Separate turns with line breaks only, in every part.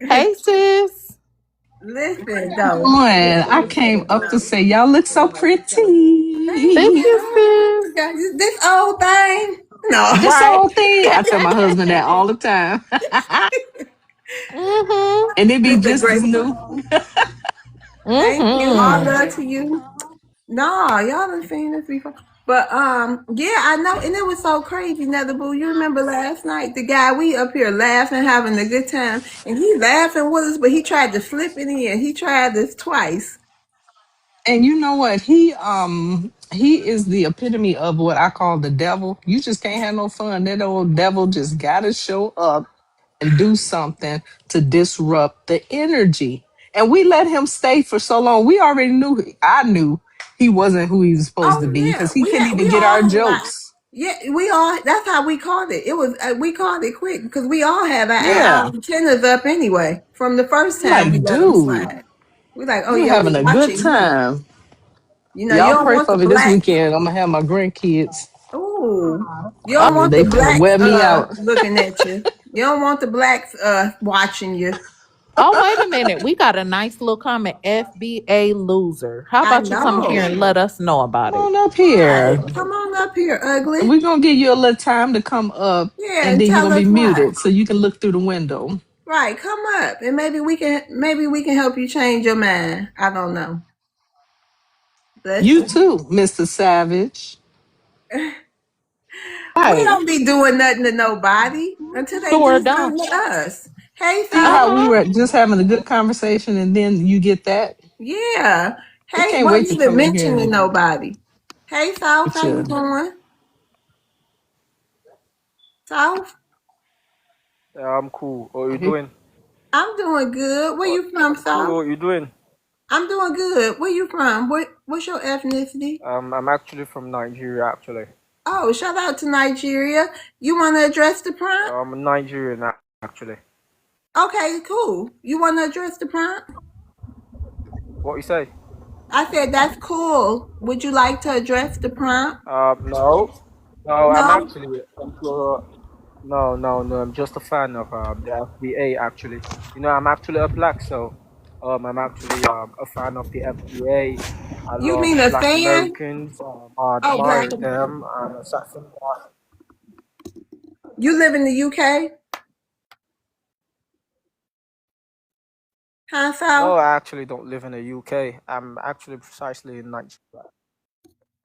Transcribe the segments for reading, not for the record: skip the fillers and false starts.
Hey, sis.
Listen, though.
On. I came up to say y'all look so
Thank
Thank
pretty.
you,
you.
sis.
This old thing. No.
This
Right.
whole thing, I tell my husband that all the time.
Mm-hmm.
And it be
This is
just as
great.
new.
Thank you. All
Mm-hmm.
love to you. No, y'all done seen this before. But yeah, I know, and it was so crazy, Nether Boo. You remember last night, the guy we up here laughing, having a good time, and he laughing with us, but he tried to slip it in. He tried this twice.
And you know what? He is the epitome of what I call the devil. You just can't have no fun. That old devil just gotta show up and do something to disrupt the energy. And we let him stay for so long. We already knew, I knew he wasn't who he was supposed to
Oh
be
yeah,
because he couldn't
we
even get
all
our
have our,
jokes.
yeah, we all. That's how we called it. It was we called it quick because we all have our
Yeah.
antennas up anyway from the first time we
Like,
let them
dude,
slide. We like, oh
we're
yeah, we
having a good
watching you.
time.
You know, you
Y'all
don't
pray
want the
for me this
black.
weekend. I'm gonna have my grandkids.
Ooh, you don't want
They
the
finna
blacks
wear me out.
looking at you. You don't want the blacks watching you.
Oh, wait a minute. We got a nice little comment. FBA loser. How
I
about you come
know.
here and let us know
Come
about it?
on up
Right.
here.
Come on up here, ugly.
We're gonna give you a little time to come up,
Yeah,
and
and
then you're
tell
gonna be
us why.
muted so you can look through the window.
Right, come up, and maybe we can help you change your mind. I don't know.
You
Listen,
too, Mr. Savage.
we
Right.
don't be doing nothing to nobody until they
Sure
do something
don't.
to us. Hey,
See
South.
how we
Uh-huh.
were just having a good conversation, and then you get that?
Yeah.
I
Hey,
can't wait
wasn't
to
even
come in here
mentioning
and
nobody. Hey, South,
with
how you
you.
doing? South,
Yeah, I'm cool. What are you doing?
I'm doing good. Where you from,
I'm cool.
South?
What are you doing?
I'm doing good. Where you from? What's your ethnicity?
I'm actually from Nigeria, actually.
Oh, shout out to Nigeria. You want to address the prompt?
I'm a Nigerian, actually.
Okay, cool. You want to address the prompt?
What you say?
I said that's cool. Would you like to address the prompt?
No. No, I'm
No?
actually, no, no, no. I'm just a fan of the FBA, actually. I'm actually a black, so I'm actually a fan of the FBA. I
You
love
mean a
Black
fan?
Americans. I
Oh, black.
admire them. And aside from that,
You live in the UK? Huh,
no,
South?
I actually don't live in the UK. I'm actually precisely in Nigeria.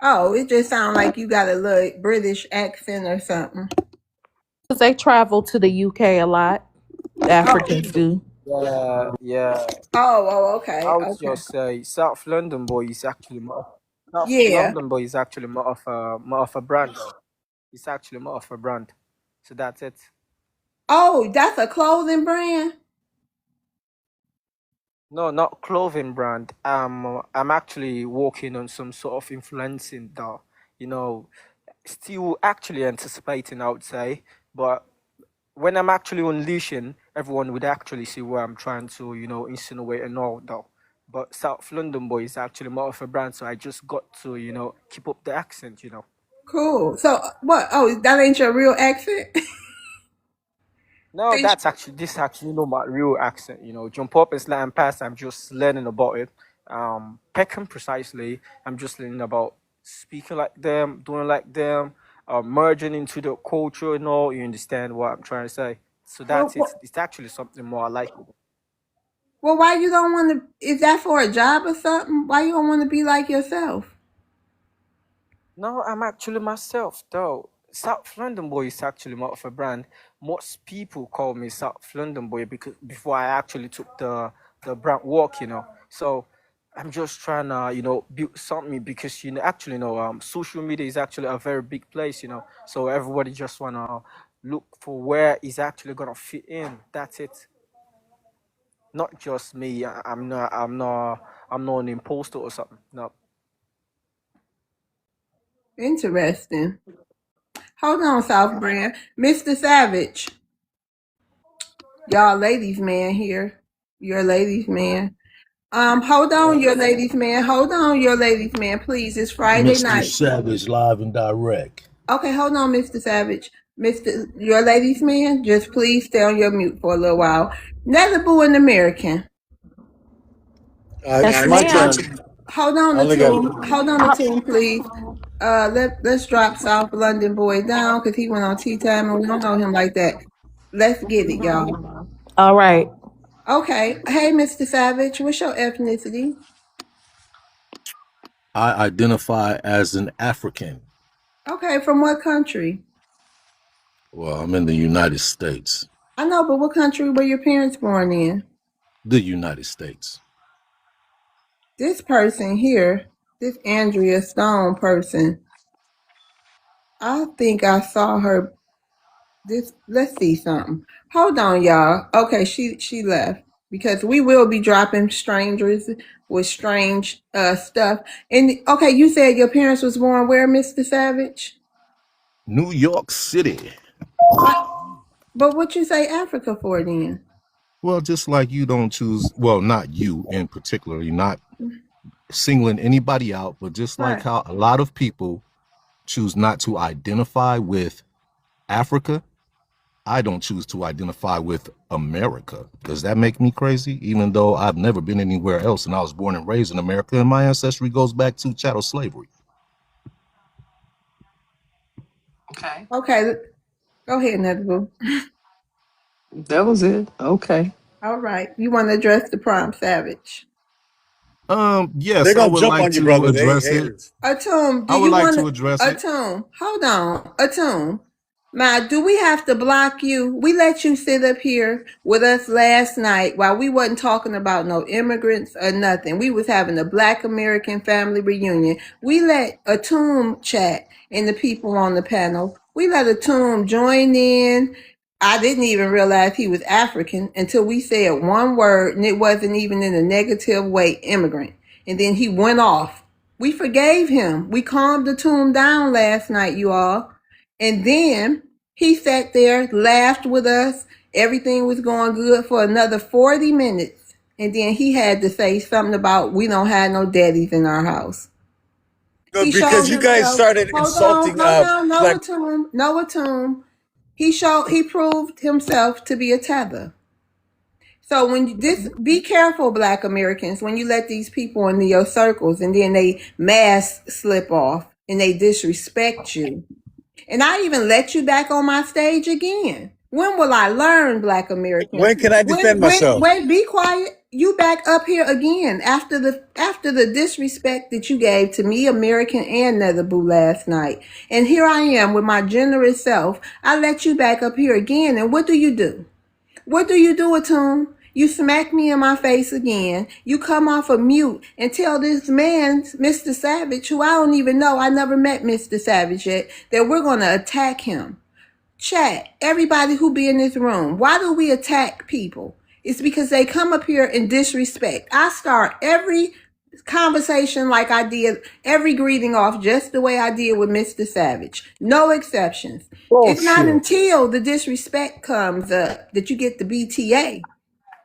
Oh, it just sounds like you got a little British accent or something.
Because they travel to the UK a lot. The
Oh,
Africans do.
Yeah, yeah.
Okay,
I would
okay.
just say South London boy is actually South
Yeah.
London boy is actually more of a brand. It's actually more of a brand. So that's it.
Oh, that's a clothing brand?
No, not clothing brand. I'm actually working on some sort of influencing that, you know, still actually anticipating, I would say. But when I'm actually unleashing, everyone would actually see where I'm trying to, insinuate and all that. But South London boy is actually more of a brand, so I just got to, keep up the accent.
Cool. So, what? Oh, that ain't your real accent?
No,
Ain't
this actually not my real accent. Jump up and slam pass. I'm just learning about it. Peckham precisely. I'm just learning about speaking like them, doing like them, merging into the culture and all. You understand what I'm trying to say? So
well,
that's it. It's actually something more I like.
why you don't want to? Is that for a job or something? Why you don't want to be like yourself?
No, I'm actually myself, though. South London Boy is actually more of a brand. Most people call me South London Boy because before I actually took the brand walk. So I'm just trying to, build something because actually, social media is actually a very big place. So everybody just wanna look for where is actually gonna fit in. That's it. Not just me. I'm not an imposter or something. No.
Interesting. Hold on, South Brand. Mr. Savage. Y'all ladies man here. Your ladies man. Hold on, your ladies man. Hold on, your ladies man. Please, it's Friday
Mr.
night.
Savage live and direct.
Okay, hold on, Mr. Savage. Mr. Your ladies man, just please stay on your mute for a little while. Netherboo an American.
Yes,
It's my
ma'am.
turn.
Hold on
I
to
only got.
Tomb. Hold on to Tomb, please. Let's drop South London boy down because he went on tea time and we don't know him like that. Let's get it, y'all.
All right.
Okay. Hey, Mr. Savage, what's your ethnicity?
I identify as an African.
Okay, from what country?
Well, I'm in the United States.
I know, but what country were your parents born in?
The United States.
This person here, this Andrea Stone person, I think I saw her. Let's see something. Hold on, y'all. Okay, she left because we will be dropping strangers with strange stuff. And okay, you said your parents was born where, Mr. Savage?
New York City.
But what you say Africa for then?
Well, just like you don't choose, well, not you in particular, you're not singling anybody out, but just like
Right.
how a lot of people choose not to identify with Africa, I don't choose to identify with America. Does that make me crazy? Even though I've never been anywhere else and I was born and raised in America and my ancestry goes back to chattel slavery.
Okay.
Okay, go ahead, Netherville.
That was it. Okay.
All right. You want to address the prompt, Savage?
Yes,
They're
I
gonna
would
jump
like
on you,
to
brother. They
address it.
haters.
Atum, do
I would
you
like
want
to
to?
address it.
Atum, hold on. Atum. Ma, do we have to block you? We let you sit up here with us last night while we wasn't talking about no immigrants or nothing. We was having a Black American family reunion. We let Atum chat and the people on the panel. We let Atum join in. I didn't even realize he was African until we said one word and it wasn't even in a negative way, immigrant. And then he went off. We forgave him. We calmed Atum down last night, you all. And then he sat there, laughed with us. Everything was going good for another 40 minutes. And then he had to say something about we don't have no daddies in our house. He showed
Because you guys
himself.
started insulting
Hold on, no
black.
Atum, no Atum. He proved himself to be a tether. So be careful, Black Americans, when you let these people into your circles and then they mask slip off and they disrespect you. And I even let you back on my stage again. When will I learn, Black Americans?
When can I defend myself?
Wait, be quiet. You back up here again after the disrespect that you gave to me, American and Netherboo last night. And here I am with my generous self. I let you back up here again. And what do you do? What do you do, Atum? You smack me in my face again. You come off of mute and tell this man, Mr. Savage, who I don't even know, I never met Mr. Savage yet, that we're going to attack him. Chat, everybody who be in this room, why do we attack people? It's because they come up here and disrespect. I start every conversation like I did, every greeting off just the way I did with Mr. Savage. No exceptions. It's not
Bullshit.
until the disrespect comes up that you get the BTA.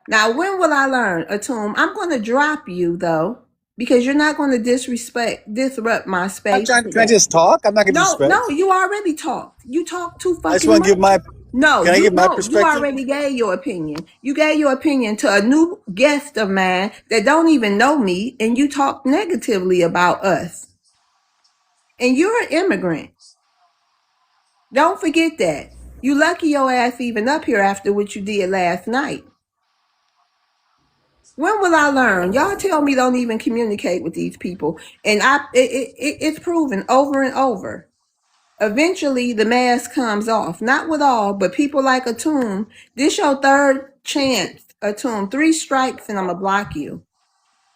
Now, when will I learn, Atum? I'm going to drop you, though, because you're not going to disrupt my space
Can I
today.
just talk? I'm not gonna
No,
disrespect.
you already talked. You talked too
I just
fucking
want to
much.
give my.
No,
Can I
you
give my
don't. You
perspective?
already gave your opinion. You gave your opinion to a new guest of mine that don't even know me, and you talk negatively about us. And you're an immigrant. Don't forget that. You lucky your ass even up here after what you did last night. When will I learn? Y'all tell me don't even communicate with these people, and it's proven over and over. Eventually, the mask comes off. Not with all, but people like Atum. This your third chance, Atum. 3 strikes, and I'ma block you.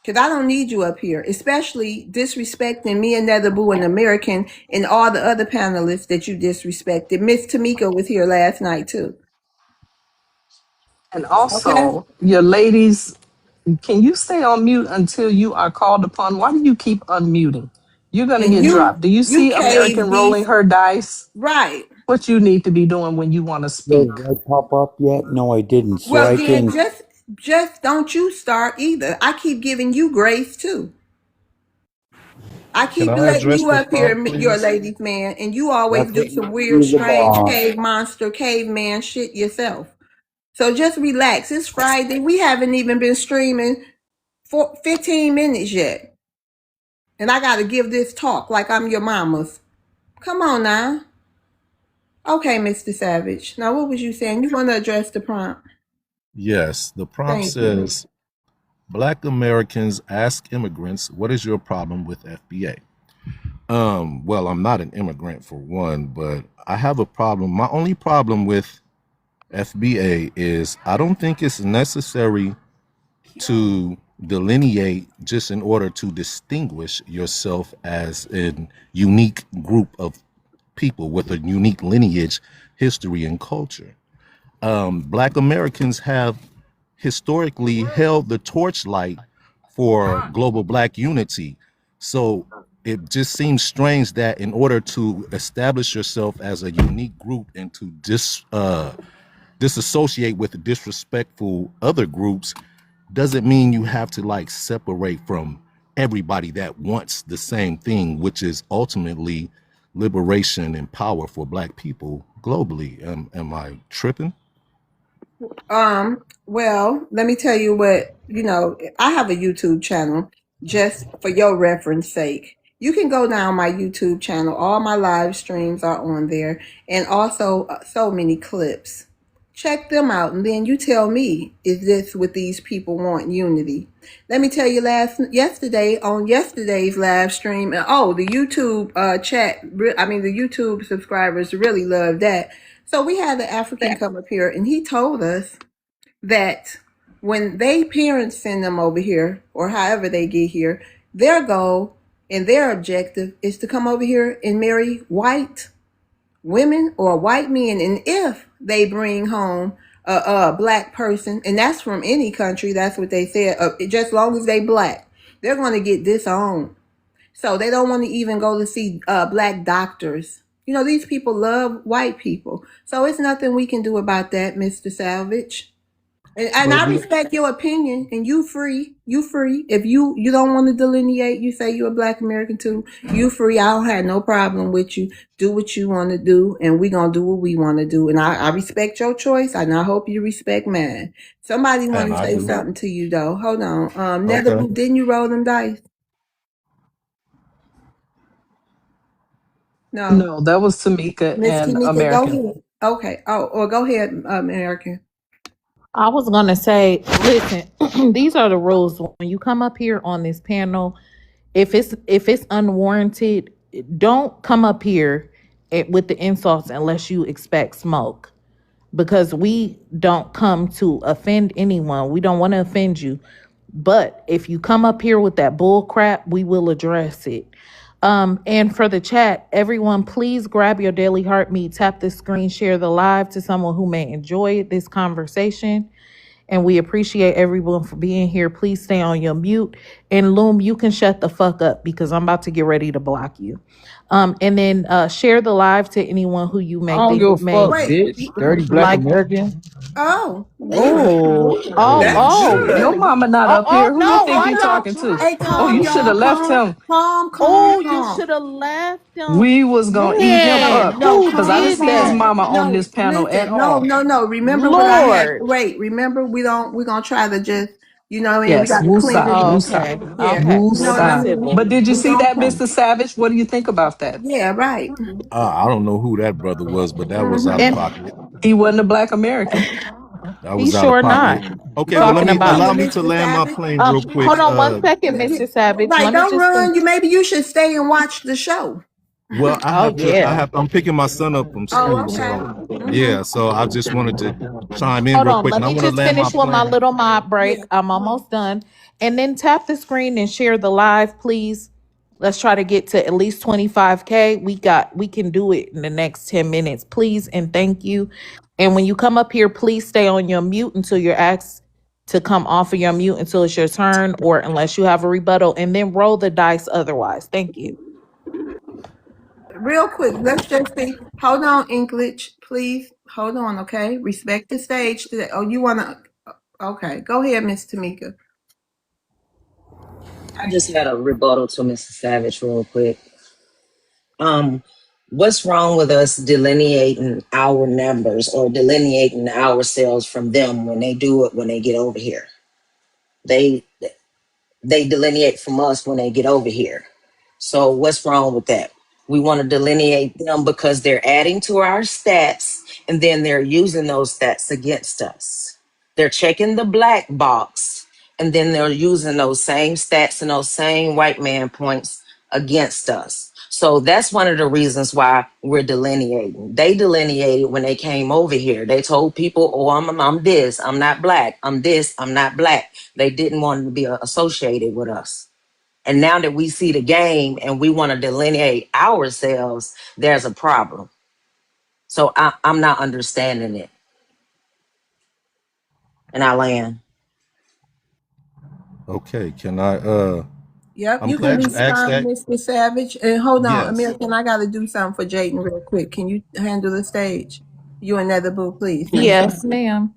Because I don't need you up here, especially disrespecting me and Netherboo and American and all the other panelists that you disrespected. Miss Tamika was here last night, too.
And
Okay?
also, your ladies, can you stay on mute until you are called upon? Why do you keep unmuting? You're going to
And
get dropped. Do you
you
see
cave
American rolling
beast.
her dice?
Right.
What you need to be doing when you want to speak?
Did I pop up yet? No, I didn't. So
Well,
I
then
can.
just don't you start either. I keep giving you grace, too. I
Can
keep
I
letting
address
you
the
up here,
prompt,
you're a
please?
ladies' man, and you always
That's
do
what
some
you
weird,
do,
strange
Lamar.
cave monster, caveman shit yourself. So just relax. It's Friday. We haven't even been streaming for 15 minutes yet. And I got to give this talk like I'm your mama's. Come on now. Okay, Mr. Savage. Now, what was you saying? You want to address the prompt?
Yes, the prompt
Thank you.
says Black Americans ask immigrants, what is your problem with FBA? Well, I'm not an immigrant for one, but I have a problem. My only problem with FBA is I don't think it's necessary to delineate just in order to distinguish yourself as a unique group of people with a unique lineage, history, and culture. Black Americans have historically held the torchlight for global Black unity. So it just seems strange that in order to establish yourself as a unique group and to disassociate with disrespectful other groups doesn't mean you have to like separate from everybody that wants the same thing, which is ultimately liberation and power for Black people globally. Am I tripping?
Well, let me tell you what, I have a YouTube channel just for your reference sake. You can go down my YouTube channel. All my live streams are on there and also so many clips. Check them out and then you tell me, is this what these people want, unity? Let me tell you yesterday on yesterday's live stream, and the YouTube the YouTube subscribers really love that. So we had the African come up here and he told us that when they parents send them over here or however they get here, their goal and their objective is to come over here and marry white women or white men. And if they bring home a Black person, and that's from any country, that's what they said, just as long as they Black, they're going to get disowned. So they don't want to even go to see Black doctors. These people love white people. So it's nothing we can do about that, Mr. Salvage. And
But
I respect your opinion, and you free. You free. If you don't want to delineate, you say you're a Black American too. You free. I don't have no problem with you. Do what you want to do, and we gonna do what we want to do. And I respect your choice, and I hope you respect mine. Somebody want
and
to
I
say
do.
something to you though. Hold on.
Okay.
Netherboot, didn't you roll them dice? No,
No, that was Tamika
Miss
and
Tamika, go
American.
ahead. Okay. Oh, or go ahead, American.
I was gonna say, listen, these are the rules. When you come up here on this panel, if it's unwarranted, don't come up here with the insults unless you expect smoke. Because we don't come to offend anyone. We don't want to offend you. But if you come up here with that bull crap, we will address it. And for the chat, everyone, please grab your daily heartmeat, tap the screen, share the live to someone who may enjoy this conversation. And we appreciate everyone for being here. Please stay on your mute. And Loom, you can shut the fuck up because I'm about to get ready to block you. And then share the live to anyone who you
I
may
don't give a
think may
fuck,
Wait.
bitch. Dirty black
like.
American.
Oh, damn.
Oh, oh,
Oh
That's
oh,
shit.
Your
good.
mama not
oh,
up
oh
here. Who you
no,
think
hold
you
on.
talking to?
Hey,
Oh,
calm,
you should
y'all.
have left
Calm,
him.
calm, calm,
Oh, you
calm.
should have left them.
We was gonna eat him
Man,
up
No,
who
because I
calm,
didn't
did
see his
calm.
that?
mama on
No,
this panel at
listen. No,
all.
no, no. Remember what I had.
Lord.
Wait, remember we're going to try to just, what I mean? We
Yes,
got to clean
Wusa,
this.
Oh,
Wusa,
okay,
Yeah.
okay.
You know
We'll
what
be
I
Wusa.
mean?
But
civil.
did you
We
see
going to
that,
come.
Mr. Savage? What do you think about that?
Yeah, right.
I don't know who that brother was, but that was out of
And
pocket.
He wasn't a black American.
That was
he's
out of
sure not
pocket. Okay,
What
well
talking
wrong with
about.
you,
allow me to
Mr.
land my
Savage?
plane real quick.
Hold on one second,
Yeah.
Mr. Savage.
Right,
Let me
don't
just
run. Maybe you should stay and watch the show.
Well,
Oh yeah.
I'm picking my son up from
Oh,
school,
okay.
so yeah, so I just wanted to chime in
Hold
real
on.
quick, and
Let
I
me
want to
just
land my
finish with my
plane.
little mob
Yeah.
break. I'm almost done. And then tap the screen and share the live, please. Let's try to get to at least 25K. We can do it in the next 10 minutes, please, and thank you. And when you come up here, please stay on your mute until you're asked to come off of your mute until it's your turn or unless you have a rebuttal, and then roll the dice otherwise. Thank you.
Real quick, let's just see. Hold on, English, please. Hold on, okay? Respect the stage today. Oh, you wanna? Okay, go ahead, Miss Tamika.
I just had a rebuttal to Mr. Savage real quick. What's wrong with us delineating our numbers or delineating ourselves from them when they do it when they get over here? They they delineate from us when they get over here. So what's wrong with that? We want to delineate them because they're adding to our stats and then they're using those stats against us. They're checking the black box and then they're using those same stats and those same white man points against us. So that's one of the reasons why we're delineating. They delineated when they came over here. They told people, oh, I'm this, I'm not black. I'm this, I'm not black. They didn't want to be associated with us. And now that we see the game and we want to delineate ourselves, there's a problem. So I'm not understanding it. And I land.
Okay, can I
Yep,
I'm
you can
glad you asked
respond,
that.
Mr. Savage. And hold on,
Yes.
American, I got to do something for Jaden real quick. Can you handle the stage? You and Nether Boo, please. Thank you.
Yes, ma'am.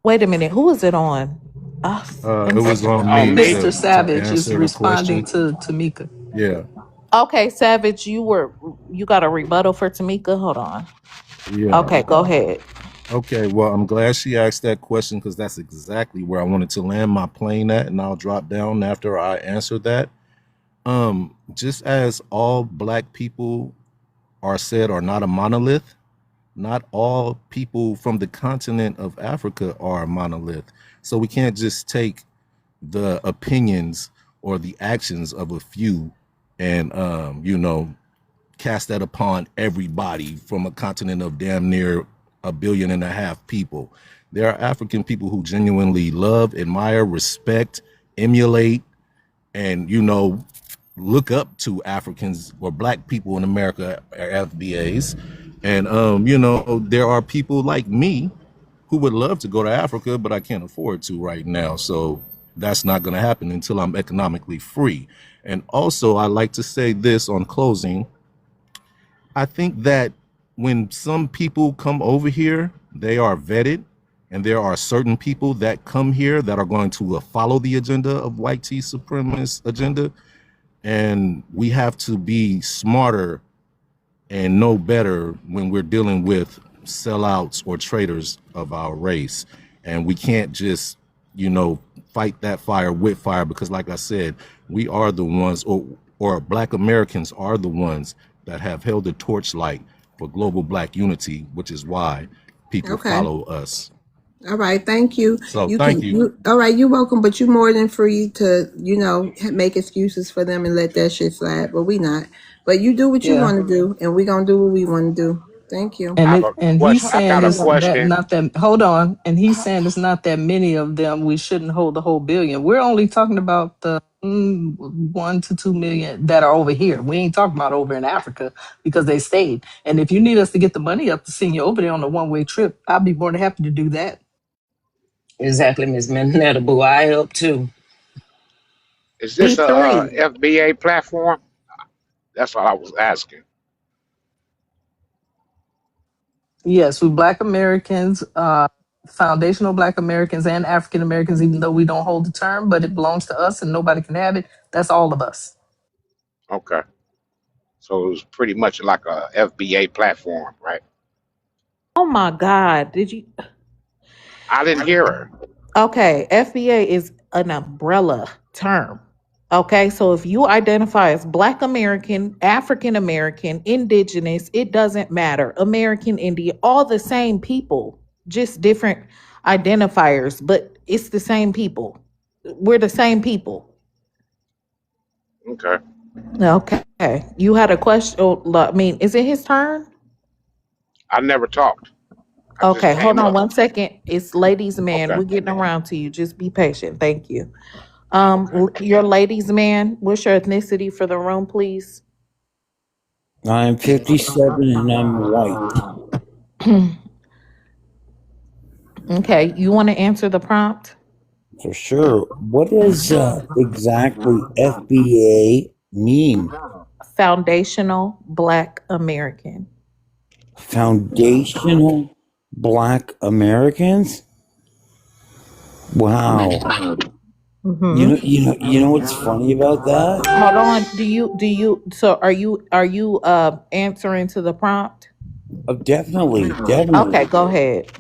Wait a minute. Who is it on?
It was on
On
me
me.
Mr.
to
Savage is
answer the
responding
question.
to Tamika.
Yeah.
Okay, Savage, you got a rebuttal for Tamika? Hold on.
Yeah.
Okay, go ahead.
Okay, well, I'm glad she asked that question because that's exactly where I wanted to land my plane at, and I'll drop down after I answer that. Just as all black people are said are not a monolith, not all people from the continent of Africa are a monolith. So we can't just take the opinions or the actions of a few and cast that upon everybody from a continent of damn near 1.5 billion people. There are African people who genuinely love, admire, respect, emulate, and look up to Africans or black people in America are FBAs. And there are people like me who would love to go to Africa, but I can't afford to right now. So that's not going to happen until I'm economically free. And also, I like to say this on closing. I think that when some people come over here, they are vetted, and there are certain people that come here that are going to follow the agenda of white tea supremacist agenda. And we have to be smarter and know better when we're dealing with sellouts or traitors of our race. And we can't just, fight that fire with fire, because like I said, we are the ones, or black Americans are the ones that have held the torchlight for global black unity, which is why people
Okay.
follow us.
All right, thank you.
So
You
thank
can
you.
all right, you're welcome, but you're more than free to, make excuses for them and let that shit slide. But we not. But you do what you
Yeah.
want to do, and we gonna do what we want to do. Thank you.
I
And
have a
he's
question. I
saying
got a
it's that
question.
not that hold on. And he's saying it's not that many of them. We shouldn't hold the whole billion. We're only talking about the 1 to 2 million that are over here. We ain't talking about over in Africa because they stayed. And if you need us to get the money up to send you over there on a one-way trip, I'll be more than happy to do that.
Exactly, Ms. Manetabu. I help too.
Is this a
P3.
FBA platform? That's all I was asking.
Yes, we Black Americans, foundational Black Americans and African Americans, even though we don't hold the term, but it belongs to us and nobody can have it. That's all of us.
Okay. So it was pretty much like a FBA platform, right?
Oh my God. Did you?
I didn't hear her.
Okay, FBA is an umbrella term. Okay, so if you identify as Black American, African American, Indigenous, it doesn't matter. American, Indian, all the same people, just different identifiers, but it's the same people. We're the same people.
Okay.
Okay, you had a question. Oh, I mean, is it his turn?
I never talked. I just
Okay, hold
came
on
up.
1 second. It's ladies, man.
Okay.
We're getting around to you. Just be patient. Thank you. Your ladies, man. What's your ethnicity for the room, please?
I'm 57 and I'm white.
Okay, you want to answer the prompt?
For sure. What does exactly FBA mean?
Foundational Black American.
Foundational Black Americans? Wow.
Mm-hmm.
You know what's funny about that?
Hold on. So are you answering to the prompt?
Oh, definitely,
Okay,
definitely.
go ahead.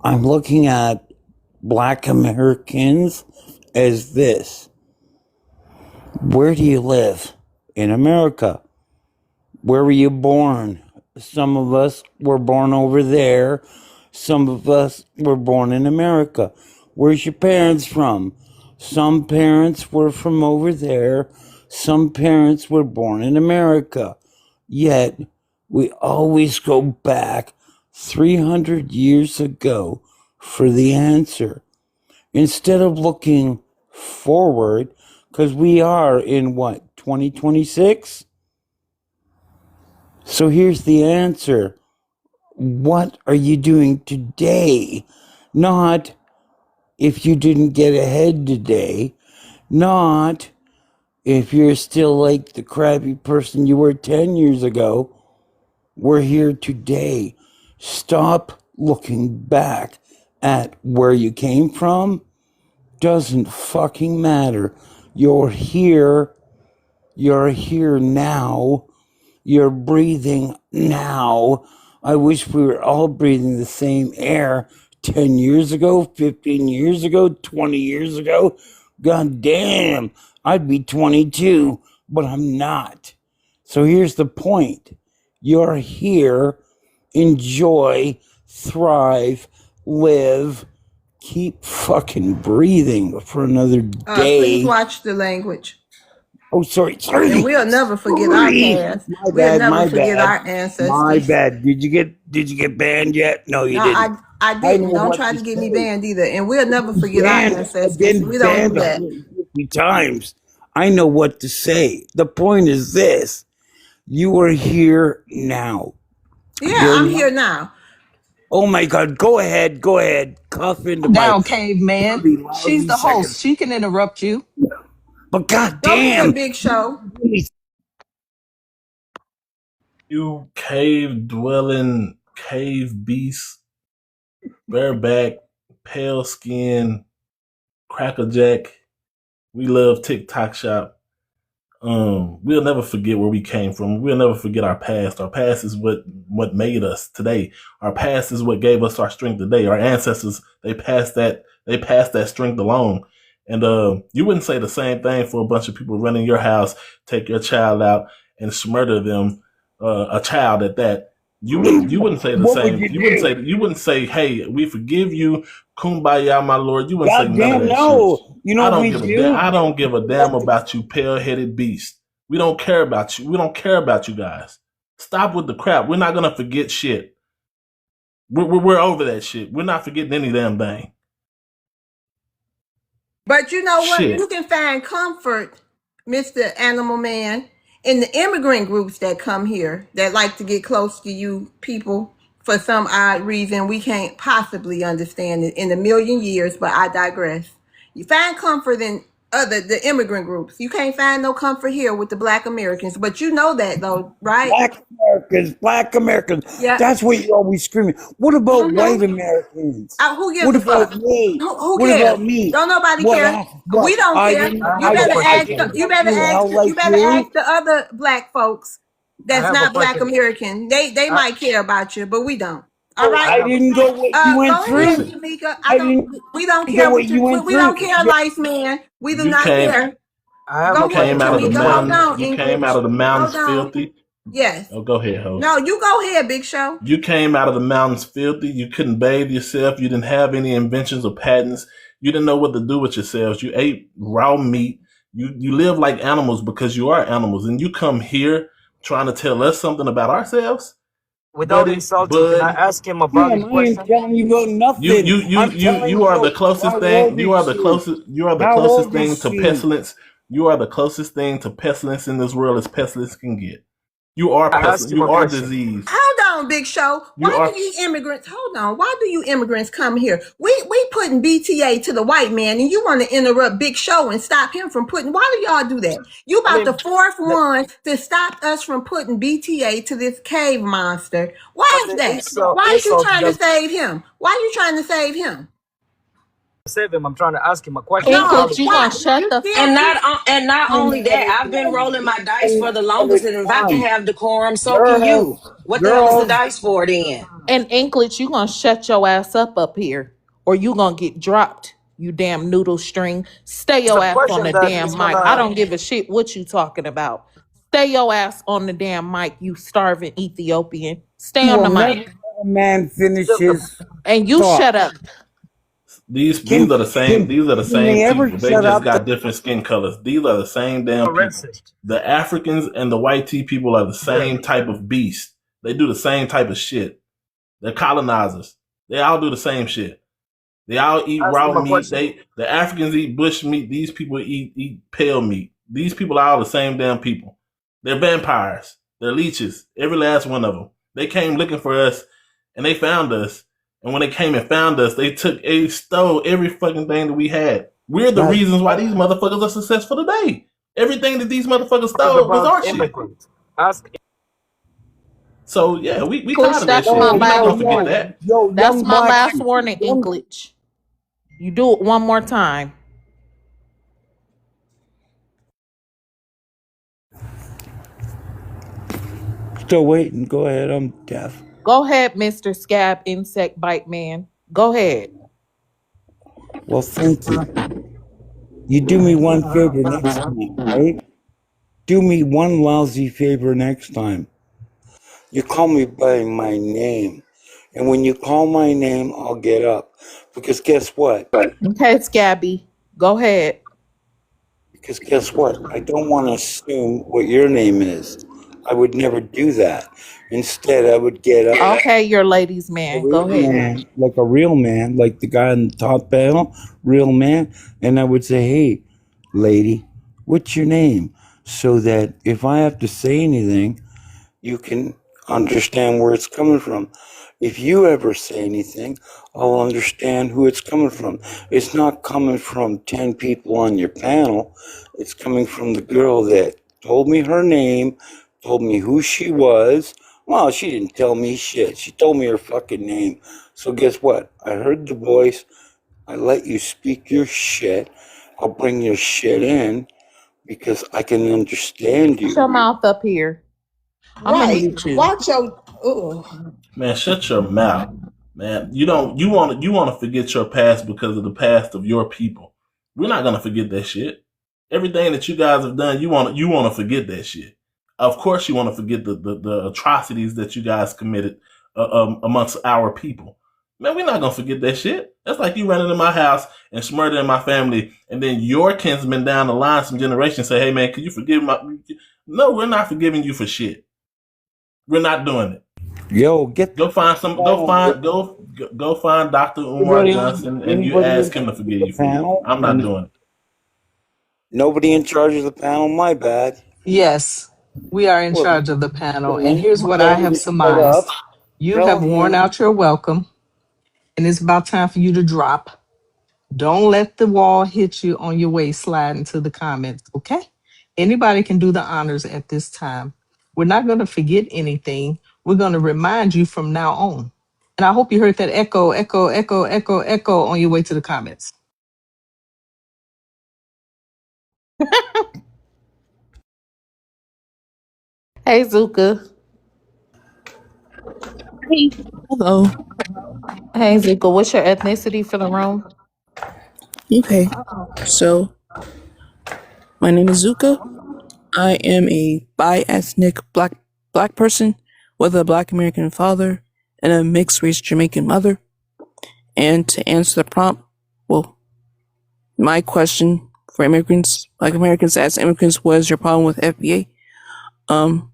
I'm looking at Black Americans as this. Where do you live? In America. Where were you born? Some of us were born over there. Some of us were born in America. Where's your parents from? Some parents were from over there. Some parents were born in America. Yet, we always go back 300 years ago for the answer. Instead of looking forward, because we are in what, 2026? So here's the answer. What are you doing today? Not if you didn't get ahead today. Not if you're still like the crappy person you were 10 years ago. We're here today. Stop looking back at where you came from. Doesn't fucking matter. You're here. You're here now. You're breathing now. I wish we were all breathing the same air 10 years ago, 15 years ago, 20 years ago. God damn, I'd be 22, but I'm not. So here's the point. You're here. Enjoy, thrive, live, keep fucking breathing for another
Please
day.
watch the language.
Oh, sorry.
And we'll never forget our past.
My
We'll
bad.
never
My
forget
bad.
our
My
ancestors.
bad. Did you get banned yet? No, you
No,
didn't.
I
I
didn't.
know
Don't
what
try
to
to get me
say.
banned either. And we'll never forget our
Banned. I've
ancestors.
been
We don't do
banned
that.
150 times. I know what to say. The point is this: you are here now.
Yeah,
You're
I'm
not.
here now.
Oh my God! Go ahead. Go ahead. Cuff into my
Down, caveman.
dirty,
She's
lousy
the
second.
host. She can interrupt you.
But
Go ahead,
goddamn,
Big Show.
You cave dwelling, cave beast, bareback, pale skin, crackerjack. We love TikTok shop. We'll never forget where we came from. We'll never forget our past. Our past is what made us today. Our past is what gave us our strength today. Our ancestors, they passed that strength along. And you wouldn't say the same thing for a bunch of people running your house, take your child out and smurder them, a child at that. You wouldn't say the
what would
same.
you do?
You wouldn't say, "Hey, we forgive you, kumbaya, my lord." You wouldn't say none of
Goddamn,
that shit.
no. You know what we do?
I don't give a damn
What the
about you, pale headed beast. We don't care about you. We don't care about you guys. Stop with the crap. We're not gonna forget shit. We're over that shit. We're not forgetting any damn thing.
But you know what? You
Shit.
can find comfort, Mr. Animal Man, in the immigrant groups that come here that like to get close to you people for some odd reason we can't possibly understand it in a million years, but I digress. You find comfort in the immigrant groups. You can't find no comfort here with the Black Americans, but you know that though, right?
Black Americans.
Yeah.
That's what you're always screaming. What about white
Mm-hmm.
Americans?
Who gives
What
a
about
fuck?
me?
Who
What
cares?
about me?
Don't nobody
What?
care. We
What?
don't
I
care.
didn't.
I
You
have a
better
I
ask.
question.
didn't
You
go
better
through
ask.
hell like
You better ask
you.
the other black folks
I
that's
have a
not Black
question.
American. They
I,
might care about you, but we don't. All
Oh,
right.
I
I
have a,
didn't go what you went
Go ahead,
through.
Listen,
Tamika.
I didn't
We don't
go
care
what
what
you
you.
went
We don't
through.
care, life man. We do
you
not
came
care.
I have
you
a
Go ahead,
came
question
out of
for
the
the
Tamika. Hold
lady.
mountains.
on,
You came out
English.
of the
Hold
mountains
on.
filthy.
Yes.
Oh, go ahead, host.
No, you go ahead, Big Show.
You came out of the mountains filthy. You couldn't bathe yourself. You didn't have any inventions or patents. You didn't know what to do with yourselves. You ate raw meat. You live like animals because you are animals. And you come here trying to tell us something about ourselves,
Without
buddy,
insulting, can I
bud.
ask him a
Damn,
valid
I ain't
question?
telling you about
You
nothing.
you you
I'm
you
telling
you
you
are the
about
closest
how
thing.
old is she?
You are the
How
closest
old
thing
is
to
she?
pestilence. You are the closest thing to pestilence in this world as pestilence can get. You are
I asked
pestilence.
him
You
a
are
question.
disease.
Hold on, Big Show.
You
Why do
are
you immigrants? Hold on. Why do you immigrants come here? We putting BTA to the white man, and you want to interrupt Big Show and stop him from putting. Why do y'all do that? You
I
about the
mean,
fourth
the,
one to stop us from putting BTA to this cave monster. Why
but
is
the
that?
insult
Why is you
insult
trying to
does.
save him? Why are you trying to save him?
save him. I'm trying to ask him a question. He's
No,
English,
probably
you
why
gonna
busy.
shut
you
the
can't
And not only that, I've been rolling my dice for the longest, and if I can have decorum, so can you.
Girls,
What the hell is the
girls,
dice for then?
and English, you gonna shut your ass up here, or you gonna get dropped. You damn noodle string. Stay
It's
your
a
ass on
question
the
that
damn
he's
mic. I
gonna.
don't give a shit what you talking about. Stay your ass on the damn mic, you starving Ethiopian. Stay on
will
the
never
mic.
let a man finish
The,
his
And you
thought.
shut up.
These
Can,
are the same.
can,
These are the
can
same
they ever
people. They
shut
just
up?
got different skin colors. These are the same damn people.
racist.
The Africans and the white tea people are the
Yeah.
same type of beast. They do the same type of shit. They're colonizers. They all do the same shit. They all eat
Ask
raw
him a
meat.
question.
The Africans eat bush meat. These people eat pale meat. These people are all the same damn people. They're vampires. They're leeches. Every last one of them. They came looking for us, and they found us. And when they came and found us, they stole every fucking thing that we had. We're the
That
reasons why these motherfuckers are successful today. Everything that these motherfuckers
Talking
stole was
about
our shit.
immigrants. Ask.
So yeah, we
English,
tired of that
that's
shit.
my
We're not
last
gonna forget
warning.
that.
That's
young
my
black
last
people,
warning, English. You do it one more time.
still waiting. Go ahead. I'm deaf.
Go ahead, Mr. Scab Insect Bite Man. Go ahead.
Well, thank you. You do me one favor next time, right? Do me one lousy favor next time. You call me by my name. And when you call my name, I'll get up. Because guess what?
Okay, Scabby. Go ahead.
Because guess what? I don't want to assume what your name is. I would never do that. Instead, I would get up
Okay, your ladies'
a
man.
real
Go ahead.
man, like a real man, like the guy on the top panel, real man. And I would say, hey, lady, what's your name? So that if I have to say anything, you can understand where it's coming from. If you ever say anything, I'll understand who it's coming from. It's not coming from 10 people on your panel. It's coming from the girl that told me her name, told me who she was. Well, she didn't tell me shit. She told me her fucking name. So guess what? I heard the voice. I let you speak your shit. I'll bring your shit in because I can understand
Shut your
you.
mouth up here. I'm gonna
right.
mute you.
Watch your. Oh,
Man, shut your mouth, man. You want to forget your past because of the past of your people. We're not gonna forget that shit. Everything that you guys have done, you want to forget that shit. Of course, you want to forget the atrocities that you guys committed amongst our people. Man, we're not gonna forget that shit. That's like you running in my house and smurdering my family, and then your kinsmen down the line, some generations say, "Hey, man, can you forgive my?" No, we're not forgiving you for shit. We're not doing it.
Yo, get
Go find some. Go find Dr. Umar
anybody
Johnson, and you
anybody in
ask him to
charge of
forgive
the
you for it.
panel,
I'm not
and
doing it.
nobody in charge of the panel. My bad.
Yes, we are in
Well,
charge of the panel. And
then
here's what I
tell him
have
to shut up.
surmised. You
Tell
have worn
him.
out your welcome, and it's about time for you to drop. Don't let the wall hit you on your way slide into the comments, okay? Anybody can do the honors at this time. We're not going to forget anything. We're going to remind you from now on. And I hope you heard that echo, echo, echo, echo, echo on your way to the comments.
Hey, Zuka.
Hey, hello.
Hey, Zuka. What's your ethnicity for the room?
Okay, so my name is Zuka. I am a bi-ethnic black person with a black American father and a mixed race Jamaican mother. And to answer the prompt, well, my question for immigrants, black Americans as immigrants, was your problem with FBA? Um,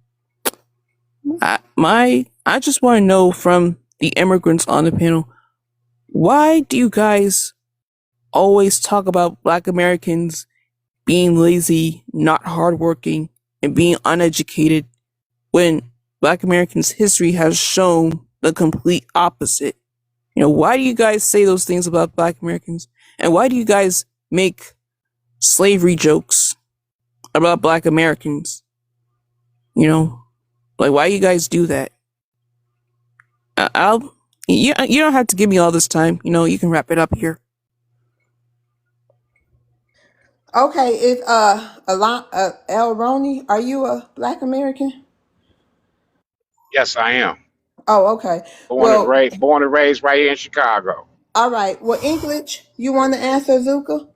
I just want to know from the immigrants on the panel, why do you guys always talk about black Americans being lazy, not hardworking, and being uneducated when Black Americans' history has shown the complete opposite? You know, why do you guys say those things about Black Americans? And why do you guys make slavery jokes about Black Americans? You know, like, why do you guys do that? I'll, you don't have to give me all this time. You know, you can wrap it up here.
Okay, it's El Roni. Are you a Black American?
Yes, I am.
Oh, okay. Well,
Born and raised right here in Chicago.
all right. Well, English, you want to answer Zuka?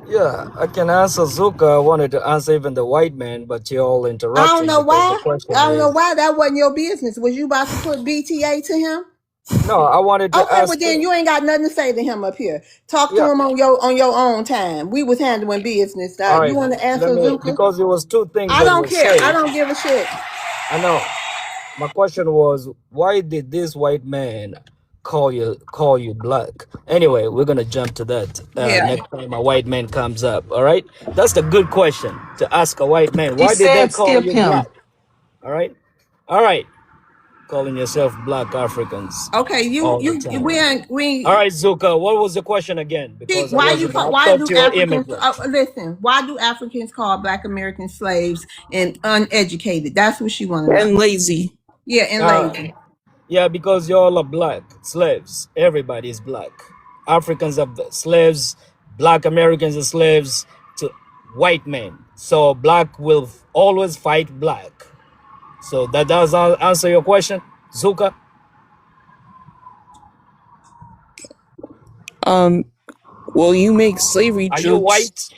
Yeah, I can answer Zuka. I wanted to answer even the white man, but you're all
I don't
interrupting
know
because the
why.
question
I don't know
is
why that wasn't your business. Was you about to put BTA to him?
no. I wanted to
Okay, well
ask
then
him.
you ain't got nothing to say to him up here. Talk to
Yeah.
him on your own time. We was handling business.
All
You
right.
want to
Let
answer
me
Zuka?
because it was two things
I
that
don't
were
care. I
said.
don't give a shit.
I know. My question was, why did this white man call you black? Anyway, we're gonna jump to that
Yeah.
next time a white man comes up. All right, that's the good question to ask a white man.
He
Why did they
said
call
skip
you black?
him.
All right, calling yourself black Africans
Okay.
all the time. All
We
right, Zuka, what was the question again? Because I wasn't. I
why
thought
do
you were
Africans
immigrant.
listen? Why do Africans call Black Americans slaves and uneducated? That's what she want to know.
And lazy.
Yeah, and
Uh,
lazy.
Yeah, because you all are black slaves. Everybody is black. Africans are slaves. Black Americans are slaves to white men. So black will always fight black. So that does answer your question, Zuka.
Um, well, you make slavery
Are you
jokes.
white?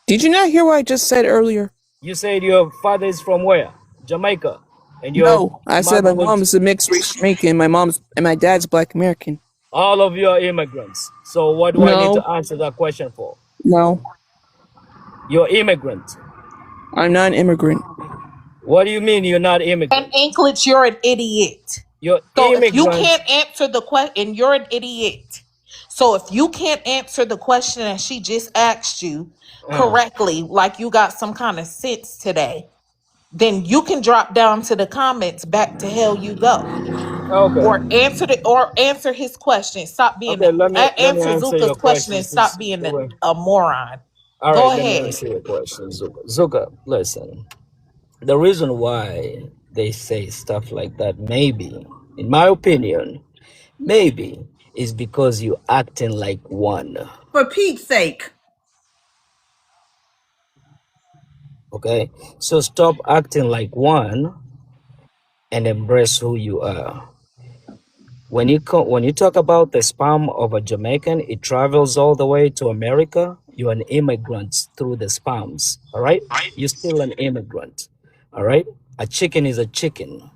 Did you not hear what I just said earlier?
You said your father is from where? Jamaica, and your
No, I said
mother
my
was.
mom's a mixed race Jamaican. And my dad's Black American.
All of you are immigrants. So what do I need
No,
to answer that question for?
no,
You're immigrant.
I'm not an immigrant.
What do you mean you're not
And
immigrant?
English, you're an idiot.
You're
So if you
immigrant.
can't answer the question, you're an idiot. So if you can't answer the question that she just asked you
Uh,
correctly, like you got some kind of sense today, then you can drop down to the comments back to hell you go.
okay.
Or answer his question. Stop being
Okay, let me
answer
answer
Zuka's
your
question
question
and stop
since
being
the way.
a moron.
All
Go
right, let me
ahead.
answer your question, Zuka. Zuka, listen. The reason why they say stuff like that, maybe, in my opinion, maybe, is because you acting like one.
For Pete's sake.
Okay, so stop acting like one and embrace who you are. When you talk about the sperm of a Jamaican, it travels all the way to America. You're an immigrant through the sperms. All right, you're still an immigrant. All right, a chicken is a chicken.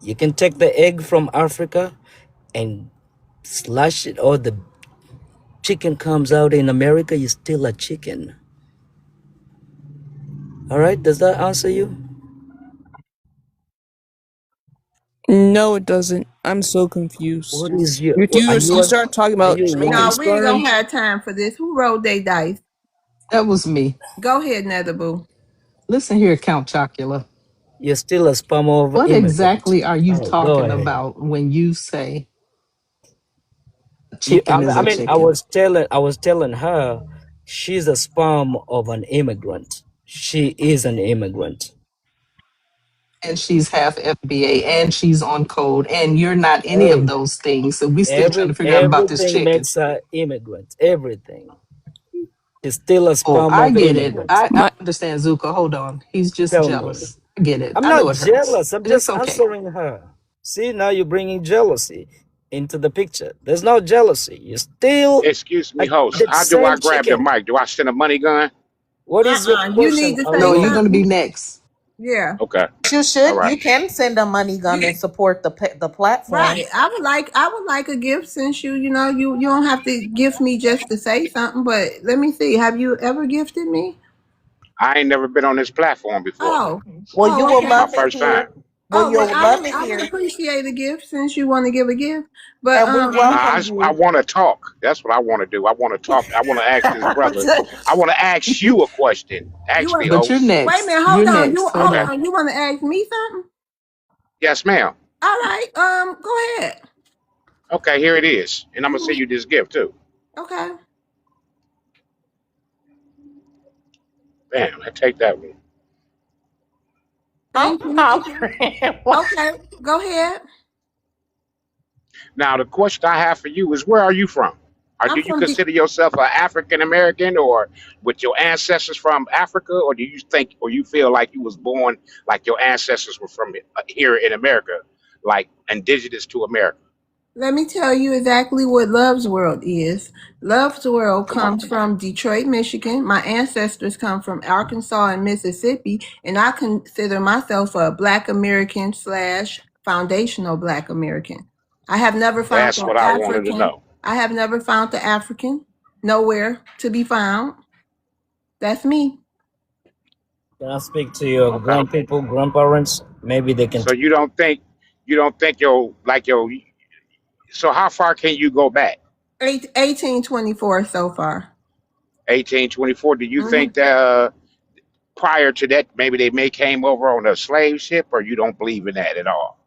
You can take the egg from Africa and slash it, or the chicken comes out in America. You're still a chicken. All right, does that answer you?
No, it doesn't. I'm so confused.
What is your?
If
Are
you
you?
start talking
Are
about
you
Jamaican
white?
No, we ain't
sperm,
gonna have time for this. Who rolled they dice?
That was me.
Go ahead, Netherboo.
Listen here, Count Chocula.
You're still a sperm of
What
immigrant.
exactly are you
All right, go
talking
ahead.
about when you say a chicken is
I
a
mean,
chicken?
I was telling her, she's a sperm of an immigrant. She is an immigrant.
And she's half FBA and she's on code and you're not any of
Hey,
those things. So we still trying to figure out about this
everything
chicken.
makes her immigrant. Everything. She's still a
Oh,
sperm
I
of
get it.
immigrant.
I
my
understand Zuko. Hold on. He's just
Tell me.
jealous. I get it.
I'm
I know
not
it hurts.
jealous. I'm
But it's
just
okay.
answering her. See, now you're bringing jealousy into the picture. There's no jealousy. You're still
Excuse me, host.
the
How do I
same
grab the
chicken.
mic? Do I send a money gun?
What is your
You need
question,
to
No,
say
you're
Arun?
gonna be
something.
next.
Yeah.
Okay.
You
All
should.
right.
You can send a money gun and support the platform.
Right. I would like a gift since you don't have to gift me just to say something, but let me see. Have you ever gifted me?
I ain't never been on this platform before.
Oh.
Well, you
Oh,
will
This is
okay.
my
love it
first time.
here. Well,
Oh, well,
you'll love it
I would
here,
appreciate a gift since you want to give a gift. But
and we welcome
I
you.
want to talk. That's what I want to do. I want to talk. I want to ask this brother. I want to ask you a question.
you
Actually,
want
But you're
host.
wait a
next.
minute,
You're
hold on.
next. Hold
Hold
on.
on. You want to ask me something?
Yes, ma'am.
All right. Go ahead.
Okay, here it is. And I'm going to send
Mhm.
you this gift too.
Okay.
Bam, I take that one.
I'm
Thank you.
hollering.
Okay. Go ahead.
Now, the question I have for you is where are you from? Or do
I'm
you
from the.
consider yourself an African American, or with your ancestors from Africa, or do you think, or you feel like you was born like your ancestors were from here in America, like indigenous to America?
Let me tell you exactly what Love's World is. Love's World
Come on.
comes from Detroit, Michigan. My ancestors come from Arkansas and Mississippi, and I consider myself a Black American slash foundational Black American. I have never found
That's
the
what I wanted to
African.
know.
I have never found the African. Nowhere to be found. That's me.
Can I speak to your
Okay.
grandpeople, grandparents? Maybe they can.
So you don't think your so how far can you go back?
1824 so far.
1824. Do you
Mhm.
think that prior to that maybe they may came over on a slave ship, or you don't believe in that at all?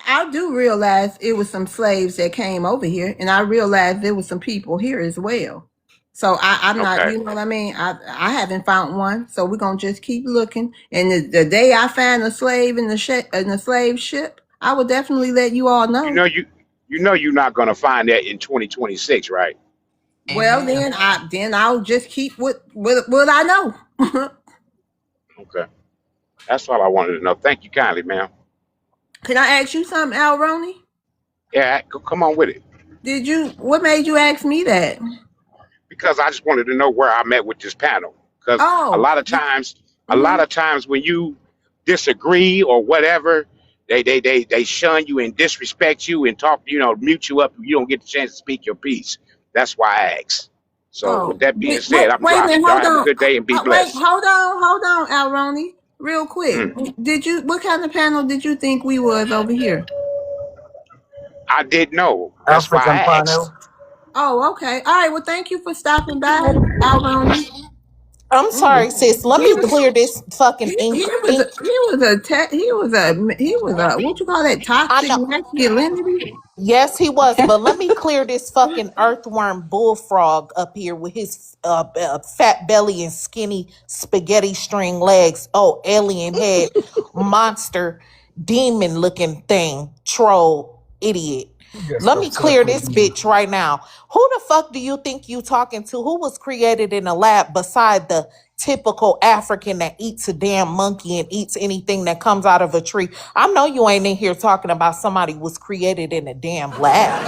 I do realize it was some slaves that came over here, and I realize there was some people here as well. So I'm not,
Okay.
you know what I mean? I haven't found one, so we're gonna just keep looking. And the day I find a slave in the slave ship, I will definitely let you all
You
know.
know you're not gonna find that in 2026, right?
Well,
Amen.
then I'll just keep what I know.
Okay. That's all I wanted to know. Thank you kindly, ma'am.
Can I ask you something, Al Roney?
Yeah, come on with it.
What made you ask me that?
Because I just wanted to know where I met with this panel. Because a
Oh,
lot of times, a lot
mhm.
of times when you disagree or whatever, they shun you and disrespect you and talk, mute you up. You don't get the chance to speak your piece. That's why I asked. So with
Oh,
that being said, I'm
wait a minute.
dropping. Y'all
Hold
have a
on.
good day and be
Wait,
blessed.
hold on, Alroni. Real quick.
Mm.
What kind of panel did you think we was over here?
I didn't know. That's why
African
I asked.
panel.
Oh, okay. All right. Well, thank you for stopping by, Alroni.
I'm sorry, sis. Let
He
me
was
clear this fucking ink.
he was a what you call that,
I
toxic
know.
masculinity.
Yes, he was, but let me clear this fucking earthworm bullfrog up here with his fat belly and skinny spaghetti string legs. Oh, alien head, monster, demon looking thing, troll, idiot.
Just
Let me
upset
clear
with
this
me.
bitch right now. Who the fuck do you think you talking to? Who was created in a lab beside the typical African that eats a damn monkey and eats anything that comes out of a tree? I know you ain't in here talking about somebody was created in a damn lab.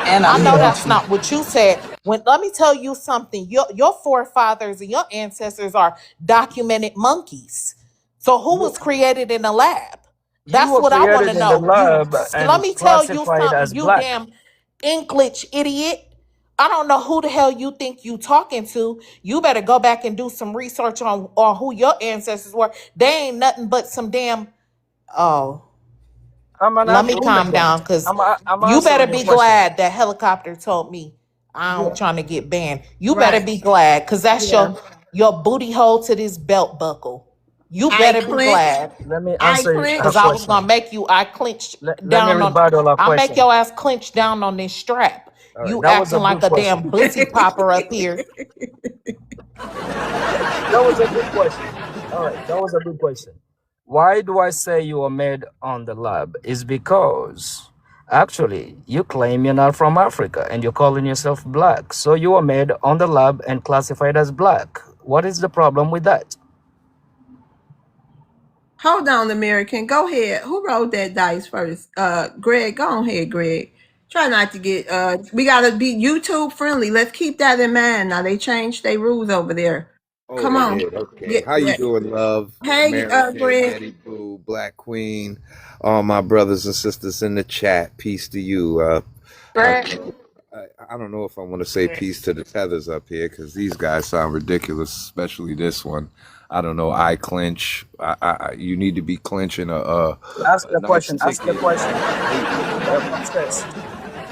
And I
I know
got
that's
you.
not what you said. When let me tell you something, your forefathers and your ancestors are documented monkeys. So who
You
was created in a lab?
you
That's
were
what I want to
created in the
know. You
lab
let
and
me tell you
classified
something,
as
you
black.
damn English idiot. I don't know who the hell you think you talking to. You better go back and do some research on who your ancestors were. They ain't nothing but some damn. Oh,
I'm an
let me calm
immigrant.
down, because
I'm
you better
answering your
be
question.
glad that helicopter told me I'm
Yeah.
trying to get banned. You better
Right.
be glad, because that's
Yeah.
your booty hole to this belt buckle. You
I
better be
clenched.
glad.
Let me
I
answer her
Cause
clenched.
I was
question.
gonna make you. I clenched
Let me
down on.
rebuttal her
I make
question.
your ass clench down on this strap.
All right,
You
that was
acting
a
like
good
a
question.
damn bussy popper up here.
That was a good question. All right, that was a good question. Why do I say you are made on the lab? Is because actually you claim you're not from Africa and you're calling yourself black. So you are made on the lab and classified as black. What is the problem with that?
Hold on, American. Go ahead. Who rolled that dice first? Greg. Go ahead, Greg. Try not to get. We gotta be YouTube friendly. Let's keep that in mind. Now they changed their rules over there.
Oh,
Come
they
on.
did. Okay.
Yeah.
How you
Yeah.
doing, love?
Hey,
American,
Greg.
Betty Boo, Black Queen, all my brothers and sisters in the chat. Peace to you. I,
Greg.
I don't know if I want to say peace to the tethers up here because these guys sound ridiculous, especially this one. I don't know. I clench. You need to be clenching
Ask
a
the
nice
question. Ask the
chicken.
question.
Hey,
Upstairs.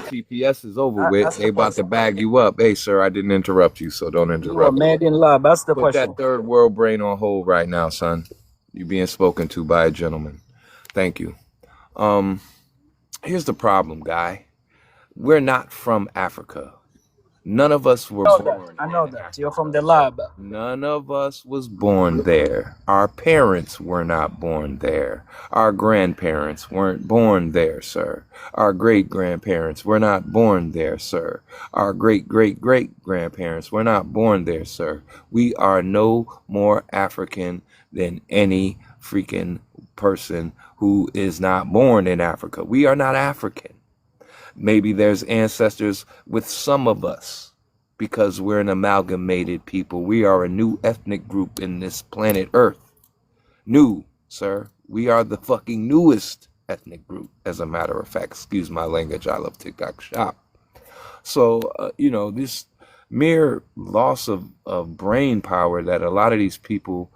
TPS is over with.
Ask
They
the
about to
question.
bag you up. Hey, sir, I didn't interrupt you, so don't
You are
interrupt me.
made in lab. Ask the
Put
question.
that third world brain on hold right now, son. You're being spoken to by a gentleman. Thank you. Um, Here's the problem, guy. We're not from Africa. None of us were born
I know
in
that. You're
Africa.
from the lab.
None of us was born there. Our parents were not born there. Our grandparents weren't born there, sir. Our great grandparents were not born there, sir. Our great great great grandparents were not born there, sir. We are no more African than any freaking person who is not born in Africa. We are not African. Maybe there's ancestors with some of us because we're an amalgamated people. We are a new ethnic group in this planet Earth. New, sir. We are the fucking newest ethnic group, as a matter of fact. Excuse my language. I love TikTok shop. So, this mere loss of brain power that a lot of these people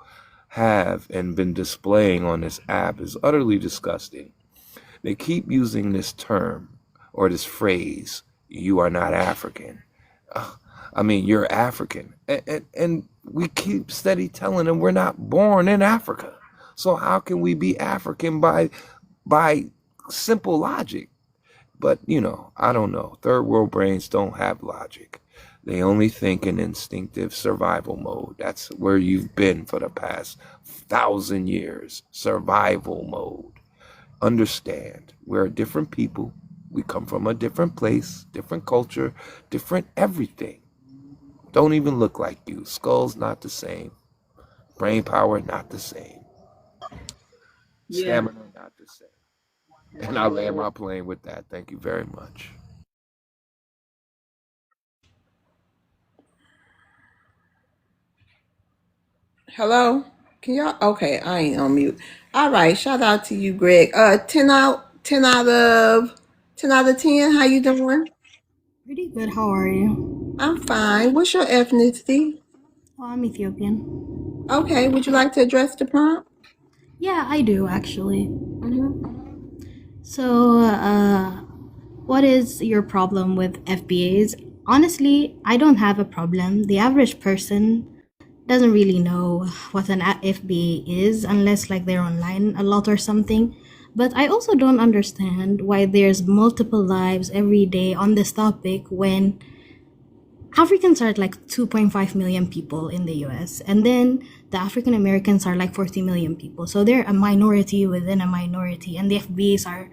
have and been displaying on this app is utterly disgusting. They keep using this term or this phrase, you are not African. You're African. And we keep steady telling them we're not born in Africa. So how can we be African by simple logic? But, I don't know. Third world brains don't have logic. They only think in instinctive survival mode. That's where you've been for the past 1,000 years. Survival mode. Understand, we're different people. We come from a different place, different culture, different everything. Don't even look like you. Skull's not the same. Brain power not the same. Stamina not the same. And I land my plane with that. Thank you very much.
Hello? Can y'all? Okay, I ain't on mute. All right, shout out to you, Greg. 10 out of 10. How you doing?
Pretty good. How are you?
I'm fine. What's your ethnicity?
Oh, I'm Ethiopian.
Okay, would you like to address the prompt?
Yeah, I do actually.
Mm-hmm.
So, what is your problem with FBAs? Honestly, I don't have a problem. The average person doesn't really know what an FBA is unless like they're online a lot or something. But I also don't understand why there's multiple lives every day on this topic when Africans are like 2.5 million people in the US, and then the African Americans are like 40 million people. So they're a minority within a minority, and the FBAs are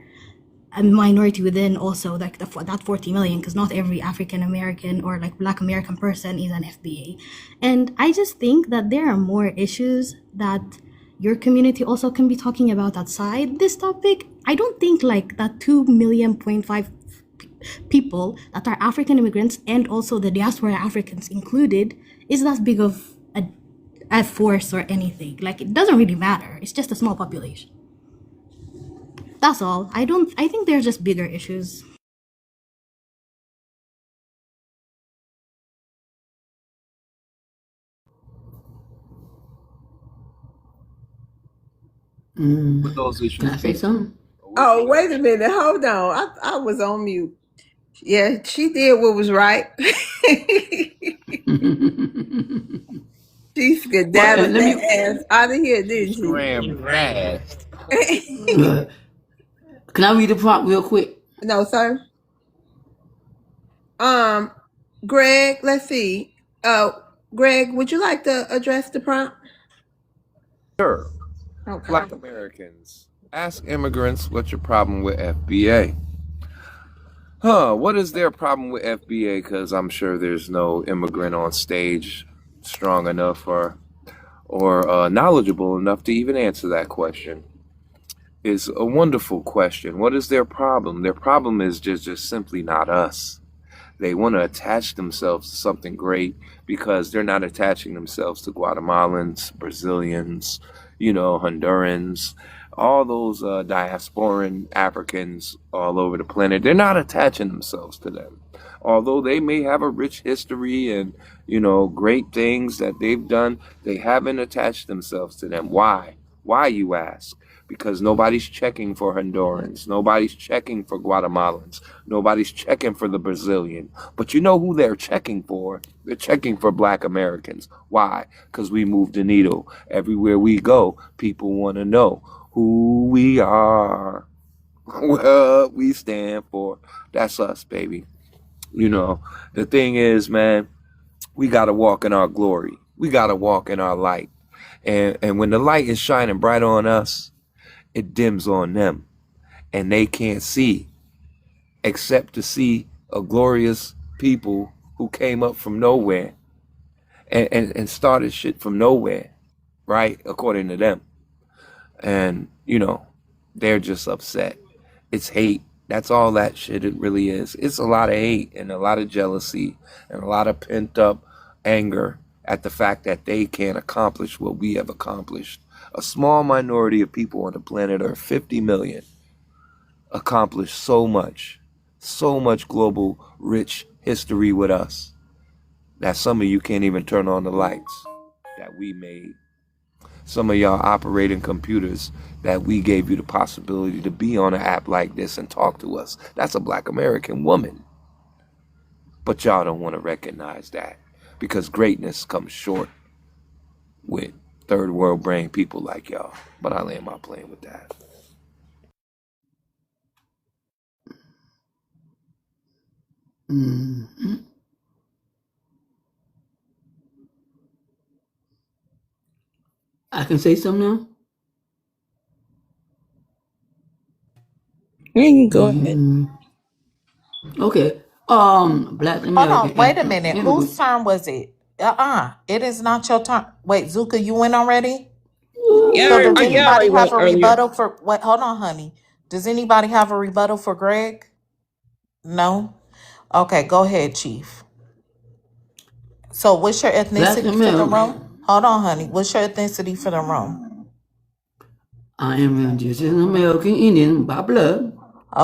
a minority within also like that 40 million, because not every African American or like Black American person is an FBA. And I just think that there are more issues that your community also can be talking about outside this topic. I don't think like that 2.5 million people that are African immigrants and also the diaspora Africans included is that big of a force or anything. Like, it doesn't really matter. It's just a small population. That's all. I think there's just bigger issues.
What those issues?
Can I say something?
Oh, wait a minute. Hold on. I was on mute. Yeah, she did what was right. She skedaddled
let me.
that ass out of here, didn't she?
Scram fast.
Can I read the prompt real quick?
No, sir. Greg, let's see. Greg, would you like to address the prompt?
Sure.
Okay.
Black Americans, ask immigrants what's your problem with FBA. What is their problem with FBA? Because I'm sure there's no immigrant on stage strong enough or knowledgeable enough to even answer that question. It's a wonderful question. What is their problem? Their problem is just simply not us. They want to attach themselves to something great because they're not attaching themselves to Guatemalans, Brazilians, Hondurans, all those diasporan Africans all over the planet. They're not attaching themselves to them. Although they may have a rich history and, great things that they've done, they haven't attached themselves to them. Why? Why, you ask? Because nobody's checking for Hondurans. Nobody's checking for Guatemalans. Nobody's checking for the Brazilian. But you know who they're checking for? They're checking for Black Americans. Why? Because we move the needle. Everywhere we go, people want to know who we are, what we stand for. That's us, baby. You know, the thing is, man, we got to walk in our glory. We got to walk in our light. And when the light is shining bright on us, it dims on them. And they can't see except to see a glorious people who came up from nowhere and started shit from nowhere, right? According to them. And, you know, they're just upset. It's hate. That's all that shit it really is. It's a lot of hate and a lot of jealousy and a lot of pent up anger at the fact that they can't accomplish what we have accomplished. A small minority of people on the planet Earth, 50 million, accomplished so much global rich history with us that some of you can't even turn on the lights that we made. Some of y'all operating computers that we gave you the possibility to be on an app like this and talk to us. That's a black American woman. But y'all don't want to recognize that because greatness comes short with third world brain people like y'all. But I land my plane with that.
I can say something now.
You can go ahead.
Okay. Black
Hold on, wait a
American
minute. Whose
immigrants.
turn was it? It is not your turn. Wait, Zuka, you went already? So
Yeah,
does
yeah, I
anybody
already
have
went
a
earlier.
rebuttal for what? Hold on, honey. Does anybody have a rebuttal for Greg? No? Okay, go ahead, Chief. So what's your
Black
ethnicity for the room?
American.
Hold on, honey. What's your ethnicity for the room?
I am just an American Indian by blood.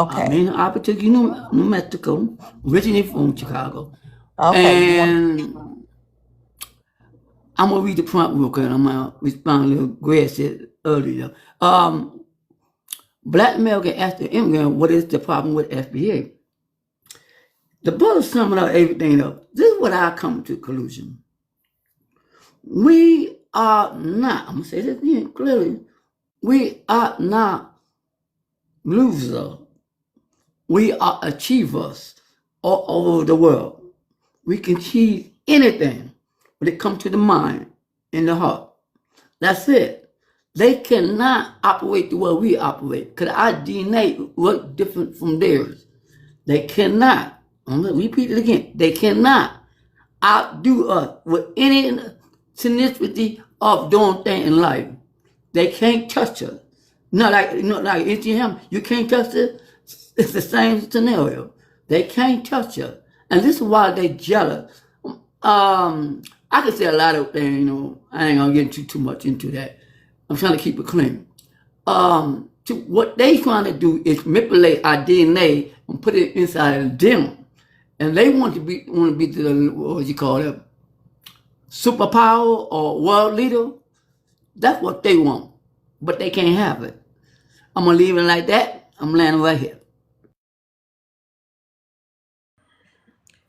I'm
Okay.
in Albuquerque, New Mexico, originally from Chicago.
Okay, you want
And I'm gonna read the prompt real quick. I'm gonna respond to what Greg said earlier. Black American asked the immigrant, what is the problem with FBA? The brother summing up everything up. This is what I come to conclusion. We are not, I'm gonna say this again clearly, we are not losers. We are achievers all over the world. We can achieve anything when it comes to the mind and the heart. That's it. They cannot operate the way we operate because our DNA works different from theirs. They cannot. I'm going to repeat it again. They cannot outdo us with any synchronicity of doing things in life. They can't touch us. Not like him. You can't touch it. It's the same scenario. They can't touch us, and this is why they jealous. I could say a lot of things. I ain't gonna get too much into that. I'm trying to keep it clean. What they trying to do is manipulate our DNA and put it inside of them, and they want to be the what you call it, superpower or world leader. That's what they want, but they can't have it. I'm gonna leave it like that. I'm landing right here.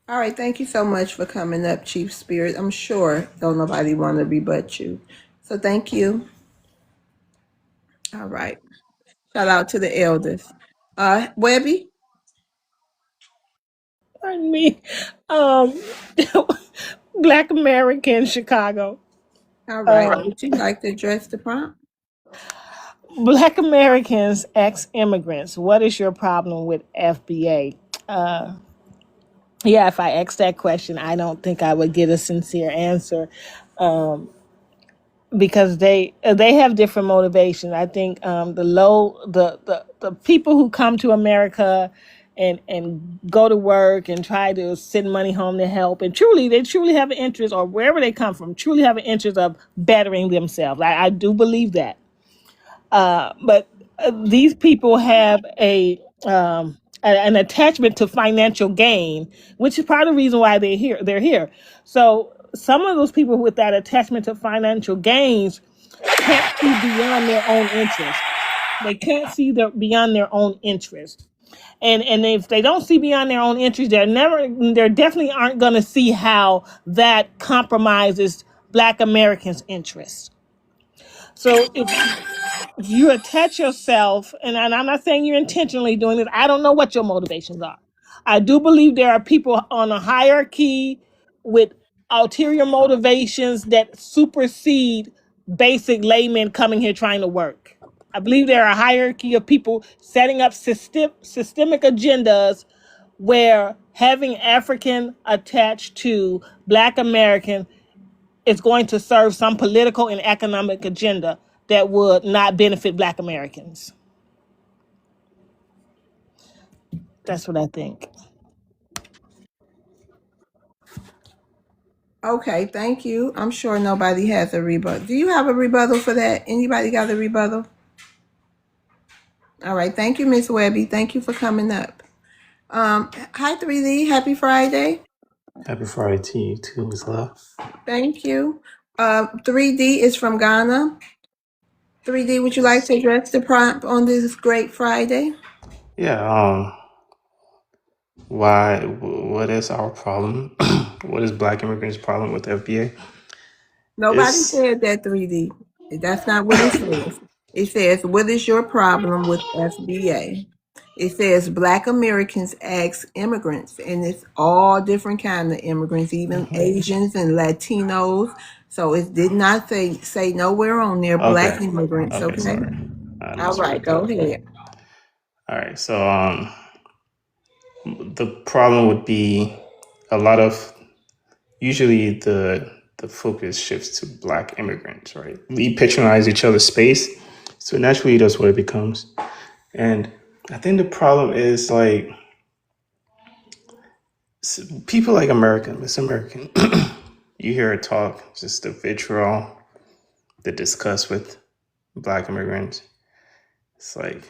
All right, thank you so much for coming up, Chief Spirit. I'm sure don't nobody want to rebut you. So thank you. All right. Shout out to the elders. Webby.
Pardon me. Um, Black American Chicago.
All right.
Um,
Would you like to address the prompt?
Black Americans, ex immigrants. What is your problem with FBA? Uh, yeah, if I asked that question, I don't think I would get a sincere answer. Um, because they have different motivations. I think the people who come to America and go to work and try to send money home to help and they truly have an interest, or wherever they come from, truly have an interest of bettering themselves. I do believe that. But these people have an attachment to financial gain, which is part of the reason why they're here. They're here. So some of those people with that attachment to financial gains can't see beyond their own interest. They can't see beyond their own interest. And if they don't see beyond their own interest, they're definitely aren't going to see how that compromises Black Americans' interests. So if you attach yourself, and I'm not saying you're intentionally doing this, I don't know what your motivations are.
I do believe there are people on a hierarchy with ulterior motivations that supersede basic laymen coming here trying to work. I believe there are a hierarchy of people setting up systemic agendas where having African attached to Black American is going to serve some political and economic agenda that would not benefit Black Americans. That's what I think.
Okay, thank you. I'm sure nobody has a rebuttal. Do you have a rebuttal for that? Anybody got a rebuttal? All right, thank you, Miss Webby. Thank you for coming up. Hi 3D, happy Friday.
Happy Friday to you too, Ms. Love.
Thank you. 3D is from Ghana. 3D, would you like to address the prompt on this great Friday?
Yeah, what is our problem? What is Black immigrants' problem with the FBA?
Nobody
It's
said that, 3D. That's not what it says. It says, what is your problem with FBA? It says Black Americans ask immigrants, and it's all different kind of immigrants, even Asians and Latinos. So it did not say nowhere on there Black immigrants,
okay,
okay?
sorry. I
All right,
misread
go
that.
ahead.
All right, so the problem would be a lot of usually the focus shifts to Black immigrants, right? We patronize each other's space, so naturally that's what it becomes. And I think the problem is like people like Miss American, you hear her talk, just the vitriol, the disgust with Black immigrants. It's like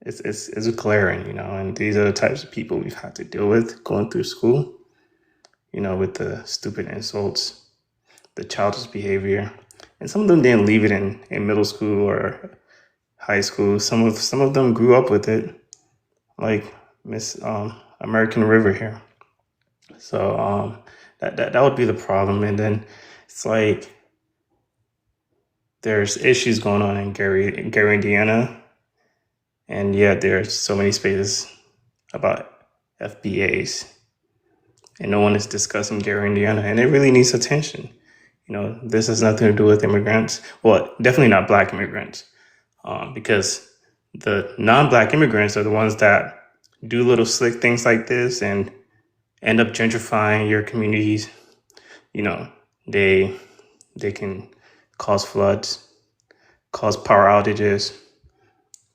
it's glaring, you know. And these are the types of people we've had to deal with going through school, you know, with the stupid insults, the childish behavior, and some of them didn't leave it in middle school or high school. Some of them grew up with it, like Miss American River here. So that would be the problem. And then it's like there's issues going on in Gary, Indiana, and yet there's so many spaces about FBAs, and no one is discussing Gary, Indiana, and it really needs attention. You know, this has nothing to do with immigrants. Well, definitely not Black immigrants, because the non-Black immigrants are the ones that do little slick things like this and end up gentrifying your communities. You know, they can cause floods, cause power outages,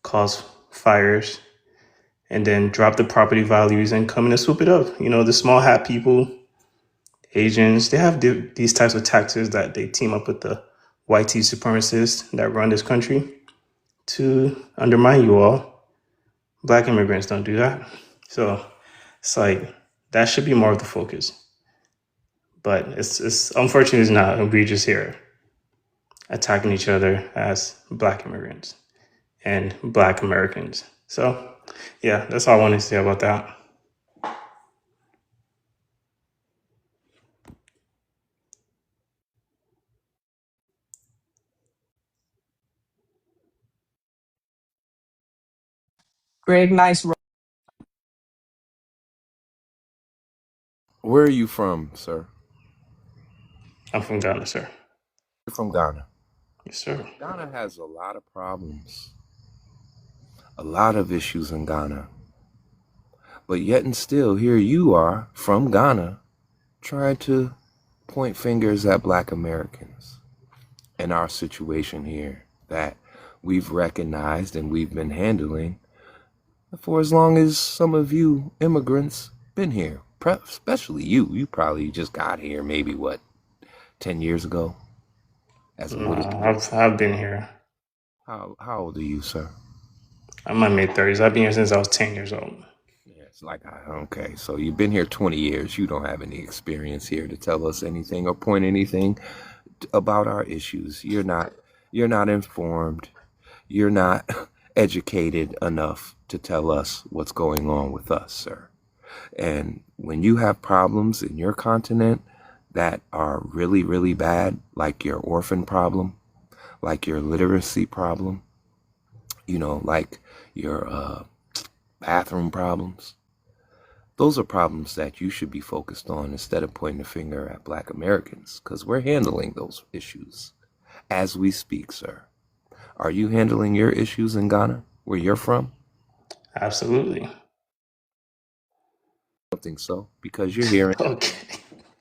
cause fires, and then drop the property values and come in and swoop it up. You know, the small hat people, Asians, they have these types of tactics that they team up with the white supremacists that run this country to undermine you all. Black immigrants don't do that. So it's like that should be more of the focus. But it's unfortunately it's not. We just here attacking each other as Black immigrants and Black Americans. So yeah, that's all I wanted to say about that.
Greg, nice.
Where are you from, sir?
I'm from Ghana, sir.
You're from Ghana.
Yes, sir.
Ghana has a lot of problems, a lot of issues in Ghana. But yet and still, here you are from Ghana trying to point fingers at Black Americans and our situation here that we've recognized and we've been handling for as long as some of you immigrants been here, especially you. You probably just got here maybe, 10 years ago?
I've been here.
How old are you, sir?
I'm in my mid-30s. I've been here since I was 10 years old.
Yeah, it's like, okay, so you've been here 20 years. You don't have any experience here to tell us anything or point anything about our issues. You're not informed. You're not educated enough to tell us what's going on with us, sir. And when you have problems in your continent that are really, really bad, like your orphan problem, like your literacy problem, you know, like your bathroom problems, Those are problems that you should be focused on instead of pointing the finger at Black Americans, because we're handling those issues as we speak, sir. Are you handling your issues in Ghana, where you're from?
Absolutely.
I don't think so, because
Okay.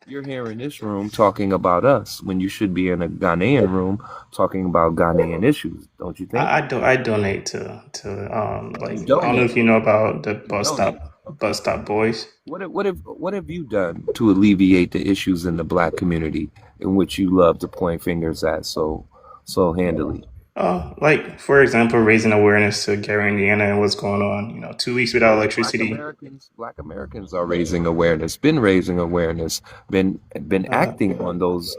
you're here in this room talking about us when you should be in a Ghanaian room talking about Ghanaian issues, don't you think?
I donate to
You
like I don't know
donate.
if you know about the
You donate. Okay.
bus stop boys.
What have you done to alleviate the issues in the Black community in which you love to point fingers at so handily?
Like for example, raising awareness to Gary, Indiana, and what's going on. 2 weeks without
Well,
electricity.
Black Americans are raising awareness, been raising awareness, been
Uh,
acting on those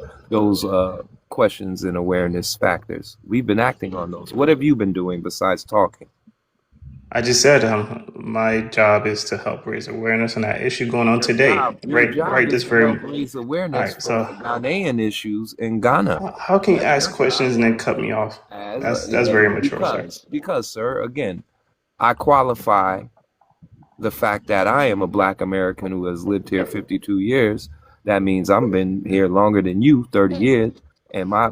questions and awareness factors. We've been acting on those. What have you been doing besides talking?
I just said my job is to help raise awareness on that issue going on today.
Your
Right
job is
this
to help
very.
raise
All
awareness
right.
for
So
the Ghanaian issues in Ghana.
how can you ask questions and then cut me off? That's very mature, sir.
Because, sir, again, I qualify the fact that I am a Black American who has lived here 52 years. That means I've been here longer than you, 30 years. And my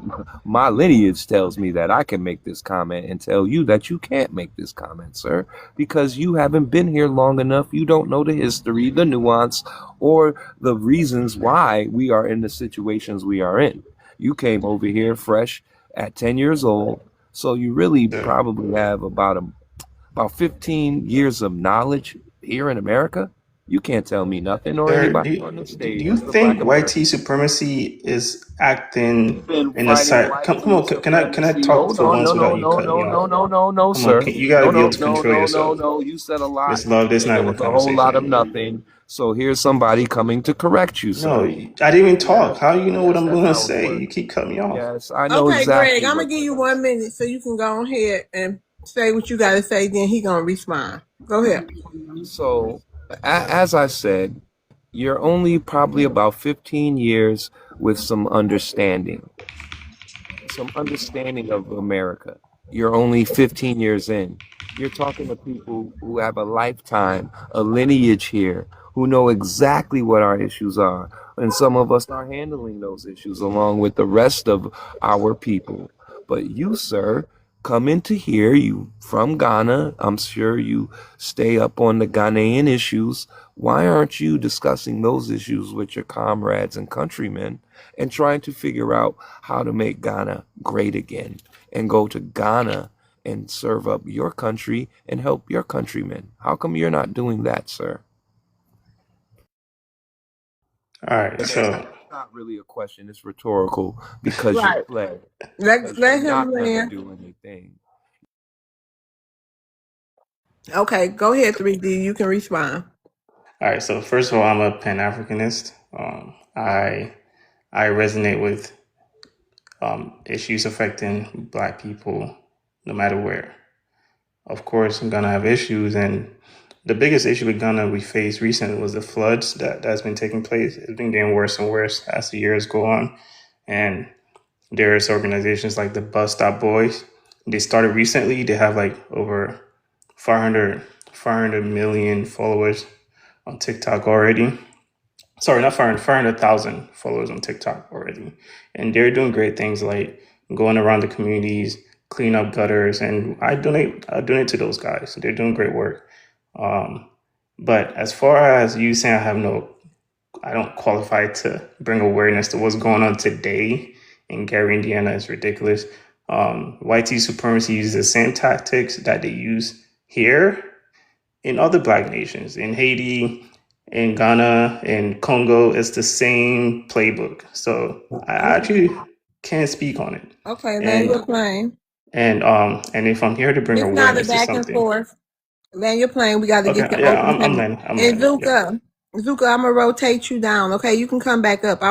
lineage tells me that I can make this comment and tell you that you can't make this comment, sir, because you haven't been here long enough. You don't know the history, the nuance, or the reasons why we are in the situations we are in. You came over here fresh at 10 years old, so you really
Sir,
probably have about 15 years of knowledge here in America. You can't tell me nothing or
sir,
anybody on the
do
stage
you
as a Black
think YT
American.
supremacy is
You've
acting
been
in the
fighting
side? Come
white
on, can I
supremacy.
talk
Hold
for
on,
once without you cutting me off?
no,
Come on,
sir.
you gotta be able to control yourself.
No. You said a lot,
Miss Love, this is
and
not
there
even a
was a whole lot
conversation
of
anymore.
nothing. So here's somebody coming to correct you,
No,
sir.
I didn't even talk. How do you know what I'm
That's
gonna
how it
say? You
works.
keep cutting me off.
Yes, I know
Okay, Greg,
exactly
I'm gonna
what
give
you're
you
gonna
1 minute so you can go ahead and say what you gotta say. Then he gonna respond. Go ahead.
say. So, as I said, you're only probably about 15 years with some understanding of America. You're only 15 years in. You're talking to people who have a lifetime, a lineage here, who know exactly what our issues are. And some of us are handling those issues along with the rest of our people. But you, sir, come into here, you from Ghana. I'm sure you stay up on the Ghanaian issues. Why aren't you discussing those issues with your comrades and countrymen and trying to figure out how to make Ghana great again and go to Ghana and serve up your country and help your countrymen? How come you're not doing that, sir?
All right,
Again,
so
that's not really a question. It's rhetorical because you
Right.
play,
Let
because you're
let him
not going to
land.
do anything.
Okay, go ahead, 3D. You can respond.
so first of all, I'm a Pan Africanist. I resonate with issues affecting Black people, no matter where. Of course, I'm gonna have issues, and the biggest issue with Ghana we faced recently was the floods that's been taking place. It's been getting worse and worse as the years go on, and there's organizations like the Bus Stop Boys. They started recently. They have like over 500 million followers on TikTok already. Sorry, not 500,000 followers on TikTok already. And they're doing great things like going around the communities, clean up gutters, and I donate to those guys. They're doing great work. Um, but as far as you saying I don't qualify to bring awareness to what's going on today in Gary, Indiana is ridiculous. YT supremacy uses the same tactics that they use here in other Black nations, in Haiti, in Ghana, in Congo. It's the same playbook. So I actually can't speak on it.
Okay, land
And
your plane.
and if I'm here to bring
It's not a
awareness to
back and
something,
forth. Land your plane. We got to
okay,
get to
yeah,
open
I'm
heaven.
landing. I'm
And
landing. Yeah.
Zuka, I'm gonna rotate you down. Okay, you can come back up.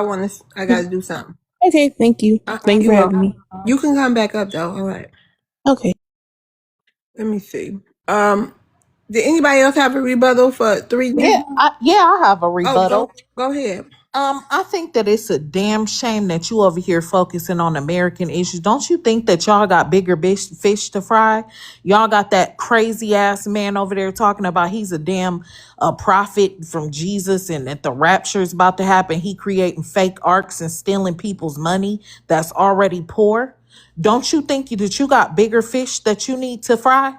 I got to do something.
Okay, thank you. Thank you
You
for
welcome.
having me.
You can come back up though. All right.
Okay.
Let me see. Did anybody else have a rebuttal for 3D?
Yeah, I have a
Oh,
rebuttal.
go ahead.
I think that it's a damn shame that you over here focusing on American issues. Don't you think that y'all got bigger fish to fry? Y'all got that crazy ass man over there talking about he's a damn prophet from Jesus and that the rapture is about to happen. He creating fake arcs and stealing people's money that's already poor. Don't you think that you got bigger fish that you need to fry?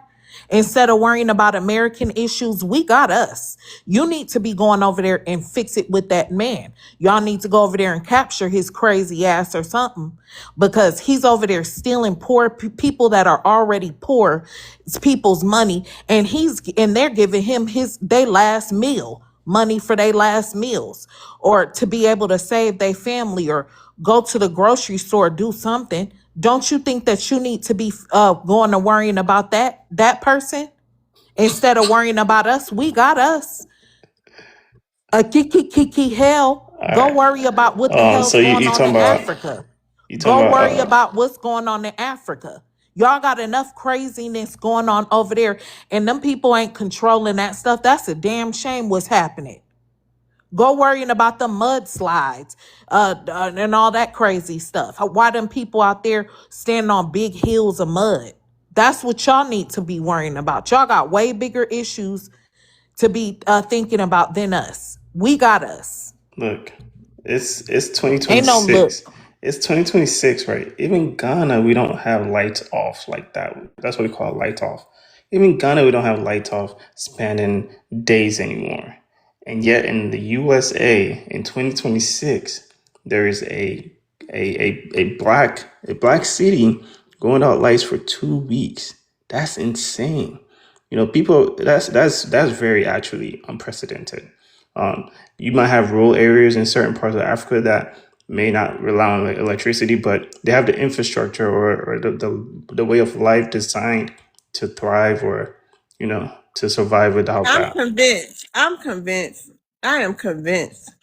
Instead of worrying about American issues, we got us. You need to be going over there and fix it with that man. Y'all need to go over there and capture his crazy ass or something because he's over there stealing poor people that are already poor, it's people's money, and they're giving him their last meal, money for their last meals, or to be able to save their family or go to the grocery store, do something. Don't you think that you need to be going to worrying about that person instead of worrying about us? We got us. Kiki hell.
All
Go
right.
worry about what the hell's
So
going
you
on
talking
in
about
Africa.
you talking
Go
about
worry about what's going on in Africa. Y'all got enough craziness going on over there, and them people ain't controlling that stuff. That's a damn shame what's happening. Go worrying about the mudslides and all that crazy stuff. Why them people out there standing on big hills of mud? That's what y'all need to be worrying about. Y'all got way bigger issues to be thinking about than us. We got us.
look, it's
Ain't no
2026.
look.
It's 2026, right? Even Ghana, we don't have lights off like that. That's what we call light off. Even Ghana, we don't have lights off spanning days anymore. And yet in the USA in 2026, there is a black city going out lights for 2 weeks. That's insane. People, that's very actually unprecedented. You might have rural areas in certain parts of Africa that may not rely on electricity, but they have the infrastructure or the way of life designed to thrive or to survive without
I'm
that.
convinced. I'm convinced. I am convinced.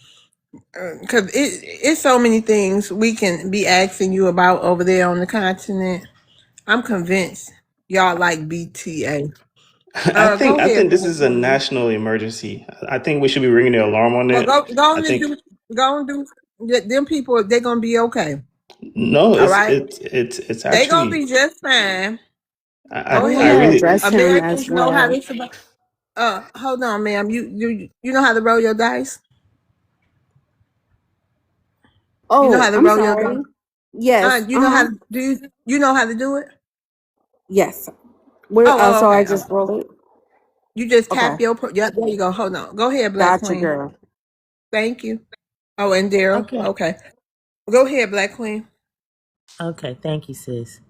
Because it's so many things we can be asking you about over there on the continent. I'm convinced y'all like BTA.
I
Go
think I
ahead,
think this
Black
is a
Queen.
national emergency. I think we should be ringing the alarm on
Well,
it.
go
I
on and
think
do. Go and do. Them people, they're gonna be okay.
no,
All
it's
right,
it's it's it's
they gonna
actually
be just fine.
I
Go
I'm
I, I
gonna
ahead.
really
address him as
Americans know how
well.
they survive. Hold on, ma'am. You know how to roll your dice. You know how
Oh,
to
I'm
roll your dice.
sorry. Yes.
You know how to do. You know how to do it.
Yes. We're so I
Okay.
just rolled it.
You just
Okay.
tap your. Yeah, there you go. Hold on. Go ahead, Black
Gotcha,
Queen.
girl.
Thank you. Oh, and Daryl.
Okay.
Okay. Go ahead, Black Queen.
Okay. Thank you, sis.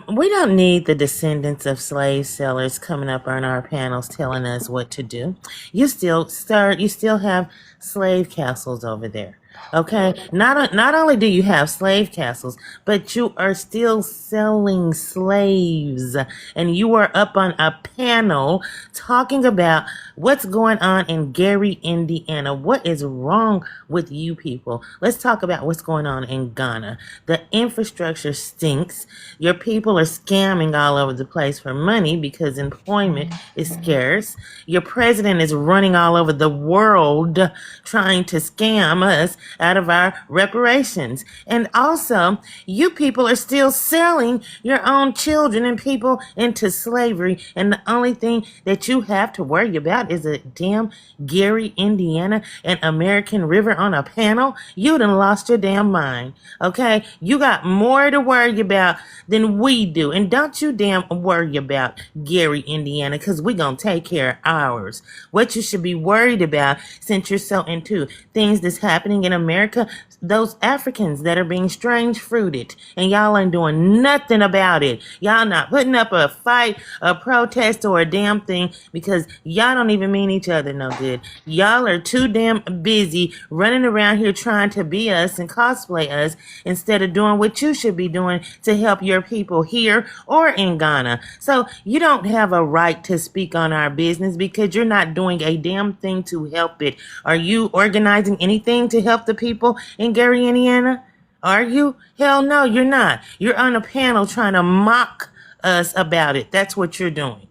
We don't need the descendants of slave sellers coming up on our panels telling us what to do. You still, sir, you still have slave castles over there. Okay, not only do you have slave castles, but you are still selling slaves, and you are up on a panel talking about what's going on in Gary, Indiana. What is wrong with you people? Let's talk about what's going on in Ghana. The infrastructure stinks. Your people are scamming all over the place for money because employment is scarce. Your president is running all over the world trying to scam us out of our reparations. And also, you people are still selling your own children and people into slavery. And the only thing that you have to worry about is a damn Gary, Indiana, and American River on a panel. You done lost your damn mind. Okay? You got more to worry about than we do. And don't you damn worry about Gary, Indiana, because we gonna take care of ours. What you should be worried about, since you're so into things that's happening in America, those Africans that are being strange fruited, and y'all ain't doing nothing about it. Y'all not putting up a fight, a protest, or a damn thing because y'all don't even mean each other no good. Y'all are too damn busy running around here trying to be us and cosplay us instead of doing what you should be doing to help your people here or in Ghana. So you don't have a right to speak on our business because you're not doing a damn thing to help it. Are you organizing anything to help the people in Gary, Indiana? Are you? Hell no, you're not. You're on a panel trying to mock us about it. That's what you're doing.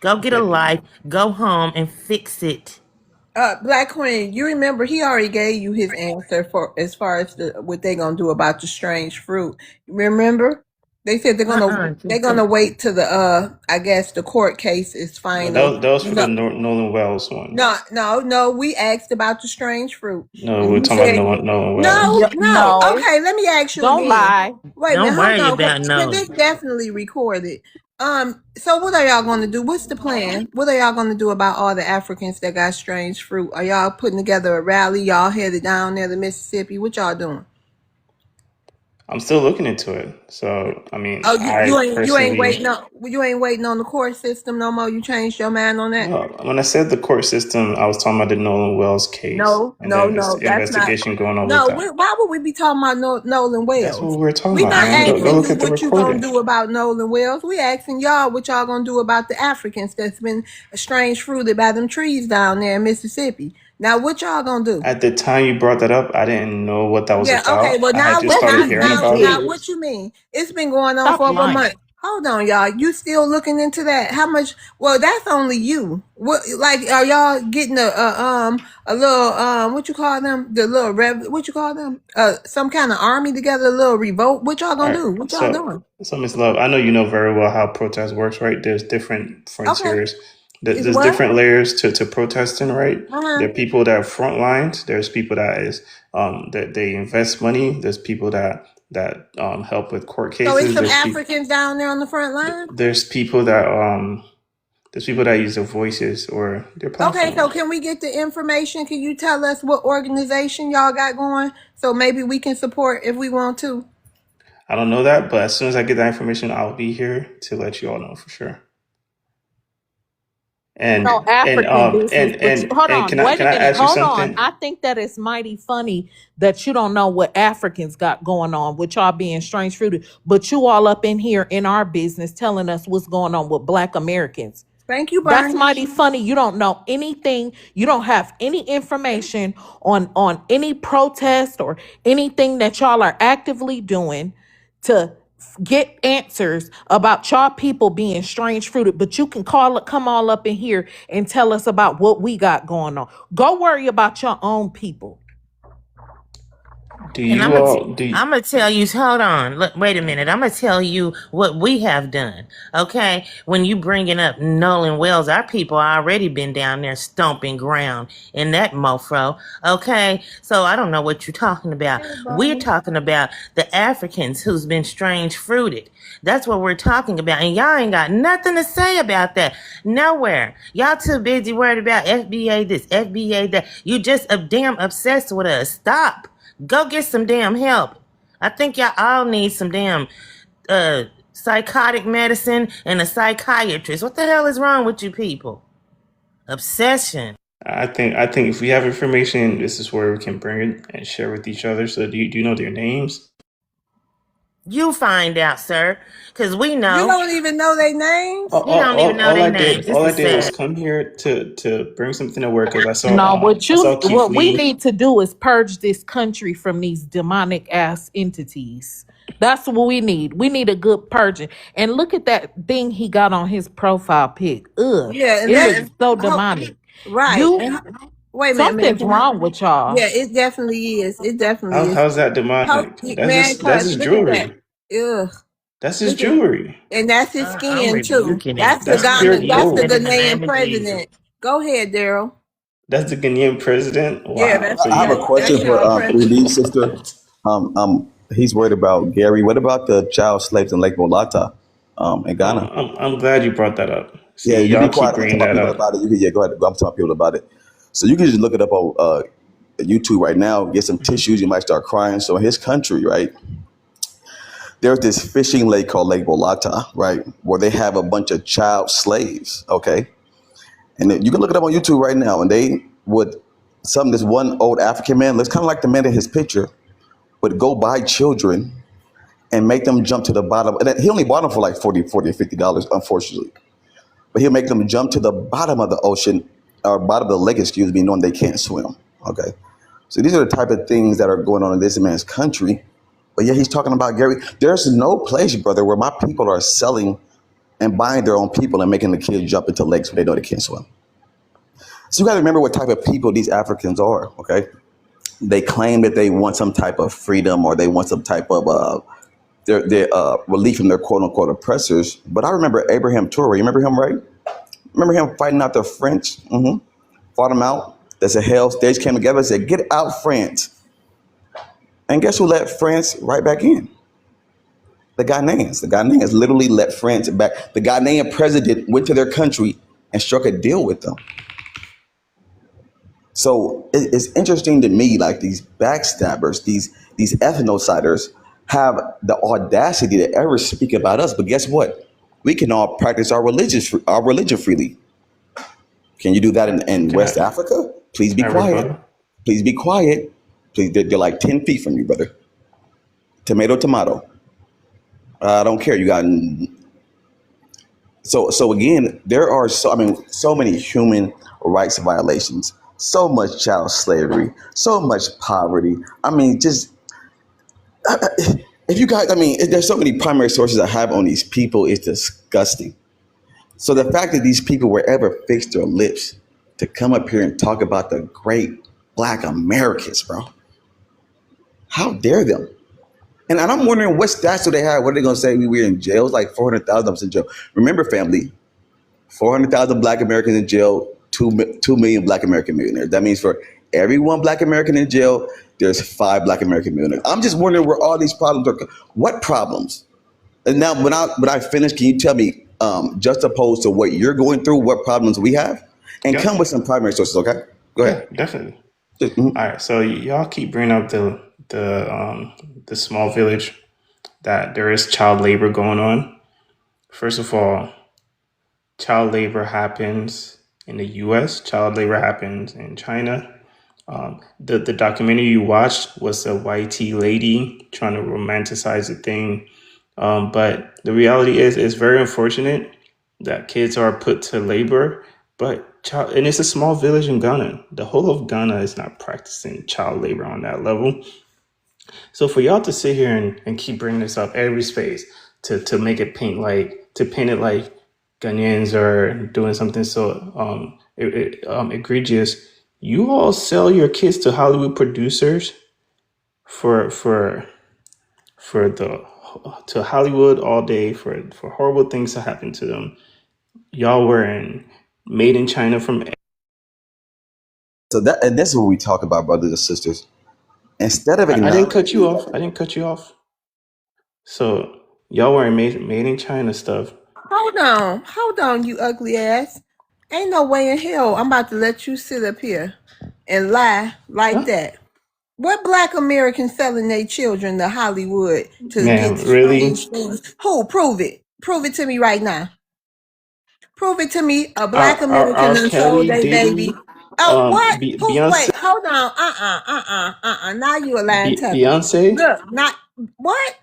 Go get a
okay.
life, go home and fix it.
Black Queen, you remember he already gave you his answer for as far as what they gonna do about the strange fruit. Remember? They said they're gonna wait till the I guess the court case is
No,
final.
that was for the
No,
Nolan Wells one.
no. We asked about the strange fruit,
No,
and
we're
you
talking
said
about Nolan Wells.
Yeah,
no.
no,
Okay, let me ask you
don't
again.
lie.
Wait a minute,
Don't
hold
worry
on,
about
cause this
Nolan.
definitely recorded. So what are y'all gonna do? What's the plan? What are y'all gonna do about all the Africans that got strange fruit? Are y'all putting together a rally? Y'all headed down there to Mississippi? What y'all doing?
I'm still looking into it. So, I mean,
Oh,
I
you ain't
personally,
waiting on the court system no more. You changed your mind on that?
no, when I said the court system, I was talking about the Nolan Wells case and the
No. That's not.
investigation going on with
No,
that.
why would we be talking about Nolan
That's what
Wells?
we're talking
We
about,
not
man. Go
asking
look
you
at the
what you gonna
recording.
do about Nolan Wells. We asking y'all what y'all gonna do about the Africans that's been strange fruited by them trees down there in Mississippi. Now, what y'all gonna do?
At the time you brought that up, I didn't know what that was
Yeah, okay.
about.
Well,
I had
now
just
what?
Yes,
started
you
hearing
we
about it.
Now,
did.
what you mean? It's been going on
Stop
for over a
lying.
month. Hold on, y'all. You still looking into that? How much? Well, that's only you. What? Like, are y'all getting a little what you call them? The little what you call them? Some kind of army together, a little revolt. What y'all
All
gonna
right.
do? What y'all doing?
So Miss Love, I know you know very well how protest works, right? There's different
Okay.
frontiers.
Is
There's
what?
different layers to protesting, right?
Uh-huh.
There are people that are front lines. There's people that is that they invest money. There's people that help with court
So it's
cases.
some Africans down there on the front line.
There's people that use their voices or their
Okay, so
platforms.
can we get the information? Can you tell us what organization y'all got going? So maybe we can support if we want to.
I don't know that, but as soon as I get that information, I'll be here to let you all know for sure.
No
And and
African
um
business,
and
but
and
hold
and
on,
can I
wait
can
a
I
minute,
ask you
hold on.
something?
I think that it's mighty funny that you don't know what Africans got going on with y'all being strange fruited, but you all up in here in our business telling us what's going on with Black Americans.
Thank you,
That's
Bernie.
mighty funny. You don't know anything. You don't have any information on any protest or anything that y'all are actively doing to get answers about y'all people being strange fruited, but you can come all up in here and tell us about what we got going on. Go worry about your own people.
Do
And
you all do you,
I'm gonna tell you. Hold on. Look, wait a minute. I'm gonna tell you what we have done. Okay, when you bringing up Nolan Wells, our people already been down there stomping ground in that mofo. Okay, so I don't know what you're talking about.
Hey,
We're
Bernie.
talking about the Africans who's been strange fruited. That's what we're talking about, and y'all ain't got nothing to say about that. Nowhere. Y'all too busy worried about FBA this, FBA that. You just damn obsessed with us. Stop. Go get some damn help. I think y'all all need some damn psychotic medicine and a psychiatrist. What the hell is wrong with you people? Obsession.
I think if we have information, this is where we can bring it and share with each other. So do you know their names?
You find out, sir, because we
You
know.
don't even know their names?
You don't even know
All
their
I
names.
did
This is
was
sad.
come here to bring something to work because
No,
I saw Keith
what we
Lee.
need to do is purge this country from these demonic ass entities. That's what we need. We need a good purging. And look at that thing he got on his profile pic. Ugh,
Yeah, and
it
that
looks so demonic.
right.
You,
And wait a minute,
something's
man.
wrong with y'all.
Yeah, it definitely is. It definitely is.
How's that demonic?
Man,
That's
cause
just
look at that.
jewelry.
Ugh.
That's just
Look at,
jewelry.
and that's his
I'm
skin too.
rebuking it.
That's the
That's
I'm
pure
Ghana. That's the
rebuking it in
gold.
the name
Ghanaian
of Jesus.
president. Go ahead, Daryl.
That's the Ghanaian president.
Yeah,
Wow.
that's
So
I have a question
that's
for
our
3D
president.
sister. He's worried about Gary. What about the child slaves in Lake Bolata, in Ghana?
I'm glad you brought that up.
Yeah,
See,
you be
y'all keep
quiet. I'm gonna tell
bringing
my
that
people
up.
about it. You can, yeah, go ahead. I'm telling my people about it. So you can just look it up on YouTube right now. Get some tissues. You might start crying. So in his country, right, there's this fishing lake called Lake Bolata, right, where they have a bunch of child slaves. Okay, and then you can look it up on YouTube right now. And they would this one old African man looks kind of like the man in his picture, would go buy children and make them jump to the bottom. And he only bought them for like $40 or $50, unfortunately. But he'll make them jump to the bottom of the ocean, or bottom of the lake, excuse me, knowing they can't swim. Okay. So these are the type of things that are going on in this man's country. But yeah, he's talking about Gary. There's no place, brother, where my people are selling and buying their own people and making the kids jump into lakes where they know they can't swim. So you got to remember what type of people these Africans are. Okay, they claim that they want some type of freedom or they want some type of their relief from their quote unquote oppressors. But I remember Abraham Toure. You remember him, right? Remember him fighting out the French? Fought them out. The Sahel states came together and said, "Get out, France." And guess who let France right back in? The Ghanaians. The Ghanaians literally let France back. The Ghanaian president went to their country and struck a deal with them. So it's interesting to me, like these backstabbers, these ethnociders have the audacity to ever speak about us. But guess what? We can all practice our religion freely. Can you do that in
Can
West Africa? Please be
I
quiet.
rebuttal?
Please be quiet. Please, they're like 10 feet from you, brother. Tomato, tomato. I don't care. You got so again. There are so many human rights violations. So much child slavery. So much poverty. I mean, just if you guys. I mean, there's so many primary sources I have on these people. It's disgusting. So the fact that these people were ever fixed their lips to come up here and talk about the great Black Americans, bro. How dare them? And I'm wondering what stats do they have? What are they going to say? We were in jail. It's like 400,000 of us in jail. Remember, family, 400,000 Black Americans in jail, 2 million Black American millionaires. That means for every one Black American in jail, there's 5 Black American millionaires. I'm just wondering where all these problems are. What problems? And now, when I finish, can you tell me, just opposed to what you're going through, what problems we have? And
Yep.
come with some primary sources, okay? Go
Yeah,
ahead.
definitely.
Mhm.
All right. So y'all keep bringing up the small village that there is child labor going on. First of all, child labor happens in the U.S. Child labor happens in China. The documentary you watched was a YT lady trying to romanticize the thing. But the reality is, it's very unfortunate that kids are put to labor. And it's a small village in Ghana. The whole of Ghana is not practicing child labor on that level. So for y'all to sit here and keep bringing this up every space to make it paint it like Ghanaians are doing something so egregious. You all sell your kids to Hollywood producers for to Hollywood all day for horrible things to happen to them. Y'all wearing made in China from.
So that's what we talk about, brothers and sisters. Instead of
I didn't cut you
acknowledging,
off. I didn't cut you off. So y'all wearing made in China stuff.
Hold on, you ugly ass. Ain't no way in hell I'm about to let you sit up here and lie like
Huh?
that. What Black Americans selling their children to Hollywood to get
Ma'am,
strange
really?
things? Who? Prove it. Prove it to me right now. Prove it to me. A Black American
R.
done sold
Kelly,
their baby.
Diddy,
Oh, what? Who?
Beyonce,
Wait, hold on. Now you a lying tucker.
Beyonce.
Look, not what?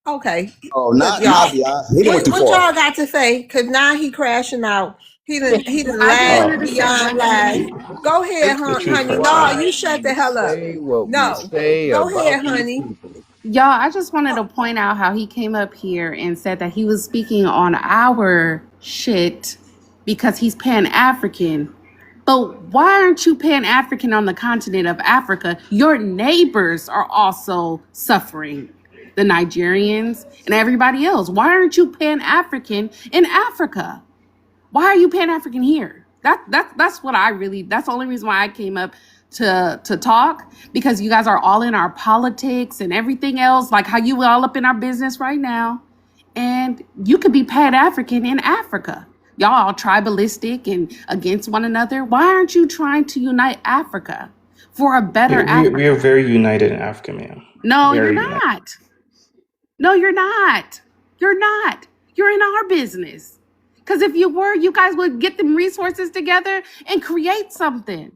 Okay.
oh,
Look,
not
y'all.
beyond. He done went too
What
far.
y'all got to say? Cause now he crashing out. He done
I just
lied
wanted
Oh,
to say
beyond
one
lies.
thing.
Go ahead,
This
the truth
is
honey.
hurts,
No,
man.
why
you shut the
we
hell up.
say what we
No.
say
Go ahead,
about these
honey.
people.
Y'all, I just wanted to point out how he came up here and said that he was speaking on our shit because he's Pan African. But why aren't you Pan African on the continent of Africa? Your neighbors are also suffering. The Nigerians and everybody else. Why aren't you Pan African in Africa? Why are you Pan African here? That's what I really. That's the only reason why I came up to talk, because you guys are all in our politics and everything else, like how you all up in our business right now, and you could be Pan African in Africa. Y'all all tribalistic and against one another. Why aren't you trying to unite Africa for a better
We are
Africa?
very united in Africa, man.
No, you're
Very united.
not. No, you're not. You're not. You're in our business. Because if you were, you guys would get them resources together and create something.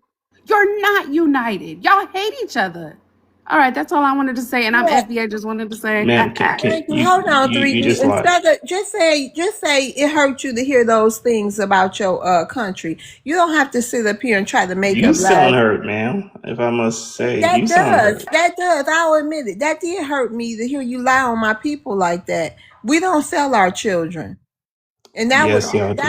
You're not united. Y'all hate each other. All right, that's all I wanted to say. And I'm
Yeah.
FBA, just wanted to say.
Ma'am, can
Thank you.
you
Hold on,
you
3D.
just lied.
Instead of just say it hurt you to hear those things about your country. You don't have to sit up here and try to make
You
up
sound
lies.
hurt, ma'am. If I must say, you
That
sound
does.
hurt.
That does. I'll admit it. That did hurt me to hear you lie on my people like that. We don't sell our children. And
Yes, y'all do.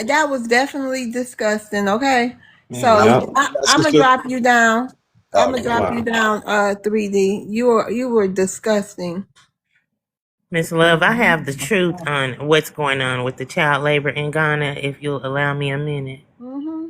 that was definitely disgusting, okay?
Mm,
So
yep.
I'm gonna drop you down. I'm gonna drop you
Wow.
down. 3D. You were disgusting.
Miss Love, I have the truth on what's going on with the child labor in Ghana, if you'll allow me a minute.
Mm-hmm.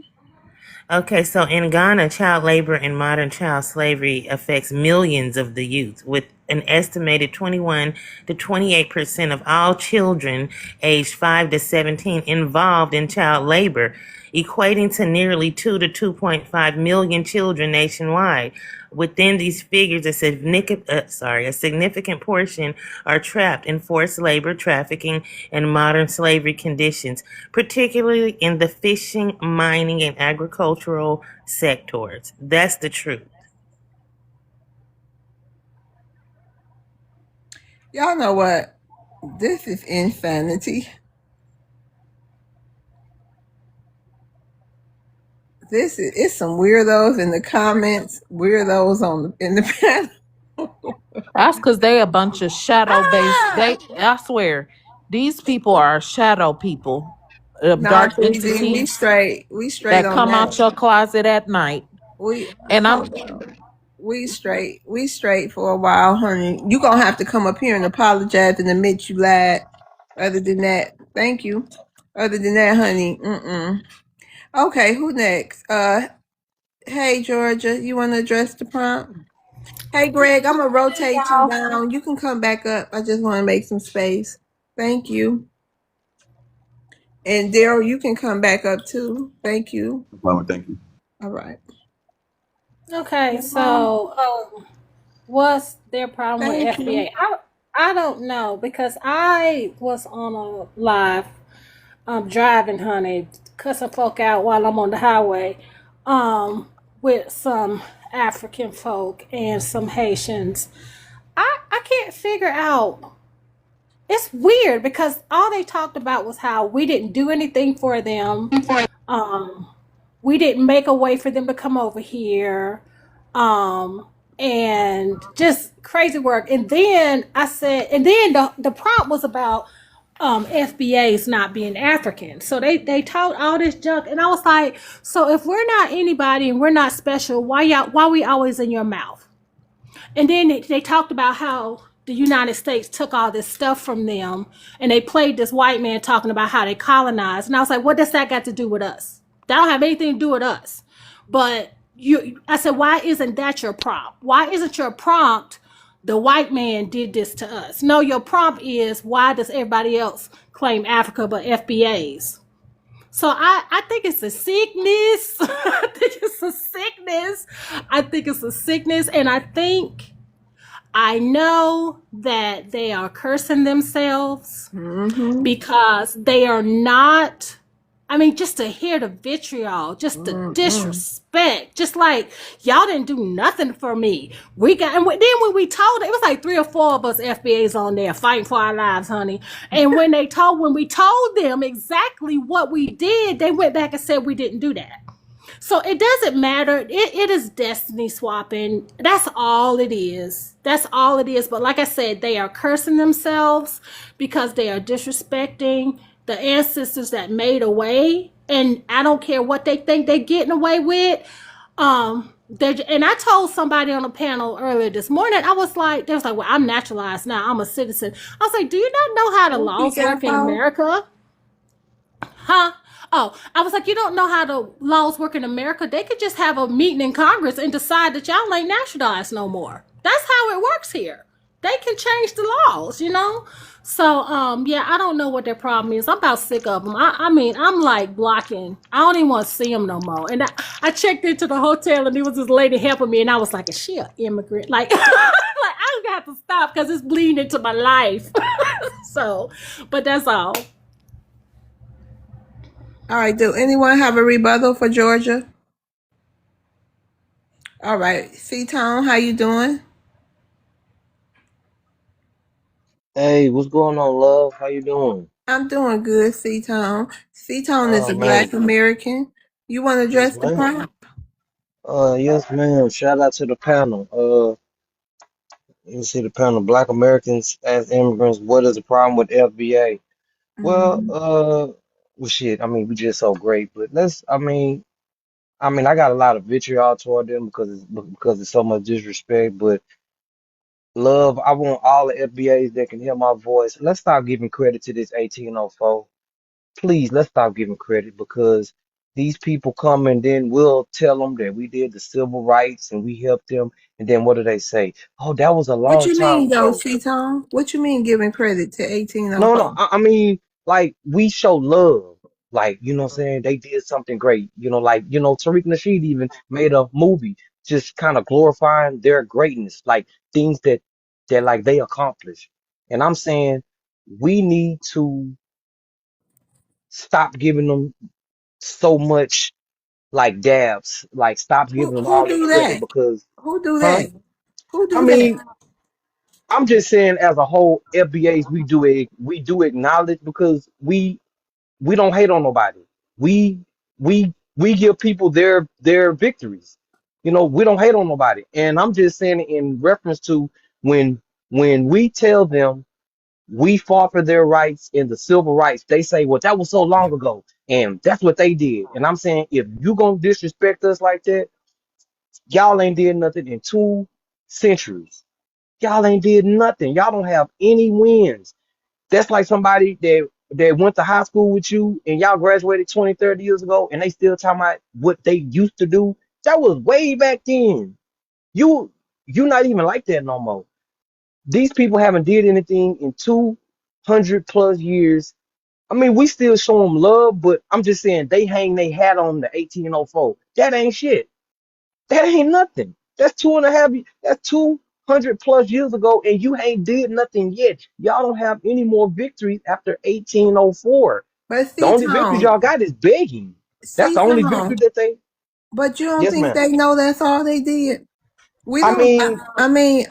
Okay, so in Ghana, child labor and modern child slavery affects millions of the youth, with an estimated 21 to 28% of all children aged 5 to 17 involved in child labor, equating to nearly 2 to 2.5 million children nationwide. Within these figures, a significant portion are trapped in forced labor, trafficking, and modern slavery conditions, particularly in the fishing, mining, and agricultural sectors. That's the truth.
Y'all know what? This is insanity. It's some weirdos in the comments, weirdos in the panel.
That's because they a bunch of shadow based. I swear, these people are shadow people,
Nah,
dark
3D,
entities
we straight
that
on
come out
that.
your closet at night.
We
And I'm
hold on. We straight for a while, honey. You gonna have to come up here and apologize and admit you lied. Other than that, thank you. Other than that, honey, Okay, who next? Hey Georgia, you want to address the prompt? Hey Greg, I'm gonna rotate you down. You can come back up. I just want to make some space. Thank you. And Daryl, you can come back up too. Thank you.
Thank you.
All right. Okay, so what's their problem with Thank you. FBA? I don't know because I was on a live driving, honey, cussing folk out while I'm on the highway, with some African folk and some Haitians. I can't figure out. It's weird because all they talked about was how we didn't do anything for them. Um, we didn't make a way for them to come over here. Um, and just crazy work. And then I said, and then the prompt was about FBAs not being African. So they taught all this junk, and I was like, so if we're not anybody and we're not special, why we always in your mouth? And then they talked about how the United States took all this stuff from them, and they played this white man talking about how they colonized. And I was like, what does that got to do with us? That don't have anything to do with us. But I said, why isn't that your prompt? Why isn't your prompt the white man did this to us? No, your prompt is why does everybody else claim Africa but FBAs? So I think it's a sickness. I think it's a sickness. I think it's a sickness. And I know that they are cursing themselves because they are not. I mean, just to hear the vitriol, just the disrespect, just like y'all didn't do nothing for me. We got, and then when we told it was like 3 or 4 of us FBAs on there fighting for our lives, honey. And when we told them exactly what we did, they went back and said we didn't do that. So it doesn't matter. It is destiny swapping. That's all it is. That's all it is. But like I said, they are cursing themselves because they are disrespecting the ancestors that made a way. And I don't care what they think they're getting away with. And I told somebody on a panel earlier this morning, I was like, they was like, well, I'm naturalized now. I'm a citizen. I was like, do you not know how the laws work in America? Huh? Oh, I was like, you don't know how the laws work in America? They could just have a meeting in Congress and decide that y'all ain't nationalized no more. That's how it works here. They can change the laws, you know? So, yeah, I don't know what their problem is. I'm about sick of them. I mean, I'm like blocking. I don't even want to see them no more. And I checked into the hotel and there was this lady helping me and I was like, is she an immigrant? Like, like I got to stop because it's bleeding into my life. So, but that's all. All right. Do anyone have a rebuttal for Georgia? All right. C-Tone, how you doing?
Hey, what's going on, love? How you doing?
I'm doing good, C-Tone. C-Tone is
Oh
a Black
man,
American. You want to
yes,
address the
ma'am.
prompt?
Yes, ma'am. Shout out to the panel. You see the panel. Black Americans as immigrants. What is the problem with FBA? Well,
Mm-hmm.
well, shit. I mean, we just so great, but let's. I mean, I mean, I got a lot of vitriol toward them because it's so much disrespect. But love, I want all the FBAs that can hear my voice. Let's stop giving credit to this 1804. Please, let's stop giving credit because these people come and then we'll tell them that we did the civil rights and we helped them. And then what do they say? Oh, that was a
What
long
you
time
mean though,
ago.
C-Tone? What you mean giving credit to
No, no,
1804?
I mean, like, we show love. Like, you know what I'm saying? They did something great. Like, Tariq Nasheed even made a movie just kind of glorifying their greatness, like things that like they accomplished. And I'm saying we need to stop giving them so much like dabs, like stop giving them
Who
all the
do
credit
that?
because,
Who do
huh?
that? Who
I
do that?
mean, I'm just saying as a whole, FBAs we do acknowledge because we don't hate on nobody. We we give people their victories. We don't hate on nobody. And I'm just saying in reference to when we tell them we fought for their rights in the civil rights, they say, well, that was so long ago. And that's what they did. And I'm saying if you gonna disrespect us like that, y'all ain't did nothing in 2 centuries. Y'all ain't did nothing. Y'all don't have any wins. That's like somebody that went to high school with you and y'all graduated 20, 30 years ago and they still talking about what they used to do. That was way back then. You not even like that no more. These people haven't did anything in 200 plus years. I mean, we still show them love, but I'm just saying they hang their hat on the 1804. That ain't shit. That ain't nothing. That's 200 plus years ago, and you ain't did nothing yet. Y'all don't have any more victories after 1804.
But
The only victories
C-Tone,
y'all got is begging. That's the only victory
C-Tone,
that they.
but you don't
Yes,
think
ma'am.
they know that's all they did? We
I
don't.
mean,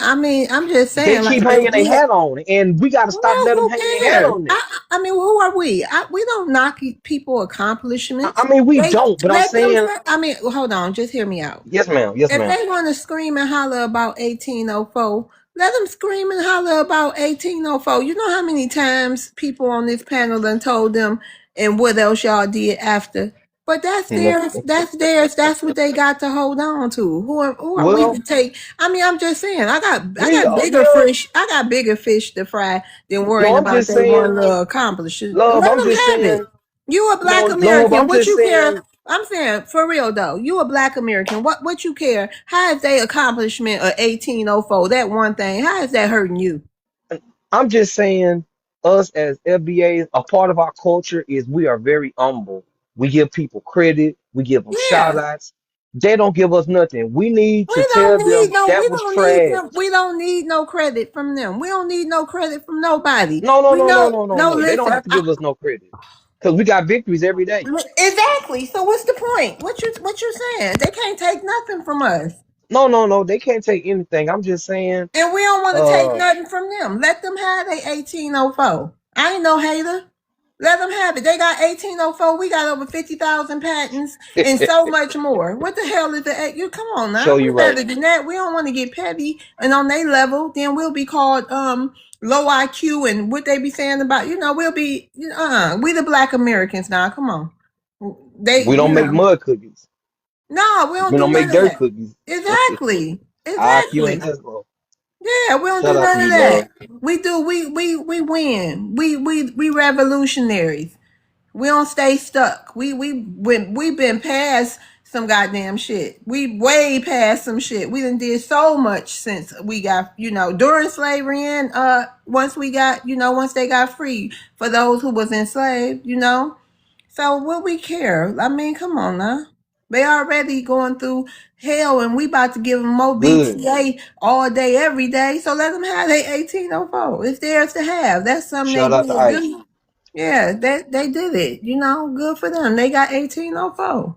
I'm just
they
saying, like,
keep
if
hanging their
we,
hat on it, and we got to stop
well,
letting them
who
hang their hat
cares?
on it.
I mean, who are we? We don't knock people
I
accomplishments.
mean, we
They
don't, but I'm
let them.
saying,
I mean, hold on, just hear me out.
yes, ma'am. Yes,
If
ma'am.
they want to scream and holler about 1804, let them scream and holler about 1804. You know how many times people on this panel done told them and what else y'all did after. But that's
No.
theirs. That's theirs. That's what they got to hold on to. Who are we to
Well,
take? I mean, I'm just saying. I
we
got bigger
well,
fish. I got bigger fish to fry than worrying
no. I'm
about
just
they one
saying,
little accomplishment.
love.
Let
I'm
them
just
have it.
saying,
You a black
no, love.
American.
I'm
What
just
you care?
saying.
I'm saying for real though. You a black American. What you care? How is they accomplishment of 1804? That one thing. How is that hurting you?
I'm just saying, us as FBAs, a part of our culture is we are very humble. We give people credit. We give them shout
Yeah.
outs. They don't give us nothing. We need to
We
tell
don't need
them
no.
that
We
was
don't need
trash.
them. We don't need no credit from them. We don't need no credit from nobody.
No, no,
We
no, no,
know.
no, no,
No,
no. They don't
listen.
have to give us no credit because we got victories every day.
Exactly. So what's the point? What you saying? They can't take nothing from us.
No, no, no. They can't take anything. I'm just saying,
And we don't want to take
uh,
nothing from them. Let them have their 1804. I ain't no hater. Let them have it. They got 1804. We got over 50,000 patents and so much more. What the hell is the you come on now?
show
We
you right.
better than that. We don't want to get petty and on their level, then we'll be called low IQ and what they be saying about, we'll be we the black Americans now. Come on. They
We don't make mud cookies.
no, we don't
We
do
don't make
none of
dirt
that.
cookies.
Exactly.
Our IQ ain't
Exactly.
that low.
Yeah, we don't
Shout
do
out to
none of
you,
that.
love.
We do. We win. We revolutionaries. We don't stay stuck. We've been past some goddamn shit. We way past some shit. We done did so much since we got during slavery and once they got free for those who was enslaved. So what we care? I mean, come on now. They already going through hell, and we about to give them more
Good.
BTA all day, every day. So let them have their 1804. It's theirs to have. That's something they
Shout out to
did
Ice.
good. Yeah, they did it. Good for them. They got 1804.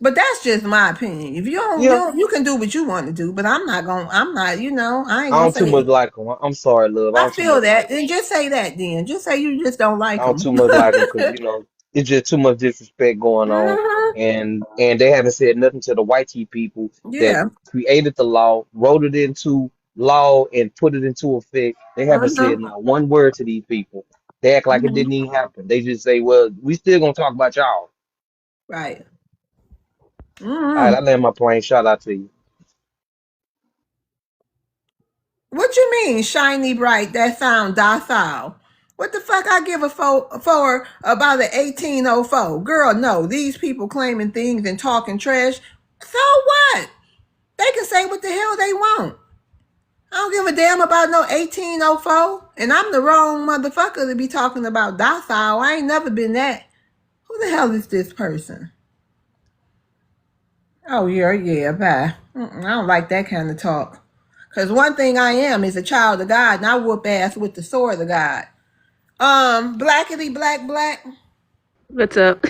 But that's just my opinion. If
Yeah,
you can do what you want to do. But I'm not gonna. I'm not. I ain't
I
gonna
don't too
say
much
it.
like them. I'm sorry, love. I
I
don't too
feel
much like
that.
them.
Then just say that. Then just say you just don't like
I don't
them.
too much like them because it's just too much disrespect going on, and they haven't said nothing to the white people that
Yeah.
created the law, wrote it into law, and put it into effect. They haven't said not one word to these people. They act like it
Mhm.
didn't even happen. They just say, "Well, we still gonna talk about y'all."
Right.
All right, I land my plane. Shout out to you.
What you mean, shiny bright, that sound docile? What the fuck I give a for about an 1804? Girl, no, these people claiming things and talking trash. So what? They can say what the hell they want. I don't give a damn about no 1804. And I'm the wrong motherfucker to be talking about docile. I ain't never been that. Who the hell is this person? Oh, yeah, bye. I don't like that kind of talk. Because one thing I am is a child of God, and I whoop ass with the sword of God. Blackity black.
What's up?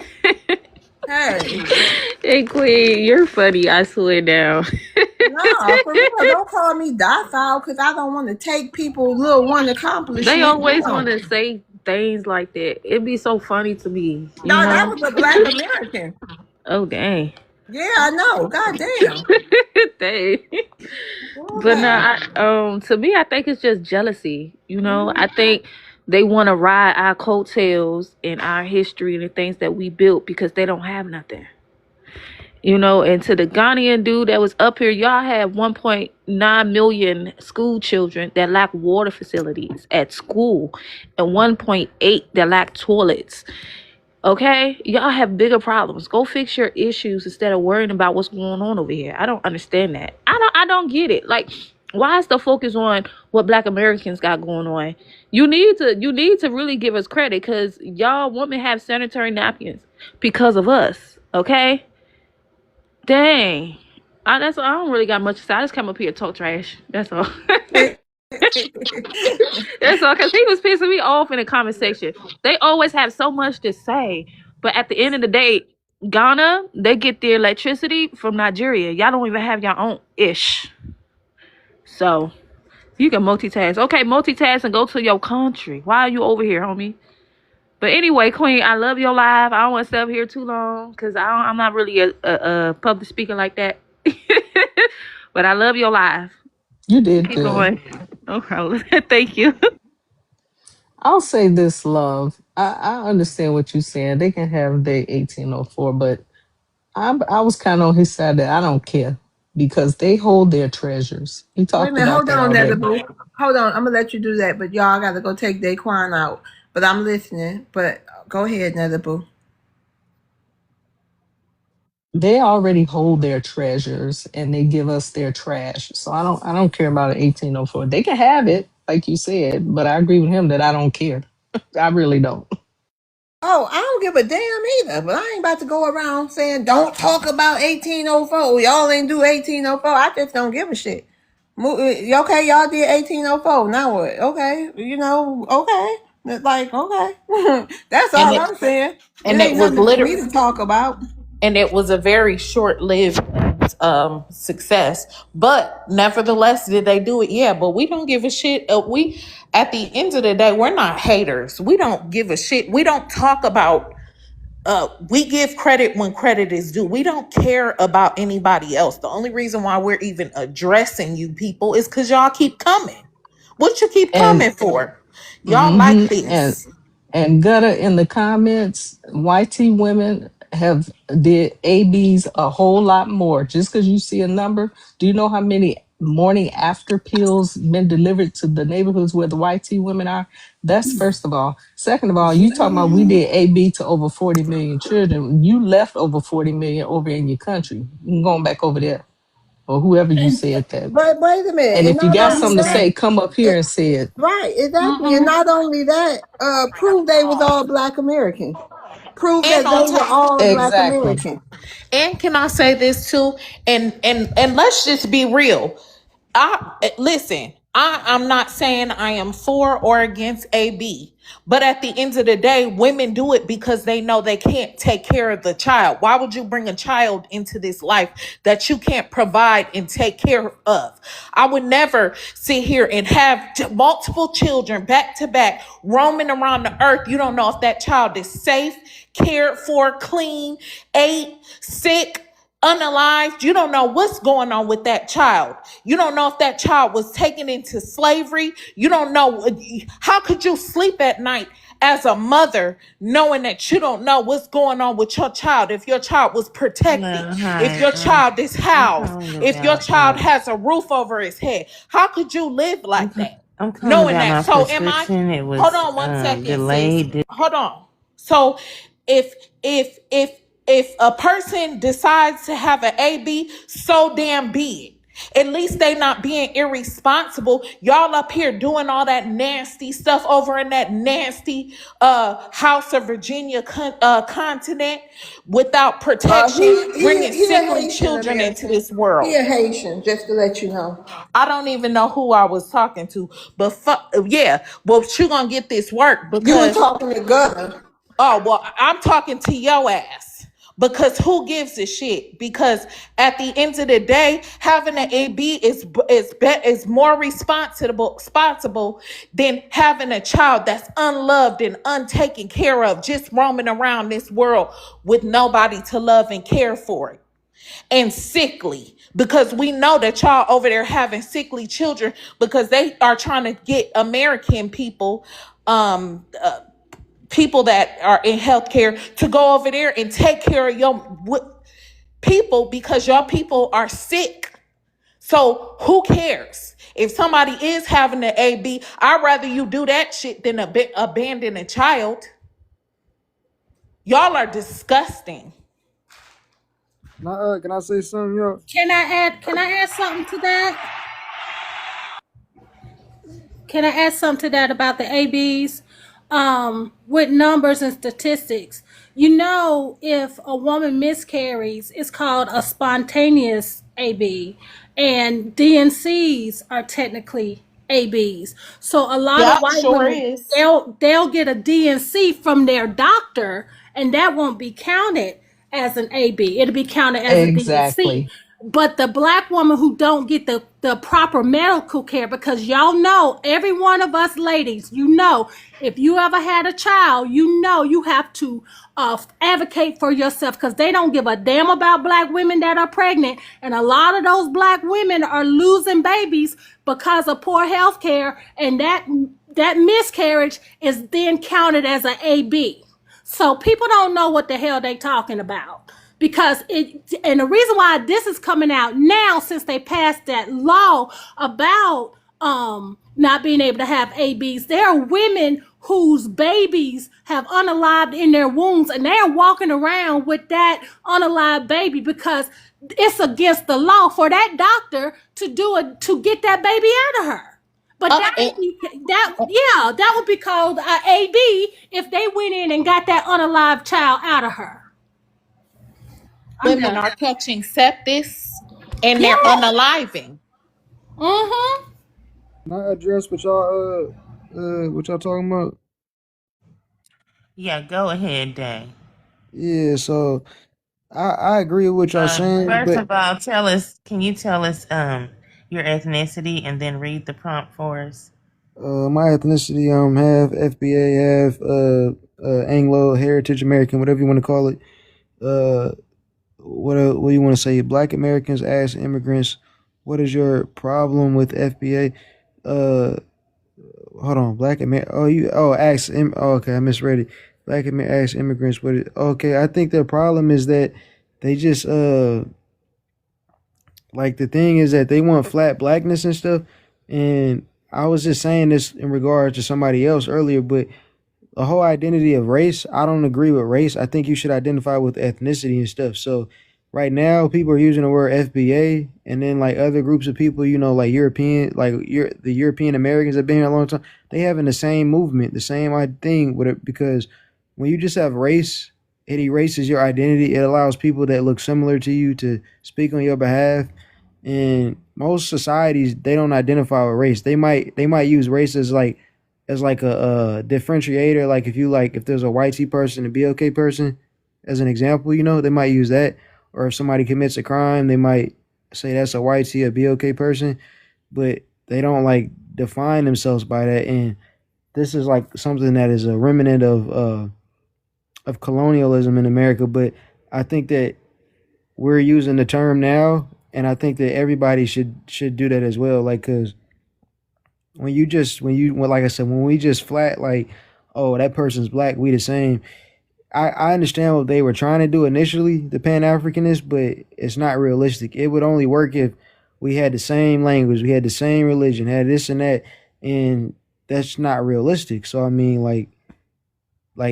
Hey.
Hey, Queen, you're funny. I swear now.
No, for real, don't call me docile because I don't want to take people's little one
They
accomplishment.
always
No.
want to say things like that. It'd be so funny to me,
No,
you
that
know?
was a black American.
Oh, dang.
Yeah, I know. God damn.
Dang. But no,
Okay.
to me, I think it's just jealousy. You know,
Mm-hmm.
I think they want to ride our coattails and our history and the things that we built because they don't have nothing. You know, and to the Ghanaian dude that was up here, y'all have 1.9 million school children that lack water facilities at school and 1.8 that lack toilets. Okay? Y'all have bigger problems. Go fix your issues instead of worrying about what's going on over here. I don't understand that. I don't get it. Like, why is the focus on what Black Americans got going on? You need to really give us credit because y'all women have sanitary napkins because of us. Okay? Dang. I don't really got much to say. I just come up here to talk trash. That's all. That's all. Because he was pissing me off in the comment section. They always have so much to say. But at the end of the day, Ghana, they get their electricity from Nigeria. Y'all don't even have your own ish. So you can multitask. Okay, multitask and go to your country. Why are you over here, homie? But anyway, Queen, I love your live. I don't want to stay up here too long because I'm not really a public speaker like that. But I love your live.
You did
Keep
good.
going. Okay, thank you.
I'll say this, love. I understand what you're saying. They can have their 1804, but I was kind of on his side that I don't care because they hold their treasures. We
Wait a
talked
minute,
about
hold
that
on, Nether
already.
Boo. Hold on, I'm gonna let you do that, but y'all gotta go take Daquan out. But I'm listening. But go ahead, Nether Boo.
They already hold their treasures and they give us their trash. So I don't care about an 1804. They can have it, like you said, but I agree with him that I don't care. I really don't.
Oh, I don't give a damn either. But I ain't about to go around saying don't talk about 1804. Y'all ain't do 1804. I just don't give a shit. Okay, y'all did 1804. Now what? Okay, okay. Like, okay. That's
And
all
it
I'm saying. It
and it
ain't
was
nothing for me
literally
to talk about.
and it was a very short-lived success. But nevertheless, did they do it? Yeah, but we don't give a shit. We at the end of the day, we're not haters. We don't give a shit. We don't talk about we give credit when credit is due. We don't care about anybody else. The only reason why we're even addressing you people is because y'all keep coming. What you keep
And
coming for? Y'all like
hmm and
this.
and Gutter in the comments, YT women have did ABs a whole lot more. Just because you see a number, do you know how many morning after pills been delivered to the neighborhoods where the YT women are? That's first of all. Second of all, you talking about we did AB to over 40 million children. You left over 40 million over in your country. You going back over there or whoever you said that.
But wait a minute,
And
and
if you
not
got
only
something to
that,
say, come up here and say it.
right, exactly, and not only that, prove they was all Black American. Prove
And
that
on
they were
top,
all Black
Exactly.
American.
and can I say this too? And let's just be real. I listen. I'm not saying I am for or against AB, but at the end of the day, women do it because they know they can't take care of the child. Why would you bring a child into this life that you can't provide and take care of? I would never sit here and have multiple children back to back roaming around the earth. You don't know if that child is safe, cared for, clean, ate, sick, unalived. You don't know what's going on with that child. You don't know if that child was taken into slavery. You don't know. How could you sleep at night as a mother, knowing that you don't know what's going on with your child, if your child was protected,
Well,
if
hi.
your child is
I'm
housed,
calling
if your
about
child has a roof over his head? How could you live like that?
I'm calling
Knowing
about
that.
my
So am I,
prescription. It
hold
was
on one second, sis.
delayed.
Hold on. So if if if if a person decides to have an AB, so damn be it. At least they not being irresponsible. Y'all up here doing all that nasty stuff over in that nasty House of Virginia continent without protection, bringing
He a
sickly
Haitian
children into
American.
this
He
world.
a Haitian, just to let you know.
I don't even know who I was talking to, but yeah, well, you gonna get this work
You were
because
talking to Gunner.
oh, well, I'm talking to your ass because who gives a shit? Because at the end of the day, having an AB is more responsible than having a child that's unloved and untaken care of, just roaming around this world with nobody to love and care for it. And sickly, because we know that y'all over there having sickly children because they are trying to get American people people that are in healthcare to go over there and take care of your people because your people are sick. So who cares? If somebody is having an AB, I'd rather you do that shit than abandon a child. Y'all are disgusting.
Can I say something, yo?
Can I add something to that? Can I add something to that about the ABs? With numbers and statistics. You know, if a woman miscarries, it's called a spontaneous AB, and DNCs are technically ABs. So a lot of
Yep,
white
sure
women,
is.
they'll get a DNC from their doctor, and that won't be counted as an AB. It'll be counted as a DNC.
Exactly.
But the black woman who don't get the proper medical care, because y'all know, every one of us ladies, you know, if you ever had a child, you know you have to advocate for yourself, because they don't give a damn about black women that are pregnant. And a lot of those black women are losing babies because of poor health care. And that miscarriage is then counted as an AB. So people don't know what the hell they talking about, because and the reason why this is coming out now, since they passed that law about not being able to have ABs, there are women whose babies have unalived in their wombs, and they're walking around with that unalived baby because it's against the law for that doctor to get that baby out of her. But
Uh, and,
that would be called a AB if they went in and got that unalived child out of her. I'm
Women
done.
are catching sepsis and they're
Yeah.
unaliving.
Mm-hmm.
Can I address what y'all talking about?
Yeah, go ahead, Day.
Yeah, so I agree with what y'all saying,
First
but
of all, can you tell us your ethnicity and then read the prompt for us?
my ethnicity, half FBA, half Anglo Heritage American, whatever you want to call it. Uh, what do you want to say? Black Americans ask immigrants, "What is your problem with FBA?" Uh, hold on, Black Amer. Oh, okay, I misread it. Black Amer ask immigrants what. Okay, I think their problem is that they just like the thing is that they want flat blackness and stuff. And I was just saying this in regard to somebody else earlier, but the whole identity of race, I don't agree with race. I think you should identify with ethnicity and stuff. So right now people are using the word FBA, and then like other groups of people, like European, like the European Americans that have been here a long time, they having the same movement, the same thing with it, because when you just have race, it erases your identity. It allows people that look similar to you to speak on your behalf. And most societies, they don't identify with race. They might use race as like a differentiator. Like if there's a white person and a BLK person, as an example, they might use that. Or if somebody commits a crime, they might say that's a white a BLK person, but they don't like define themselves by that. And this is like something that is a remnant of colonialism in America. But I think that we're using the term now, and I think that everybody should do that as well. Like, cause like I said, when we just flat like, oh, that person's black, we the same. I understand what they were trying to do initially, the Pan Africanist, but it's not realistic. It would only work if we had the same language, we had the same religion, had this and that, and that's not realistic. So I mean, like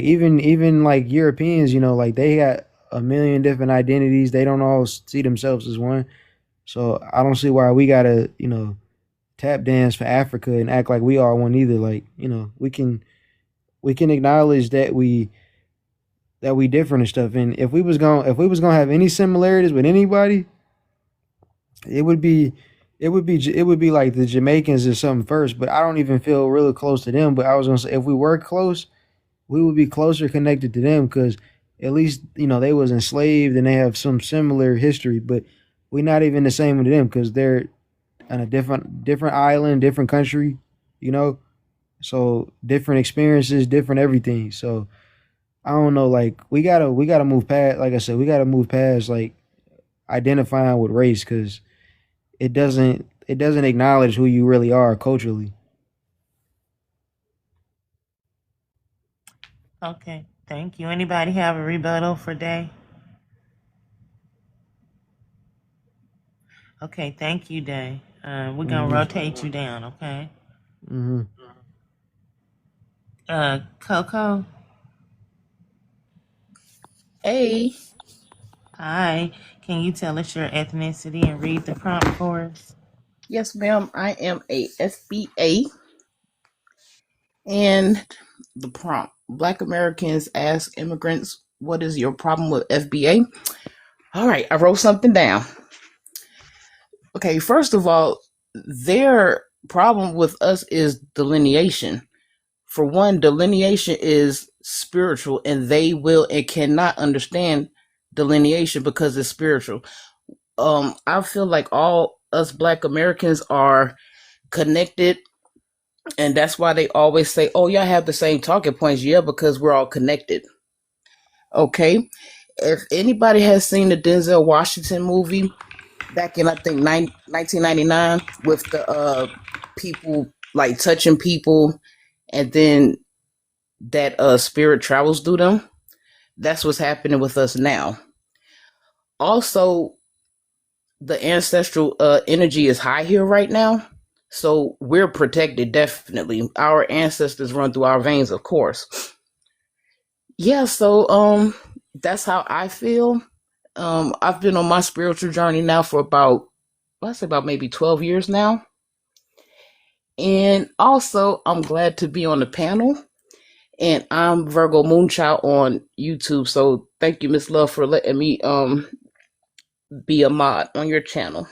even like Europeans, you know, like they got a million different identities. They don't all see themselves as one. So I don't see why we gotta, you know, tap dance for Africa and act like we are one either. Like, you know, we can acknowledge that we different and stuff. And if we was gonna have any similarities with anybody, it would be it would be like the Jamaicans or something first. But I don't even feel really close to them. But I was gonna say if we were close, we would be closer connected to them because at least you know they was enslaved and they have some similar history. But we're not even the same with them because they're on a different island, different country, you know. So different experiences, different everything. So I don't know. Like we gotta move past. Like I said, we gotta move past like identifying with race because it doesn't acknowledge who you really are culturally.
Okay, thank you. Anybody have a rebuttal for Day? Okay, thank you, Day. We're gonna
Hmm.
rotate you down, okay?
Hmm.
Coco.
Hey,
Hi. Can you tell us your ethnicity and read the prompt for us?
yes, ma'am. I am a FBA, and the prompt: Black Americans ask immigrants, "What is your problem with FBA?" All right, I wrote something down. Okay, first of all, their problem with us is delineation. For one, delineation is spiritual, and they will and cannot understand delineation because it's spiritual. I feel like all us Black Americans are connected, and that's why they always say, "Oh, y'all have the same talking points." Yeah, because we're all connected. Okay, if anybody has seen the Denzel Washington movie back in I think 1999 with the people like touching people, and then that spirit travels through them, that's what's happening with us now. Also, the ancestral energy is high here right now. So we're protected, definitely. Our ancestors run through our veins, of course. Yeah, so that's how I feel. I've been on my spiritual journey now for about, let's say about maybe 12 years now. And also I'm glad to be on the panel. And I'm Virgo Moonchild on YouTube. So thank you, Miss Love, for letting me be a mod on your channel.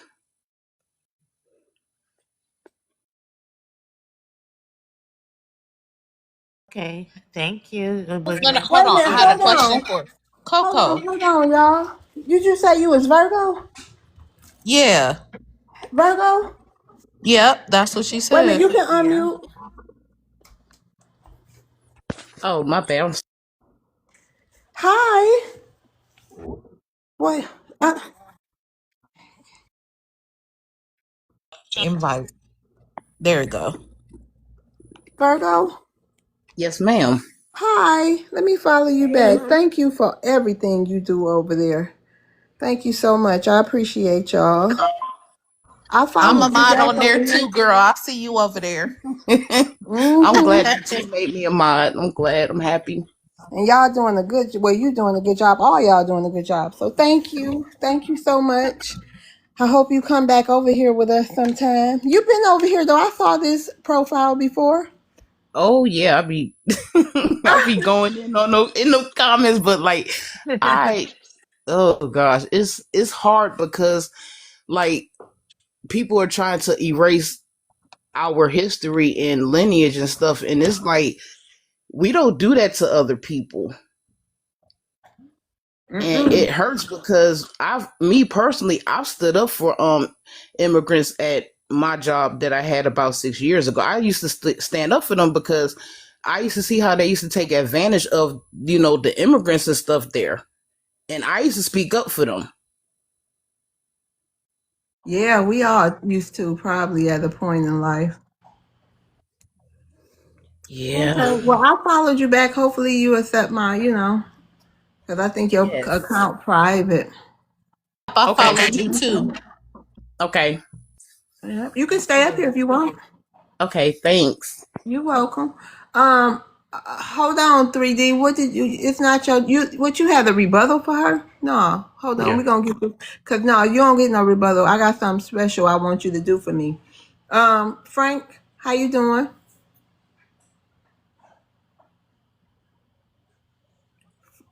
Okay, thank you. Was
No, no,
there?
hold
Wait a
on. I
minute,
had a
hold
question
on.
for Coco.
Hold on, y'all. Did you say you was Virgo?
Yeah.
Virgo?
Yep, that's what she
Wait a minute,
said.
you can
Yeah.
unmute.
Oh, my bad.
Hi. Wait,
Invite. There we go.
Virgo?
Yes, ma'am.
Hi. Let me follow you back. Thank you for everything you do over there. Thank you so much. I appreciate y'all. I
I'm a
followed you
mod
back
on there
over here.
too, girl. I see you over there.
I'm glad
Mm-hmm.
that you made me a mod. I'm glad. I'm happy.
And y'all doing a good, well, you doing a good job. All y'all doing a good job. So thank you. Thank you so much. I hope you come back over here with us sometime. You've been over here though. I saw this profile before.
Oh yeah, I be I be going in on in the comments, but like I oh gosh, it's hard because like people are trying to erase our history and lineage and stuff, and it's like we don't do that to other people. And
Mm-mm.
it hurts because me personally, I've stood up for immigrants at my job that I had about 6 years ago. I used to stand up for them because I used to see how they used to take advantage of the immigrants and stuff there, and I used to speak up for them.
Yeah, we all used to probably at a point in life.
Yeah.
Okay. Well, I followed you back. Hopefully, you accept my, because I think your
Yes.
account private.
I
Okay.
followed you too.
Okay.
Yeah. You can stay up here if you want.
Okay. Thanks.
You're welcome. Hold on, 3D. What did you? It's not your. What you had a rebuttal for her? No. Hold on.
Yeah.
We're gonna get this. Cause no, you don't get no rebuttal. I got something special I want you to do for me. Frank, how you doing?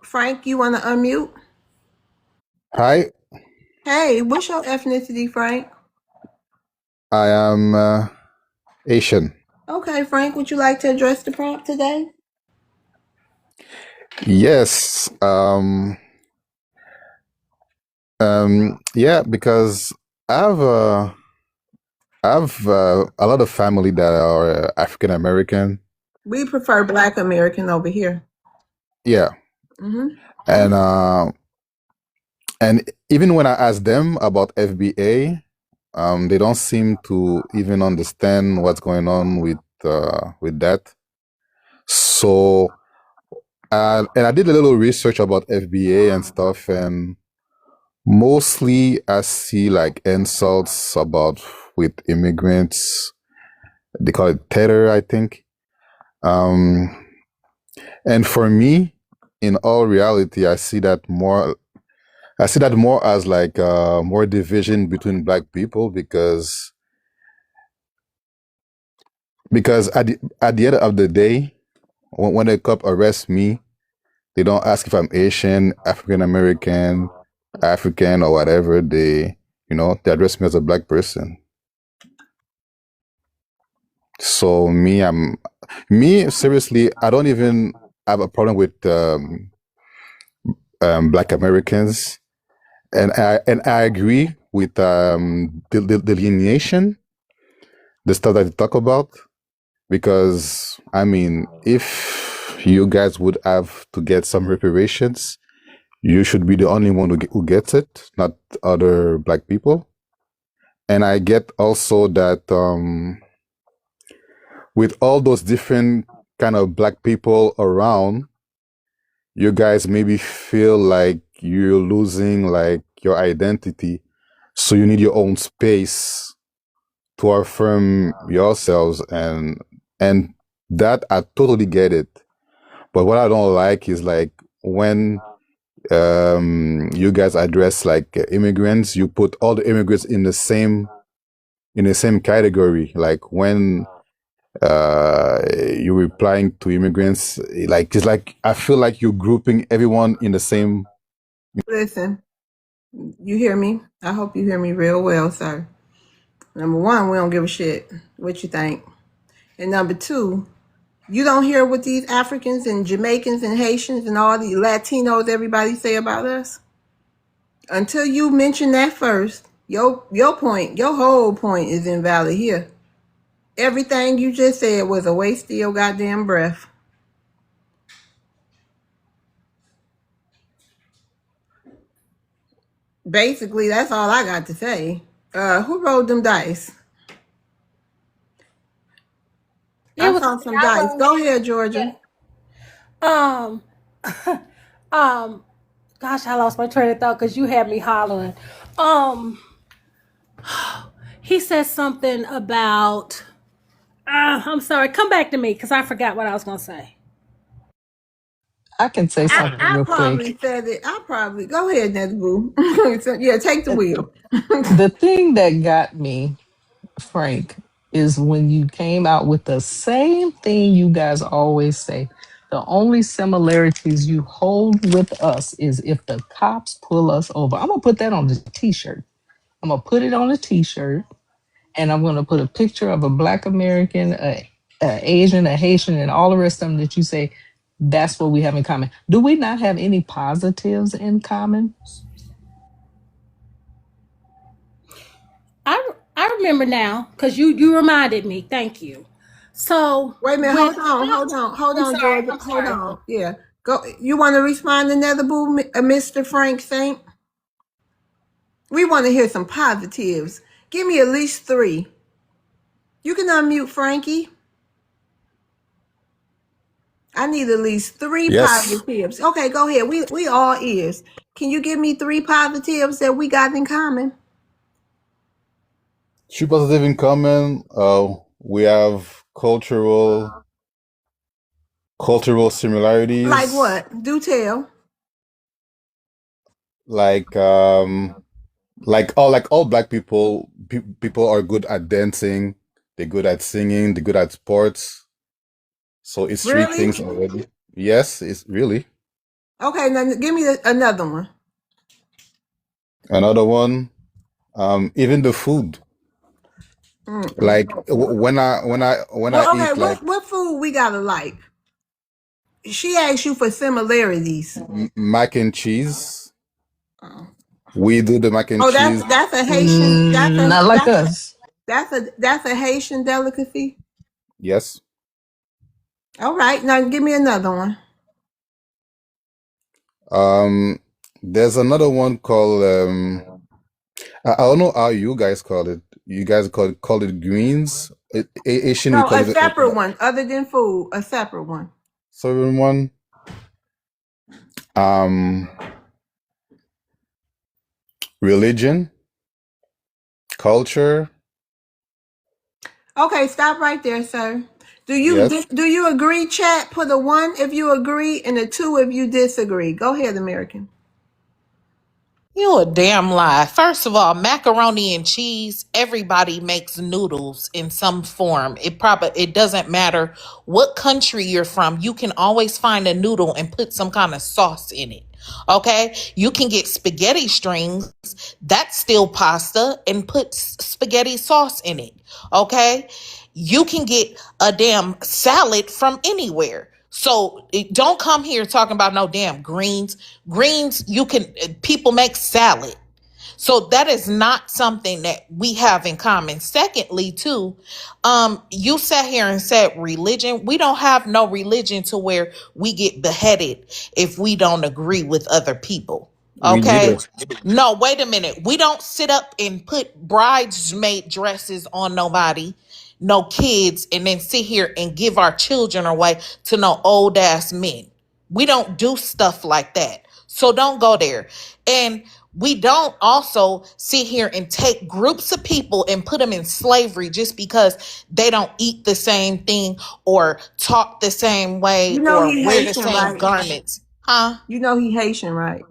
Frank, you want to unmute?
Hi,
Hey, what's your ethnicity, Frank?
I am Asian.
Okay, Frank, would you like to address the prompt today?
Yes. Yeah, because I have a lot of family that are African American.
We prefer Black American over here.
Yeah,
Mm-hmm.
and even when I ask them about FBA, they don't seem to even understand what's going on with that. So, and I did a little research about FBA and stuff, and mostly I see like insults about with immigrants. They call it terror, I think. Um, and for me, in all reality, I see that more. I see that more as like more division between black people because at the end of the day, when the cop arrests me, they don't ask if I'm Asian, African American, African, or whatever. They address me as a black person. So seriously, I don't even have a problem with Black Americans, and I agree with the delineation, the stuff that you talk about, because I mean, if you guys would have to get some reparations, you should be the only one who gets it, not other black people. And I get also that with all those different kind of black people around, you guys maybe feel like you're losing like your identity, so you need your own space to affirm yourselves, and that I totally get it. But what I don't like is like when you guys address like immigrants, you put all the immigrants in the same category. Like when you're replying to immigrants, like it's like I feel like you're grouping everyone in the same.
Listen, you hear me? I hope you hear me real well, sir. Number one, we don't give a shit what you think. And number two, you don't hear what these Africans and Jamaicans and Haitians and all the Latinos, everybody say about us? Until you mention that first, your point, your whole point is invalid here. Everything you just said was a waste of your goddamn breath. Basically, that's all I got to say. Who rolled them dice?
It
I
was
saw some dice. Go ahead, Georgia.
um um gosh, I lost my train of thought because you had me hollering. Um he said something about I'm sorry, come back to me because I forgot what I was gonna say.
I can say something
I
real
probably
quick.
said it. I probably go ahead, Nesboo. So, yeah, take the wheel.
The thing that got me, Frank, is when you came out with the same thing you guys always say. The only similarities you hold with us is if the cops pull us over. I'm gonna put that on the t-shirt. I'm gonna put it on a t-shirt, and I'm gonna put a picture of a Black American, a Asian, a Haitian, and all the rest of them that you say. That's what we have in common. Do we not have any positives in common?
I remember now because you reminded me. Thank you. So
Wait a minute.
when
Hold on, Georgia.
I'm
Hold
sorry.
on. Yeah. Go. You want to respond to Netherboo, Mr. Frank Saint? We want to hear some positives. Give me at least three. You can unmute Frankie. I need at least 3
Yes.
positives. Okay, go ahead. We all ears. Can you give me 3 positives that we got in common?
Two positive in common. We have cultural
Like
similarities.
what? Do tell.
Like all black people, people are good at dancing. They're good at singing. They're good at sports. So it's 3 things
Really?
already. Yes, it's really
Okay, now give me another one.
another one. Even the food.
Mm-mm.
Like when I
Well, okay,
eat like
what food we gotta like? She asked you for similarities.
mac and cheese.
Oh,
We do the mac and
oh
cheese.
that's a Haitian.
Not like us.
That's a Haitian delicacy.
Yes.
All right, now give me another one.
Um, there's another one called I don't know how you guys call it. You guys call it greens. Asian we
No,
call
a
it
separate one other than food. A separate one.
southern one. Um, religion, culture.
Okay, stop right there, sir. Do you
Yes.
do you agree, chat? Put a 1 if you agree and a 2 if you disagree. Go ahead, American.
You a damn lie. First of all, macaroni and cheese, everybody makes noodles in some form. It doesn't matter what country you're from. You can always find a noodle and put some kind of sauce in it. Okay? You can get spaghetti strings, that's still pasta, and put spaghetti sauce in it. Okay? You can get a damn salad from anywhere. So don't come here talking about no damn greens. Greens, people make salad. So that is not something that we have in common. Secondly, too, you sat here and said religion. We don't have no religion to where we get beheaded if we don't agree with other people.
Me
Okay.
neither.
No, wait a minute. We don't sit up and put bridesmaid dresses on nobody, no kids, and then sit here and give our children away to no old ass men. We don't do stuff like that. So don't go there. And we don't also sit here and take groups of people and put them in slavery just because they don't eat the same thing or talk the same way
You know
or
he
wear the
Haitian,
same
right?
garments. Huh?
You know he Haitian, right?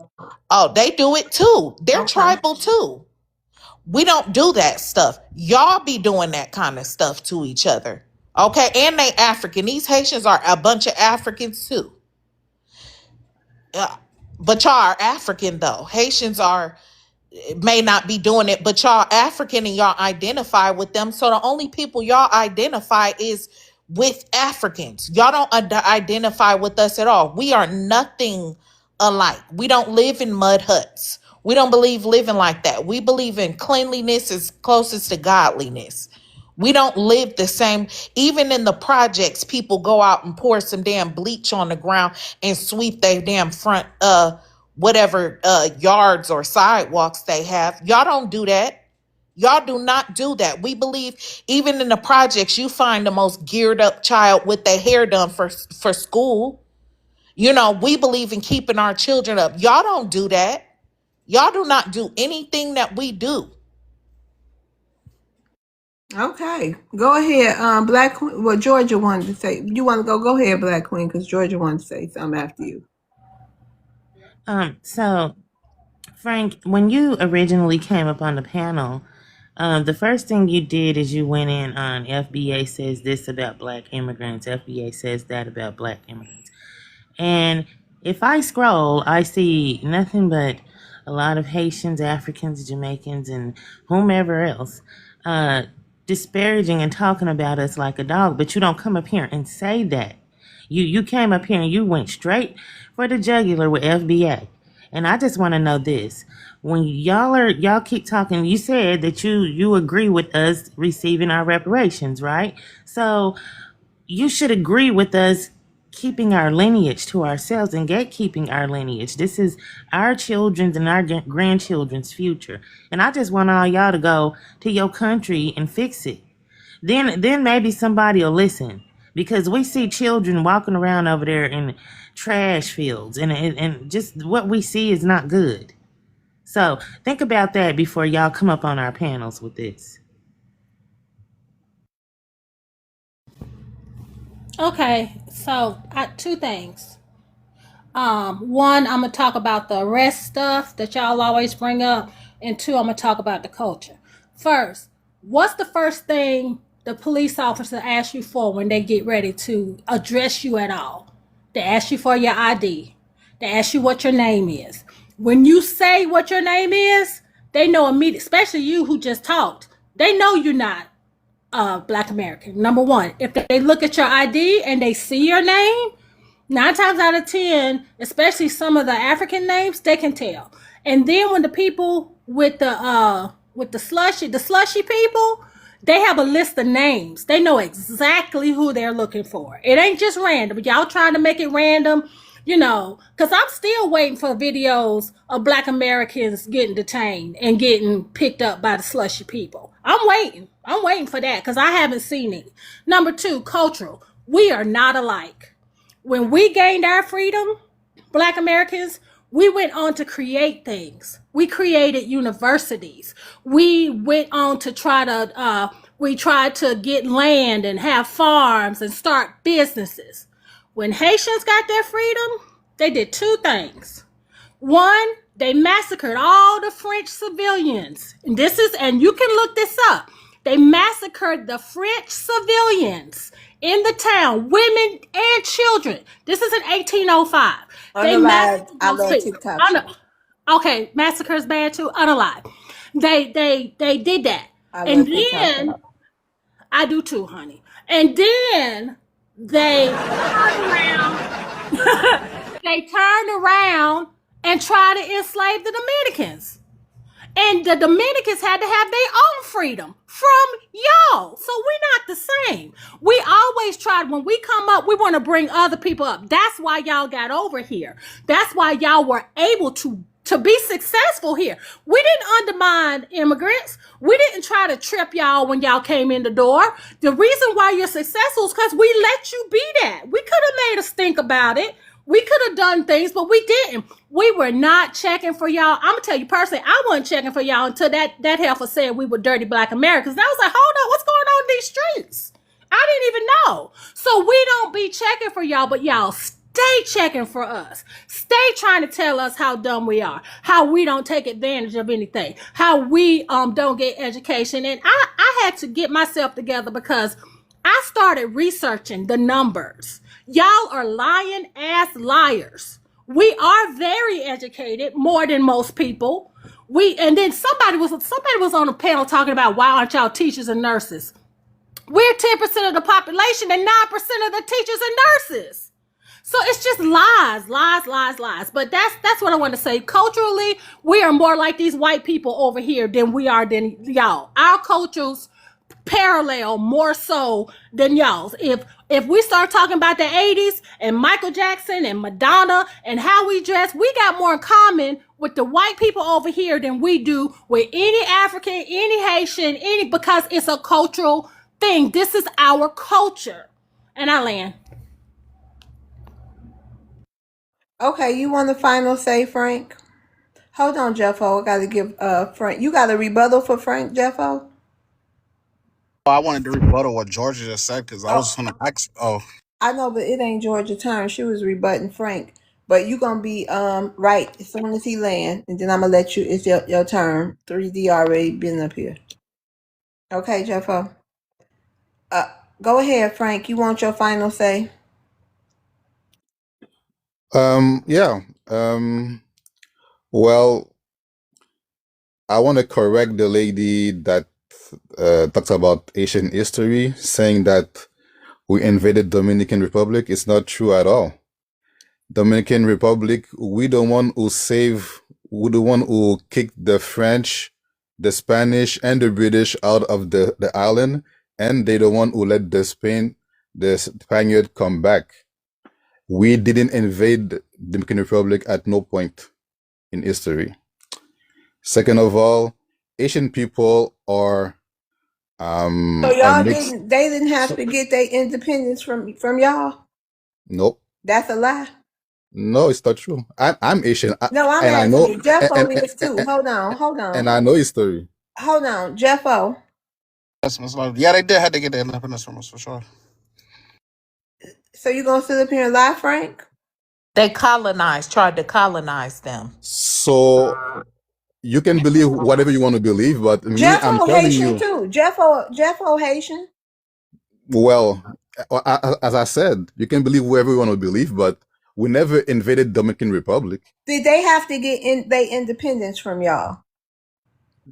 Oh, they do it too. They're
Okay.
tribal too. We don't do that stuff. Y'all be doing that kind of stuff to each other. Okay? And they African. These Haitians are a bunch of Africans too. But y'all are African though. Haitians are may not be doing it, but y'all African and y'all identify with them. So the only people y'all identify is with Africans. Y'all don't identify with us at all. We are nothing alike. We don't live in mud huts. We don't believe living like that. We believe in cleanliness as closest to godliness. We don't live the same. Even in the projects, people go out and pour some damn bleach on the ground and sweep their damn front whatever yards or sidewalks they have. Y'all don't do that. Y'all do not do that. We believe even in the projects, you find the most geared up child with their hair done for school. You know, we believe in keeping our children up. Y'all don't do that. Y'all do not do anything that we do.
Okay. Go ahead. Black Queen. Well, Georgia wanted to say. You want to go? Go ahead, Black Queen, because Georgia wanted to say something after you.
So Frank, when you originally came up on the panel, the first thing you did is you went in on FBA says this about black immigrants, FBA says that about black immigrants. And if I scroll, I see nothing but a lot of Haitians, Africans, Jamaicans, and whomever else disparaging and talking about us like a dog. But you don't come up here and say that. You came up here and you went straight for the jugular with FBA. And I just want to know this. When y'all keep talking, you said that you agree with us receiving our reparations, right? So you should agree with us keeping our lineage to ourselves and gatekeeping our lineage. This is our children's and our grandchildren's future. And I just want all y'all to go to your country and fix it. Then maybe somebody will listen. because we see children walking around over there in trash fields, and just what we see is not good. So think about that before y'all come up on our panels with this.
Okay, so two things. One, I'm gonna talk about the arrest stuff that y'all always bring up, and two, I'm gonna talk about the culture. First, what's the first thing the police officer asks you for when they get ready to address you at all? They ask you for your ID. They ask you what your name is. When you say what your name is, they know immediately, especially you who just talked, they know you're not Black American. Number one, if they look at your ID and they see your name, 9 times out of 10, especially some of the African names, they can tell. And then when the people with the slushy people, they have a list of names. They know exactly who they're looking for. It ain't just random. Y'all trying to make it random, because I'm still waiting for videos of Black Americans getting detained and getting picked up by the slushy people. I'm waiting for that because I haven't seen it. Number two, cultural. We are not alike. When we gained our freedom, Black Americans, we went on to create things. We created universities. We went on to we tried to get land and have farms and start businesses. When Haitians got their freedom, they did two things. One, they massacred all the French civilians. And you can look this up. They massacred the French civilians in the town, women and children. This is in 1805. They massacred
I
those
love
people.
TikTok.
Okay, massacre is bad too. Unalive. They did that.
I
And
love TikTok.
then I do too, honey. And then they turned around. They turned around and tried to enslave the Dominicans. And the Dominicans had to have their own freedom from y'all. So we're not the same. We always tried, when we come up, we want to bring other people up. That's why y'all got over here. That's why y'all were able to be successful here. We didn't undermine immigrants. We didn't try to trip y'all when y'all came in the door. The reason why you're successful is because we let you be that. We could have made a stink about it. We could have done things, but we didn't. We were not checking for y'all. I'm gonna tell you personally, I wasn't checking for y'all until that heifer said we were dirty Black Americans. And I was like, hold on, what's going on in these streets? I didn't even know. So we don't be checking for y'all, but y'all stay checking for us. Stay trying to tell us how dumb we are, how we don't take advantage of anything, how we don't get education. And I had to get myself together because I started researching the numbers. Y'all are lying ass liars. We are very educated, more than most people. And then somebody was on a panel talking about, why aren't y'all teachers and nurses? We're 10% of the population and 9% of the teachers and nurses. So it's just lies, lies, lies, lies. But that's what I want to say. Culturally, we are more like these white people over here than we are than y'all. Our cultures parallel more so than y'all's. If we start talking about the 80s and Michael Jackson and Madonna and how we dress, we got more in common with the white people over here than we do with any African, any Haitian, because it's a cultural thing. This is our culture. And I land.
Okay, you want the final say, Frank? Hold on, Jeffo. I gotta give Frank. You got a rebuttal for Frank, Jeffo?
I wanted to rebuttal what Georgia just said because I was
Oh,
gonna ask. Oh,
I know, but it ain't Georgia turn. She was rebutting Frank. But you gonna be right as soon as he land, and then I'm gonna let you. It's your turn. 3D already been up here. Okay, Jeffo. Go ahead, Frank. You want your final say?
Yeah. Well, I want to correct the lady that talks about Asian history, saying that we invaded Dominican Republic. It's not true at all. Dominican Republic, we the one who kicked the French, the Spanish, and the British out of the island, and they the one who let the Spaniard come back. We didn't invade Dominican Republic at no point in history. Second of all, Asian people are
So
a
y'all
mix.
didn't. They didn't have
So,
to get their independence from y'all.
nope.
That's a lie.
No, it's not true. I'm Asian,
No, I'm
and I
asking
know,
you. Jeffo is too.
and I know history.
Hold on, Jeffo.
Yeah, they did have to get their independence from us for sure.
So you gonna sit up here and lie, Frank?
They tried to colonize them.
So you can believe whatever you want to believe, but me, I'm
Jeffo
telling
Haitian
you.
too. Jeffo Haitian.
Well, as I said, you can believe whatever you want to believe, but we never invaded Dominican Republic.
Did they have to get in their independence from y'all?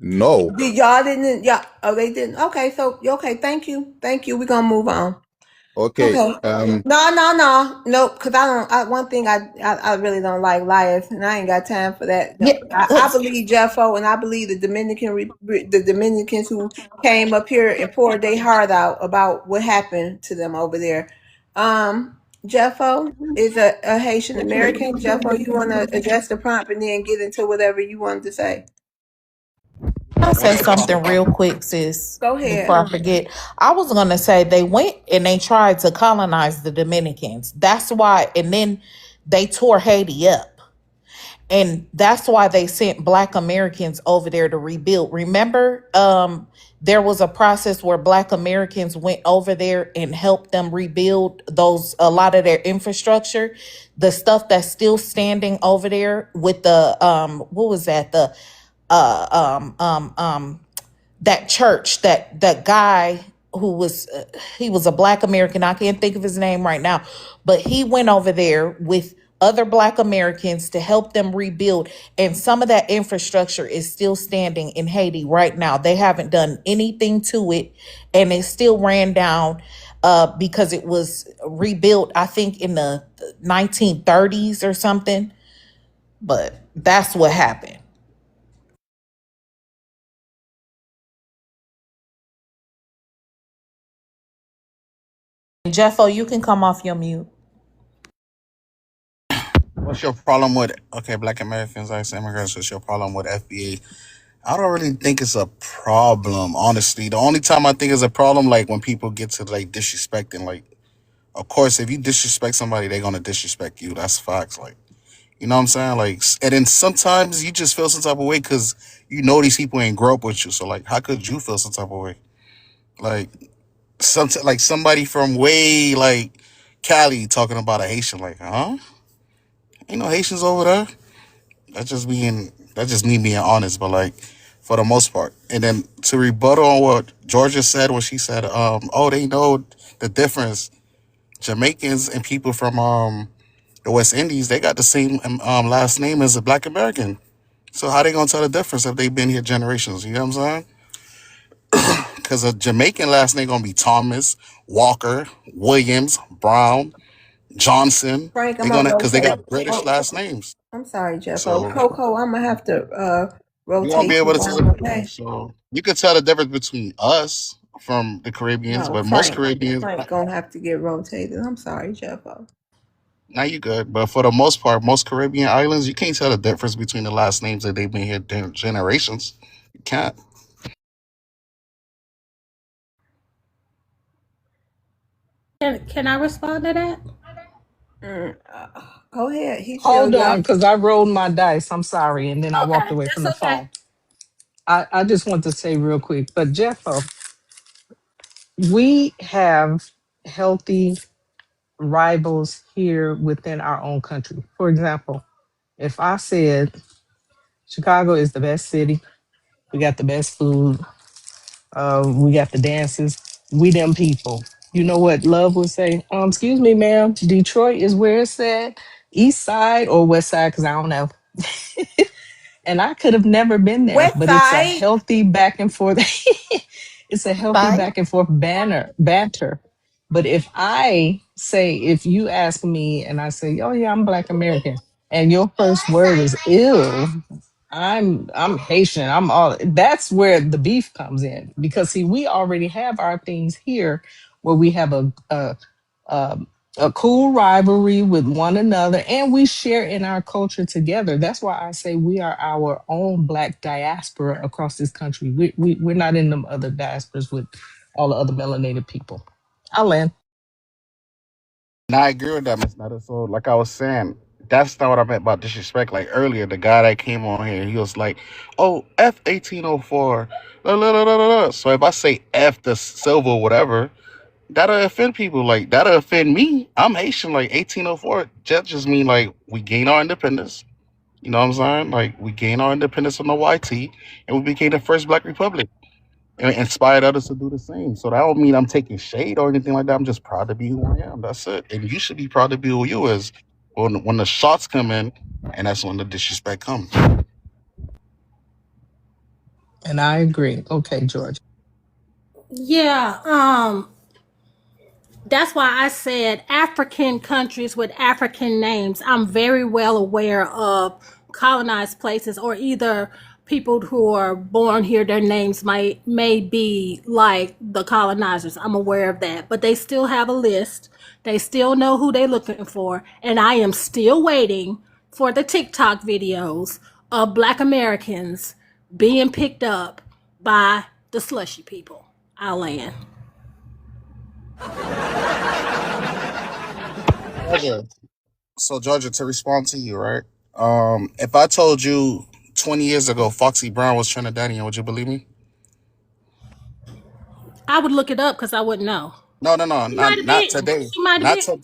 No.
Did y'all didn't y'all? Oh, they didn't. Okay, so okay. Thank you. We're gonna move on.
Okay.
Okay. Nope. Because I don't. One thing I really don't like liars, and I ain't got time for that. No,
Yeah,
I believe Jeffo, and I believe the Dominicans who came up here and poured their heart out about what happened to them over there. Jeffo is a Haitian American. Jeffo, you want to address the prompt and then get into whatever you wanted to say.
I'll say
What's the problem?
something real quick, sis,
Go
before
ahead.
I forget. I was gonna say they went and they tried to colonize the Dominicans. That's why, and then they tore Haiti up. And that's why they sent Black Americans over there to rebuild. Remember, there was a process where Black Americans went over there and helped them rebuild a lot of their infrastructure, the stuff that's still standing over there with the what was that, the that church, that guy who was he was a Black American. I can't think of his name right now, but he went over there with other Black Americans to help them rebuild, and some of that infrastructure is still standing in Haiti right now. They haven't done anything to it, and it still ran down because it was rebuilt, I think, in the 1930s or something. But that's what happened. Jeffo, you can come off your mute.
What's your problem with Black Americans as immigrants? What's your problem with FBA? I don't really think it's a problem, honestly. The only time I think it's a problem, like when people get to like disrespecting, like, of course, if you disrespect somebody, they're gonna disrespect you. That's facts. Like, you know what I'm saying? Like, and then sometimes you just feel some type of way because you know these people ain't grow up with you. So like, how could you feel some type of way? Like, like somebody from way like Cali talking about a Haitian, like, huh? Ain't no Haitians over there. That's just me being honest, but like for the most part. And then to rebuttal on what Georgia said when she said, oh, they know the difference. Jamaicans and people from the West Indies, they got the same last name as a Black American. So how they gonna tell the difference if they've been here generations? You know what I'm saying? Because a Jamaican last name gonna be Thomas, Walker, Williams, Brown, Johnson.
Frank, I'm
They
gonna
gonna because they
rotate.
got British
Oh,
last names.
I'm sorry, Jeffo.
So
Coco, I'm gonna have to
you won't be
rotate
able
you
to
down.
tell.
Okay.
So you could tell the difference between us from the Caribbeans,
No,
but most
Frank.
Caribbeans.
Frank gonna have to get rotated. I'm sorry, Jeffo.
Now you good, but for the most part, most Caribbean islands, you can't tell the difference between the last names that they've been here generations. You can't.
Can I respond to that?
Go ahead. He still
Hold on,
y'all.
because I rolled my dice. I'm sorry. And then I walked
Okay,
away from
that's
the
okay.
phone. I just want to say real quick, but Jeffo, we have healthy rivals here within our own country. For example, if I said Chicago is the best city, we got the best food, we got the dances, we them people. You know what Love would say? Excuse me, ma'am, Detroit is where it's at, east side or west side, because I don't know. And I could have never been there,
West
but it's a
Side.
healthy back and forth. It's a healthy
Bye.
back and forth banter. But if I say, if you ask me and I say, oh yeah, I'm Black American, and your first word is ill, I'm Haitian. I'm all that's where the beef comes in. Because see, we already have our things here where we have a a cool rivalry with one another, and we share in our culture together. That's why I say we are our own black diaspora across this country. We're not in them other diasporas with all the other melanated people. I'll land.
And I agree with that, Miss Netta. So, like I was saying, that's not what I meant about disrespect. Like earlier, the guy that came on here, he was like, "Oh, F 1804." La, la, la, la, la, la." So if I say F the silver, whatever, that'll offend people. Like that'll offend me. I'm Haitian. Like 1804, that just mean like we gain our independence. You know what I'm saying? Like we gain our independence from the YT, and we became the first Black Republic and inspired others to do the same. So that don't mean I'm taking shade or anything like that. I'm just proud to be who I am. That's it. And you should be proud to be who you is. When the shots come in, and that's when the disrespect comes.
And I agree. Okay, George.
Yeah, that's why I said African countries with African names. I'm very well aware of colonized places or either people who are born here, their names may be like the colonizers. I'm aware of that. But they still have a list. They still know who they're looking for. And I am still waiting for the TikTok videos of Black Americans being picked up by the slushy people. I'll land.
Georgia. So Georgia, to respond to you, right? If I told you 20 years ago Foxy Brown was Trinidadian, would you believe me?
I would look it up because I wouldn't know.
No, no, no,
She might have
not
been.
today.
She might have
Not
been.
to,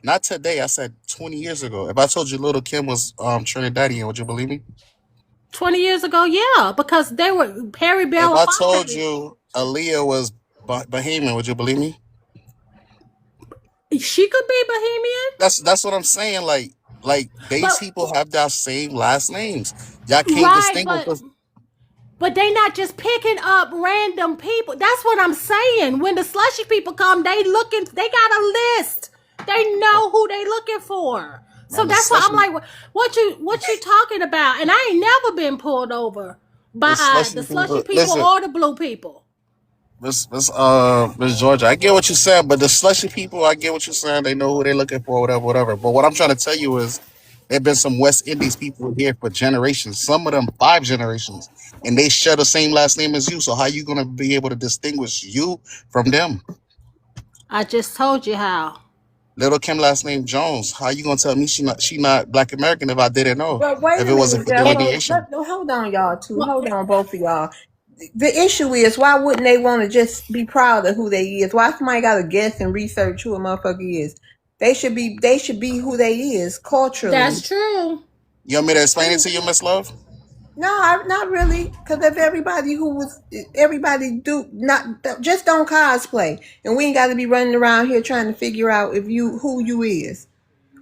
not today. I said 20 years ago. If I told you Little Kim was Trinidadian, would you believe me?
20 years ago, yeah, because they were Perry
If I told
Belafonte.
you Aaliyah was Bahamian, would you believe me?
She could be Bohemian,
That's what I'm saying. Like these
but
people have that same last names. Y'all can't
right,
distinguish.
but they not just picking up random people. That's what I'm saying. When the slushy people come, they looking. They got a list. They know who they looking for. So
Man, the
that's why I'm
slushy,
like, what you talking about? And I ain't never been pulled over
the
by
slushy
the slushy
people.
people
Listen,
or the blue people.
Miss Georgia, I get what you're saying, but the slushy people, I get what you're saying. They know who they're looking for, whatever, whatever. But what I'm trying to tell you is, there've been some West Indies people here for generations. Some of them 5 generations, and they share the same last name as you. So how you gonna be able to distinguish you from them?
I just told you how.
Little Kim last name Jones. How you gonna tell me she not Black American if I didn't know?
But wait
If
a
it wasn't
minute,
for
But
Jeffo.
delineation.
No, hold on, y'all. Too. Hold on, both of y'all. The issue is, why wouldn't they want to just be proud of who they is? Why somebody got to guess and research who a motherfucker is? They should be. They should be who they is culturally.
that's true.
You want me to explain it to you, Miss Love?
No, not really. Because if everybody do not just don't cosplay, and we ain't got to be running around here trying to figure out if you who you is.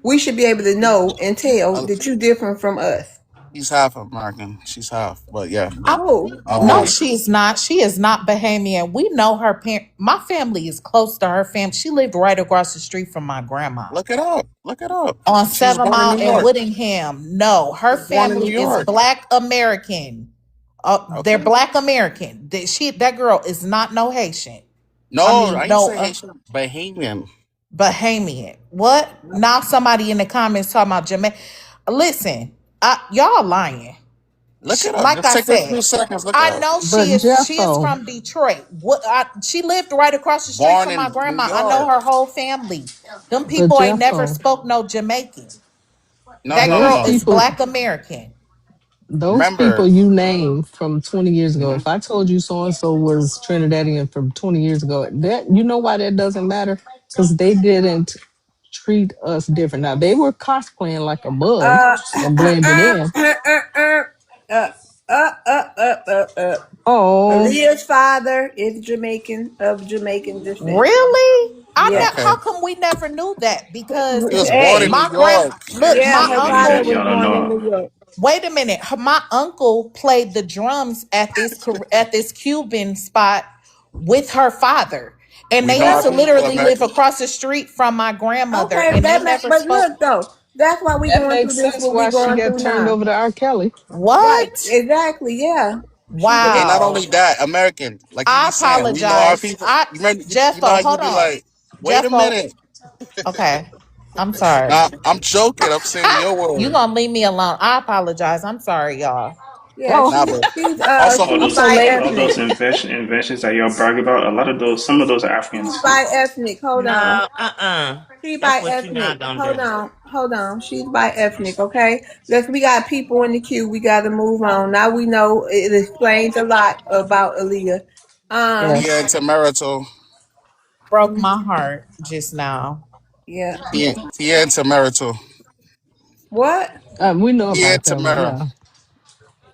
We should be able to know and tell
Uh,
that you different from us.
She's half American. She's half, but yeah.
I,
Oh,
no,
Um,
she's not. She is not Bahamian. We know her parent. My family is close to her family. She lived right across the street from my grandma
look it up. Look it up.
on
She was
Seven
born in
Mile
New
in
York.
Whittingham. No, her
She was born in New
family is
York.
Black American. They're
Okay.
Black American. That girl is not no Haitian. I
No,
mean,
I ain't
no
say Haitian. Bahamian.
Bahamian. What? Now somebody in the comments talking about Jamaica. Listen, y'all lying.
Look it up.
Like
Just
I
take a few
said,
seconds. Look it
I
up.
know
But
she is
Jeffo,
from Detroit. She lived right across the street
Born
from my
in New
grandma. I know
York.
her whole family. Them
but
people ain't never
Jeffo,
spoke no Jamaican.
No,
That
no, no,
those
girl
no.
is
people,
Black American.
those
Remember.
people you named from 20 years ago.
Mhm.
If I told you so and so was Trinidadian from 20 years ago, that you know why that doesn't matter? Because they didn't treat us different. Now they were cosplaying like a bug
uh,
and blending in.
uh, uh, uh, uh, uh.
Oh,
Aaliyah's father is of Jamaican descent.
Really?
Yeah.
Okay.
How come we never knew that? Because
He was born in
Hey,
New
my grand
York.
look,
yeah,
my
her father
uncle.
was born in New York.
Wait a minute. My uncle played the drums at this Cuban spot with her father. And
We
they
know
used
our
to
Well,
people,
literally live
American.
across the street from my grandmother
okay,
and they never
but
spoke.
look though, that's why we
that
going through
makes
this.
sense
What we
why she
going
got
through
turned
now?
over to R. Kelly.
Right?
What?
Exactly. Yeah. She was.
And not
Wow.
only that, American, like you
I
be saying, we know our
apologize.
people. You remember, you know how
Jeffo,
you
hold
be
on.
like, wait a
Jeffo,
minute.
okay. I'm sorry.
Nah, I'm joking. I'm saying your
You
word.
gonna leave me alone. I apologize. I'm sorry, y'all.
Yeah,
Oh,
Nah, but
All
also,
I'm
those
so
all
late.
those inventions that y'all brag about, a lot of those, some of those are
she's
Africans.
bi ethnic. Hold on.
No,
She
that's
bi
what you're not
ethnic.
gonna
Hold
do.
on. Hold on. She's bi ethnic. Okay. We got people in the queue. We got to move on. Now we know it explains a lot about Aaliyah.
Tia
yes.
and Tamarato.
Broke my heart just now.
Yeah.
Tia and Tamarato.
What?
We know
Tia
about
and
them.
Tamara.
Yeah.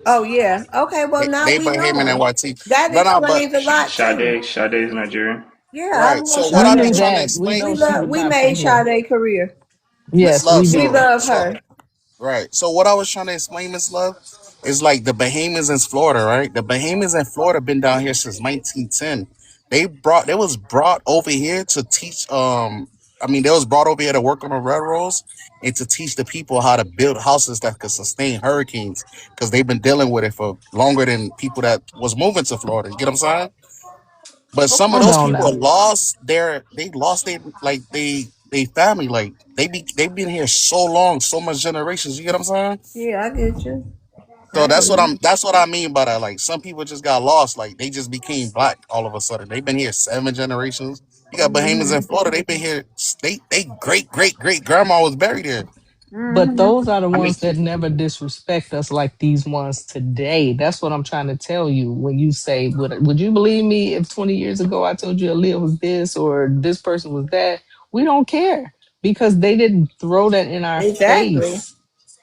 Oh yeah. Okay. Well, now
They
we
but Heyman and
know.
YT.
That
But no, but
explains a lot too.
Sade is Nigerian.
Yeah, I
right.
know
So what
We
I
knew
be
Sade.
trying to
that. We
explain,
know she was
We
not
made
from here.
Sade career.
Miss
Yes,
Love.
we
We
did.
love
So
her.
right. So what I was trying to explain, Miss Love, is like the Bahamians in Florida, right? The Bahamians in Florida been down here since 1910. They was brought over here to teach they was brought over here to work on the railroads and to teach the people how to build houses that could sustain hurricanes because they've been dealing with it for longer than people that was moving to Florida. You get what I'm saying? But some of
Hold
those
on
people
now.
lost their like they family like they've been here so long, so much generations. You get what I'm saying?
Yeah, I get you.
So
I get you.
that's what I mean by that. Like some people just got lost, like they just became black all of a sudden. They've been here 7 generations. You got Bahamians
Mhm.
in Florida. They've been here. They great grandma was buried here.
But
Mhm.
those are the
I mean,
ones that never disrespect us like these ones today. That's what I'm trying to tell you. When you say, would you believe me if 20 years ago I told you Aaliyah was this or this person was that? We don't care because they didn't throw that in our
Exactly.
face.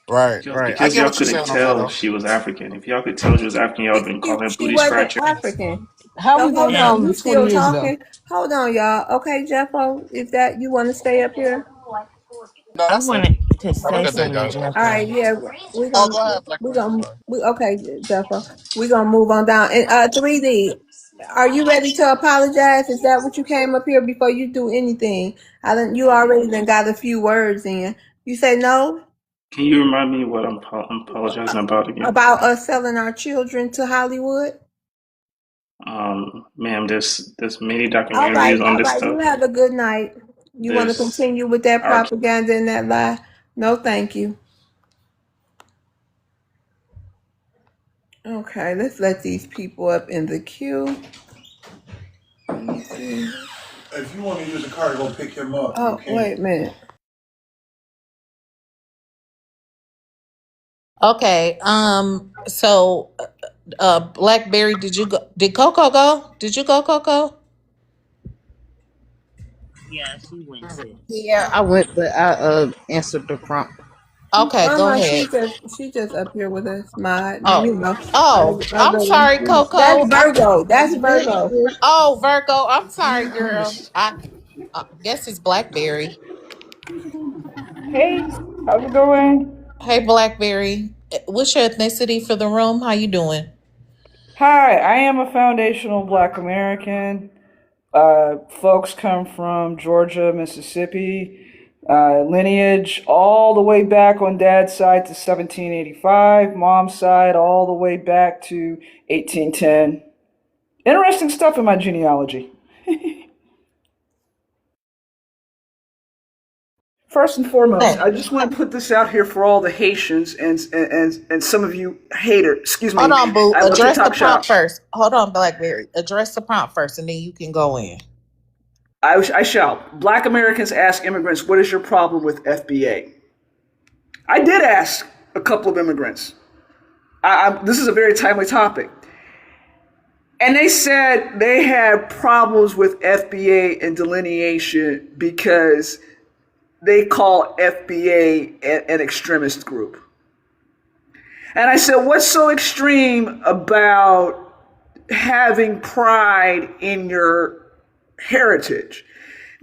right. I
Because
get
y'all
what you're
couldn't
saying on that
tell
though.
she was African. If y'all could tell she was African, y'all would been calling her
She
booty
wasn't
scratcher.
African.
How
So
we gonna
hold
know
on.
them
You
20
still
years ago?
talking? Hold on, y'all. Okay, Jeffo, is that you want to stay up here?
No,
I
that's it.
wanted to
Have a
say
good day,
something to
guys.
All right,
Jeffo.
yeah,
Oh, go ahead, Black
we
man. I'm
gonna
sorry.
we okay, Jeffo. We gonna move on down. And 3D, are you ready to apologize? Is that what you came up here before you do anything? You already done got a few words in. You say no
Can you remind me what I'm apologizing about again?
about us selling our children to Hollywood?
Ma'am, there's many documentaries on
All
this
right. You
stuff.
have a good night. You want to
There's
continue with that
our
propaganda and that lie? No, thank you. Okay, let's let these people up in the queue. Let me see. If you want to use the car to go pick him up, oh, you can. Wait a minute.
Okay. So, Blackberry, did you go? Did Coco go? Did you go, Coco?
Yeah, she went to.
Yeah, I went, but I answered the prompt.
Okay,
Oh
go
no,
ahead.
she just up here with us, mod.
Oh,
You know,
I'm sorry,
that's
Coco.
Virgo. That's
You good? You
Virgo.
good?
Oh, Virgo. I'm sorry, girl. I guess it's Blackberry.
Hey, how's it going?
Hey, Blackberry. What's your ethnicity for the room? How you doing?
Hi, I am a foundational Black American. Folks come from Georgia, Mississippi. Lineage all the way back on dad's side to 1785, mom's side all the way back to 1810. Interesting stuff in my genealogy. First and foremost, I just want to put this out here for all the Haitians and some of you haters. Excuse
Hold
me.
on, Boo.
I love to
Address the
talk
prompt
shop.
first. Hold on, Blackberry. Address the prompt first, and then you can go in.
I shall. Black Americans ask immigrants, what is your problem with FBA? I did ask a couple of immigrants. This is a very timely topic. And they said they had problems with FBA and delineation because they call FBA an extremist group. And I said, what's so extreme about having pride in your heritage?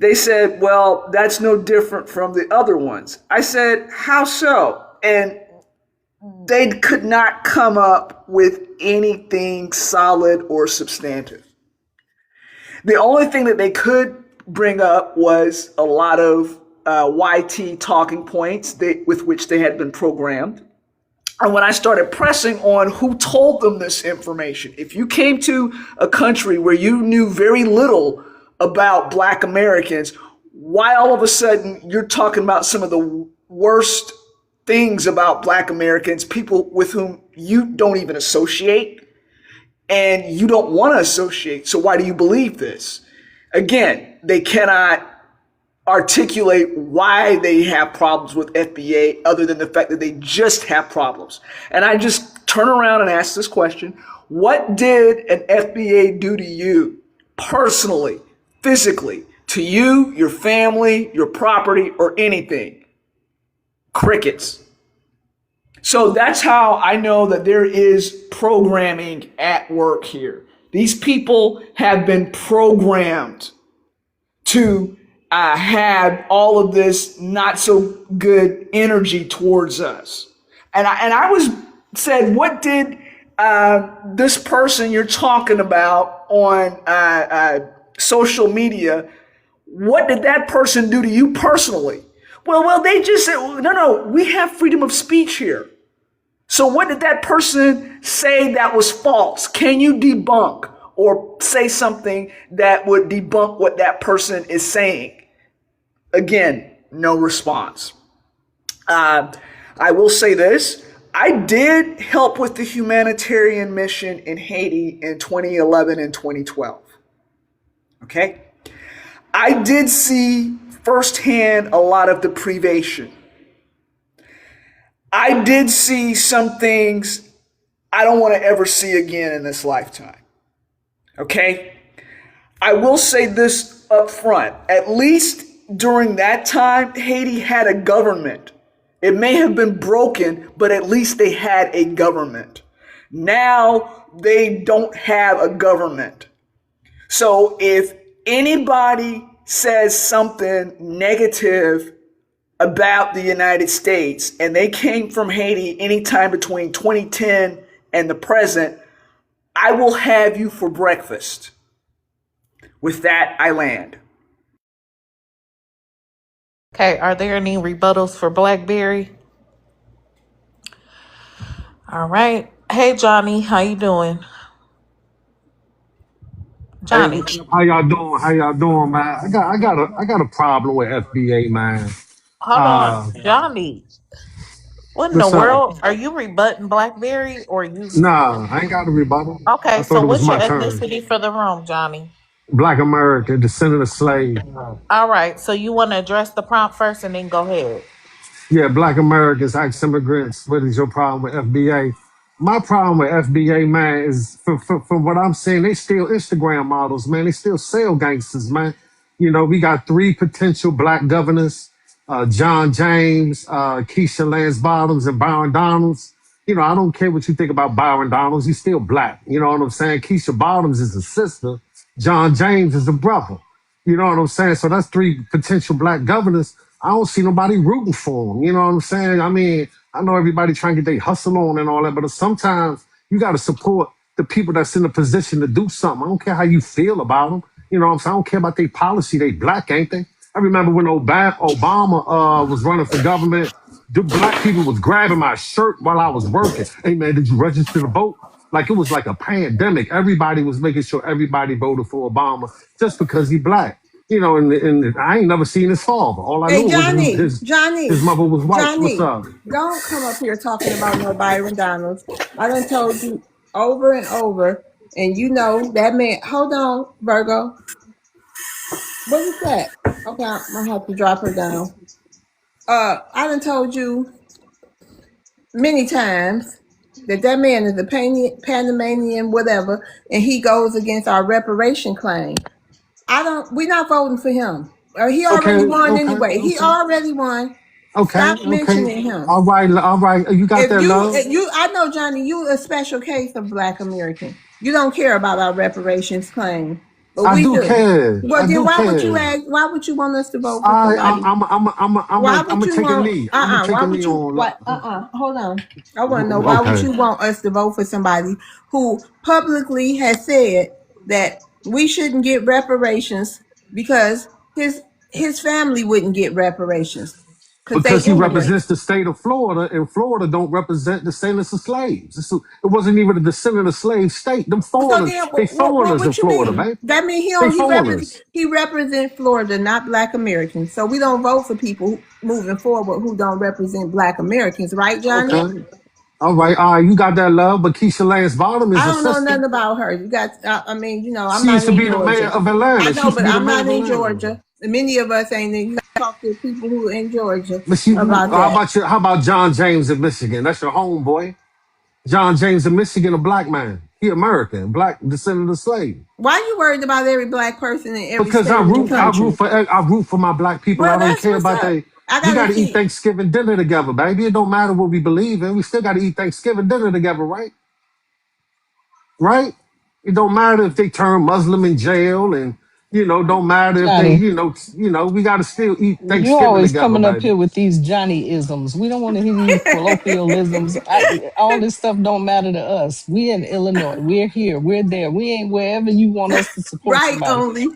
They said, well, that's no different from the other ones. I said, how so? And they could not come up with anything solid or substantive. The only thing that they could bring up was a lot of YT talking points with which they had been programmed. And when I started pressing on who told them this information, if you came to a country where you knew very little about Black Americans, why all of a sudden you're talking about some of the worst things about Black Americans, people with whom you don't even associate and you don't want to associate. So why do you believe this? Again, they cannot articulate why they have problems with FBA other than the fact that they just have problems. And I just turn around and ask this question: what did an FBA do to you personally, physically, to you, your family, your property, or anything? Crickets. So that's how I know that there is programming at work here. These people have been programmed to have all of this not so good energy towards us. And I was said, what did this person you're talking about on social media, what did that person do to you personally? Well, they just said, no, we have freedom of speech here. So what did that person say that was false? Can you debunk or say something that would debunk what that person is saying? Again, no response. I will say this. I did help with the humanitarian mission in Haiti in 2011 and 2012. Okay? I did see firsthand a lot of the privation. I did see some things I don't want to ever see again in this lifetime. Okay? I will say this up front. At least during that time, Haiti had a government. It may have been broken, but at least they had a government. Now they don't have a government. So if anybody says something negative about the United States and they came from Haiti anytime between 2010 and the present, I will have you for breakfast. With that, I land.
Okay, are there any rebuttals for Blackberry? All right. Hey Johnny, how you doing?
Hey,
Johnny.
how y'all doing? How y'all doing, man? I got a problem with FBA, man.
Hold on. Johnny. What in the
What's up?
world? Are you rebutting Blackberry or you?
Nah, I ain't got a rebuttal. I
Okay, so
thought it was
what's your
my turn.
ethnicity for the room, Johnny?
Black America, descendant of slave.
All right, so you want to address the prompt first and then go ahead.
Yeah, Black Americans, ex-immigrants. What is your problem with FBA? My problem with FBA, man, is from what I'm saying, they still Instagram models, man. They still sell gangsters, man. You know, we got three potential black governors, John James, Keisha Lance Bottoms, and Byron Donalds. You know, I don't care what you think about Byron Donalds. He's still black. You know what I'm saying? Keisha Bottoms is a sister. John James is a brother. You know what I'm saying? So that's three potential black governors. I don't see nobody rooting for them. You know what I'm saying? I mean, I know everybody trying to get their hustle on and all that, but sometimes you got to support the people that's in a position to do something. I don't care how you feel about them. You know what I'm saying? I don't care about their policy. They black, ain't they? I remember when Obama was running for government, the black people was grabbing my shirt while I was working. Hey, man, did you register to vote? Like it was like a pandemic. Everybody was making sure everybody voted for Obama just because he black. You know, and I ain't never seen his father. All I
Hey,
knew was
Johnny,
his mother was white. What's
Johnny,
up?
don't come up here talking about no Byron Donalds. I done told you over and over, and you know that man. Hold on, Virgo. What is that? Okay, I'm gonna have to drop her down. I done told you many times that that man is a Panamanian, whatever, and he goes against our reparation claim. We're not voting for him. He already won anyway. He already won.
Okay,
Stop
okay.
mentioning him.
All right, all right. You got that love?
I know, Johnny, you a special case of Black American. You don't care about our reparations claim, but
I
we
do
do.
care.
Well,
I
then
do
why would you
care.
ask? Why would you want us to vote for
I,
somebody? Why
I'm
would
gonna
you
take a
want?
knee. I'm gonna take
Why
a
would
knee
you?
on.
What? Hold on. I want to know why would
Okay.
you want us to vote for somebody who publicly has said that we shouldn't get reparations because his family wouldn't get reparations. because they
Because he
immigrants.
represents the state of Florida, and Florida don't represent descendants of slaves. It wasn't even a descendant of slave state. Them
So
foreigners,
then,
they
what
foreigners in
what you
Florida,
mean?
man.
That means
They
he
foreigners.
he represents Florida, not Black Americans. So we don't vote for people moving forward who don't represent Black Americans, right, Johnny?
Okay. All right, you got that love, but Keisha Lance Bottom is
I
a
don't know
sister.
nothing about her. You got, I mean, I'm
She
not
used to
in
be the mayor
Georgia.
of
I
Atlanta. She
know,
used to
but
be the
I'm
mayor
not
of
in
Atlanta.
Georgia. Many of us ain't. You got to talk to people who are in Georgia
But she,
about that.
how about John James in Michigan? That's your homeboy. John James in Michigan, a black man. He American, black descendant of slave.
Why you worried about every Black person in every
Because
state in the country?
I root for my black people. I
Well,
don't
that's
care
what's
about
up.
they.
I
We got
gotta
to eat
see.
Thanksgiving dinner together, baby. It don't matter what we believe in. We still got to eat Thanksgiving dinner together, right? Right? It don't matter if they turn Muslim in jail, and don't matter if they,
Johnny,
we got to still eat
you
Thanksgiving
always
together,
coming up
baby.
here with these Johnny isms. We don't want to hear these colloquialisms. All this stuff don't matter to us. We in Illinois. We're here. We're there. We ain't wherever you want us to support
Right,
somebody.
only.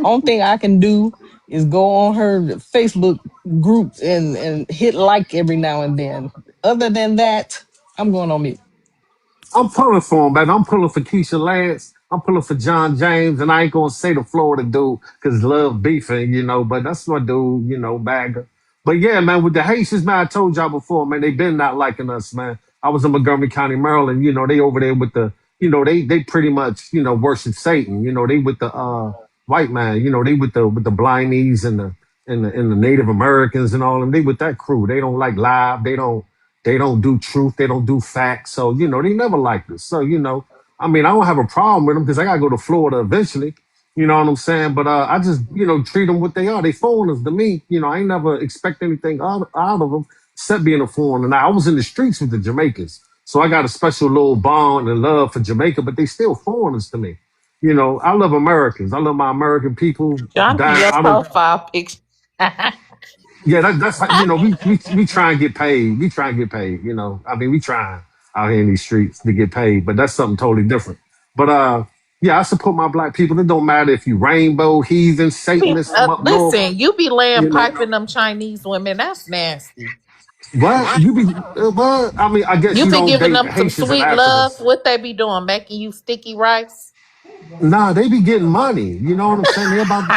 Only thing I can do is go on her Facebook group and hit like every now and then. Other than that, I'm going on mute.
I'm pulling for him, baby. I'm pulling for Keisha Lance. I'm pulling for John James, and I ain't gonna say the Florida dude because love beefing, but that's my dude, bagger. But yeah, man, with the Haitians, man, I told y'all before, man, they been not liking us, man. I was in Montgomery County, Maryland. They over there with the, they pretty much, worship Satan. They with the white man. They with the blindies and the Native Americans and all them. They with that crew. They don't like live. They don't do truth. They don't do facts. So, they never liked us. So, I mean, I don't have a problem with them because I got to go to Florida eventually. You know what I'm saying? But I just, treat them what they are. They foreigners to me. I ain't never expect anything out of them except being a foreigner. Now, I was in the streets with the Jamaicans. So I got a special little bond and love for Jamaica, but they still foreigners to me. I love Americans. I love my American people.
Johnny,
Dying.
your
I don't.
profile picture.
Yeah, that's how, we try and get paid. We try and get paid. I mean, we trying out here in these streets to get paid, but that's something totally different. But yeah, I support my black people. It don't matter if you rainbow, heathen, Satanist from up north.
Listen, you be laying
You know
piping them Chinese women. That's nasty.
what you be? What? I mean, I guess
You
you
be
don't
giving
date
them some
Haitians and
sweet love.
Africans.
What they be doing? Making you sticky rice?
Nah, they be getting money. You know what I'm saying?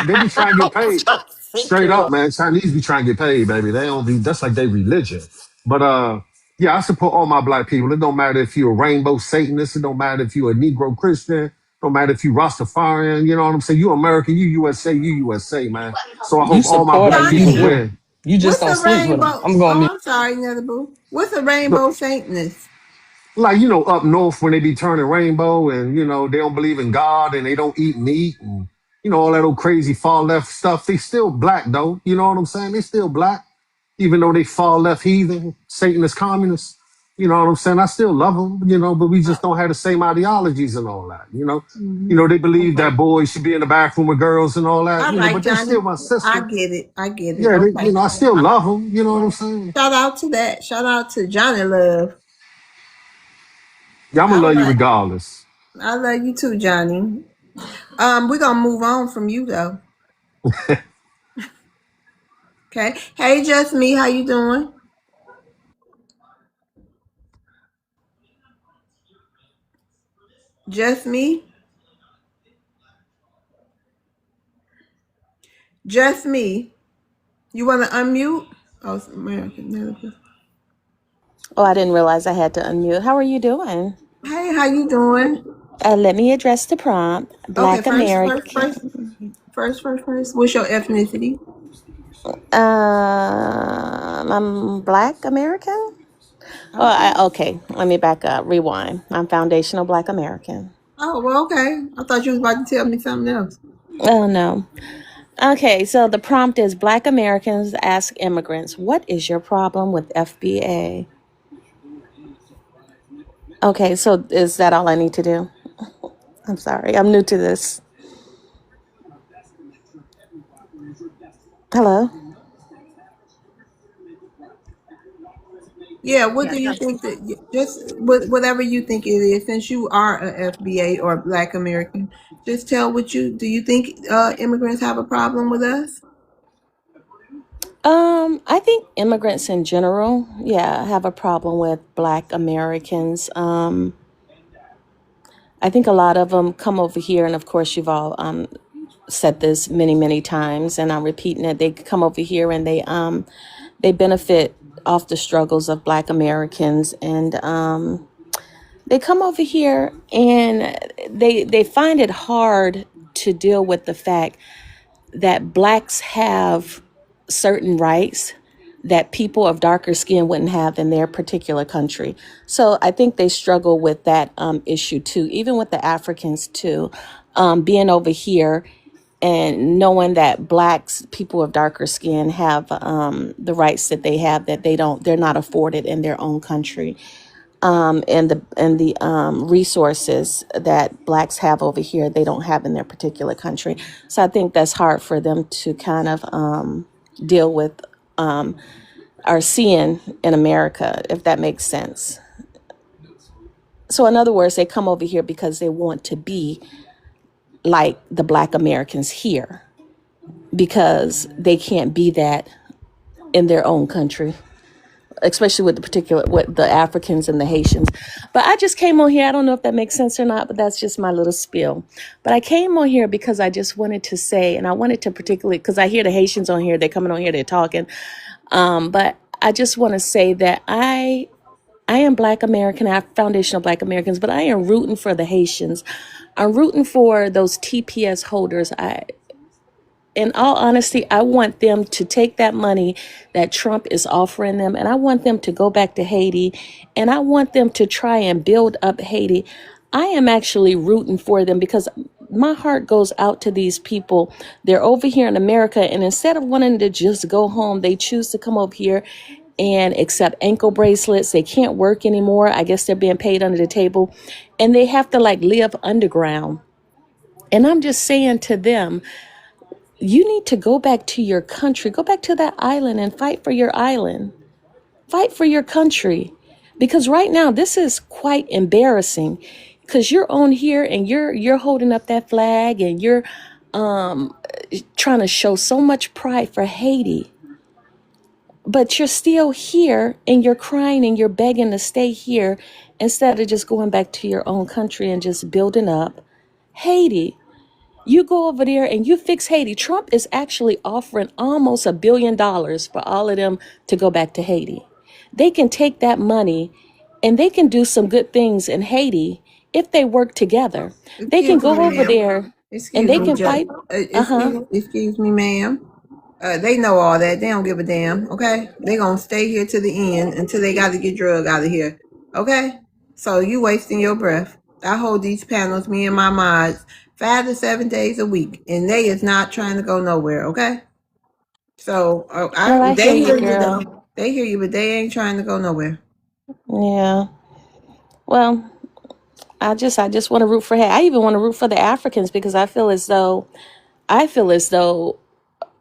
They be trying to get paid.
I'm sick
Straight up,
of.
man. Chinese be trying to get paid, baby. They don't be that's like their religion. But yeah, I support all my black people. It don't matter if you're a rainbow Satanist, it don't matter if you're a Negro Christian, it don't matter if you Rastafarian, you know what I'm saying? You American, you USA, man. So I
You
hope all my
support
black
them, you
people
Johnny,
do.
win.
You just
what's
don't
a
sleep with them.
rainbow?
I'm going
Oh,
mute.
I'm sorry, Netherboo. What's a rainbow Satanist?
Like up north when they be turning rainbow and they don't believe in God and they don't eat meat and all that old crazy far left stuff. They still black though. You know what I'm saying? They still black, even though they far left heathen, Satanist communists. You know what I'm saying? I still love them, but we just don't have the same ideologies and all that. They believe
Okay.
that boys should be in the bathroom with girls and all that.
All right,
But they
Johnny.
still my
I
sister.
get it. I get it.
Yeah,
Okay.
I still love them. You know what I'm saying?
Shout out to that. Shout out to Johnny Love.
Yeah, I'm gonna
All
love you
right.
regardless.
I love you too, Johnny. We're gonna move on from you though. Okay. Hey, just me. How you doing? Just me. Just me. You want to unmute? Oh, it's American.
Oh, I didn't realize I had to unmute. How are you doing?
Hey, how you doing?
Let me address the prompt.
Okay,
Black American.
first. What's your ethnicity?
I'm Black American.
Okay.
Okay, let me back up. Rewind. I'm foundational Black American.
Oh, well, okay. I thought you was about to tell me something else.
Oh, no. Okay, so the prompt is Black Americans ask immigrants, what is your problem with FBA? Okay, so is that all I need to do? I'm sorry, I'm new to this. Hello?
Yeah, what do you think just whatever you think it is, since you are a FBA or Black American, just tell do you think immigrants have a problem with us?
I think immigrants in general, yeah, have a problem with Black Americans. I think a lot of them come over here, and of course, you've all said this many, many times, and I'm repeating it. They come over here and they benefit off the struggles of Black Americans, and they come over here and they find it hard to deal with the fact that Blacks have certain rights that people of darker skin wouldn't have in their particular country. So I think they struggle with that issue too, even with the Africans too, being over here and knowing that Blacks, people of darker skin, have the rights that they have that they're not afforded in their own country, and the resources that Blacks have over here they don't have in their particular country. So I think that's hard for them to kind of deal with or seeing in America, if that makes sense. So in other words, they come over here because they want to be like the Black Americans here because they can't be that in their own country, especially with the Africans and the Haitians. But I just came on here. I don't know if that makes sense or not, but that's just my little spiel. But I came on here because I just wanted to say, and I wanted to particularly, because I hear the Haitians on here, they're coming on here, they're talking. But I just want to say that I am Black American, I have foundational Black Americans, but I am rooting for the Haitians. I'm rooting for those TPS holders. In all honesty, I want them to take that money that Trump is offering them, and I want them to go back to Haiti, and I want them to try and build up Haiti. I am actually rooting for them because my heart goes out to these people. They're over here in America, and instead of wanting to just go home, they choose to come over here and accept ankle bracelets. They can't work anymore. I guess they're being paid under the table, and they have to live underground. And I'm just saying to them, you need to go back to your country, go back to that island and fight for your island, fight for your country. Because right now, this is quite embarrassing because you're on here and you're holding up that flag and you're trying to show so much pride for Haiti. But you're still here and you're crying and you're begging to stay here instead of just going back to your own country and just building up Haiti. You go over there and you fix Haiti. Trump is actually offering almost $1 billion for all of them to go back to Haiti. They can take that money and they can do some good things in Haiti if they work together. They can
Excuse me,
go over
ma'am.
there and
Excuse
they
me,
can
Judge.
fight. Uh-huh.
Excuse me, ma'am. They know all that. They don't give a damn. Okay, they gonna stay here to the end until they got to get drug out of here. Okay, so you wasting your breath. I hold these panels, me and my mods, 5 to 7 days a week, and they is not trying to go nowhere. Okay, so
Well, I hear
they
you,
hear you
girl.
though. They hear you, but they ain't trying to go nowhere.
Yeah. Well, I just want to root for Haiti. I even want to root for the Africans because I feel as though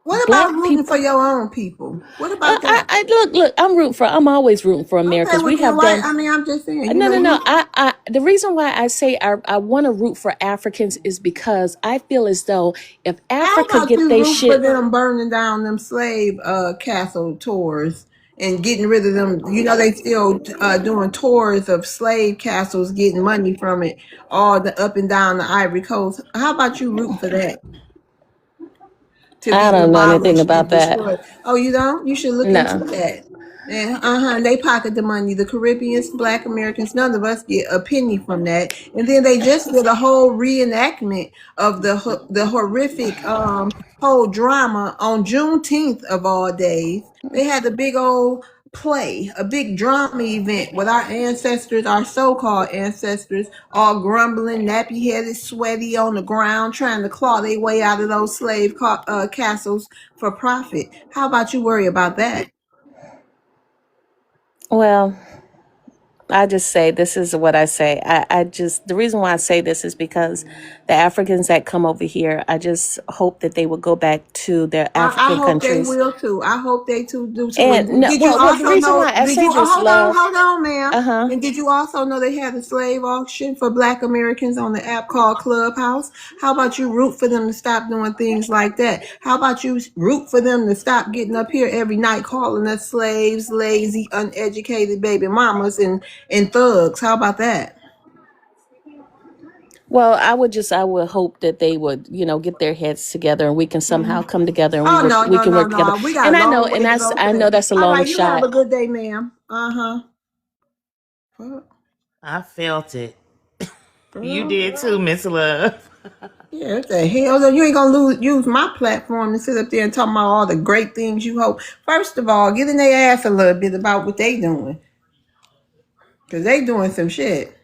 What
Black
about rooting
people.
for your own people? What about that?
Look. I'm always rooting for
Okay,
Americans.
well
We
then
have
why?
done.
I mean, I'm just saying. You
No,
know,
no, no.
you
The reason why I say I want to root for Africans is because I feel as though if
How
Africa
about
get
you
their
root for
shit,
them burning down them slave castle tours and getting rid of them? You know they still doing tours of slave castles, getting money from it, all the up and down the Ivory Coast. How about you root for that to
I
be
don't know anything
demolished and
about that.
destroyed? Oh, you don't? You should look into
No.
that. And they pocket the money. The Caribbeans, Black Americans, none of us get a penny from that. And then they just did a whole reenactment of the horrific whole drama on Juneteenth of all days. They had a big old play, a big drama event with our ancestors, our so-called ancestors, all grumbling, nappy-headed, sweaty on the ground, trying to claw their way out of those slave castles for profit. How about you worry about that?
Well, I just say this is what I say. I just the reason why I say this is because the Africans that come over here, I just hope that they will go back to their
I
African
hope they
countries.
will too. I hope they too do too.
And
And
no,
did you
well, the
also
reason
know?
why I
Did
say
you? Oh,
this, love,
hold on, ma'am.
uh huh.
And did you also know they had a slave auction for Black Americans on the app called Clubhouse? How about you root for them to stop doing things like that? How about you root for them to stop getting up here every night calling us slaves, lazy, uneducated baby mamas, and thugs? How about that?
Well, I would hope that they would, get their heads together and we can somehow come together and
Oh no,
we
no,
can
no,
work together.
no. We got
And
a
I know,
long
and
way to go for
I know
that.
that's a
All
long
right, you have
shot.
a good day, ma'am.
I felt it. You
Girl.
did too, Miss Love.
Yeah, what the hell? You ain't gonna use my platform to sit up there and talk about all the great things you hope. First of all, get in their ass a little bit about what they doing. Cause they doing some shit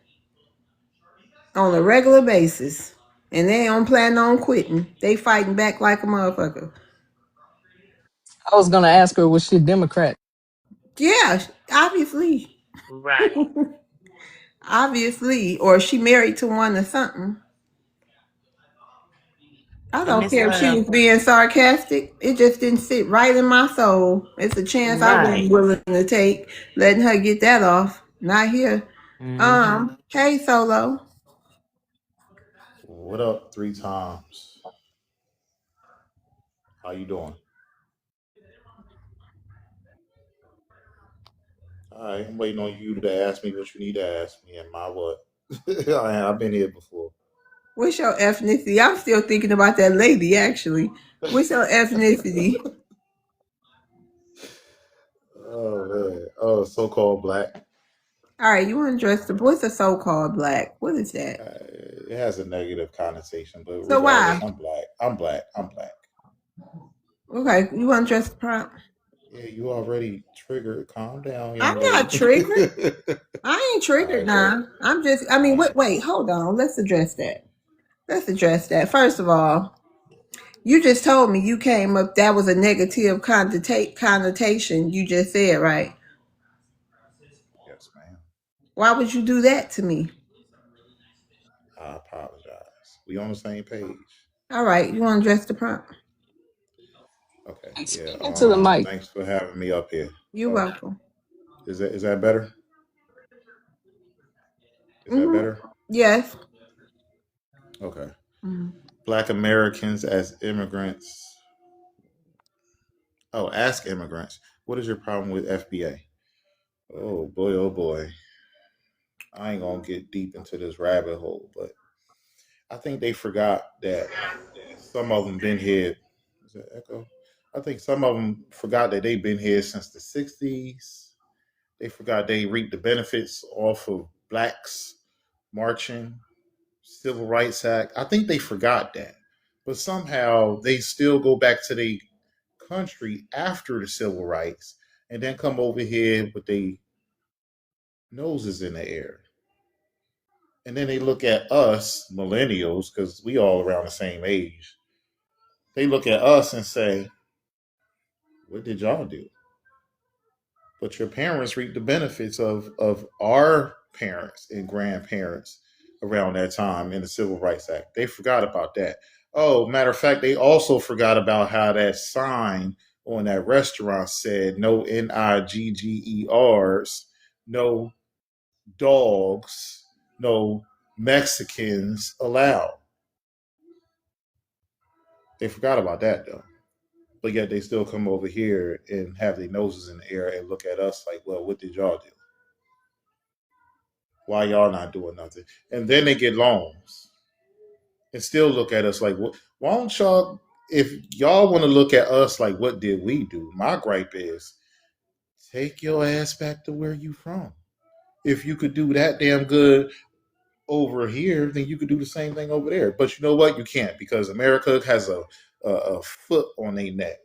on a regular basis. And they don't plan on quitting. They fighting back like a motherfucker.
I was gonna ask her, was she a Democrat?
Yeah, obviously.
Right.
Obviously. Or she married to one or something. I
And
don't
Miss
care if she
Love.
was being sarcastic. It just didn't sit right in my soul. It's a chance I wasn't
Right.
willing to take, letting her get that off. Not here.
Mm-hmm.
Hey Solo.
What up? Three times. How you doing? All right, I'm waiting on you to ask me what you need to ask me and my what. I've been here before.
What's your ethnicity? I'm still thinking about that lady actually. What's your ethnicity?
Oh man. Oh, so-called black.
All right, you want to dress the what's a so-called black? What is that?
It has a negative connotation, but
So
regardless,
why?
I'm black. I'm black. I'm black.
Okay, you want to dress the prompt?
Yeah, you already triggered. Calm down,
I'm
young
not
lady.
triggered. I ain't
All
triggered
right, good.
now. I'm just I
All
mean
right.
wait, hold on. Let's address that. Let's address that. First of all, you just told me you came up, that was a negative connotation you just said, right?
Yes, ma'am.
Why would you do that to me?
I apologize. We on the same page.
All right, you want to address the prompt?
Okay.
And
Yeah.
speaking to the mic.
Thanks for having me up here.
You're welcome.
Is that better? Is that
Mm-hmm.
better?
Yes.
Okay.
Mm-hmm.
Black Americans as immigrants. Oh, ask immigrants. What is your problem with FBA? Oh boy, oh boy. I ain't gonna get deep into this rabbit hole, but I think they forgot that some of them been here. Is that echo? I think some of them forgot that they've been here since the '60s. They forgot they reaped the benefits off of blacks marching, Civil Rights Act. I think they forgot that, but somehow they still go back to the country after the civil rights and then come over here with their noses in the air. And then they look at us, millennials, because we all around the same age. They look at us and say, what did y'all do? But your parents reaped the benefits of our parents and grandparents around that time in the Civil Rights Act. They forgot about that. Oh, matter of fact, they also forgot about how that sign on that restaurant said no NIGGERs, no dogs, no Mexicans allowed. They forgot about that though. But yet they still come over here and have their noses in the air and look at us like, well, what did y'all do? Why y'all not doing nothing? And then they get loans and still look at us like, why don't y'all, if y'all want to look at us like, what did we do? My gripe is take your ass back to where you from. If you could do that damn good over here, then you could do the same thing over there. But you know what? You can't because America has a foot on their neck.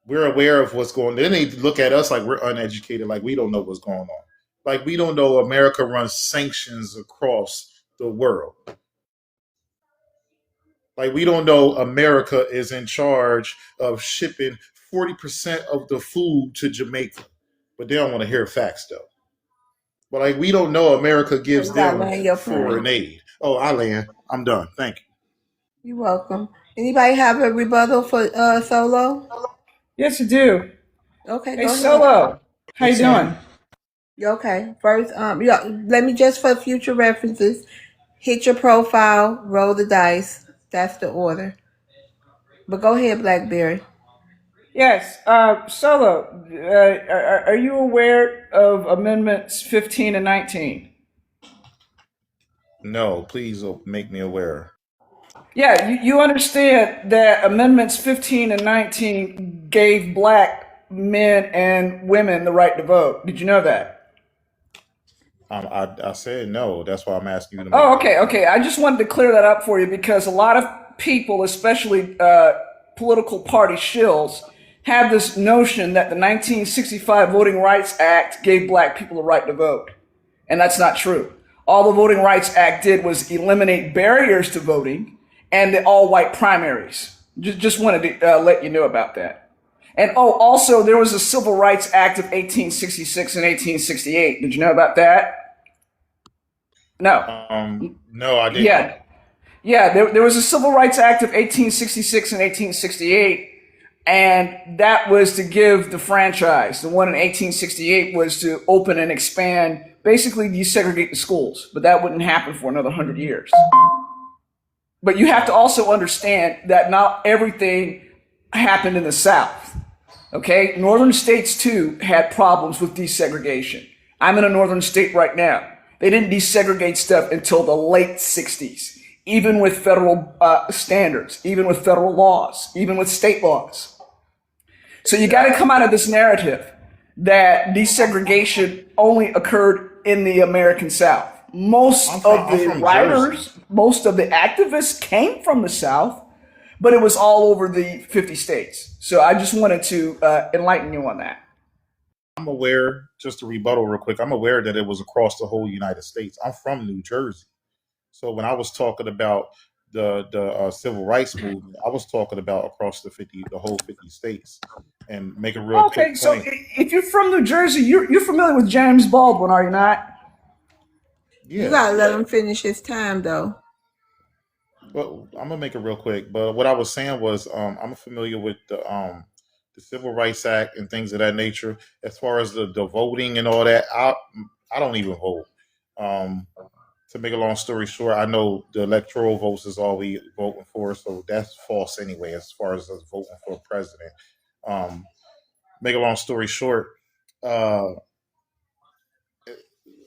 We're aware of what's going on. Then they look at us like we're uneducated, like we don't know what's going on. Like we don't know America runs sanctions across the world. Like we don't know America is in charge of shipping 40% of the food to Jamaica. But they don't want to hear facts though. But like we don't know America
So
gives
you gotta
them
land your
foreign
plane.
aid. Oh, I land. I'm done. Thank you.
You're welcome. Anybody have a rebuttal for Solo?
Yes, you do.
Okay,
Hey,
go ahead.
Solo. How
Hey,
you
Sam.
doing?
You okay? First, yeah, let me just for future references, hit your profile, roll the dice. That's the order. But go ahead, Blackberry.
Yes, Solo. Are you aware of Amendments 15 and 19?
No, please make me aware.
Yeah, you understand that Amendments 15 and 19 gave black men and women the right to vote. Did you know that?
I said no. That's why I'm asking you to make
Oh,
me
okay,
aware.
okay. I just wanted to clear that up for you because a lot of people, especially political party shills, have this notion that the 1965 Voting Rights Act gave black people the right to vote. And that's not true. All the Voting Rights Act did was eliminate barriers to voting and the all white primaries. Just wanted to let you know about that. And oh, also, there was a Civil Rights Act of 1866 and 1868. Did you know about that? No.
No, I didn't.
Yeah. Yeah, there was a Civil Rights Act of 1866 and 1868, and that was to give the franchise. The one in 1868 was to open and expand, basically desegregate the schools, but that wouldn't happen for another 100 years. But you have to also understand that not everything happened in the South. Okay? Northern states, too, had problems with desegregation. I'm in a northern state right now. They didn't desegregate stuff until the late 60s, even with federal standards, even with federal laws, even with state laws. So you got to come out of this narrative that desegregation only occurred in the American South. Most of
I'm
the
from Jersey.
writers, most of the activists came from the South, but it was all over the 50 states. So I just wanted to enlighten you on that.
I'm aware, just to rebuttal real quick, I'm aware that it was across the whole United States. I'm from New Jersey. So when I was talking about the civil rights movement, I was talking about across the whole 50 states. And make a real
Okay,
quick
so
point.
if you're from New Jersey, you're familiar with James Baldwin, are you not?
You
Yeah.
gotta let him finish his time, though.
Well, I'm gonna make it real quick. But what I was saying was, I'm familiar with the Civil Rights Act and things of that nature. As far as the voting and all that, I don't even vote. To make a long story short, I know the electoral votes is all we voting for, so that's false anyway. As far as us voting for a president, make a long story short, uh,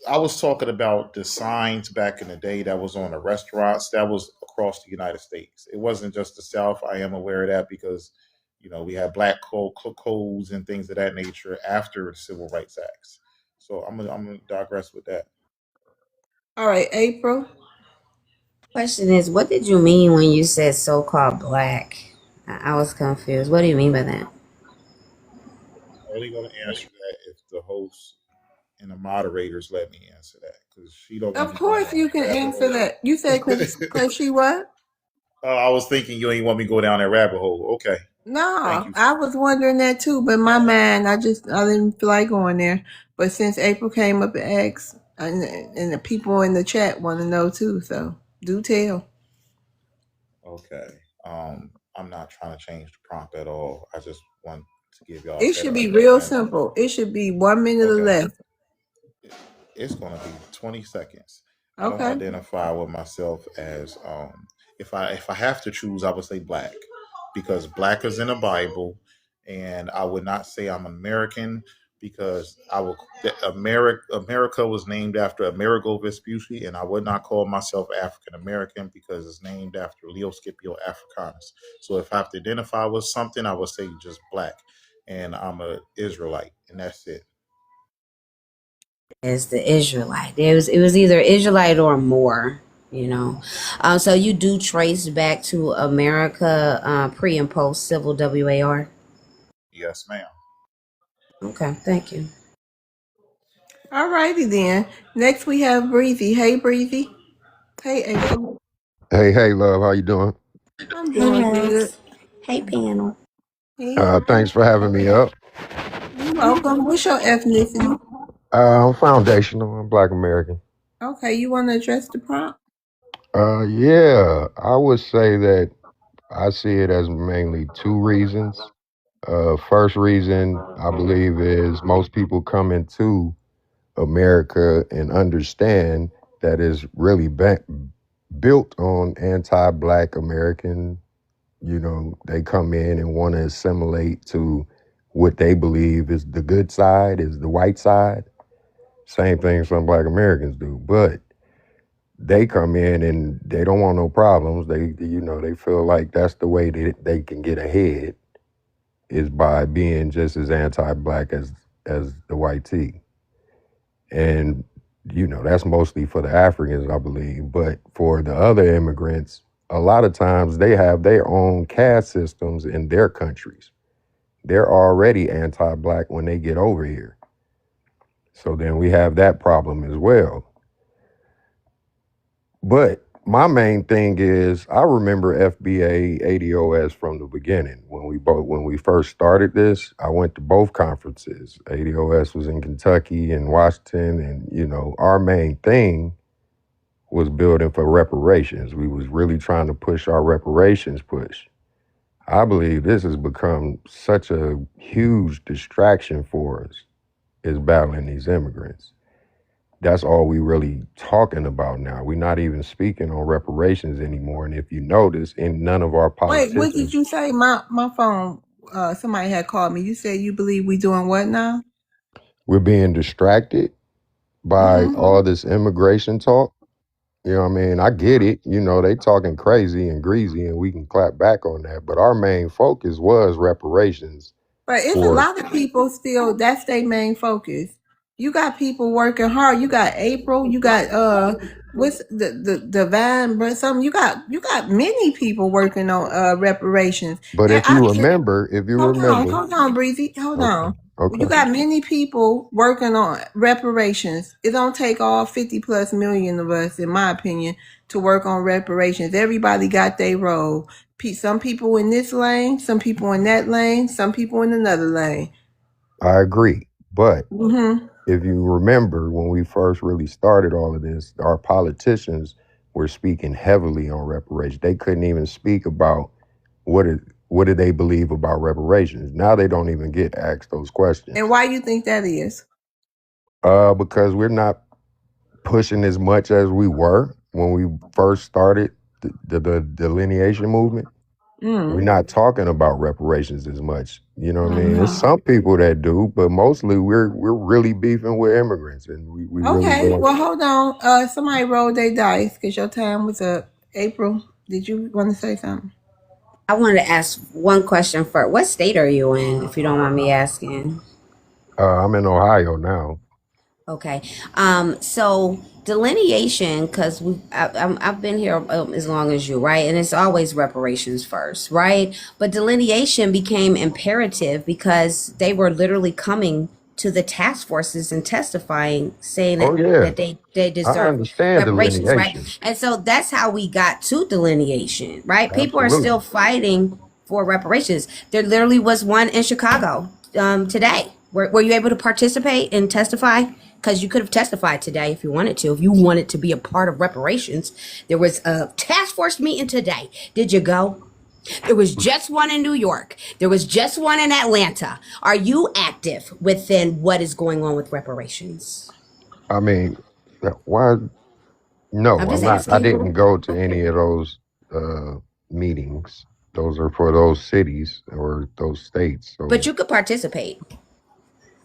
I was talking about the signs back in the day that was on the restaurants that was across the United States. It wasn't just the South. I am aware of that because, we had black codes and things of that nature after the Civil Rights Acts. So I'm gonna digress with that.
All right, April.
Question is, what did you mean when you said so-called black? I was confused. What do you mean by that?
I'm only gonna answer that if the host and the moderators let me answer that because she don't want
Of
me going
course
down
you
that
can
rabbit
answer
hole.
that. You said cause she what?
I was thinking you ain't want me to go down that rabbit hole. Okay, thank
No,
you.
I was wondering that too, but my mind, I didn't feel like going there. But since April came up and asked, and the people in the chat want to know too, so do tell.
Okay. I'm not trying to change the prompt at all. I just want to give y'all a
It
better
should be real
understanding.
simple. It should be 1 minute or
Okay.
less.
It's gonna be 20 seconds. I don't
Okay.
identify with myself as if I have to choose, I would say black. Because black is in the Bible, and I would not say I'm American because America was named after Amerigo Vespucci, and I would not call myself African American because it's named after Leo Scipio Africanus. So if I have to identify with something, I would say just black, and I'm a Israelite, and that's it.
Is the Israelite. It was either Israelite or more, you know. So you do trace back to America pre and post Civil WAR?
Yes, ma'am.
Okay, thank you.
All righty then. Next we have Breezy. Hey Breezy. Hey April.
Hey, love, how you doing?
I'm
Hey,
doing good.
Max. Hey, panel.
Hey.
Thanks for having me up.
You're welcome. What's your ethnicity?
I'm foundational. I'm Black American.
Okay, you want to address the prompt?
Yeah, I would say that I see it as mainly two reasons. First reason I believe is most people come into America and understand that is really built on anti-Black American. You know, they come in and want to assimilate to what they believe is the good side, is the white side. Same thing some Black Americans do, but they come in and they don't want no problems. They feel like that's the way that they can get ahead is by being just as anti-Black as the white tee. And that's mostly for the Africans, I believe. But for the other immigrants, a lot of times they have their own caste systems in their countries. They're already anti-Black when they get over here. So then we have that problem as well. But my main thing is I remember FBA ADOS from the beginning. When we first started this, I went to both conferences. ADOS was in Kentucky and Washington, and our main thing was building for reparations. We was really trying to push our reparations push. I believe this has become such a huge distraction for us, is battling these immigrants. That's all we really talking about now. We're not even speaking on reparations anymore. And if you notice, in none of our
Wait, what did
politicians,
you say? My phone. Somebody had called me. You said you believe we doing what now?
we're being distracted by
Mm-hmm.
all this immigration talk. You know what I mean? I get it. They talking crazy and greasy and we can clap back on that. But our main focus was reparations
But it's a
for,
lot of people still. That's their main focus. You got people working hard. You got April. You got what's the Divine? But some you got many people working on reparations.
but
And
if you remember,
hold on, Breezy, hold
okay,
on. You
okay.
got many people working on reparations. It don't take all 50 plus million of us, in my opinion, to work on reparations. Everybody got their role. Some people in this lane, some people in that lane, some people in another lane.
I agree. But
Mm-hmm.
if you remember when we first really started all of this, our politicians were speaking heavily on reparations. They couldn't even speak about what did they believe about reparations. Now they don't even get asked those questions.
And why you think that is?
Because we're not pushing as much as we were when we first started the delineation movement. We're not talking about reparations as much. You know what I mean? There's some people that do, but mostly we're really beefing with immigrants, and we really
Okay,
don't.
well, hold on. Somebody rolled their dice because your time was up. April, did you want to say something?
I wanted to ask one question first. What state are you in, if you don't mind me asking?
I'm in Ohio now.
Okay. So delineation, because I've been here as long as you, right? And it's always reparations first, right? But delineation became imperative because they were literally coming to the task forces and testifying, saying
Oh yeah,
that they
I
deserve
understand
reparations, right?
delineation.
And so that's how we got to delineation, right? People are
Absolutely.
still fighting for reparations. There literally was one in Chicago today. Were you able to participate and testify? Because you could have testified today if you wanted to. If you wanted to be a part of reparations, there was a task force meeting today. Did you go? There was just one in New York. There was just one in Atlanta. Are you active within what is going on with reparations?
I mean, why? No,
I'm just
I'm not. I
asking.
didn't go to any of those meetings. Those are for those cities or those states.
But
So
you could participate.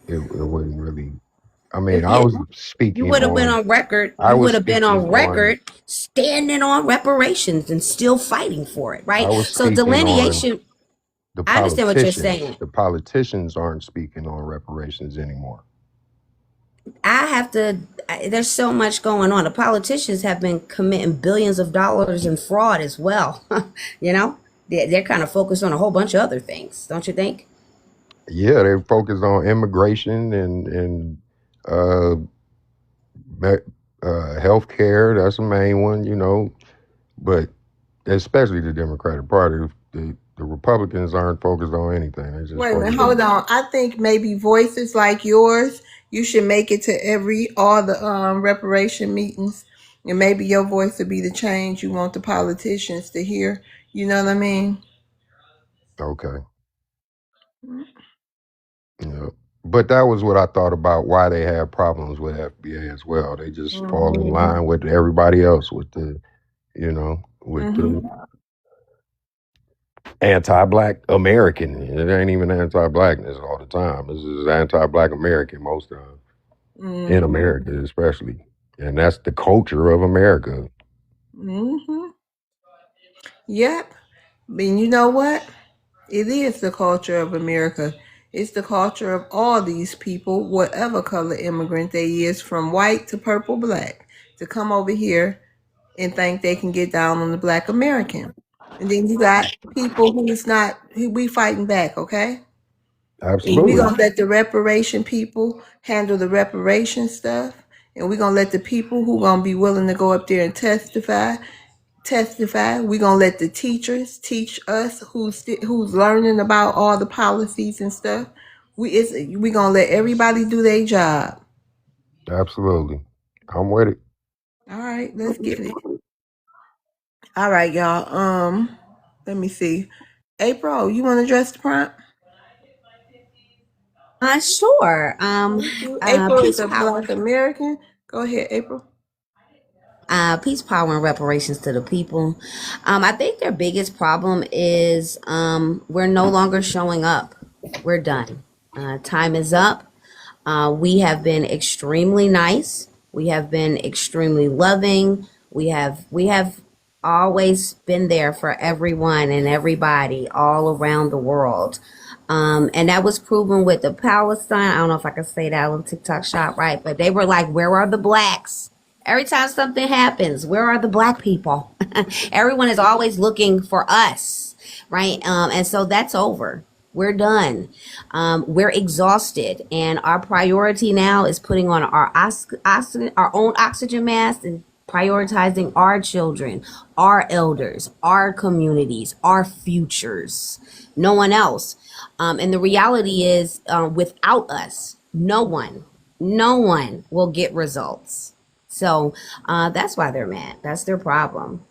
it wouldn't really. I mean, I
Yeah.
was
You
speaking
would have been
on.
on record.
I
You
was
would have been
speaking
on
on.
record standing on reparations and still fighting for it,
I
right?
was
So
speaking on
delineation,
the
I understand what you're
politicians.
saying.
The politicians aren't speaking on reparations anymore.
I have to, there's so much going on. The politicians have been committing billions of dollars in fraud as well. You know, they're kind of focused on a whole bunch of other things, don't you think?
Yeah, they focus on immigration and uh, healthcare. That's the main one, But especially the Democratic Party, the Republicans aren't focused on anything. They just
Wait a minute,
focus
hold
on.
on. I think maybe voices like yours You should make it to all the reparation meetings, and maybe your voice will be the change you want the politicians to hear. You know what I mean?
Okay. Yeah. But that was what I thought about why they had problems with FBA as well. They just fall in
Mm-hmm.
line with everybody else with the, you know, with
Mm-hmm.
the anti-black American. It ain't even anti-blackness all the time. This is anti-black American most times. In
Mm-hmm.
America especially. And that's the culture of America.
Mm-hmm. Yep. And you know what? It is the culture of America. It's the culture of all these people, whatever color immigrant they is, from white to purple, black, to come over here and think they can get down on the black American. And then you got people who's not, who we fighting back, okay? And we
Absolutely.
gonna let the reparation people handle the reparation stuff. And we gonna let the people who gonna be willing to go up there and testify. We're gonna let the teachers teach us who's learning about all the policies and stuff. We gonna let everybody do their job.
Absolutely. I'm with it.
All right, let's get it. All right, y'all. Let me see. April, you want to address the prompt?
Sure.
Thank you. April is
Peace,
a
power.
Black American. Go ahead, April.
Peace, power, and reparations to the people. I think their biggest problem is we're no longer showing up. We're done. Time is up. We have been extremely nice. We have been extremely loving. We have always been there for everyone and everybody all around the world. And that was proven with the Palestine. I don't know if I can say that on TikTok shop right, but they were like, "Where are the blacks?" Every time something happens, where are the black people? Everyone is always looking for us, right? And so that's over. We're done. We're exhausted, and our priority now is putting on our own oxygen mask and prioritizing our children, our elders, our communities, our futures. No one else. And the reality is, without us, no one will get results. So that's why they're mad. That's their problem.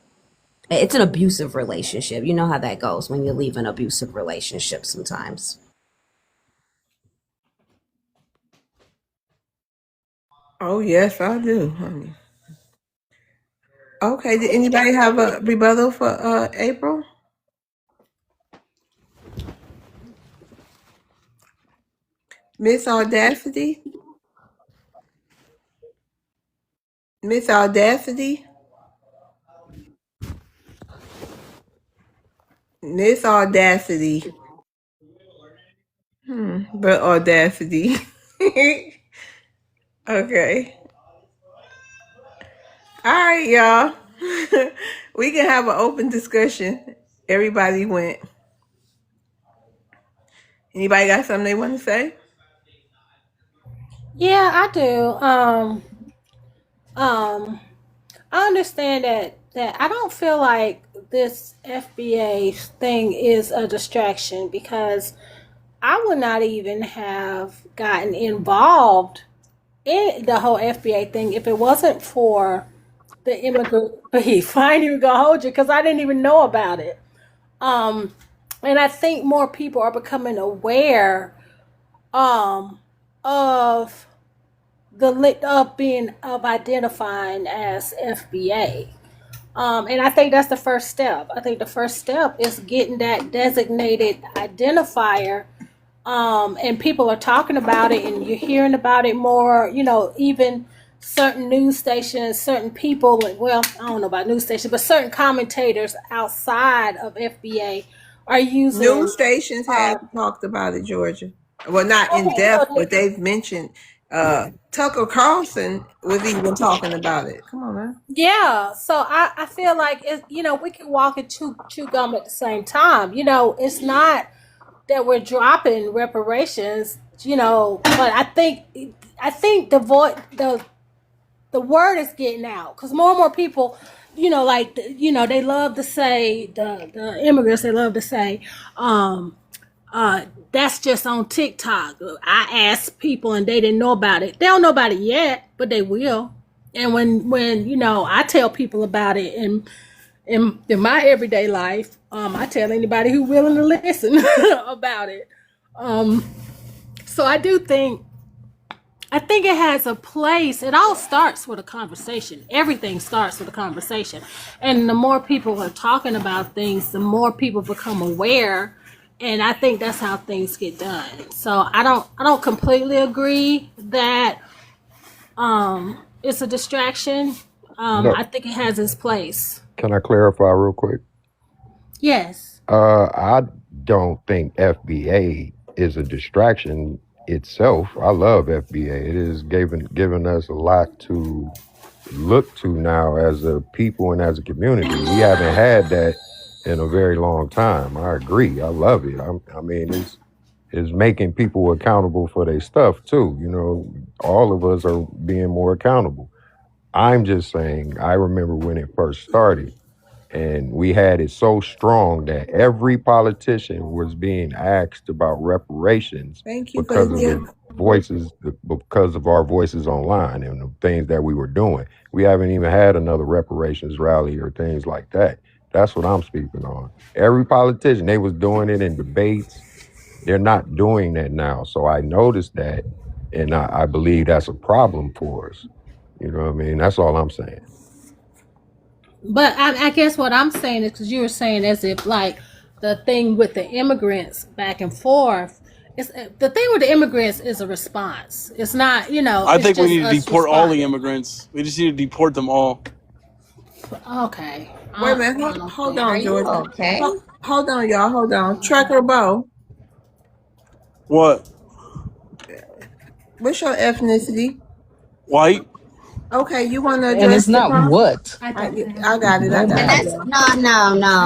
It's an abusive relationship. You know how that goes when you leave an abusive relationship sometimes.
Oh yes, I do, honey. Okay. Did anybody have a rebuttal for April? Miss Audacity. Miss Audacity. Miss Audacity. But Audacity. Okay. All right, y'all. We can have an open discussion. Everybody went. Anybody got something they want to say?
Yeah, I do. Um, I understand that I don't feel like this FBA thing is a distraction because I would not even have gotten involved in the whole FBA thing if it wasn't for the immigrant beef. I ain't even gonna hold you because I didn't even know about it. Um, and I think more people are becoming aware of of identifying as FBA. And I think that's the first step. I think the first step is getting that designated identifier. And people are talking about it, and you're hearing about it more. You know, even certain news stations, certain people. Well, I don't know about news stations, but certain commentators outside of FBA are using.
News stations have talked about it, Georgia. Well, not in
Okay, so
depth, but they've mentioned Tucker Carlson was even talking about it. Come on, man.
yeah, so I feel like we can walk and chew gum at the same time. It's not that we're dropping reparations, but I think the word is getting out because more and more people, they love to say the immigrants. They love to say, That's just on TikTok. I asked people and they didn't know about it. They don't know about it yet, but they will. And when I tell people about it in my everyday life, I tell anybody who's willing to listen about it. So I think it has a place. It all starts with a conversation. Everything starts with a conversation. And the more people are talking about things, the more people become aware. And I think that's how things get done. So I don't completely agree that it's a distraction.
No,
I think it has its place.
can I clarify real quick?
Yes.
I don't think FBA is a distraction itself. I love FBA. It has given us a lot to look to now as a people and as a community. We haven't had that in a very long time. I agree. I love it. I mean, it's making people accountable for their stuff too. You know, all of us are being more accountable. I'm just saying, I remember when it first started. And we had it so strong that every politician was being asked about reparations
Thank you for
because of
the
the voices, because of our voices online and the things that we were doing. We haven't even had another reparations rally or things like that. That's what I'm speaking on. Every politician, they was doing it in debates. They're not doing that now. So I noticed that, and I believe that's a problem for us. You know what I mean? That's all I'm saying.
But I guess what I'm saying is because you were saying as if like the thing with the immigrants back and forth. It's, the thing with the immigrants is a response. It's not,
I
it's
think we
just
need to
us
deport all the
responding.
immigrants. We just need to deport them all.
Okay.
wait a minute.
I don't
Hold
think.
Are
on,
you
Georgia.
okay?
Hold on, y'all. Hold on. Trucker Bo,
What?
what's your ethnicity?
White?
Okay, you want to
And
address
it's
the
not
prompt?
what.
I
I,
don't have
I got it. I
Nobody.
got
And
it.
that's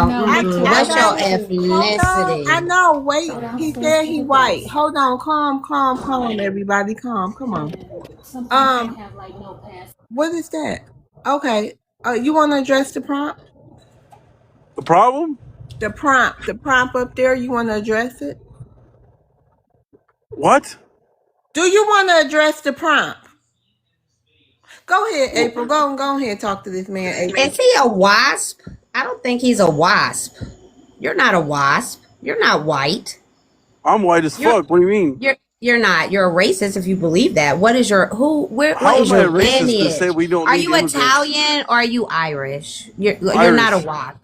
no.
me too.
I
What's your
got it. Hold on. I
ethnicity?
know. Wait. He said he white. Hold on. Calm, everybody. Calm. Come on.
Sometimes they
Um,
have like no pass.
what is that? Okay. You want to address the prompt?
The problem?
The prompt. The prompt up there. You want to address it?
What?
Do you want to address the prompt? Go ahead, April. Go ahead. Talk to this man, April.
Is he a wasp? I don't think he's a wasp. You're not a wasp. You're not white.
I'm white as
You're
fuck. What do you mean?
you're not. You're a racist if you believe that. What is your what
How
is
am I
your
a racist to say
lineage?
we don't
Are
need
you
immigrants?
Italian or are you Irish? You're not a
Irish.
wasp.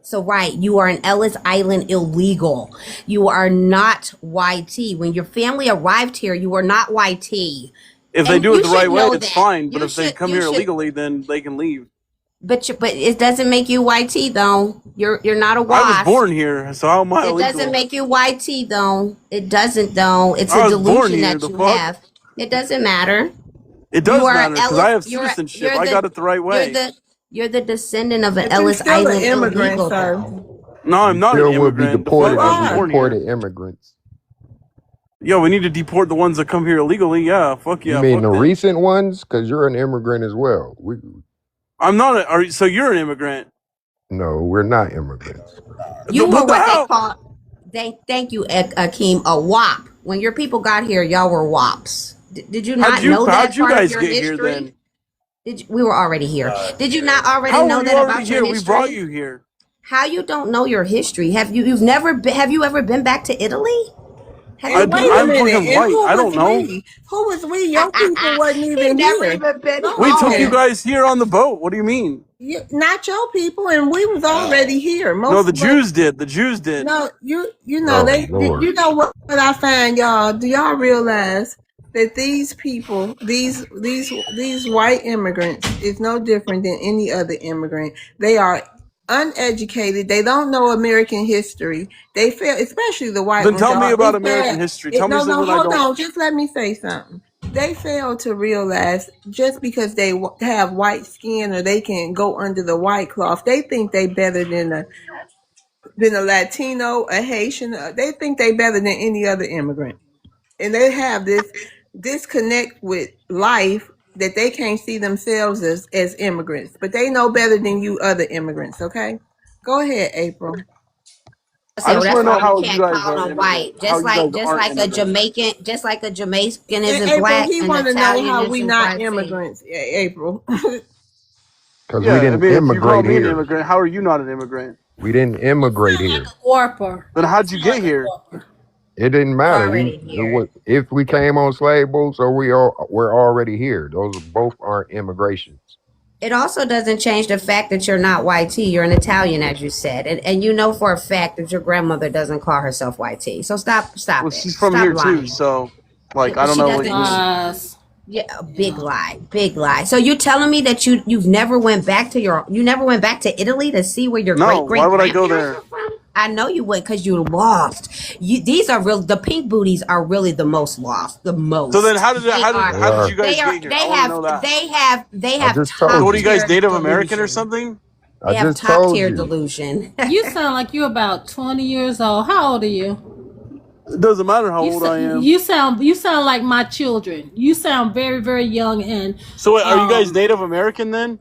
So right, you are an Ellis Island illegal. You are not YT. When your family arrived here, you were not YT.
If they
And
do it
you
the right
should
way,
know
it's
that.
fine. But if they come
You
here
should
illegally, then they can leave.
but it doesn't make you YT though. You're not a
I was
wasp.
born here, so how am I
It doesn't
illegal?
make you YT though. It doesn't though. It's a
I was born
delusion
here.
that
The
you
fuck?
have. It doesn't matter.
It
You
does
are
matter because I
Ellis.
have citizenship. I got it the right
You're
way.
the you're the descendant of an
But you
Ellis
still an
Island
immigrant,
illegal
sir.
though.
No, I'm
You
not an
still will be
immigrant. The fuck?
You
deported
I
if
was
we
are.
born here.
deported immigrants.
Yo, we need to deport the ones that come here illegally. Yeah, fuck
You
yeah,
mean
fuck
the
them.
recent ones? Because you're an immigrant as well.
I'm not. So you're an immigrant?
No, we're not immigrants.
You were
What the
what they
hell?
call. Thank you, Akeem. A WAP. When your people got here, y'all were WAPs. Did you not know that
How'd
as
you
part of
guys
your
get here
history?
then?
We were already here. Did you not already
How
know
were you
that
already
about your
here? We brought
history?
you here.
How you don't know your history? Have you ever been back to Italy? Have you
And wait
really?
a
I'm
minute.
fucking
And
white.
who
I
was
don't know.
we? Who was we? Your people wasn't
He
even
never
here.
even been
Go
We took you
ahead.
home.
guys here on the boat. What do you mean?
Not your people, and we was already here.
No,
Most
the
of us.
Jews did. The Jews did.
No, you know
Oh
they.
Lord.
You know what I find, y'all? Do y'all realize that these people, these white immigrants, is no different than any other immigrant? They are uneducated. They don't know American history. They feel, especially the white
Then
ones,
tell me
y'all.
about
It's
American
bad.
history. Tell me
No,
something I
hold
don't.
on. Just let me say something. They fail to realize just because they have white skin or they can go under the white cloth, they think they better than a Latino, a Haitian. They think they better than any other immigrant, and they have this disconnect with life that they can't see themselves as immigrants, but they know better than you other immigrants. Okay, go ahead, April.
I
Say, well,
just want
that's
to know
why we
how you
can't
guys
call
are
them
immigrant.
white.
How you guys aren't immigrants.
Just like a Jamaican
And
isn't
April,
black,
he
an
want to know
Italian
how we
isn't
not
white. See,
immigrants. April.
Because we
Yeah, I
didn't
mean, if you call
immigrate
me an
here.
immigrant, how are you not an immigrant?
We didn't
You
immigrate
sound like
here.
a warper.
Then
You
how'd you
sound like
get
a
here?
warper.
It didn't matter.
already here.
If we came on slave boats or we're already here. Those both aren't immigrations.
It also doesn't change the fact that you're not YT. You're an Italian, as you said, and you know for a fact that your grandmother doesn't call herself YT. So stop
Well,
it.
she's from
Stop
here too,
lying.
so like I don't
She
know what
doesn't.
you.
Lies.
Yeah, a big lie, big lie. So you're telling me that you've never went back to Italy to see where your
No,
great
why
great
would I go
grandparents
there?
are from? I know you would because you're lost. These are real. The pink booties are really the most lost. The
So then,
most.
how did it,
They are.
They
how did
are.
you guys
They are.
get here? I want to know that.
They
I
have
just
So
top
told
what are you
you.
guys,
tier
Native American or
delusion.
something?
I
They have
just
top
told
tier
you.
delusion.
You sound like you're about 20 years old. How old are you?
It doesn't matter how old I am.
You sound like my children. You sound very, very young and
So wait, are you guys
um
Native American then?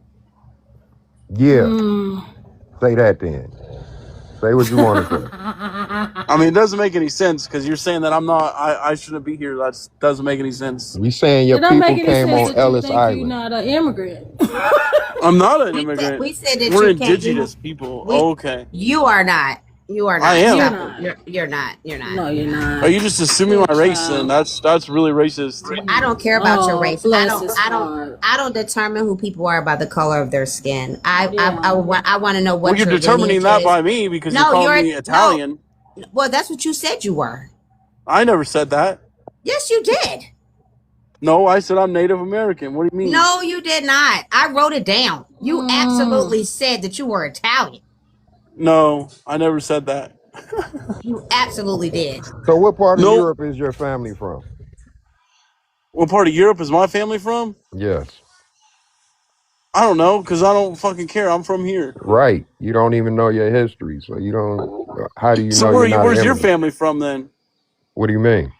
Yeah.
mm.
Say that then. Say what you want to say.
I mean, it doesn't make any sense because you're saying that I'm not. I shouldn't be here. That doesn't make any sense.
We saying
It
your
don't make
people
any
came
sense
on
that you
Ellis
think you're
Island.
not an immigrant.
I'm not an
We
immigrant.
said that
We're
you can't.
indigenous people.
We
Okay,
You are not. You are
I
not.
You're
am.
Stop it.
not.
You're not. You're not.
No, you're
Are
not.
you just assuming
You're a
my race? Then
child.
that's really racist.
I don't care about your
Oh,
race.
bless his heart.
I don't determine who people are by the color of their skin.
Yeah.
I want to know
Well,
what
you're
your
determining
lineage
that
is.
by me because you're
No,
calling
you're
me
no.
Italian.
Well, that's what you said you were.
I never said that.
Yes, you did.
No, I said I'm Native American. What do you mean?
No, you did not. I wrote it down. You
Mm.
absolutely said that you were Italian.
No, I never said that.
You absolutely did.
So what part of
Nope.
Europe is your family from?
What part of Europe is my family from?
Yes.
I don't know because I don't fucking care. I'm from here.
Right. You don't even know your history. So you don't how do you
So
know you're not an
where's your
immigrant?
family from then?
What do you mean?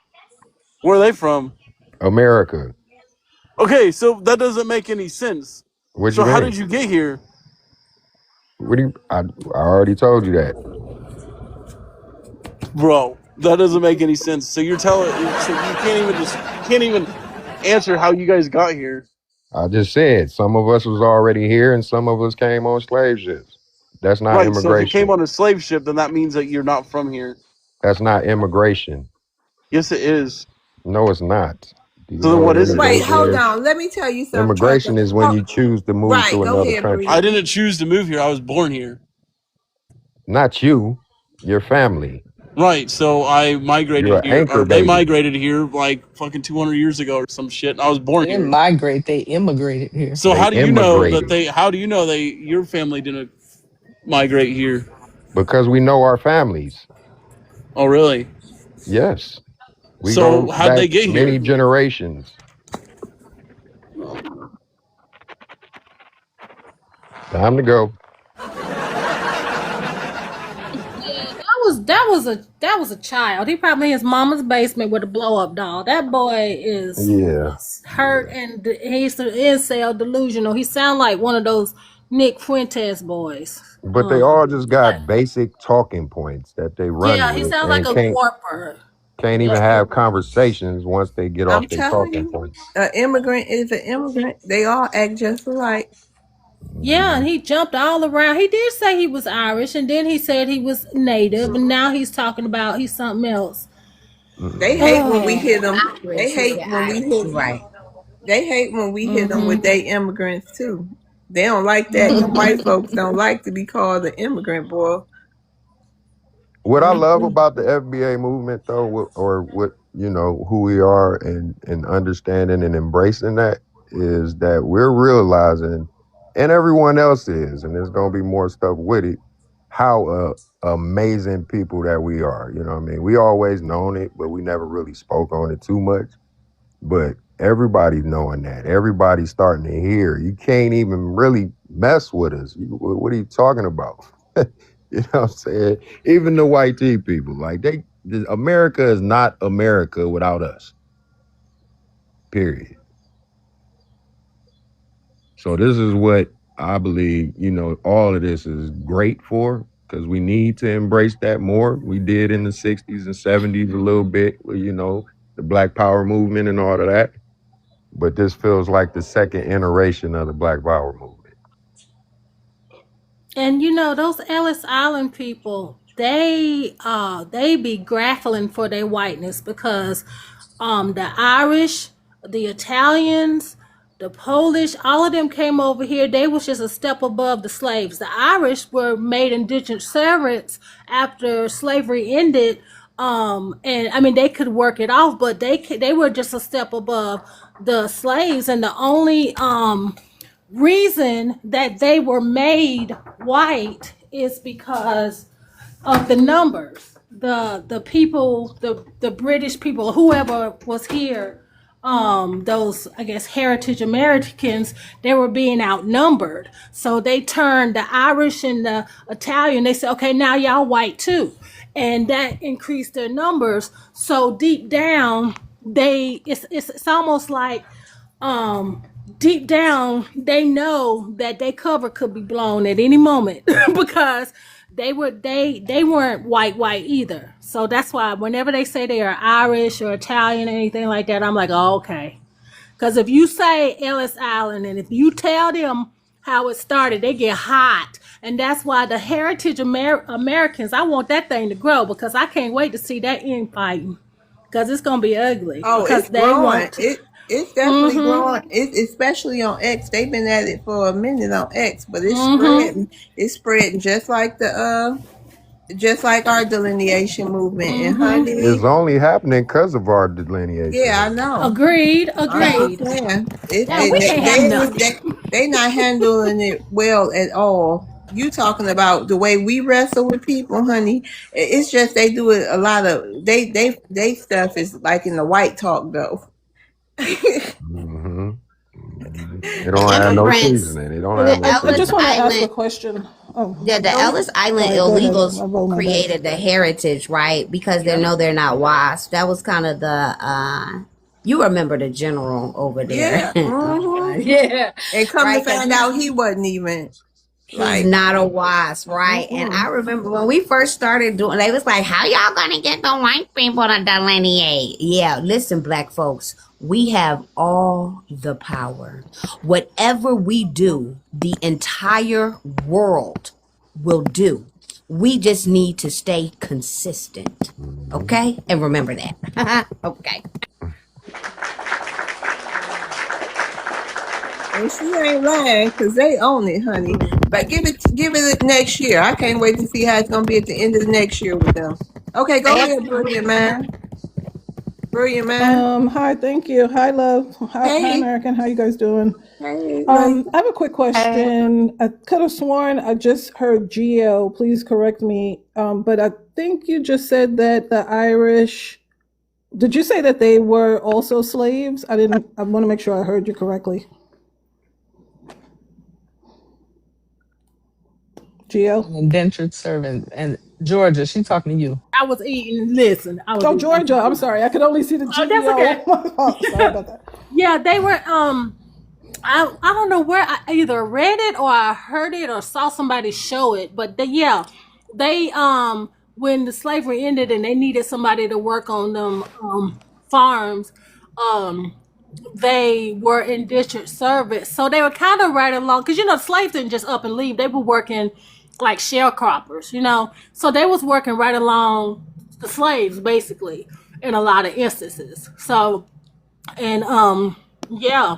Where are they from?
America.
Okay, so that doesn't make any sense.
What you
So how
mean?
did you get here?
What do you I already told you that.
Bro, that doesn't make any sense. So you're telling so you can't even answer how you guys got here.
I just said some of us was already here and some of us came on slave ships. That's not
Right, so if you came
immigration.
on a slave ship, then that means that you're not from here.
That's not immigration.
Yes, it is.
No, it's not. Do you
So then
know
what
what
is it
Wait,
then?
hold
immigration is?
on. Let me tell you something, Trevor.
Immigration is when you choose to move
Right,
to
go
another
ahead,
country.
I
Bree.
didn't choose to move here. I was born here.
Not you, your family.
Right, so I
You're
migrated
an
here,
anchor
or they
baby.
migrated here like fucking 200 years ago or some shit. And I was born
They didn't
here.
migrate, they immigrated here.
So
They
how do you know that
immigrated
they? How do you know your family didn't migrate here?
because we know our families.
Oh, really?
Yes. We
So
go
how'd
back
they get
many
here?
generations. Time to go.
That was a child. He probably in his mama's basement with a blow up doll. That boy is
Yeah.
hurt and he's incel delusional. He sound like one of those Nick Fuentes boys.
But they all just got basic talking points that they run
Yeah, he
with
sounds like
and
a warper.
can't even have conversations once they get
I'm
off their
telling
talking
you,
points.
an immigrant is an immigrant. They all act just alike.
Yeah, and he jumped all around. He did say he was Irish, and then he said he was native, and now he's talking about he's something else.
They hate when we hit them. They
Irish. He
hate
said
when we
Irish.
hit.
You're right.
They hate when we hit them with
Mm-hmm.
they immigrants too. They don't like that. Them white folks don't like to be called an immigrant, boy.
What I love
Mm-mm.
about the FBA movement, though, or what who we are, and understanding and embracing that is that we're realizing, and everyone else is, and there's gonna be more stuff with it. How amazing people that we are. You know what I mean? We always known it, but we never really spoke on it too much. But everybody's knowing that. Everybody's starting to hear. You can't even really mess with us. What are you talking about? You know what I'm saying? Even the white tea people, like America is not America without us. Period. So this is what I believe, all of this is great for, because we need to embrace that more. We did in the 60s and 70s a little bit, the Black Power movement and all of that. But this feels like the second iteration of the Black Power movement.
And those Ellis Island people, they be grappling for their whiteness because the Irish, the Italians, the Polish, all of them came over here. They was just a step above the slaves. The Irish were made indentured servants after slavery ended. And I mean they could work it off, but they were just a step above the slaves. And the only reason that they were made white is because of the numbers. The people, the British people, whoever was here, those I guess heritage Americans, they were being outnumbered. So they turned the Irish and the Italian. They said, okay, now y'all white too, and that increased their numbers. So deep down, it's almost like deep down they know that their cover could be blown at any moment because they weren't white either. So that's why whenever they say they are Irish or Italian or anything like that, I'm like, oh, okay. Because if you say Ellis Island and if you tell them how it started, they get hot. And that's why the heritage Americans, I want that thing to grow because I can't wait to see that infighting because it's gonna be ugly.
Oh,
Because
it's
they
growing.
want.
It's definitely growing. Especially on X. They've been at it for a minute on X, but it's spreading. It's spreading just like just like our delineation movement. And honey,
It's only happening because of our delineation.
yeah, I know.
Agreed.
I'm just saying.
Yeah, we can't have nothing.
They not handling it well at all. You talking about the way we wrestle with people, honey? It's just they do it a lot of they stuff is like in the white talk though.
Mm-hmm. They
The
don't have no
immigrants,
seasoning. They don't
the
have no
I
Ellis
just want to ask a
Island,
question. Oh,
yeah, the
Go
Ellis Island
sorry, go ahead.
illegals
I rolled my dice.
created the heritage, right? Because they know they're not WASP. That was kind of the you remember the general over there.
Yeah.
Yeah.
And come
Right,
to find out he wasn't even
he's
like
not a WASP, right? And I remember when we first started doing, they was like, how y'all gonna get the white people to delineate? Yeah, listen, black folks, we have all the power. Whatever we do, the entire world will do. We just need to stay consistent. Okay? And remember that. Okay.
and she ain't lying because they own it, honey. But give it next year. I can't wait to see how it's gonna be at the end of the next year with them. Okay, go ahead, brilliant man. Brilliant man.
Hi, thank you. Hi, love. Hi,
Hey.
American. How you guys doing?
Hey,
I have a quick question. I could have sworn I just heard Geo. Please correct me. But I think you just said that the Irish. Did you say that they were also slaves? I didn't. I want to make sure I heard you correctly. Geo.
An indentured servant. And Georgia, she's talking to you.
I was eating. Listen, I was.
Oh, Georgia. I'm sorry. I could only see the Geo.
That's okay.
Sorry about that.
Yeah, they were. I don't know where I either read it or I heard it or saw somebody show it, but they when the slavery ended and they needed somebody to work on them farms, they were indentured servants, so they were kind of right along because the slaves didn't just up and leave; they were working like sharecroppers, so they was working right along the slaves basically in a lot of instances. So and yeah.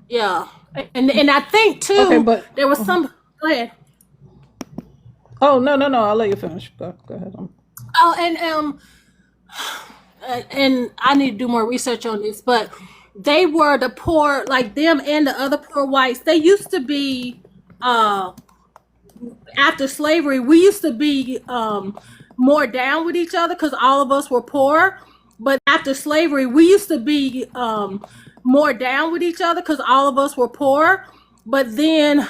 Yeah, and I think too.
Okay, but
there was some. Go ahead.
oh no, I'll let you finish. Go ahead.
Oh, and I need to do more research on this, but they were the poor, like them and the other poor whites. They used to be after slavery. We used to be more down with each other because all of us were poor. But after slavery, we used to be more down with each other because all of us were poor. But then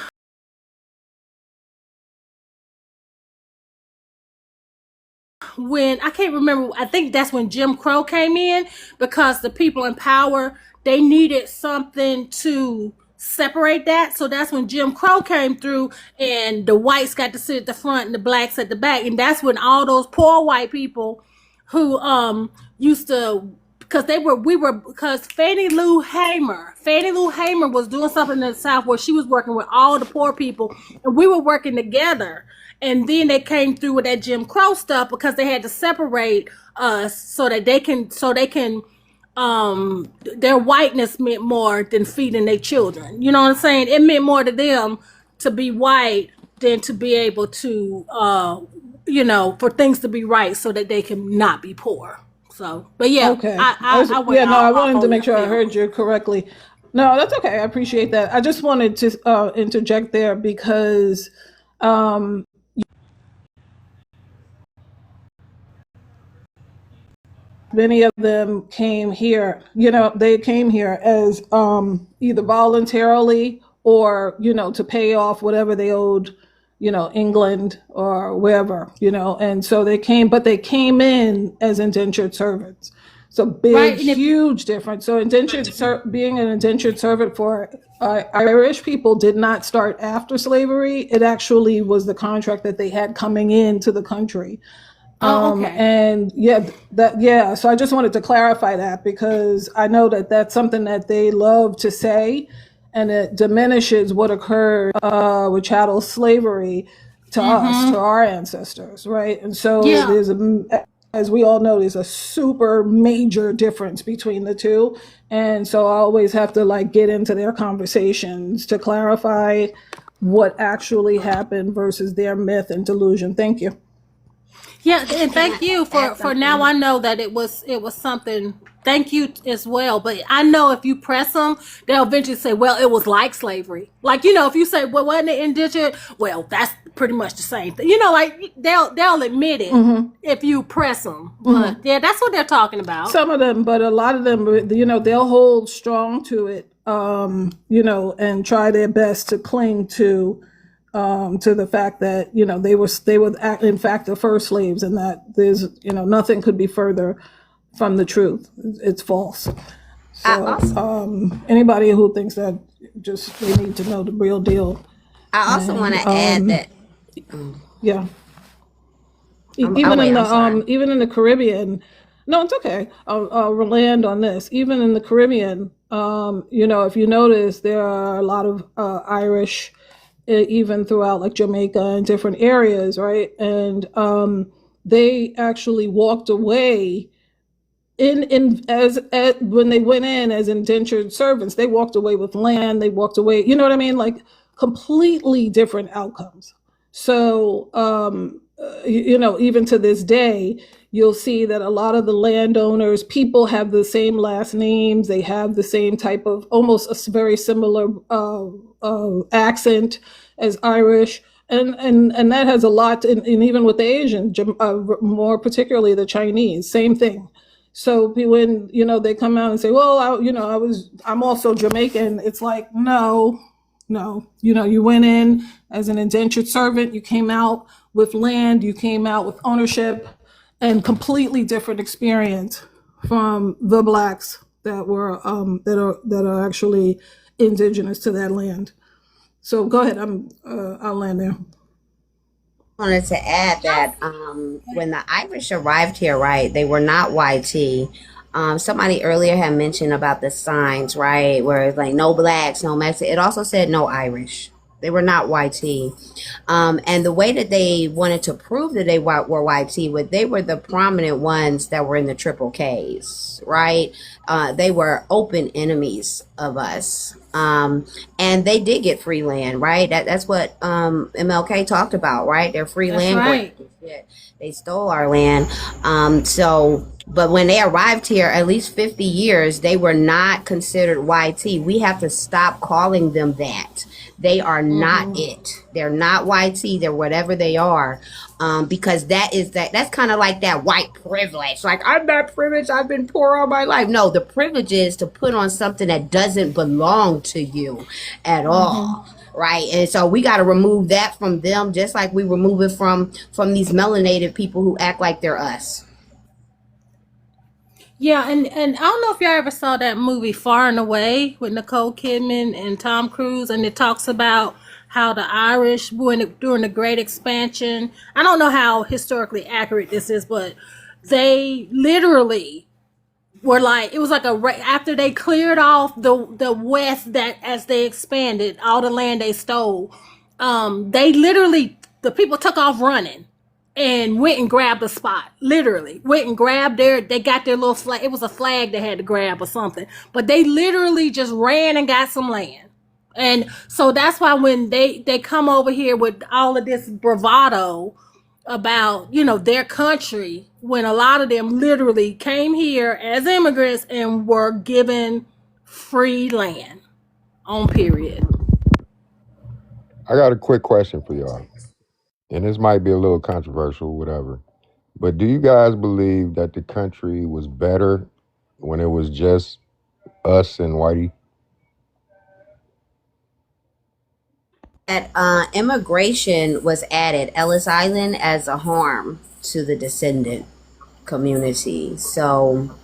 when I can't remember, I think that's when Jim Crow came in because the people in power, they needed something to separate that. So that's when Jim Crow came through, and the whites got to sit at the front and the blacks at the back, and that's when all those poor white people who used to, because because Fannie Lou Hamer was doing something in the South where she was working with all the poor people, and we were working together. And then they came through with that Jim Crow stuff because they had to separate us so they can their whiteness meant more than feeding their children. You know what I'm saying? It meant more to them to be white than to be able to for things to be right so that they can not be poor. So, but yeah,
Okay.
I went
I
off
wanted to
on
make sure I
that.
heard you correctly. No, that's okay. I appreciate that. I just wanted to interject there because many of them came here, they came here as either voluntarily or, to pay off whatever they owed, England or wherever, and so they came in as indentured servants. So big,
Right, and if
huge difference. So being an indentured servant for Irish people did not start after slavery. It actually was the contract that they had coming into the country.
okay.
And yeah, so I just wanted to clarify that because I know that that's something that they love to say, and it diminishes what occurred with chattel slavery to us, to our ancestors, right? And so
Yeah.
as we all know, there's a super major difference between the two, and so I always have to get into their conversations to clarify what actually happened versus their myth and delusion. Thank you.
Yeah, and
Can
thank
I
you
add
for now.
something?
I know that it was something. Thank you as well. But I know if you press them, they'll eventually say, "Well, it was like slavery." Like if you say, "Well, wasn't it indentured?" Well, that's pretty much the same thing. They'll admit it if you press them. But yeah, that's what they're talking about.
Some of them, but a lot of them, they'll hold strong to it, and try their best to cling to the fact that they were in fact the first slaves, and that there's nothing could be further from the truth. It's false.
I
So
also
anybody who thinks that, just they need to know the real deal.
want
And
to add that.
yeah,
Oh wait, I'm sorry.
even in the Caribbean. No, it's okay. I'll land on this. Even in the Caribbean, if you notice, there are a lot of Irish, even throughout Jamaica and different areas, right? And they actually walked away as when they went in as indentured servants. They walked away with land. They walked away. You know what I mean? Completely different outcomes. So even to this day, you'll see that a lot of the landowners, people have the same last names. They have the same type of, almost a very similar accent as Irish. And that has a lot, and even with the Asian, more particularly the Chinese, same thing. So when they come out and say, "Well, I'm also Jamaican," it's like, no, you went in as an indentured servant, you came out with land, you came out with ownership, and completely different experience from the blacks that were that are actually indigenous to that land. So go ahead, I'll land there.
Wanted to add that when the Irish arrived here, right, they were not YT. Somebody earlier had mentioned about the signs, right, where it's like no blacks, no Mexican. It also said no Irish. They were not YT. And the way that they wanted to prove that they were YT, they were the prominent ones that were in the triple Ks, right? They were open enemies of us. And they did get free land, right? That's what MLK talked about, right? Their free
That's
land
right.
grant. They stole our land. But when they arrived here, at least 50 years, they were not considered YT. We have to stop calling them that. They are not it. They're not YT. They're whatever they are. Because that's kind of like that white privilege. Like, I'm not privileged. I've been poor all my life. No, the privilege is to put on something that doesn't belong to you at all. Right. And so we got to remove that from them, just like we remove it from these melanated people who act like they're us.
Yeah, and I don't know if y'all ever saw that movie Far and Away with Nicole Kidman and Tom Cruise, and it talks about how the Irish during the Great Expansion. I don't know how historically accurate this is, but they literally were like, it was like after they cleared off the west, that as they expanded all the land they stole, they literally, the people took off running and went and grabbed a spot. Literally went and grabbed they got their little flag. It was a flag they had to grab or something, but they literally just ran and got some land. And so that's why when they come over here with all of this bravado about, you know, their country, when a lot of them literally came here as immigrants and were given free land on period.
I got a quick question for y'all, and this might be a little controversial, whatever. But do you guys believe that the country was better when it was just us and whitey?
That immigration was added, Ellis Island, as a harm to the descendant community. So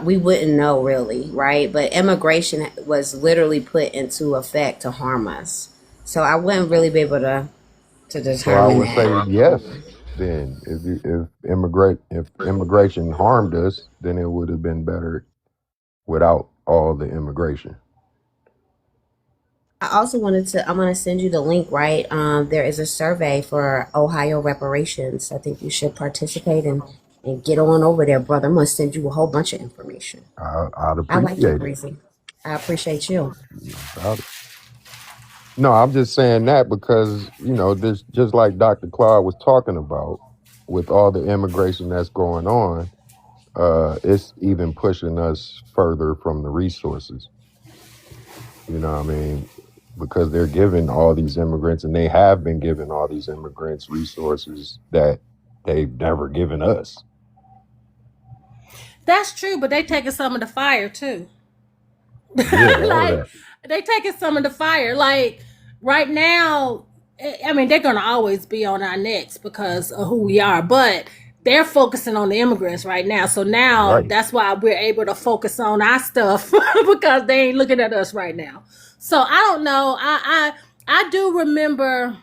we wouldn't know really, right? But immigration was literally put into effect to harm us. So I wouldn't really be able to
So I
determine
would say
that.
yes. Then, if immigration harmed us, then it would have been better without all the immigration.
I also I'm going to send you the link, right? There is a survey for Ohio reparations. I think you should participate and get on over there, brother. I'm going to send you a whole bunch of information.
I'd
I like you,
appreciate it.
Breezy. I appreciate you.
No, I'm just saying that because, you know, this, just like Dr. Claude was talking about, with all the immigration that's going on, it's even pushing us further from the resources. You know what I mean? Because they're giving all these immigrants, and they have been giving all these immigrants resources that they've never given us.
That's true, but they taking some of the fire too.
Yeah,
Like they taking some of the fire. Like right now, I mean, they're gonna always be on our necks because of who we are, but they're focusing on the immigrants right now. So now
right.
that's why we're able to focus on our stuff because they ain't looking at us right now. So I don't know. I do remember.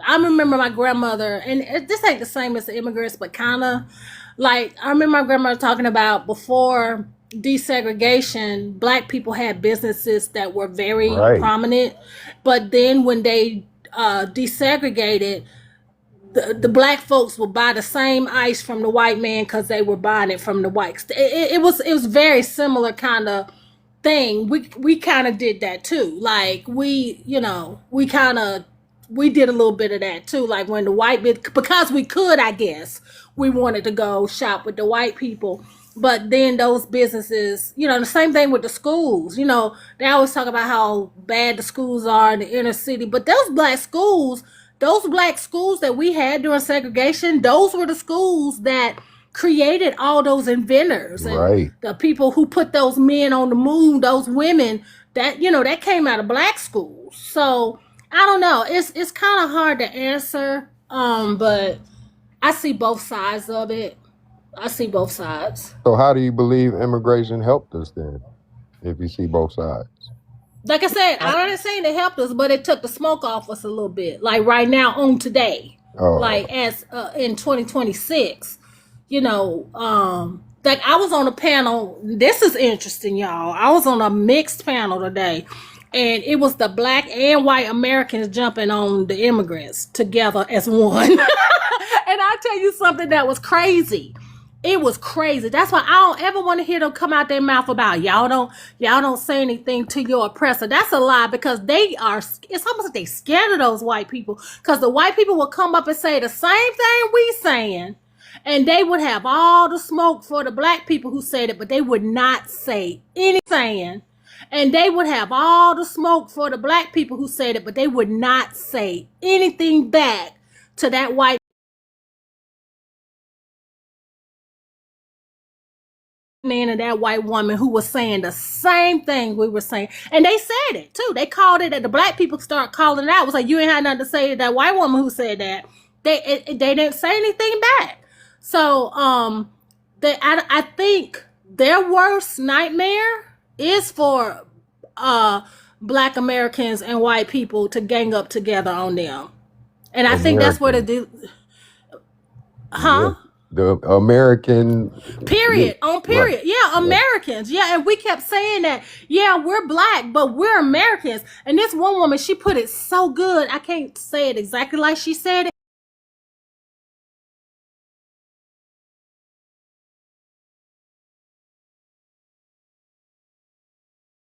I remember my grandmother, and this ain't the same as the immigrants, but kind of like I remember my grandmother talking about before desegregation, black people had businesses that were very
Right.
prominent, but then when they desegregated, the black folks would buy the same ice from the white man because they were buying it from the whites. It was very similar kind of thing. We kind of did that too. Like we did a little bit of that too. Like when the because we could, I guess we wanted to go shop with the white people. But then those businesses, the same thing with the schools. They always talk about how bad the schools are in the inner city. But those black schools that we had during segregation, those were the schools that created all those inventors and
Right.
the people who put those men on the moon, those women that came out of black schools. So I don't know. It's kind of hard to answer. But I see both sides of it. I see both sides.
So how do you believe immigration helped us then, if you see both sides?
Like I said, I'm not saying it helped us, but it took the smoke off us a little bit. Like right now, on today, like as in 2026, like I was on a panel. This is interesting, y'all. I was on a mixed panel today, and it was the black and white Americans jumping on the immigrants together as one. And I'll tell you something that was crazy. It was crazy. That's why I don't ever want to hear them come out their mouth about y'all don't say anything to your oppressor. That's a lie because it's almost like they scared of those white people because the white people will come up and say the same thing we saying, and they would have all the smoke for the black people who said it, but they would not say anything. And they would have all the smoke for the black people who said it, but they would not say anything back to that white man and that white woman who was saying the same thing we were saying. And they said it too. They called it, and the black people start calling it out. It was like, you ain't had nothing to say to that white woman who said that. They didn't say anything back. So I think their worst nightmare is for uh black Americans and white people to gang up together on them. And I think that's what it
American.
do.
Yeah.
Huh?
The American. Yeah.
Period. On
Right.
period. Yeah,
Right.
Americans. Yeah, and we kept saying that. Yeah, we're black, but we're Americans. And this one woman, she put it so good. I can't say it exactly like she said it.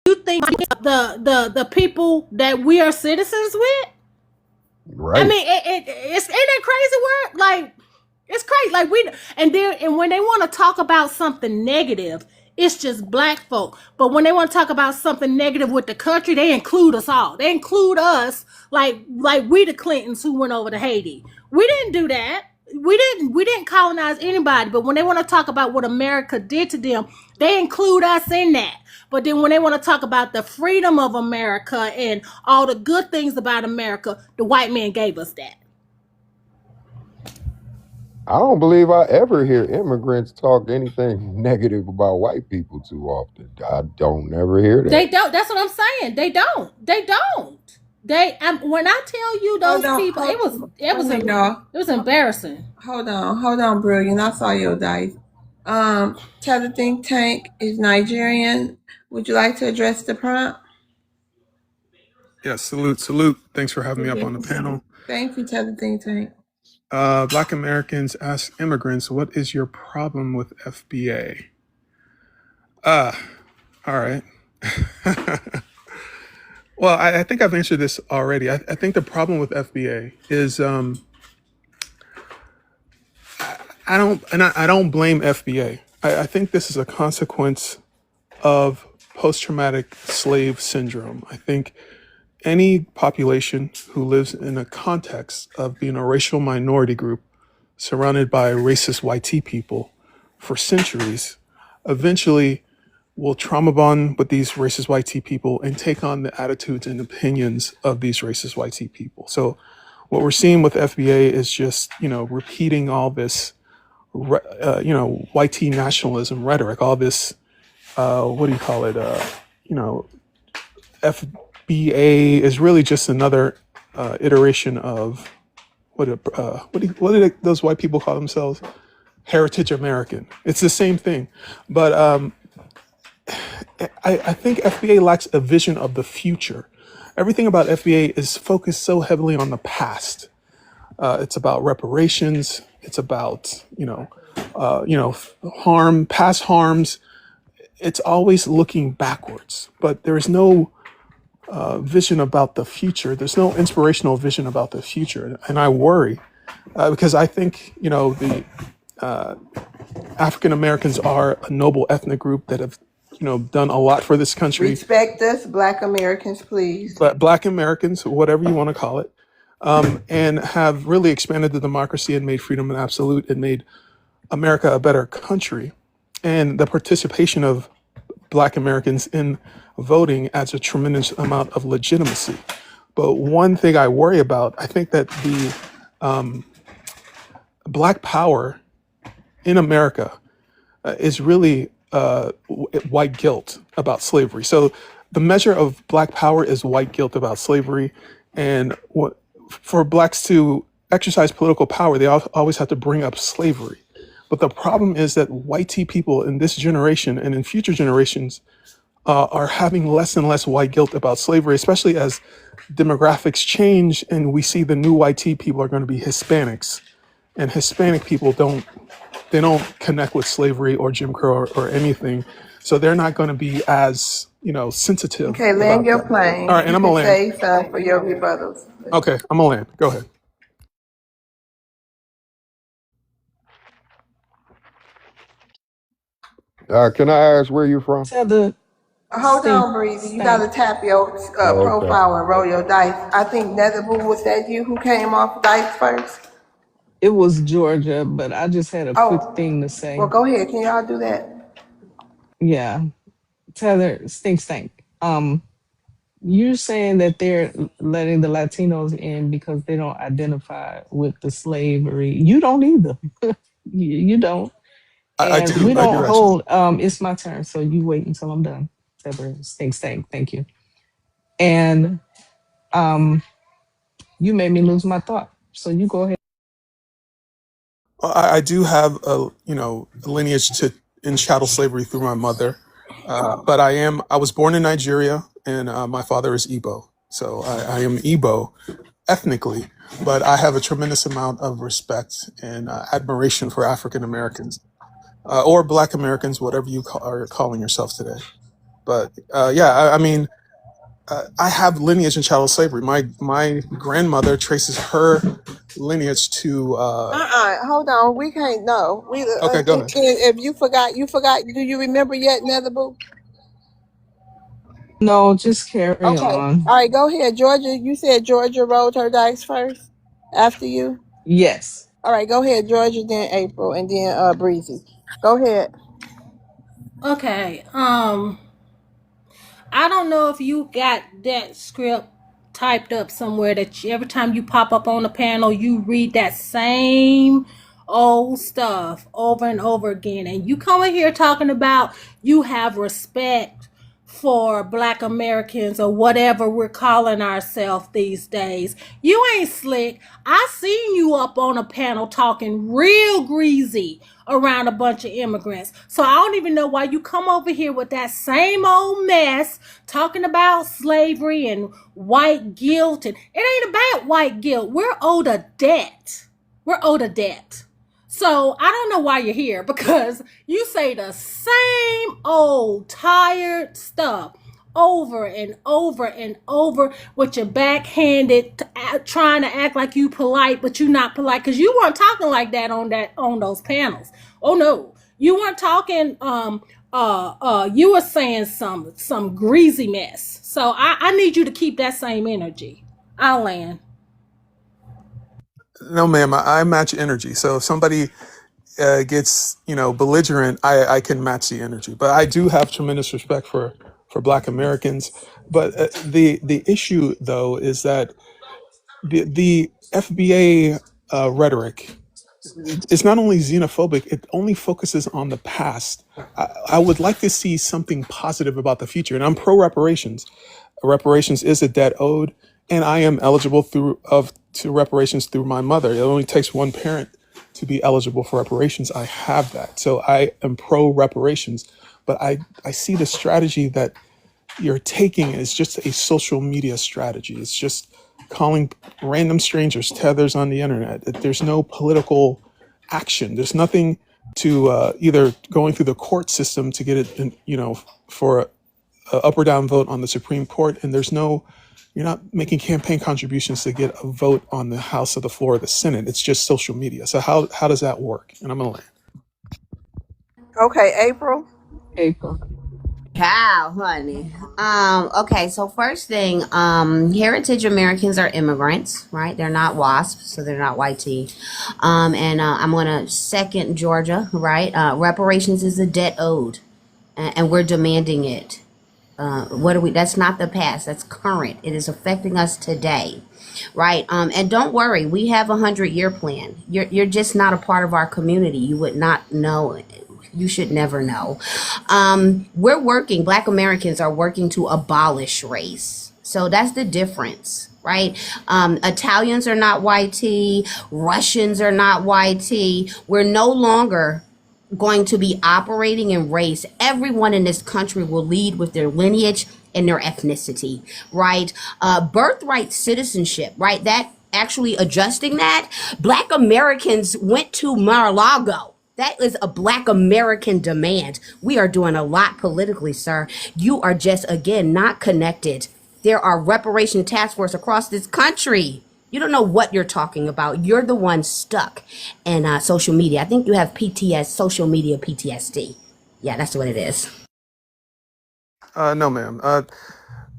You think the people that we are citizens with? I
Right.
mean, it's ain't that crazy word? Like, it's crazy. Like and when they want to talk about something negative, it's just black folk. But when they want to talk about something negative with the country, they include us all. They include us like we the Clintons who went over to Haiti. We didn't do that. We didn't colonize anybody. But when they want to talk about what America did to them, they include us in that. But then when they want to talk about the freedom of America and all the good things about America, the white man gave us that.
I don't believe I ever hear immigrants talk anything negative about white people too often. I don't never hear that.
They don't. That's what I'm saying. They don't. They don't. When I tell you
Hold
those
on,
people,
y'all.
it was embarrassing.
Hold on, Brilliant. I saw your dice. Tether Think Tank is Nigerian. Would you like to address the prompt?
Yeah, salute. Thanks for having me up on the panel.
Thank you, Tether Think Tank.
Black Americans ask immigrants, what is your problem with FBA? All right. Well, I think I've answered this already. I think the problem with FBA is I don't blame FBA. I think this is a consequence of post-traumatic slave syndrome. I think any population who lives in a context of being a racial minority group surrounded by racist white people for centuries eventually will trauma bond with these racist white people and take on the attitudes and opinions of these racist white people. So what we're seeing with FBA is just, repeating all this, white nationalism rhetoric, all this, what do you call it? FBA is really just another iteration of what do those white people call themselves? Heritage American. It's the same thing, but I think FBA lacks a vision of the future. Everything about FBA is focused so heavily on the past. It's about reparations. It's about past harms. It's always looking backwards, but there is no vision about the future. There's no inspirational vision about the future, and I worry because I think the African Americans are a noble ethnic group that have done a lot for this country.
Respect us, Black Americans, please.
But Black Americans, whatever you want to call it, and have really expanded the democracy and made freedom an absolute and made America a better country. And the participation of Black Americans in voting adds a tremendous amount of legitimacy. But one thing I worry about, I think that the Black power in America is really white guilt about slavery. So the measure of Black power is white guilt about slavery. And for Blacks to exercise political power, they always have to bring up slavery. But the problem is that white people in this generation and in future generations are having less and less white guilt about slavery, especially as demographics change and we see the new white people are going to be Hispanics. And Hispanic people don't connect with slavery or Jim Crow or anything. So they're not going to be as, sensitive.
Okay, land your plane.
All right, and I'm going to land.
Save some for your rebuttals.
Okay, I'm going to land. Go ahead.
Can I ask where you're from?
Hold on, Breezy. You got to tap your
Okay.
profile and roll your dice. I think Netherboo, was that you who came off dice first?
It was Georgia, but I just had a quick thing to say.
Well, go ahead. Can y'all do that?
Yeah. Tether, stink. You're saying that they're letting the Latinos in because they don't identify with the slavery. You don't either. You don't.
I
And
do.
we
I do
don't
actually.
hold. It's my turn, so you wait until I'm done. Thanks. Thank you. And um, you made me lose my thought. So you go ahead.
Well, I do have a a lineage to in chattel slavery through my mother, but I was born in Nigeria, and my father is Igbo, so I am Igbo ethnically, but I have a tremendous amount of respect and admiration for African Americans or Black Americans, whatever you are calling yourself today. But yeah, I mean, I have lineage in chattel slavery. My grandmother traces her lineage to.
Hold on. We can't know.
Okay, go ahead.
If you forgot, you forgot. Do you remember yet, Netherboo?
No, just carry
Okay.
on.
All right, go ahead, Georgia. You said Georgia rolled her dice first after you.
Yes.
All right, go ahead, Georgia, then April, and then Breezy. Go ahead.
Okay. I don't know if you got that script typed up somewhere that every time you pop up on the panel, you read that same old stuff over and over again. And you come in here talking about you have respect for Black Americans or whatever we're calling ourselves these days. You ain't slick. I seen you up on a panel talking real greasy around a bunch of immigrants. So I don't even know why you come over here with that same old mess talking about slavery and white guilt. And it ain't about white guilt. We're owed a debt. We're owed a debt. So I don't know why you're here because you say the same old tired stuff over and over and over with your backhanded trying to act like you polite, but you not polite because you weren't talking like that on those panels. Oh no, you weren't talking. You were saying some greasy mess. So I need you to keep that same energy. I'll land.
No, ma'am. I match energy. So if somebody gets belligerent, I can match the energy. But I do have tremendous respect for Black Americans. But the issue though is that the FBA rhetoric it's not only xenophobic; it only focuses on the past. I would like to see something positive about the future, and I'm pro reparations. Reparations is a debt owed, and I am eligible to reparations through my mother. It only takes one parent to be eligible for reparations. I have that, so I am pro reparations. But I see the strategy that you're taking is just a social media strategy. It's just calling random strangers tethers on the internet. There's no political action. There's nothing to either going through the court system to get it, for a up or down vote on the Supreme Court, and you're not making campaign contributions to get a vote on the House or the floor of the Senate. It's just social media. So how does that work? And I'm gonna land.
Okay, April.
April.
Cow, honey. Okay, so first thing, heritage Americans are immigrants, right? They're not WASP, so they're not YT. And I'm gonna second Georgia, right? Reparations is a debt owed, and we're demanding it. What are we? That's not the past. That's current. It is affecting us today, right? And don't worry, we have 100-year plan. You're just not a part of our community. You would not know. You should never know. We're working. Black Americans are working to abolish race. So that's the difference, right? Italians are not YT. Russians are not YT. We're no longer going to be operating in race. Everyone in this country will lead with their lineage and their ethnicity, right? Birthright citizenship, right? That actually adjusting that. Black Americans went to Mar-a-Lago. That is a Black American demand. We are doing a lot politically, sir. You are just, again, not connected. There are reparation task force across this country. You don't know what you're talking about. You're the one stuck in social media. I think you have social media PTSD. Yeah, that's what it is.
No, ma'am.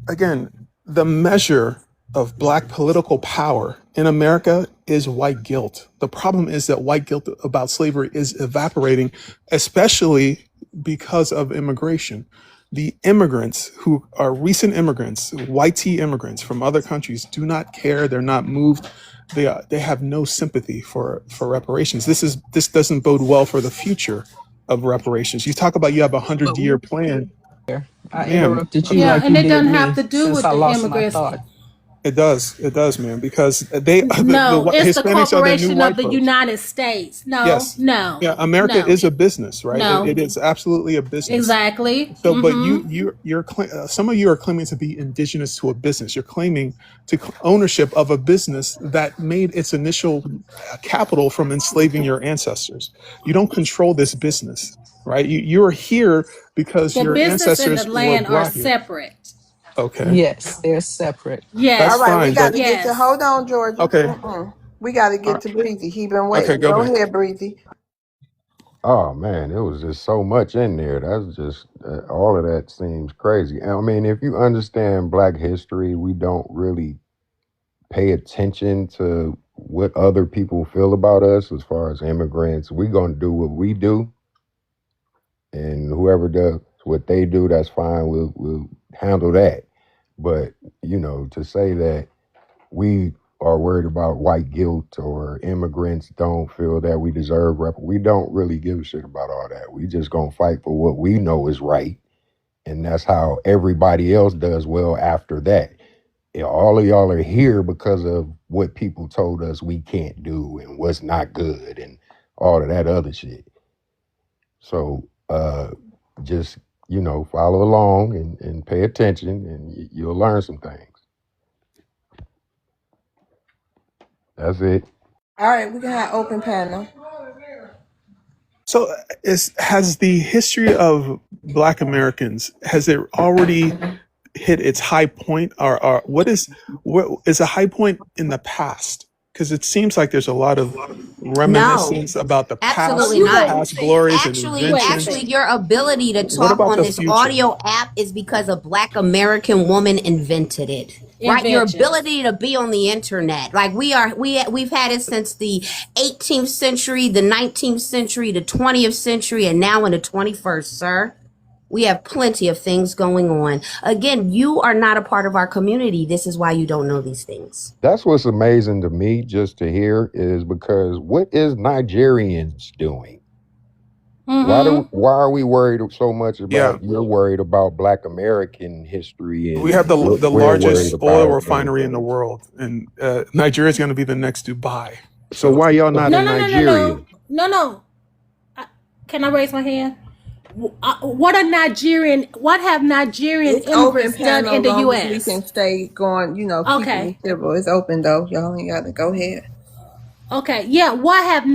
Again, the measure of Black political power in America is white guilt. The problem is that white guilt about slavery is evaporating, especially because of immigration. The immigrants who are recent immigrants, YT immigrants from other countries, do not care. They're not moved. They have no sympathy for reparations. This doesn't bode well for the future of reparations. You talk about you have a
But
100-year plan.
I
Man,
interrupted you
Yeah,
like
and
you
it
did
doesn't have
me
to do
since
with
I
the
lost my
immigrants.
thought.
it does, man, because
No,
the
it's the
Hispanics are the new
corporation of
white
the
folks.
United States. No,
Yes,
no,
yeah, America
no,
is a business, right?
no.
It is absolutely a business.
Exactly.
So, but
Mm-hmm.
some of you are claiming to be indigenous to a business. You're claiming ownership of a business that made its initial capital from enslaving your ancestors. You don't control this business, right? You're here because
The
your
business and the
ancestors were
land are
brought here.
separate.
Okay,
Yes, they're separate.
that's
All
Yes.
right, we
fine,
got
but
to get to.
Yes.
Hold on, Georgia.
okay,
Mm-mm. We got to
all
get
right.
to Breezy. He been
Okay,
waiting.
go
Go
ahead.
ahead, Breezy.
Oh man, it was just so much in there. That's just all of that seems crazy. I mean, if you understand Black history, we don't really pay attention to what other people feel about us as far as immigrants. We're gonna do what we do, and whoever does what they do, that's fine. We'll handle that. But to say that we are worried about white guilt or immigrants don't feel that we deserve we don't really give a shit about all that. We just gonna fight for what we know is right, and that's how everybody else does well after that. All of y'all are here because of what people told us we can't do and what's not good and all of that other shit. So just follow along and pay attention, and you'll learn some things. That's it.
All right, we can have open panel.
So, has the history of Black Americans, has it already hit its high point, or what is a high point in the past? Because it seems like there's a lot of
No,
reminiscence about the past,
absolutely not.
past glories and
Actually,
inventions.
your ability to
What
talk
about
on
the
this
future?
audio app is because a Black American woman invented it. Right, your
Inventions.
ability to be on the internet, like we've had it since the 18th century, the 19th century, the 20th century, and now in the 21st, sir. We have plenty of things going on. Again, you are not a part of our community. This is why you don't know these things.
That's what's amazing to me just to hear is because what is Nigerians doing?
Mm-hmm.
Why are we worried so much
Yeah,
about you're worried about Black American history
we have
and what
the
we're worried
largest oil
about?
refinery in the world, and Nigeria is going to be the next Dubai.
So
So,
why y'all not
No,
in
no, no, no,
Nigeria?
no, no, no. Can I raise my hand? What have Nigerian
It's open
immigrants done
panel
in the
long as we
U.S.?
can stay going, keeping
Okay.
it civil. It's open though. Y'all ain't got to go ahead.
Okay, yeah. What have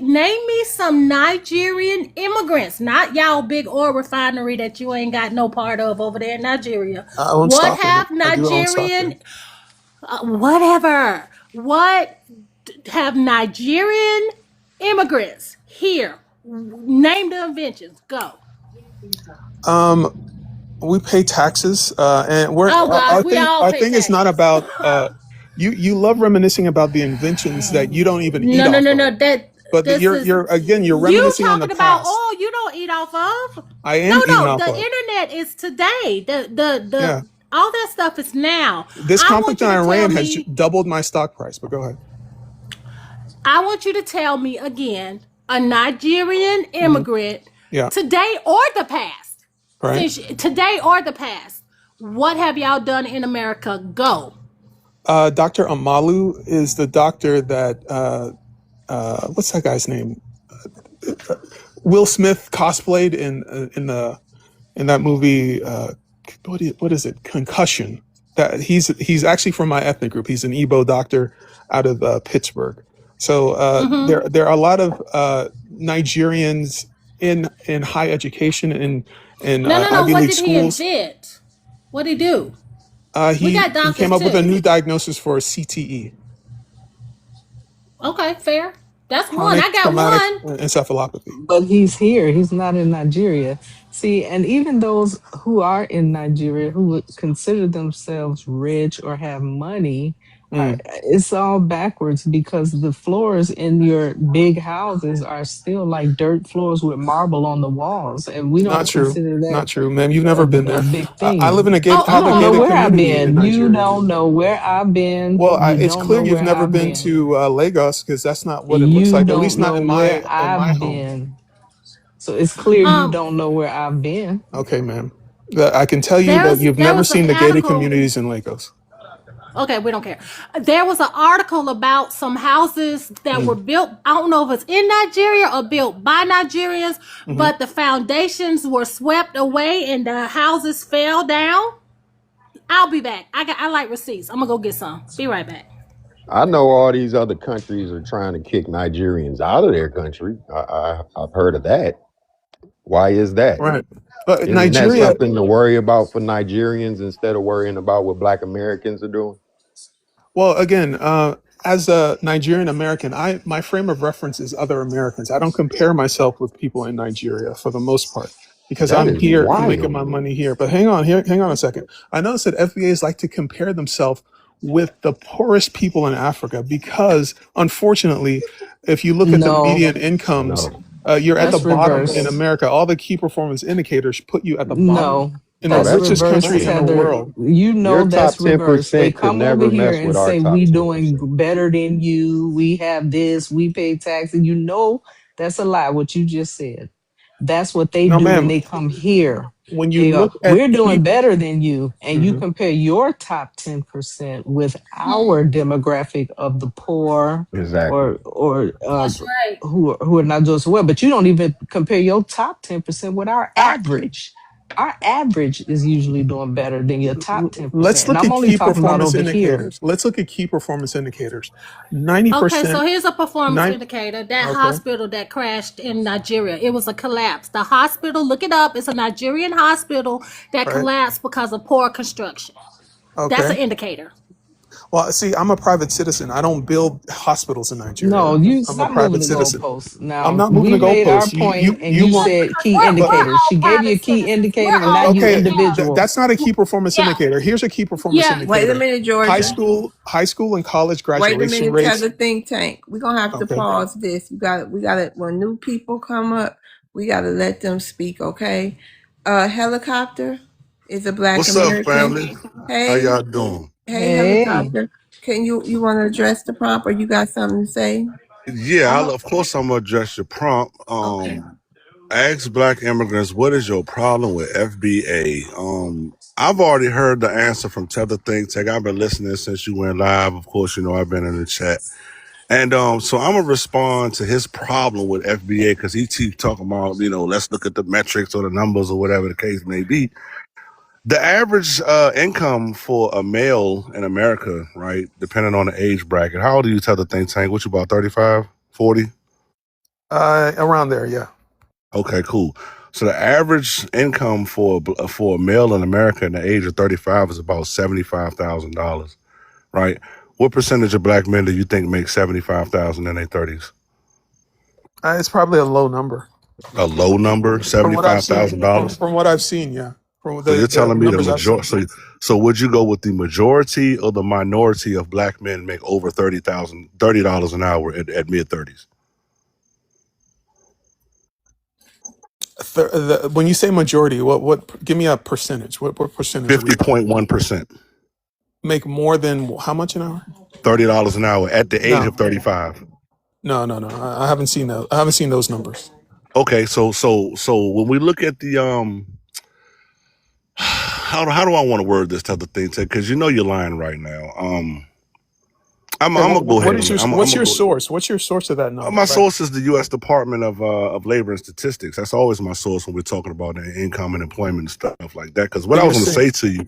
name me some Nigerian immigrants, not y'all big oil refinery that you ain't got no part of over there in Nigeria.
I own
What
stock in it.
have
I do own stock in
Nigerian,
it.
whatever? What have Nigerian immigrants here? Name the inventions. Go.
Um, we pay taxes, and
Oh God, we all
our
pay
thing is not
taxes.
about you love reminiscing about the inventions that you don't even eat
No, no,
off
no,
of.
no.
But
This is
you're
you
reminiscing on the
talking about
past.
oil you don't eat off of.
I am
No,
eating
no.
off
The
of.
internet is today.
Yeah,
All that stuff is now.
this
I
conflict
want
in
you to tell
Iran has
me.
doubled my stock price. But go ahead.
I want you to tell me again a Nigerian
Hmm.
immigrant
Yeah,
today or the past.
right.
Since today or the past, what have y'all done in America? Go.
Dr. Amalu is the doctor that what's that guy's name? Will Smith cosplayed in that movie. What is it? Concussion. That he's actually from my ethnic group. He's an Igbo doctor out of Pittsburgh. So
Mm-hmm.
there are a lot of Nigerians in high education in
No, no, no.
Ivy
What
League
did he
schools.
invent? What did he do? We got
He
doctors
came up with a
too.
new diagnosis for CTE,
Okay, fair. That's one.
chronic
I got
traumatic
one.
encephalopathy.
But he's here. He's not in Nigeria. See, and even those who are in Nigeria who would consider themselves rich or have money,
Mm,
it's all backwards because the floors in your big houses are still like dirt floors with marble on the walls, and we
not
don't
true.
consider that
Not true, ma'am. You've never been
a
there.
big
I live in
thing.
a
Oh,
You
have a
don't know
gated
where I've
community in
been. You
Nigeria.
don't know where I've been.
Well,
You
it's
don't know
clear you've
where
never
I've
been
been.
to Lagos because that's not what it looks
You
like. At least
don't
not
know where
in my
I've
home.
been. So it's clear you
Um,
don't know where I've been.
Okay, ma'am. I can tell you that you've
there
never
was an
seen the gated
article.
communities in Lagos.
Okay, we don't care. There was an article about some houses that were
Mm.
built. I don't know if it's in Nigeria or built by Nigerians,
Hmm.
but the foundations were swept away and the houses fell down. I'll be back. I like receipts. I'm gonna go get some. Be right back.
I know all these other countries are trying to kick Nigerians out of their country. I've heard of that. Why is that?
Right.
Isn't that
Nigeria.
something to worry about for Nigerians instead of worrying about what Black Americans are doing?
Well, again, as a Nigerian American, my frame of reference is other Americans. I don't compare myself with people in Nigeria for the most part because
That
I'm
is
here and making
wild.
my money here. But hang on a second. I noticed that FBAs like to compare themselves with the poorest people in Africa because, unfortunately, if you look at the
No,
median incomes,
No.
you're at the
that's
bottom in
reverse.
America. All the key performance indicators put you at the bottom
No,
in the
No,
that's
that's
richest
reverse,
country in the
insane.
Heather.
world.
You
Your
know
top
that's reverse. They
10% could
come over
never
here
mess
and
with our
say
top
we doing
10%.
better than you. We have this. We pay taxes. You know that's a lie. What you just said. That's what they
No,
do when
ma'am.
they come here.
When you
They are.
look at
We're doing
people,
better than you, and you
Mhm.
compare your top 10% with our demographic of the poor,
Exactly.
or
That's right.
who are not doing so well. But you don't even compare your top 10% with our average. Our average is usually doing better than your top
Let's
10%. And
look
I'm
at
only
key
talking about
performance
over here.
indicators. Let's look at key performance indicators.
Okay, so
90%,
here's a performance
nine.
indicator. That
Okay.
hospital that crashed in Nigeria, it was a collapse. The hospital, look it up, it's a Nigerian hospital that
Right.
collapsed because of poor construction. That's
Okay.
an indicator.
Well, see, I'm a private citizen. I don't build hospitals in
No,
Nigeria.
you
I'm a
stop moving
private
the
citizen.
goalposts.
I'm
Now
not moving
we
the
made our
goalposts.
point, and
You
you
want,
said key
We're
but
indicators.
all
She gave you a
private
key
citizens.
indicator,
We're
and now
all
you
okay,
individual.
that's not a key performance
yeah,
indicator. Here's a key performance
yeah.
Wait a
indicator:
minute,
high
Georgia.
school, high school and college
Wait a
graduation
minute, tell
rates.
the think tank. We're gonna have to
Okay.
pause this. We gotta when new people come up, we gotta let them speak, okay? Helicopter is a black
What's up,
American.
family? How
Hey,
y'all doing?
hey
Hey,
helicopter. Can you wanna address the prompt or you got something to say?
Yeah,
I'm a
of course I'm gonna address your prompt.
okay.
Ask black immigrants, what is your problem with FBA? I've already heard the answer from Tether Think Tank. I've been listening since you went live. Of course, you know I've been in the chat, and so I'm gonna respond to his problem with FBA because he keeps talking about, let's look at the metrics or the numbers or whatever the case may be. The average income for a male in America, right, depending on the age bracket. How old are you, Tether Think Tank? What you about, 35, 40?
Around there, yeah.
Okay, cool. So the average income for a male in America in the age of 35 is about $75,000, right? What percentage of black men do you think make 75,000 in their 30s?
It's probably a low number
A low number,
from what I've seen.
$75,000.
From what I've seen, yeah. From
So you're
the
telling me the
numbers I've
majority?
seen.
So would you go with the majority or the minority of black men make over $30 an hour at mid 30s?
When you say majority, what? Give me a percentage. What percentage are we talking?
50.1%.
Make more than how much an hour?
$30 an hour at the age
No,
of 35.
no. I haven't seen that. I haven't seen those numbers.
Okay, so when we look at the how do I want to word this type of thing? Because you're lying right now. I'm
Okay,
gonna go
what
ahead
is
and
your
I'm
what's
gonna
your
go.
source? What's your source of that number?
My
Like,
source is the U.S. Department of Labor and Statistics. That's always my source when we're talking about income and employment and stuff like that. Because what
so
I
you're
was going to
saying
say to you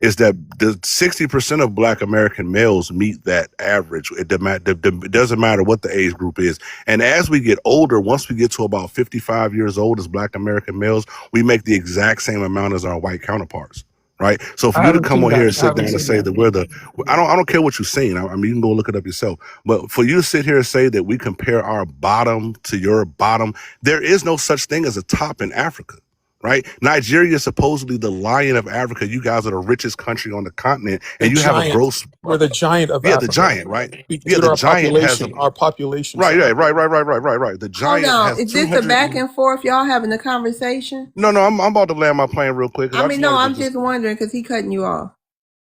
is that the 60% of Black American males meet that average. It doesn't matter what the age group is. And as we get older, once we get to about 55 years old as Black American males, we make the exact same amount as our white counterparts. Right. So for
I
you to
haven't
come
seen
on here
that.
and
I
sit
haven't
down and
seen
say
that.
that I don't care what you're saying. I mean, you can go look it up yourself. But for you to sit here and say that we compare our bottom to your bottom, there is no such thing as a top in Africa, right? Nigeria is supposedly the lion of Africa. You guys are the richest country on the continent,
The
and you have a
giant.
gross,
We're the giant of
the
Africa
giant, right?
due to
The
our
giant has a
population. Our population
right,
size.
right. The
Hold
giant
on.
has
Is this a
200.
back and forth? Y'all having a conversation?
No, I'm about to land my plane real quick because
I
I
mean,
just
no,
wanted to
I'm
just
just wondering because he cutting you off.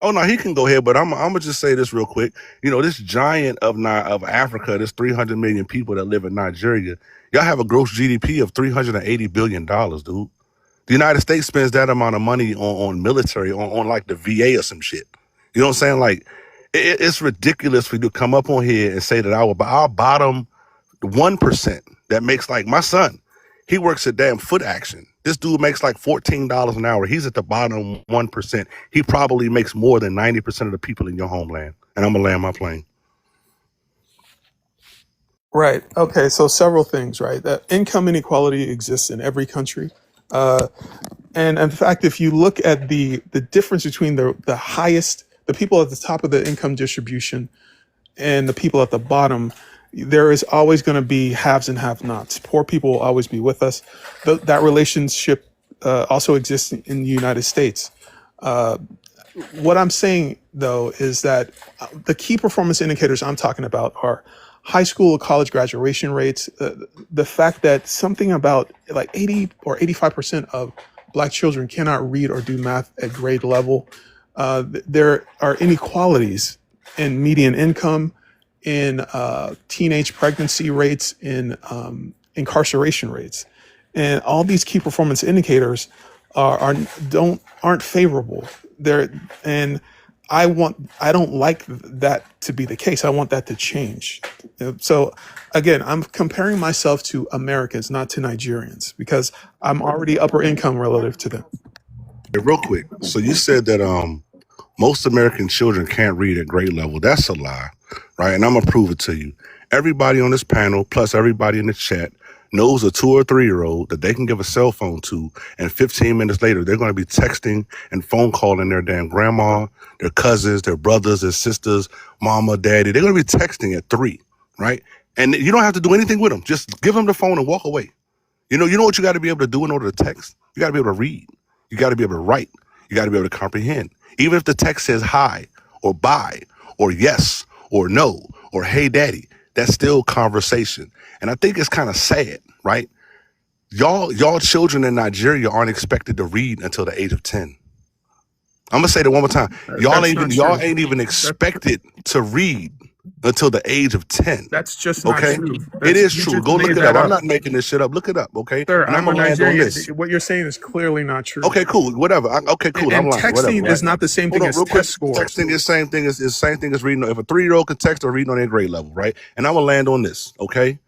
Oh no, he can go ahead, but I'm gonna just say this real quick. You know, this giant of Africa, this 300 million people that live in Nigeria, y'all have a gross GDP of $380 billion, dude. The United States spends that amount of money on military, on like the VA or some shit. You know what I'm saying? Like, it's ridiculous for you to come up on here and say that our bottom 1% that makes, like, my son, he works at damn Foot Action. This dude makes like $14 an hour. He's at the bottom 1%. He probably makes more than 90% of the people in your homeland. And I'm gonna land my plane.
Right. Okay. So several things, right? That income inequality exists in every country. And in fact, if you look at the difference between the people at the top of the income distribution and the people at the bottom, there is always going to be haves and have-nots. Poor people will always be with us. That relationship also exists in the United States. What I'm saying, though, is that the key performance indicators I'm talking about are high school or college graduation rates, the fact that something about like 80 or 85% of Black children cannot read or do math at grade level. There are inequalities in median income, in teenage pregnancy rates, in incarceration rates, and all these key performance indicators aren't favorable. They're and I don't like that to be the case. I want that to change. So again, I'm comparing myself to Americans, not to Nigerians, because I'm already upper income relative to them.
Hey, real quick. So you said that most American children can't read at grade level. That's a lie, right? And I'm gonna prove it to you. Everybody on this panel, plus everybody in the chat, knows a 2 or 3-year-old that they can give a cell phone to, and 15 minutes later, they're going to be texting and phone calling their damn grandma, their cousins, their brothers, their sisters, mama, daddy. They're going to be texting at 3, right? And you don't have to do anything with them. Just give them the phone and walk away. You know what you got to be able to do in order to text? You got to be able to read. You got to be able to write. You got to be able to comprehend. Even if the text says hi or bye or yes or no or hey daddy, that's still conversation. And I think it's kind of sad, right? Y'all children in Nigeria aren't expected to read until the age of 10. I'm gonna say that one more time. Y'all ain't even expected to read until the age of 10.
That's just
okay?
not true.
It is
You
true.
just
Go look
made
it
that
up. I'm not making this shit up. Look it up, okay?
Sir,
And I'm
I'm a
gonna land on
Nigerian.
this.
What you're saying is clearly not true.
Okay, cool. Whatever. Okay, cool.
And
I'm lying. Whatever.
texting
Right?
is not the same
Hold
thing
on,
as
real quick.
test scores.
Texting is the same thing as reading. If a 3-year-old can text or reading on their grade level, right? And I'm gonna land on this, okay?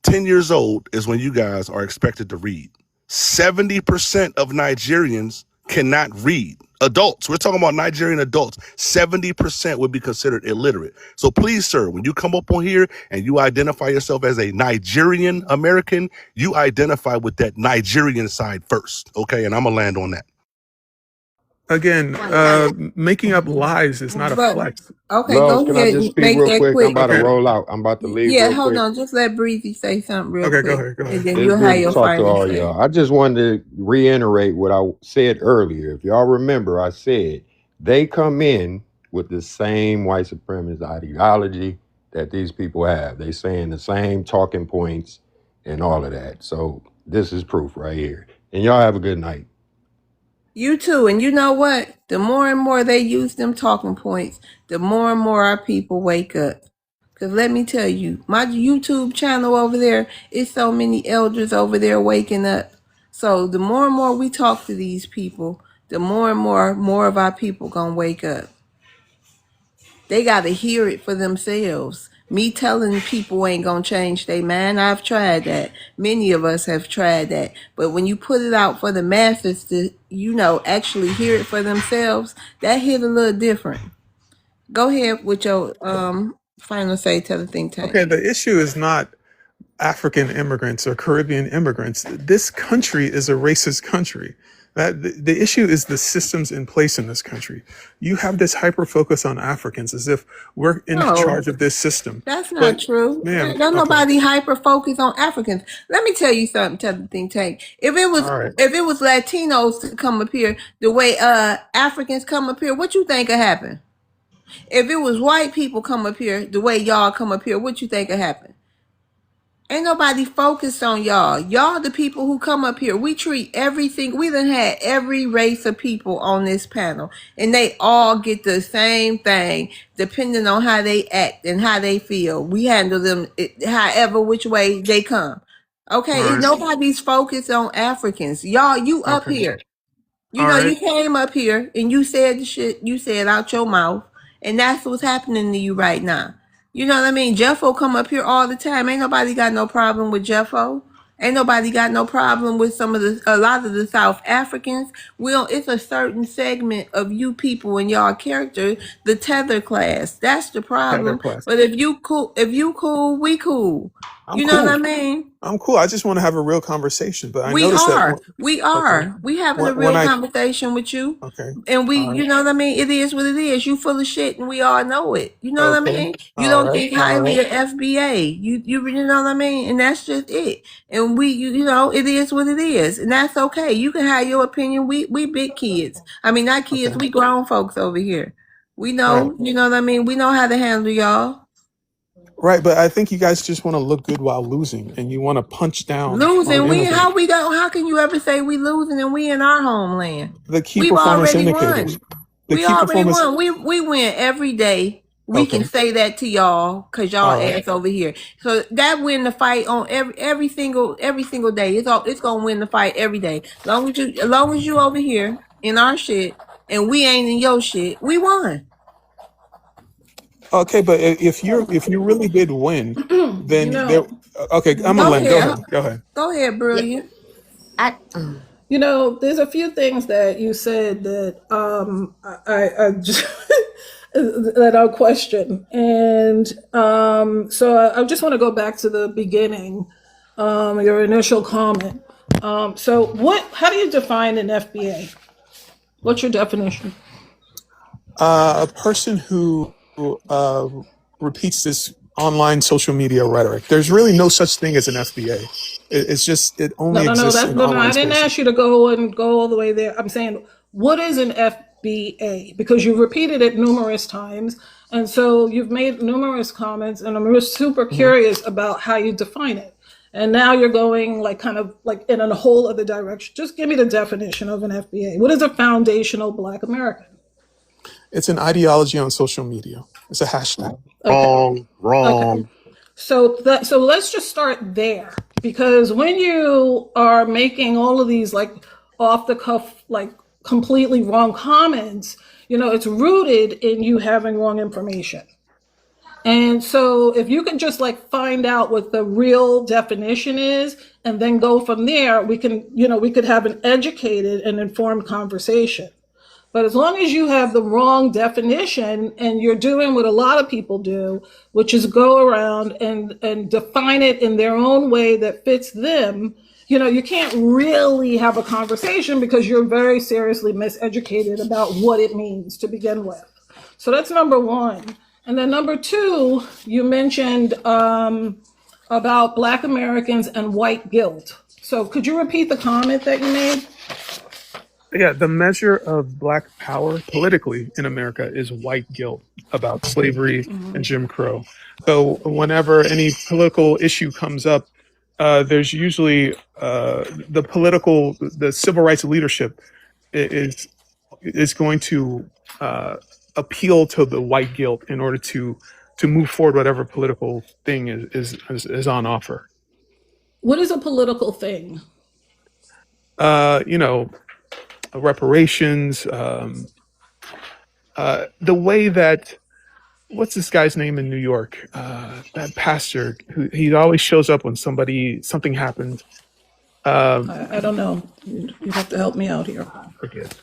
10 years old is when you guys are expected to read. 70% of Nigerians cannot read. Adults, we're talking about Nigerian adults, 70% would be considered illiterate. So please, sir, when you come up on here and you identify yourself as a Nigerian American, you identify with that Nigerian side first, okay? And I'm gonna land on that.
Again, making up lies is not a
But
flex.
okay,
Loves,
go
can I
ahead
just
and
speak
make
real
that
quick? I'm
quick.
about to
Okay.
roll out. I'm about to leave
Yeah,
real
hold
quick.
on. Just let Breezy say something real
Okay,
quick,
go ahead.
and then
It's
you'll have
good to
your
talk to
final
all
say.
y'all. I just wanted to reiterate what I said earlier. If y'all remember, I said they come in with the same white supremacist ideology that these people have. They saying the same talking points and all of that. So this is proof right here. And y'all have a good night.
You too. And you know what? The more and more they use them talking points, the more and more our people wake up. Because let me tell you, my YouTube channel over there, it's so many elders over there waking up. So the more and more we talk to these people, the more and more of our people gonna wake up. They got to hear it for themselves. Me telling people ain't gonna change their mind. I've tried that. Many of us have tried that. But when you put it out for the masses to, actually hear it for themselves, that hit a little different. Go ahead with your final say to the think tank.
Okay, the issue is not African immigrants or Caribbean immigrants. This country is a racist country. The issue is the systems in place in this country. You have this hyper focus on Africans as if we're in
No,
charge of this system.
that's not
But,
true.
ma'am,
Don't
okay.
nobody hyper focus on Africans. Let me tell you something, to the think tank. If it was
All right.
Latinos to come up here the way Africans come up here, what you think would happen? If it was white people come up here the way y'all come up here, what you think would happen? Ain't nobody focused on y'all. Y'all the people who come up here. We treat everything. We done had every race of people on this panel, and they all get the same thing, depending on how they act and how they feel. We handle them however which way they come.
All
Okay,
right.
nobody's focused on Africans. Y'all, you up
Okay.
here. You
All
know,
right.
you came up here and you said the shit you said out your mouth, and that's what's happening to you right now. You know what I mean? Jeffo come up here all the time. Ain't nobody got no problem with Jeffo. Ain't nobody got no problem with a lot of the South Africans. It's a certain segment of you people and y'all character, the tether class. That's the
Tether
problem.
class.
But if you cool, we cool.
I'm
You know what
cool.
I mean?
I'm cool. I just want to have a real conversation. But I
We
noticed that.
are. We
Okay.
are. We having a
When
real
I
conversation with you.
okay.
And we,
All right.
you know what I mean? It is what it is. You full of shit and we all know it. You know what I
Okay.
mean? You
All
don't
right.
think
All
highly
right.
of FBA. You know what I mean? And that's just it. And you know, it is what it is. And that's okay. You can have your opinion. We big kids. I mean, not kids,
Okay.
we grown folks over here. We
Right.
know, you know what I mean? We know how to handle y'all.
Right. But I think you guys just want to look good while losing, and you want to punch down on
Losing,
immigrants.
how can you ever say we losing and we in our homeland?
The key
We've
performance
already
indicators.
won.
The
We
key
already
performance.
won. We win every day. We can
Okay.
say that to y'all because y'all
All right.
ass over here. So that win the fight on every single day. It's gonna win the fight every day. As long as you over here in our shit and we ain't in your shit, we won.
Okay. But if you really did win,
You
then there.
know,
Okay. I'm gonna
Go
land. Go
ahead.
ahead. Go ahead.
Go ahead,
Yeah,
brilliant.
I
you know, there's a few things that you said that I just that I'll question, and so I just want to go back to the beginning, your initial comment. So what? How do you define an FBA? What's your definition?
A person who uh, repeats this online social media rhetoric. There's really no such thing as an FBA. It's just it
No,
only
no, no.
exists
That's
in
no.
online
I didn't
spaces.
ask you to go all the way there. I'm saying, what is an FBA? Because you repeated it numerous times, and so you've made numerous comments, and I'm just super
Mhm.
curious about how you define it. And now you're going like kind of like in a whole other direction. Just give me the definition of an FBA. What is a foundational Black American?
It's an ideology on social media. It's a hashtag.
Okay,
Wrong,
okay.
wrong.
So let's just start there, because when you are making all of these like off the cuff, like completely wrong comments, you know, it's rooted in you having wrong information. And so if you can just like find out what the real definition is and then go from there, we can, you know, we could have an educated and informed conversation. But as long as you have the wrong definition and you're doing what a lot of people do, which is go around and define it in their own way that fits them, you know, you can't really have a conversation because you're very seriously miseducated about what it means to begin with. So that's number one. And then number two, you mentioned about Black Americans and white guilt. So could you repeat the comment that you made?
Yeah, the measure of Black power politically in America is white guilt about slavery and Jim Crow. So whenever any political issue comes up, there's usually the civil rights leadership is going to uh, appeal to the white guilt in order to move forward whatever political thing is on offer.
What is a political thing?
You know, reparations, the way that what's this guy's name in New York? That pastor who he always shows up when something happens.
I don't know. You have to help me out here.
Forget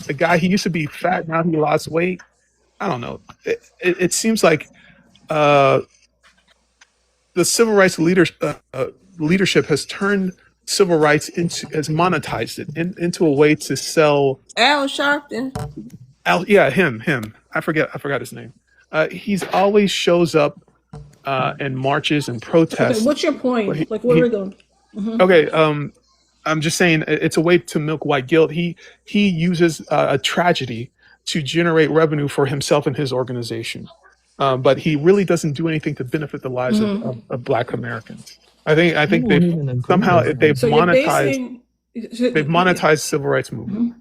the guy. He used to be fat. Now he lost weight. I don't know. It seems like uh, the civil rights leadership has turned civil rights has monetized it into a way to sell.
Al Sharpton.
Yeah, him. I forgot his name. He's always shows up and marches and
Okay,
protests.
what's your
Where
point? Like, where are we going?
okay, I'm just saying it's a way to milk white guilt. He uses a tragedy to generate revenue for himself and his organization, but he really doesn't do anything to benefit the lives of Black Americans. I
I
think
don't even agree
somehow
with
they've
him.
So you're
monetized
basing.
civil rights movement.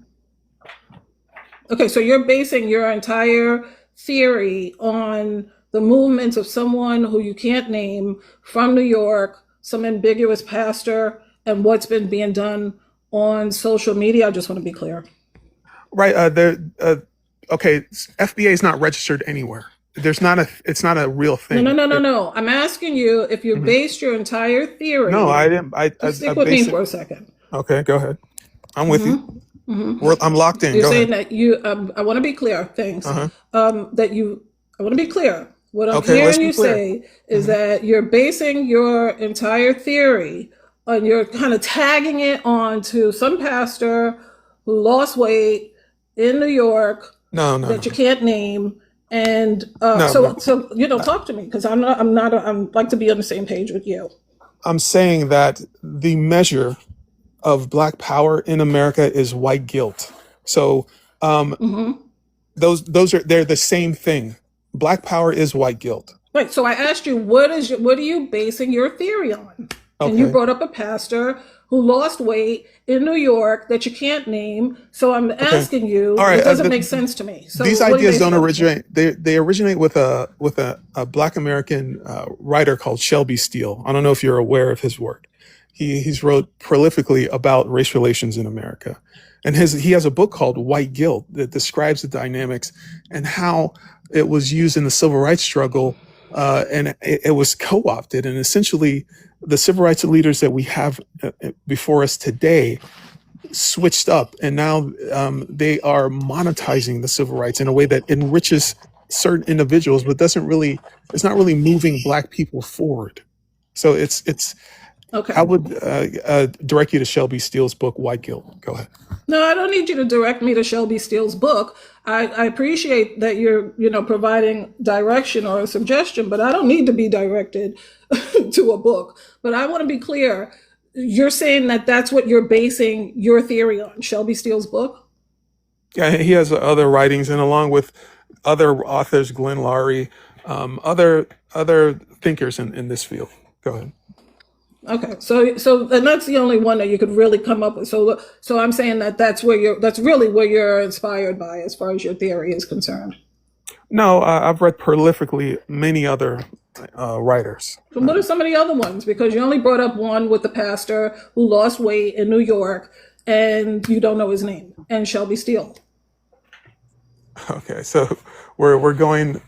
Okay, so you're basing your entire theory on the movements of someone who you can't name from New York, some ambiguous pastor, and what's been being done on social media. I just want to be clear.
Right. Okay. FBA is not registered anywhere. There's not a. It's not a real
No, no,
thing.
no, no, no. I'm asking you if you
Mhm.
based your entire
No,
theory.
I didn't. I
Just stick with me for a second.
Okay, go ahead. I'm with you.
Mm-hmm.
I'm locked in.
You're
Go
saying
ahead.
that you. I want to be clear. Thanks.
Uh-huh.
That you. I want to be clear. What I'm
Okay, let's
hearing
be
you
clear.
say is that you're basing your entire theory on, you're kind of tagging it on to some pastor who lost weight in New York
No, no,
that
no,
you can't name. And
no, no.
so talk to me, because I'm like to be on the same page with you.
I'm saying that the measure of Black power in America is white guilt. So they're the same thing. Black power is white guilt.
Right. So I asked you, what are you basing your theory on? And you
Okay.
brought up a pastor who lost weight in New York that you can't name. So I'm asking you,
All right.
it doesn't make sense to me. So
These
what are you
ideas
basing
don't
it on?
originate. They originate with a Black American writer called Shelby Steele. I don't know if you're aware of his work. He's wrote prolifically about race relations in America, and he has a book called White Guilt that describes the dynamics and how it was used in the civil rights struggle, and it was co-opted, and essentially the civil rights leaders that we have before us today switched up, and now they are monetizing the civil rights in a way that enriches certain individuals, but it's not really moving Black people forward. So it's
Okay.
I would direct you to Shelby Steele's book White Guilt. Go ahead.
No, I don't need you to direct me to Shelby Steele's book. I appreciate that you're, providing direction or a suggestion, but I don't need to be directed to a book. But I want to be clear. You're saying that that's what you're basing your theory on, Shelby Steele's book?
Yeah, he has other writings, and along with other authors, Glenn Laurie, other thinkers in this field. Go ahead.
Okay, so and that's the only one that you could really come up with. So I'm saying that's really where you're inspired by as far as your theory is concerned.
No, I've read prolifically many other writers.
So what are some of the other ones? Because you only brought up one with the pastor who lost weight in New York, and you don't know his name, and Shelby Steele.
Okay, so we're going.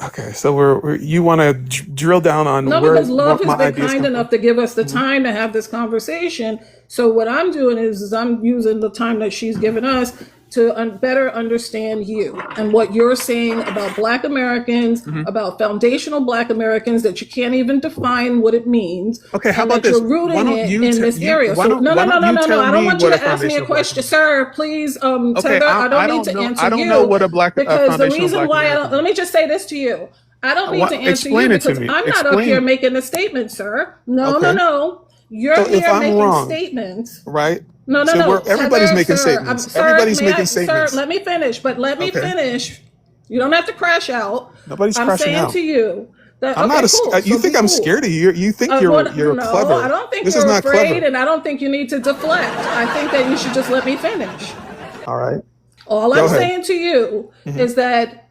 Okay, so you want to drill down on
No,
where
because love
what my
has been
ideas
kind
come
enough to give us the time to have this conversation. So what I'm doing is I'm using the time that she's given us to better understand you and what you're saying about Black Americans, about foundational Black Americans, that you can't even define what it means.
Okay, how
and
about
that
this?
you're rooting
Why don't
it
you
in
te-
this
you-
area.
why
So
don't-
no.
why don't you tell
I don't
me
want you
what
to
a
ask me a
foundational Black
question, sir. Please,
Okay,
Tether. I don't need to
know.
answer
I don't
you
know what a
because the
foundational
reason
Black
why
American.
let me just say this to you. I don't need to answer
explain
you
it to
because
me.
I'm not up
Explain
here
it.
making a statement, sir. No. You're
So if
here
I'm
making
wrong,
statements.
right?
No.
So everybody's
Tether,
making
sir.
statements.
Sir,
Everybody's
may
making
I, sir,
statements.
let me finish, but let me
Okay.
finish. You don't have to crash out.
Nobody's
I'm
crashing
saying
out.
to you that,
I'm
okay,
not.
cool.
You
So be
think I'm
cool.
scared of you? You think
Well,
you're
no,
clever?
I don't think
This is
you're
not
afraid,
clever.
and I don't think you need to deflect. I think that you should just let me finish.
All right.
All
Go
I'm
ahead.
saying to you is that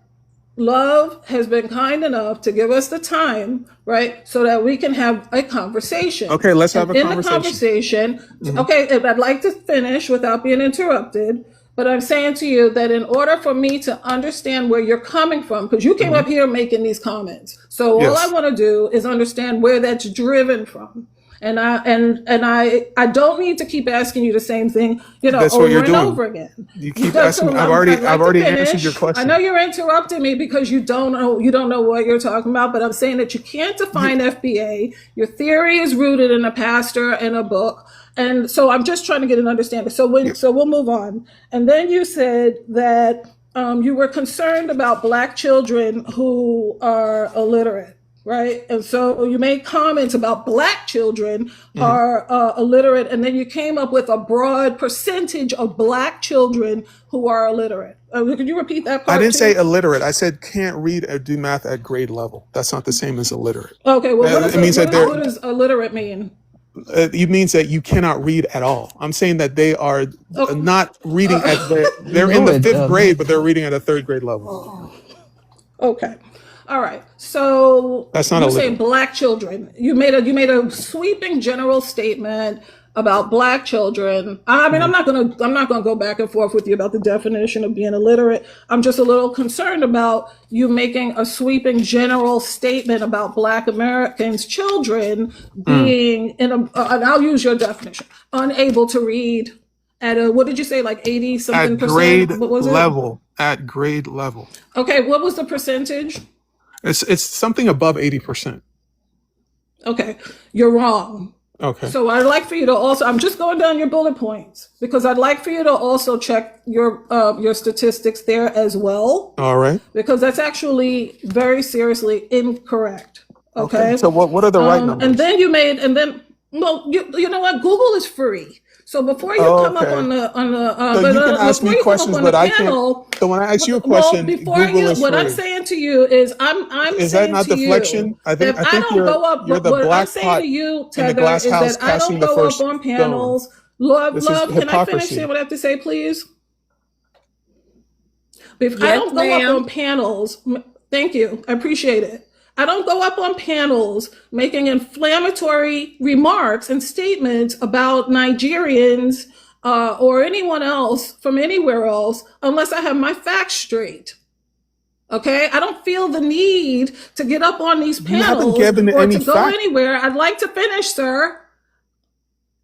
love has been kind enough to give us the time, right, so that we can have a conversation.
Okay, let's have a
in
conversation.
the conversation, okay, and I'd like to finish without being interrupted, but I'm saying to you that in order for me to understand where you're coming from, because you came up here making these comments, so all I
Yes.
want to do is understand where that's driven from. And I don't need to keep asking you the same thing,
That's what
over
you're
and
doing.
over again.
You keep
That's
asking.
what
I've
I'd like
already
to
answered your
finish.
question.
I know you're interrupting me because you don't know what you're talking about, but I'm saying that you can't define FBA. Your theory is rooted in a pastor and a book. And so I'm just trying to get an understanding. So we'll move on. And then you said that you were concerned about Black children who are illiterate. right? And so you made comments about Black children are illiterate, and then you came up with a broad percentage of Black children who are illiterate. Could you repeat that
I
part
didn't say
too?
illiterate. I said can't read or do math at grade level. That's not the same as illiterate.
Okay, well,
It means that
what does illiterate mean?
it means that you cannot read at all. I'm saying that they are not reading at they're in
No,
the
it
fifth
doesn't.
grade, but they're reading at a third grade level.
Okay. All right. So
That's not
you say
illiterate.
Black children. You made a sweeping general statement about Black children. I mean, I'm not gonna go back and forth with you about the definition of being illiterate. I'm just a little concerned about you making a sweeping general statement about Black Americans children being and I'll use your definition, unable to read at a, what did you say, like 80 something
At
percent?
grade
What was it?
level. At grade level.
Okay, what was the percentage?
It's something above 80%.
Okay, you're wrong.
Okay.
So I'd like for you to also, I'm just going down your bullet points because I'd like for you to also check your statistics there as well,
All right.
because that's actually very seriously incorrect. Okay.
So what are the right numbers?
And then well, you know what? Google is free. So before you come up on the
So you can ask me questions, but I can't. So when I ask you a question,
before
Google
you,
is
what
free.
I'm saying to you is, I'm
Is
saying
that not
to
deflection?
you,
I think
if I don't go up,
you're the
what I'm
black
saying
pot
to you,
in the
Tether,
glass
is
house
that I
casting
don't
the
go up
first
on
stone.
panels. Love,
This is
can I finish
hypocrisy.
saying what I have to say, please? If I
Yes,
don't go up
ma'am.
on panels, thank you, I appreciate it. I don't go up on panels making inflammatory remarks and statements about Nigerians or anyone else from anywhere else unless I have my facts straight. Okay, I don't feel the need to get up on these
You haven't
panels
given
or
any
to go
fact.
anywhere. I'd like to finish, sir.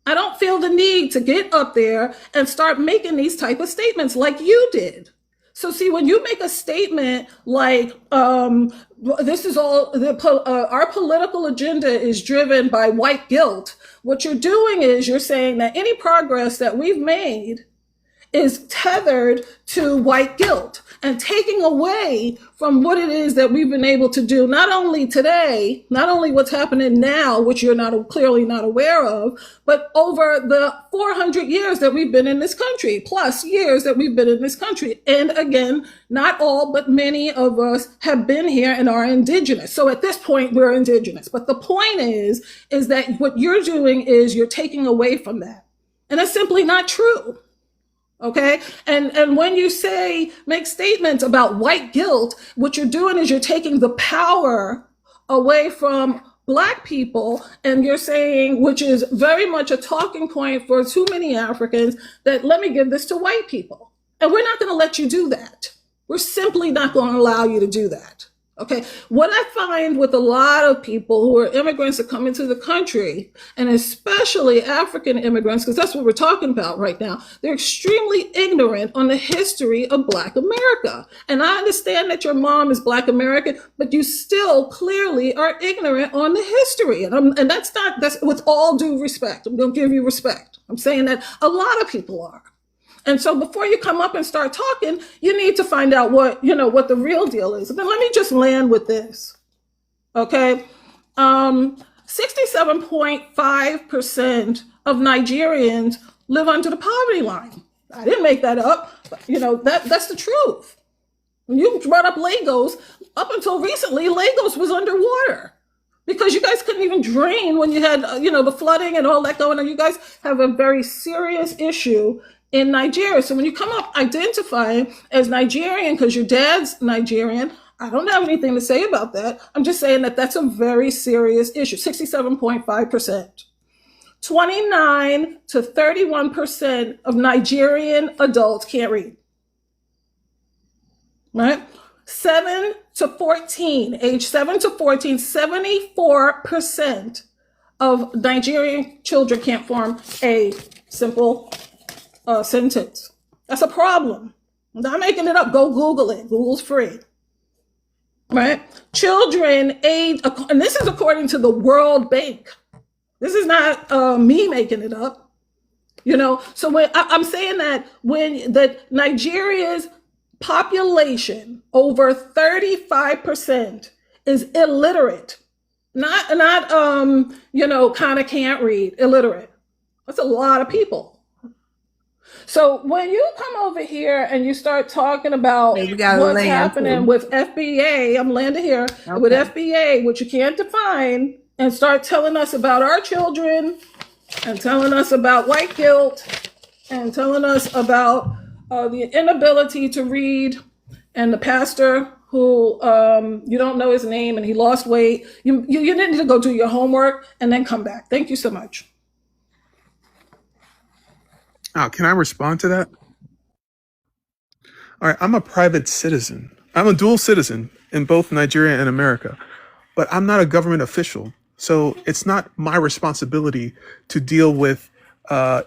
I don't feel the need to get up there and start making these type of statements like you did. So see, when you make a statement like this is all our political agenda is driven by white guilt, what you're doing is you're saying that any progress that we've made is tethered to white guilt and taking away from what it is that we've been able to do, not only today, not only what's happening now, which you're clearly not aware of, but over the 400 years that we've been in this country, plus years that we've been in this country. And again, not all, but many of us have been here and are indigenous. So at this point, we're indigenous. But the point is that what you're doing is you're taking away from that. And that's simply not true. Okay. And when you make statements about white guilt, what you're doing is you're taking the power away from Black people. And you're saying, which is very much a talking point for too many Africans, that let me give this to white people. And we're not going to let you do that. We're simply not going to allow you to do that. Okay. What I find with a lot of people who are immigrants that come into the country, and especially African immigrants, because that's what we're talking about right now, they're extremely ignorant on the history of Black America. And I understand that your mom is Black American, but you still clearly are ignorant on the history. And that's with all due respect. I'm going to give you respect. I'm saying that a lot of people are. And so before you come up and start talking, you need to find out what the real deal is. And then let me just land with this. Okay. 67.5% of Nigerians live under the poverty line. I didn't make that up. But, that's the truth. When you brought up Lagos, up until recently, Lagos was underwater because you guys couldn't even drain when you had, the flooding and all that going on. You guys have a very serious issue in Nigeria. So when you come up identifying as Nigerian because your dad's Nigerian, I don't have anything to say about that. I'm just saying that that's a very serious issue. 67.5%. 29 to 31% of Nigerian adults can't read. Right? 7 to 14, age 7 to 14, 74% of Nigerian children can't form a simple sentence. That's a problem. I'm not making it up. Go Google it. Google's free. Right? Children age, and this is according to the World Bank. This is not me making it up. So when I'm saying that Nigeria's population, over 35%, is illiterate. Not kind of can't read, illiterate. That's a lot of people. So when you come over here and you start talking
Okay,
about
we got to
what's
land
happening
too.
with FBA, I'm landing here with
Okay.
FBA, which you can't define, and start telling us about our children and telling us about white guilt and telling us about the inability to read and the pastor who you don't know his name and he lost weight. You need to go do your homework and then come back. Thank you so much.
Can I respond to that? All right, I'm a private citizen. I'm a dual citizen in both Nigeria and America, but I'm not a government official. So it's not my responsibility to deal with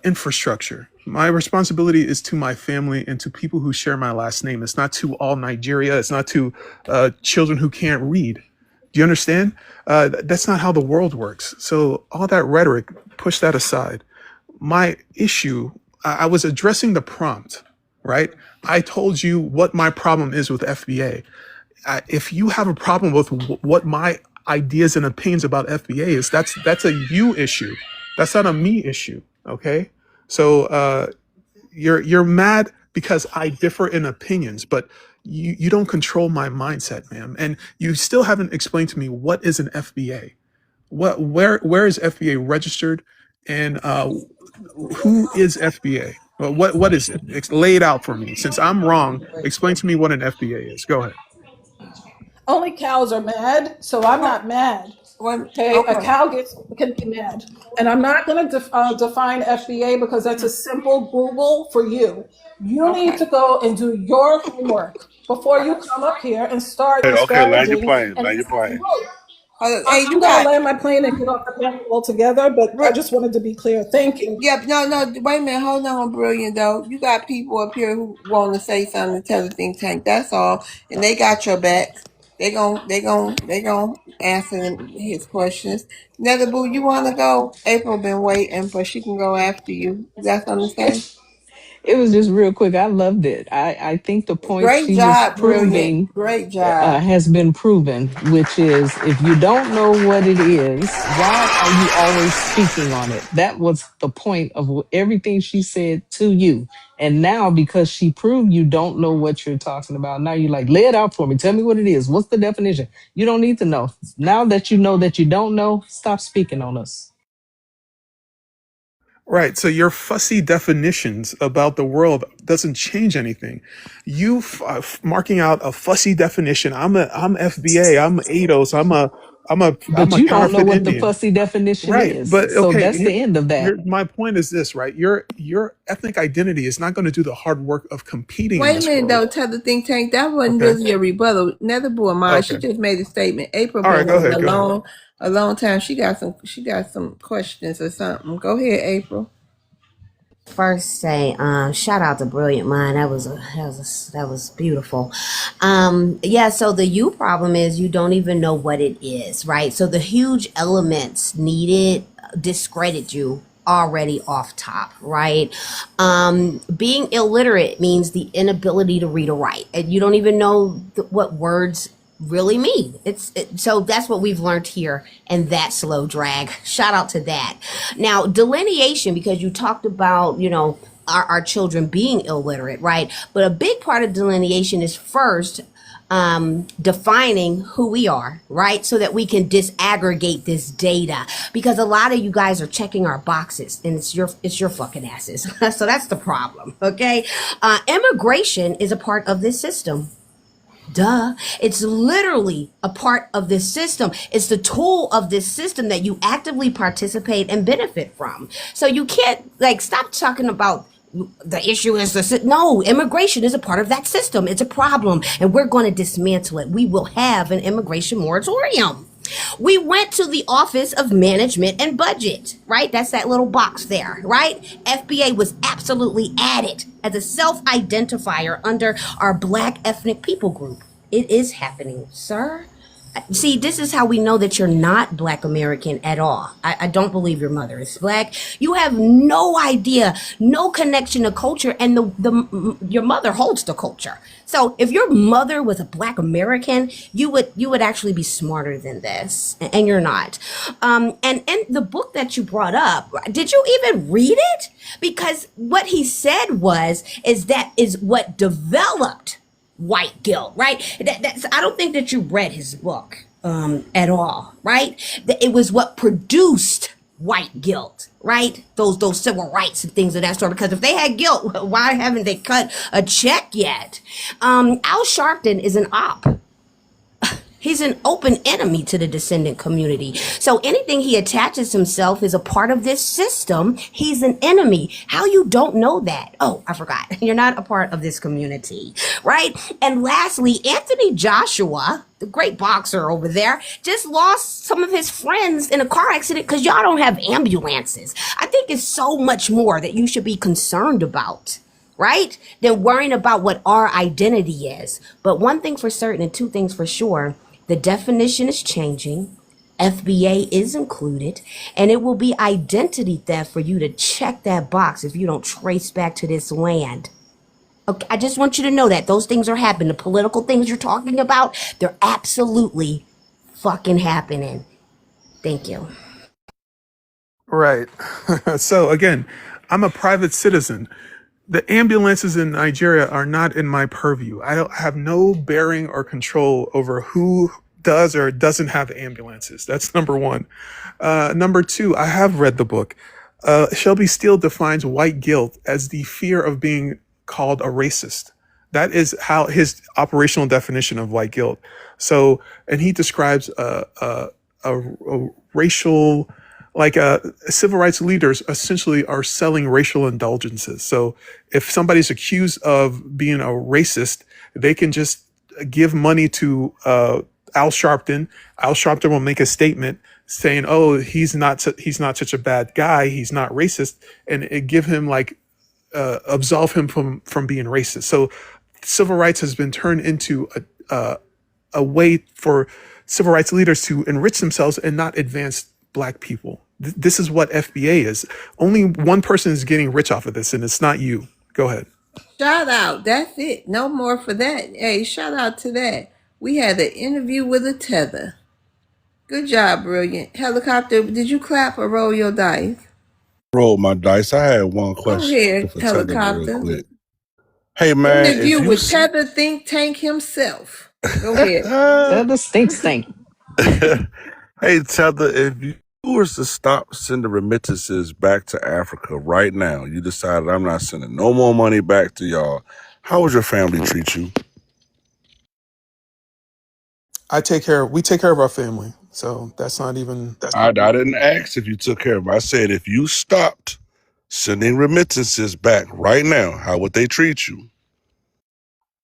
infrastructure. My responsibility is to my family and to people who share my last name. It's not to all Nigeria. It's not to children who can't read. Do you understand? That's not how the world works. So all that rhetoric, push that aside. My issue, I was addressing the prompt, right? I told you what my problem is with FBA. If you have a problem with what my ideas and opinions about FBA is, that's a you issue. That's not a me issue. Okay, so you're mad because I differ in opinions, but you don't control my mindset, ma'am. And you still haven't explained to me what is an FBA. Where is FBA registered, and who is FBA? Well, what is it? Lay it out for me. Since I'm wrong, explain to me what an FBA is. Go ahead.
Only cows are mad, so I'm not mad. Okay, a
Okay.
cow can be mad, and I'm not going to define FBA because that's a simple Google for you. You need
Okay.
to go and do your homework before you come up here and start
Okay, land your
disparaging
plane.
and
Land your plane.
insulting.
Hey, you
I'm going to
got.
land my plane and get off the panel altogether, but I just wanted to be clear. Thank you.
Yep, no, wait a minute, hold on, Brilliant, though. You got people up here who want to say something to tell the think tank, that's all. And they got your back. They gon' answer his questions. Nether Boo, you want to go? April been waiting, but she can go after you. You got something to say?
It was just real quick. I loved it. I think the point
Great
she was
job, Brilliant.
proving
Great job.
has been proven, which is if you don't know what it is, why are you always speaking on it? That was the point of everything she said to you. And now, because she proved you don't know what you're talking about, now you're like, lay it out for me. Tell me what it is. What's the definition? You don't need to know. Now that you know that you don't know, stop speaking on us.
Right. So your fussy definitions about the world doesn't change anything. You marking out a fussy definition. I'm FBA. I'm ADOS. I'm
But
a
you don't know
counterfeit
what the
Indian.
fussy definition
Right.
is.
But
So
okay.
that's the end of that.
My point is this, right? Your ethnic identity is not going to do the hard work of competing in
Wait a
this
minute,
world.
though, tell the think tank, that wasn't
Okay.
really a rebuttal. Nether Boo of mine, she
Okay.
just made a statement. April
All right.
been
Go
waiting
ahead. Go ahead.
a long time. She got some questions or something. Go ahead, April.
First say shout out to Brilliant Mind. That was beautiful. Yeah, so the you problem is you don't even know what it is, right? So the huge elements needed discredit you already off top, right? Being illiterate means the inability to read or write, and you don't even know what words really mean. So that's what we've learned here, and that slow drag. Shout out to that. Now, delineation, because you talked about, our children being illiterate, right? But a big part of delineation is first defining who we are, right? So that we can disaggregate this data, because a lot of you guys are checking our boxes and it's your fucking asses. So that's the problem. Okay. Immigration is a part of this system. Duh. It's literally a part of this system. It's the tool of this system that you actively participate and benefit from. So you can't stop talking about the issue is no, immigration is a part of that system. It's a problem and we're going to dismantle it. We will have an immigration moratorium. We went to the Office of Management and Budget, right? That's that little box there, right? FBA was absolutely added as a self-identifier under our Black ethnic people group. It is happening, sir. See, this is how we know that you're not Black American at all. I don't believe your mother is Black. You have no idea, no connection to culture, and your mother holds the culture. So if your mother was a Black American, you would actually be smarter than this, and you're not. And the book that you brought up, did you even read it? Because what he said is that is what developed white guilt, right? I don't think that you read his book at all, right? It was what produced white guilt, right? Those civil rights and things of that sort. Because if they had guilt, why haven't they cut a check yet? Al Sharpton is an op. He's an open enemy to the descendant community. So anything he attaches himself is a part of this system. He's an enemy. How you don't know that? Oh, I forgot. You're not a part of this community, right? And lastly, Anthony Joshua, the great boxer over there, just lost some of his friends in a car accident because y'all don't have ambulances. I think it's so much more that you should be concerned about, right? Than worrying about what our identity is. But one thing for certain and two things for sure, the definition is changing. FBA is included, and it will be identity theft for you to check that box if you don't trace back to this land. Okay, I just want you to know that those things are happening. The political things you're talking about, they're absolutely fucking happening. Thank you.
Right. So again, I'm a private citizen. The ambulances in Nigeria are not in my purview. I don't have no bearing or control over who does or doesn't have ambulances. That's number one. Number two, I have read the book. Shelby Steele defines white guilt as the fear of being called a racist. That is how his operational definition of white guilt. So, and he describes a racial, like civil rights leaders essentially are selling racial indulgences. So if somebody's accused of being a racist, they can just give money to Al Sharpton. Al Sharpton will make a statement saying, "Oh, he's not such a bad guy. He's not racist," and it give him like absolve him from being racist. So civil rights has been turned into a way for civil rights leaders to enrich themselves and not advance Black people. This is what FBA is. Only one person is getting rich off of this, and it's not you. Go ahead.
Shout out. That's it. No more for that. Hey, shout out to that. We had an interview with a tether. Good job, brilliant. Helicopter, did you clap or roll your dice?
Roll my dice. I had one
Go
question
ahead,
for Tether real
helicopter.
quick. Hey man, if
Interview
you
with Tether Think Tank himself. Go ahead.
The stink.
hey Tether, if you was to stop sending remittances back to Africa right now, you decided I'm not sending no more money back to y'all, how would your family treat you?
We take care of our family. So that's not even.
I didn't ask if you took care of it. I said if you stopped sending remittances back right now, how would they treat you?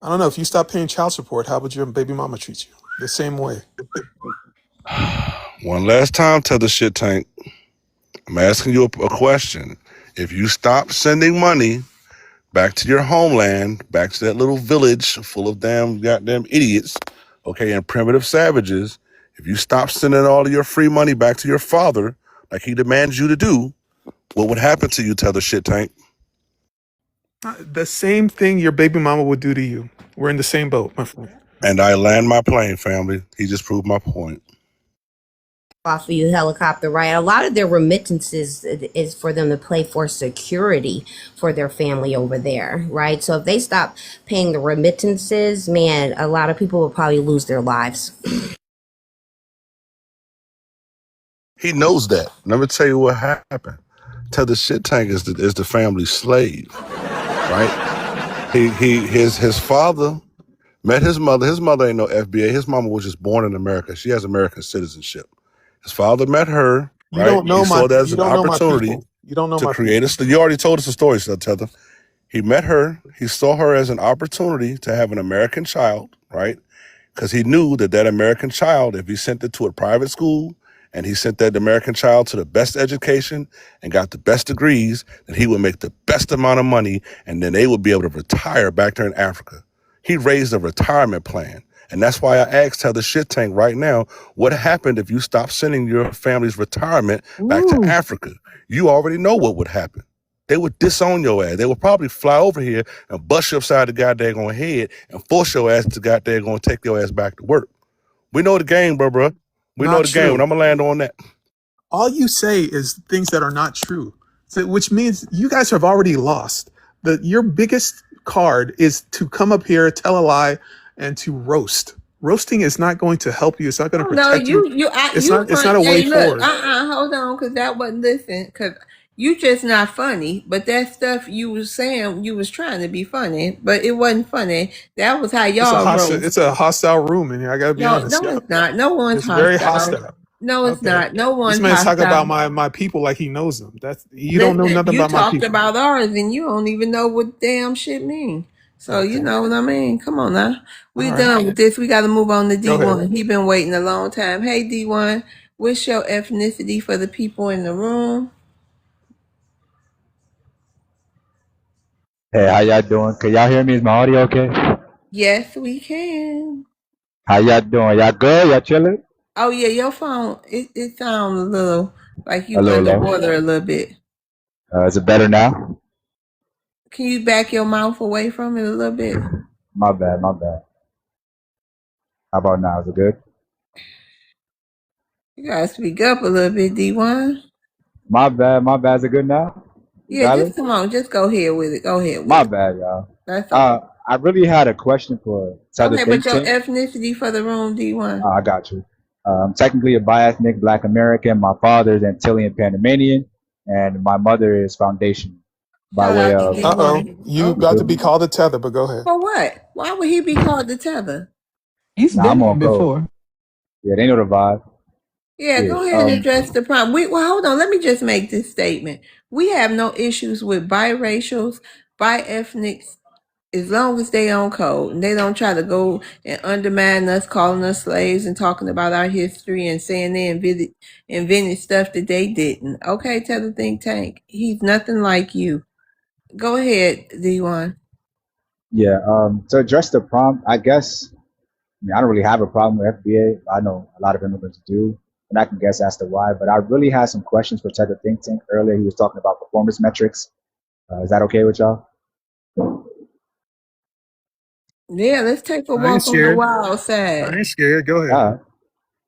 I don't know. If you stop paying child support, how would your baby mama treat you? The same way.
One last time, Tether Shit Tank. I'm asking you a question. If you stop sending money back to your homeland, back to that little village full of goddamn idiots, okay, and primitive savages, if you stop sending all of your free money back to your father, like he demands you to do, what would happen to you, Tether Shit Tank?
The same thing your baby mama would do to you. We're in the same boat, my friend.
And I land my plane, family. He just proved my point.
Off of you, helicopter, right? A lot of their remittances is for them to pay for security for their family over there, right? So if they stop paying the remittances, man, a lot of people will probably lose their lives.
He knows that. Let me tell you what happened. Tether Shit Tank is the family's slave, right? His father met his mother. His mother ain't no FBA. His mama was just born in America. She has American citizenship. His father met her,
You
right?
don't know
He saw that as
you
an
don't know my
opportunity
people. You don't know
to
my
create
people.
you already told us the story, so Tether. He met her. He saw her as an opportunity to have an American child, right? Because he knew that American child, if he sent it to a private school and he sent that American child to the best education and got the best degrees, then he would make the best amount of money, and then they would be able to retire back there in Africa. He raised a retirement plan, And that's why I asked Heather Shit Tank right now, what happened if you stop sending your family's retirement back to Africa? You already know what would happen. They would disown your ass. They would probably fly over here and bust you upside the goddamn head and force your ass to goddamn gonna take your ass back to work. We know the game, bro. We know
Not
the game, and
true.
I'm gonna land on that.
All you say is things that are not true, so, which means you guys have already lost. Your biggest card is to come up here, tell a lie, and to roast. Roasting is not going to help you. It's not going to
No,
protect you. It's not. It's not a way
Hey, look,
forward.
hold on, because that wasn't listen, because you just not funny. But that stuff you was saying, you was trying to be funny, but it wasn't funny. That was how
It's a
y'all
hostile.
roast.
It's a hostile room in here. I got to be
No,
honest.
no, it's not. No one's
It's very
hostile.
hostile.
No, it's
Okay.
not. No
This
one's
man's talking about
hostile.
my people like he knows them. You don't know
Listen,
nothing
you
about my
talked
people.
about ours, and you don't even know what damn shit mean. So you know what I mean. Come on now, we
All right.
done with this. We got to move on to
Go ahead.
D1. He been waiting a long time. Hey D1, what's your ethnicity for the people in the room?
Hey, how y'all doing? Can y'all hear me? Is my audio okay?
Yes, we can.
How y'all doing? Y'all good? Y'all chilling?
Oh yeah, your phone. It sounds a little like
A
you
little low.
underwater a little bit.
Is it better now?
Can you back your mouth away from it a little bit?
My bad, my bad. How about now? Is it good?
You gotta speak up a little bit, D1.
My bad, my bad. Is it good now? You
Yeah,
got
just
it?
come on, just go ahead with it. Go ahead with
My
it.
bad, y'all.
That's okay.
I really had a question for Southern
Okay, but
Think
your
Tank.
ethnicity for the room, D1.
I got you. Technically a bi-ethnic Black American. My father is Antillean Panamanian, and my mother is Foundation by
Shout
way
out to
of.
D1.
You about to
Okay.
be called a tether, but go ahead.
For what? Why would he be called the tether?
He's
Nah,
been
I'm
there
on code.
before.
Yeah, they know the vibe.
Yeah,
Yeah.
go ahead and address the problem. Well, hold on. Let me just make this statement. We have no issues with biracials, bi-ethnics, as long as they on code and they don't try to go and undermine us, calling us slaves and talking about our history and saying they invented stuff that they didn't. Okay, tell the think tank. He's nothing like you. Go ahead, D1.
Yeah. To address the prompt, I guess. I mean, I don't really have a problem with FBA. I know a lot of immigrants do, and I can guess as to why. But I really had some questions for Ted the Think Tank earlier. He was talking about performance metrics. Is that okay with y'all?
Yeah, let's take a
I ain't
walk on the
scared.
wild
I
side.
ain't scared. Go ahead.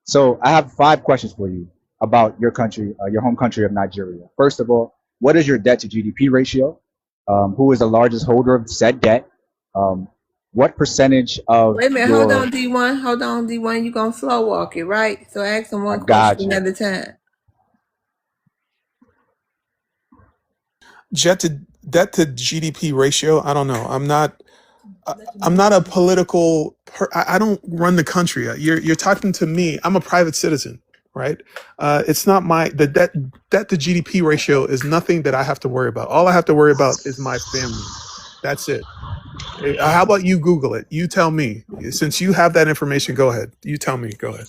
So I have 5 questions for you about your country, your home country of Nigeria. First of all, what is your debt to GDP ratio? Who is the largest holder of said debt? What percentage of
Wait a minute, hold
your?
on, D1. Hold on, D1. You're going to slow walk it, right? So ask them
I
one
got
question
you.
at a time.
Debt to GDP ratio. I don't know. I'm not a political. I don't run the country. You're talking to me. I'm a private citizen, right? It's not the debt to GDP ratio is nothing that I have to worry about. All I have to worry about is my family. That's it. How about you Google it? You tell me. Since you have that information, go ahead. You tell me. Go ahead.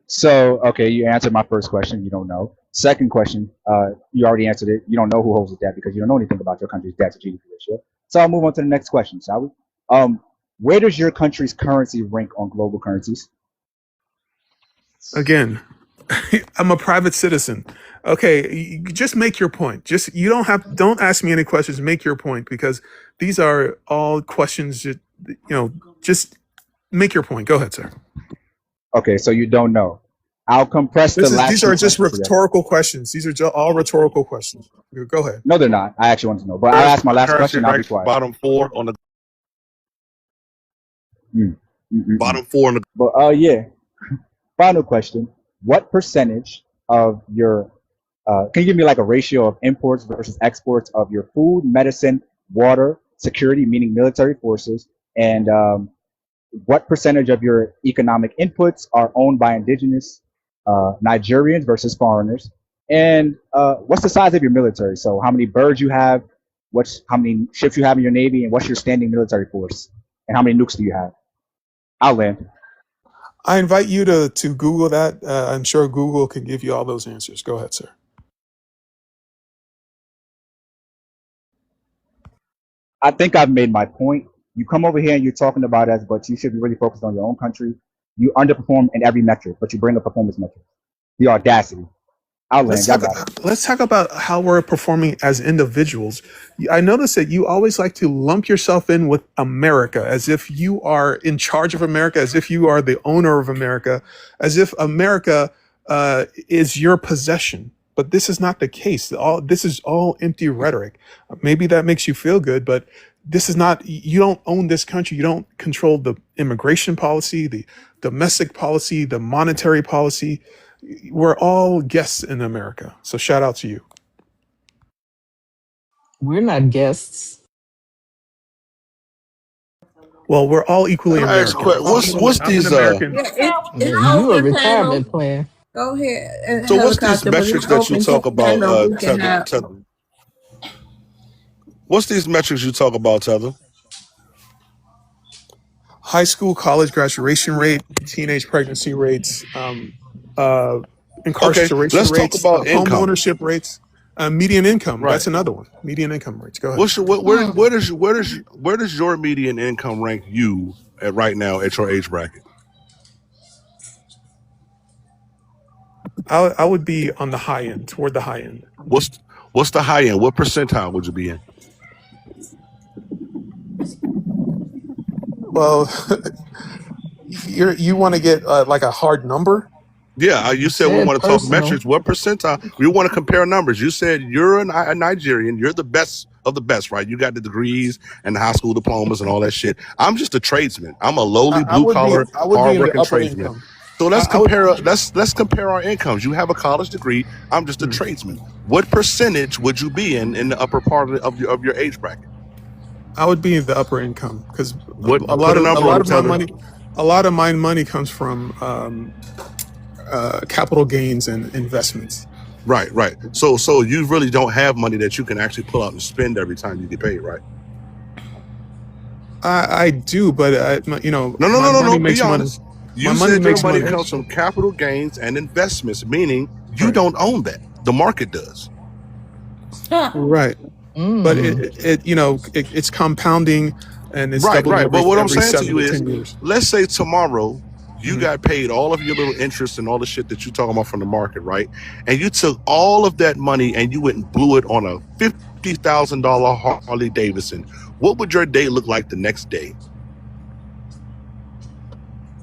So, okay, you answered my first question. You don't know. Second question, you already answered it. You don't know who holds the debt because you don't know anything about your country's debt to GDP ratio. So I'll move on to the next question, shall we? Where does your country's currency rank on global currencies?
Again, I'm a private citizen. Okay, just make your point. Don't ask me any questions. Make your point because these are all questions that, just make your point. Go ahead, sir.
Okay, so you don't know. I'll compress the last
These
two
are just
questions together.
rhetorical questions. These are all rhetorical questions. Go ahead.
No, they're not. I actually want to know. But I'll
Currency,
ask my last
currency
question. I'll be
ranks
quiet.
bottom 4 on the bottom 4 on the.
But yeah. Final question. What percentage of your can you give me like a ratio of imports versus exports of your food, medicine, water, security, meaning military forces, and what percentage of your economic inputs are owned by indigenous Nigerians versus foreigners? And what's the size of your military? So how many birds you have, how many ships you have in your navy, and what's your standing military force? And how many nukes do you have? I'll land.
I invite you to Google that. I'm sure Google can give you all those answers. Go ahead, sir.
I think I've made my point. You come over here and you're talking about us, but you should be really focused on your own country. You underperform in every metric, but you bring up performance metrics. The audacity. I'll
Let's
land. Y'all
talk.
got it.
Let's talk about how we're performing as individuals. I notice that you always like to lump yourself in with America, as if you are in charge of America, as if you are the owner of America, as if America is your possession. But this is not the case. This is all empty rhetoric. Maybe that makes you feel good, but this is not. You don't own this country. You don't control the immigration policy, the domestic policy, the monetary policy. We're all guests in America. So shout out to you.
We're not guests.
Well, we're all equally
Can I ask a
American.
question? What's
I'm an
these
American.
Yeah, it's
You a
open panel.
retirement plan.
Go ahead and
so what's these
helicopter, but
metrics
it's
that you
open
talk about,
panel. We can
Tether?
have.
What's these metrics you talk about, Tether?
High school, college graduation rate, teenage pregnancy rates,
Okay,
incarceration
let's talk
rates,
about
home
income.
ownership rates, median income.
Right.
That's another one. Median income rates. Go ahead.
What's your, where does your median income rank you at right now at your age bracket?
I would be on the high end, toward the high end.
What's the high end? What percentile would you be in?
Well, you want to get like a hard number?
Yeah, you
He
said we
said
want to talk
personal.
metrics. What percentile? We want to compare numbers. You said you're a Nigerian. You're the best of the best, right? You got the degrees and the high school diplomas and all that shit. I'm just a tradesman. I'm a lowly
I
blue
would be
collar,
I would be in the
hardworking
upper
tradesman.
income.
So let's
I would
compare. Let's compare our incomes. You have a college degree. I'm just a tradesman. What percentage would you be in the upper part of your age bracket?
I would be in the upper income because
What?
a
Put
lot
a
of
number on it,
my
Tether.
money, comes from capital gains and investments.
Right. So you really don't have money that you can actually pull out and spend every time you get paid, right?
I do, but my
No.
money
Be
makes money.
honest.
My
You
money
said your
makes
money
money.
comes from capital gains and investments, meaning you
Right.
don't own that. The market does.
Right. But it's compounding and it's doubling
Right. But what I'm
every
saying to
7
you
to
is,
10 years.
let's say tomorrow you got paid all of your little interest and all the shit that you're talking about from the market, right? And you took all of that money and you went and blew it on a $50,000 Harley Davidson. What would your day look like the next day?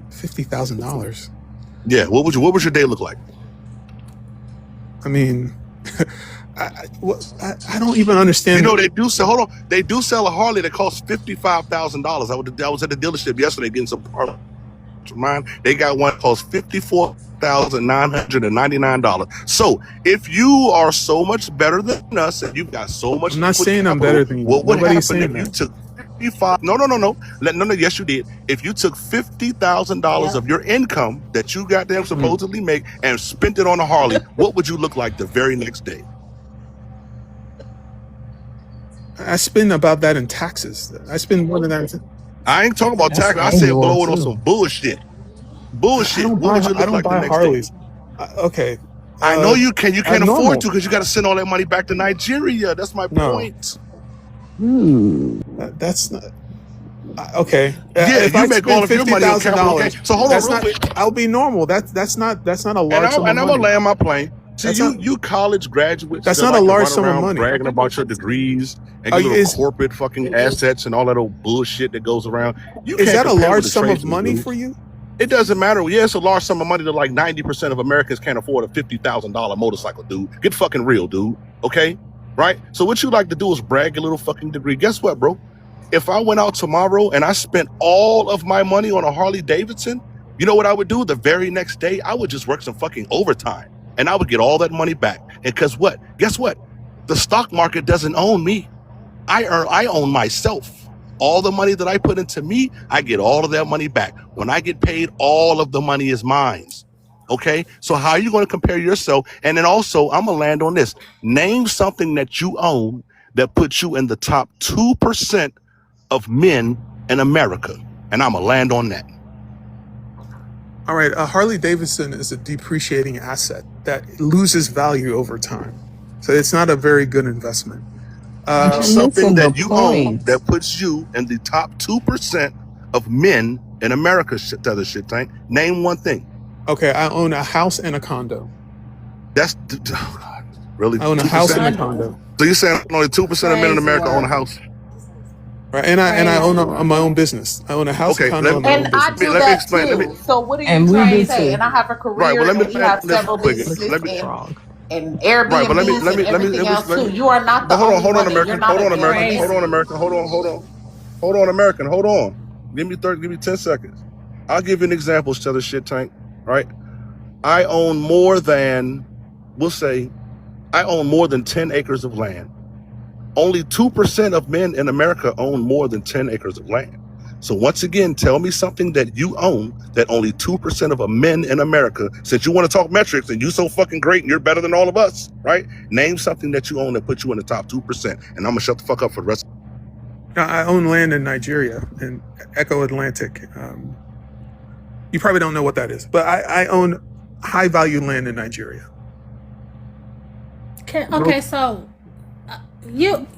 $50,000.
Yeah. What would your day look like?
I mean, I don't even understand.
You know, they do sell. Hold on, they do sell a Harley that costs $55,000. I was at the dealership yesterday getting some parts of mine. They got one that costs $54,999. So if you are so much better than us and you've got so much,
I'm not
liquid
saying I'm
capital,
better than you.
what would
Nobody's
happen
saying
if you
that.
took 55? No. Yes, you did. If you took $50,000 of your income that you got them supposedly make and spent it on a Harley, what would you look like the very next day?
I spend about that in taxes. I spend more than that.
I ain't talking about
That's
taxes. I said
annual
blow it on
too.
some bullshit.
I don't
What
buy.
would you
I
look
don't
like the
buy
next day?
Harleys. Okay.
I know you can. You can't afford
normal.
to because you got to send all that money back to Nigeria. That's my
No.
point.
That's not. Okay.
Yeah,
if
you
I
make
spend
all of your money on capital
$50,000,
gains. So hold on
that's
real
not.
quick.
I'll be normal. That's not a large sum of
And I'm
money.
gonna land my plane. See,
That's
you college graduates
That's
that
not a
like to
large
run
sum of
around
money.
bragging about your degrees and
Are
your
you-
little
is-
corporate fucking assets and all that old bullshit that goes around. You
Is
can't
that a
compare
large
with the
sum of
tradesmen,
money
dude.
for you?
It doesn't matter. Yeah, it's a large sum of money that like 90% of Americans can't afford a $50,000 motorcycle, dude. Get fucking real, dude. Okay? Right? So what you like to do is brag your little fucking degree. Guess what, bro? If I went out tomorrow and I spent all of my money on a Harley Davidson, you know what I would do? The very next day, I would just work some fucking overtime and I would get all that money back. And guess what? The stock market doesn't own me. I own myself. All the money that I put into me, I get all of that money back. When I get paid, all of the money is mine. Okay? So how are you going to compare yourself? And then also, I'm going to land on this. Name something that you own that puts you in the top 2% of men in America. And I'm going to land on that.
All right. A Harley Davidson is a depreciating asset that loses value over time. So it's not a very good investment.
Name
You're
something
missing the
that you own
point.
that puts you in the top 2% of men in America. Tether shit tank. Name one thing.
Okay, I own a house and a condo.
That's oh God, really
I own a house
2%.
and a condo.
So you're saying only 2% of men in
Crazy
America own a
work.
house?
Right, and I own
Crazy work.
my own business. I own a house, a
Okay,
condo, and my
And
own
I
business.
do
let me
that
explain. Let me
too. So what are you
And we
trying to
do
say?
too.
And I have a
right. Well,
career
let me
and we
land
have
this
several
quick.
Look at
businesses
the
Let me
frog.
and
right. But
Airbnbs and everything else
let me.
too. You are not
But
the only
hold on,
one and you're
American.
not
Hold
an
on, American.
American.
Hold on,
Crazy.
American. Hold on, American. Hold on. Give me 30. Give me 10 seconds. I'll give you an example. Tell the shit tank. Right. I own more than, we'll say, I own more than 10 acres of land. Only 2% of men in America own more than 10 acres of land. So once again, tell me something that you own that only 2% of men in America, since you want to talk metrics and you so fucking great and you're better than all of us, right? Name something that you own that puts you in the top 2%. And I'm gonna shut the fuck up for the rest.
Now, I own land in Nigeria, in Echo Atlantic. You probably don't know what that is, but I own high value land in Nigeria.
Okay, so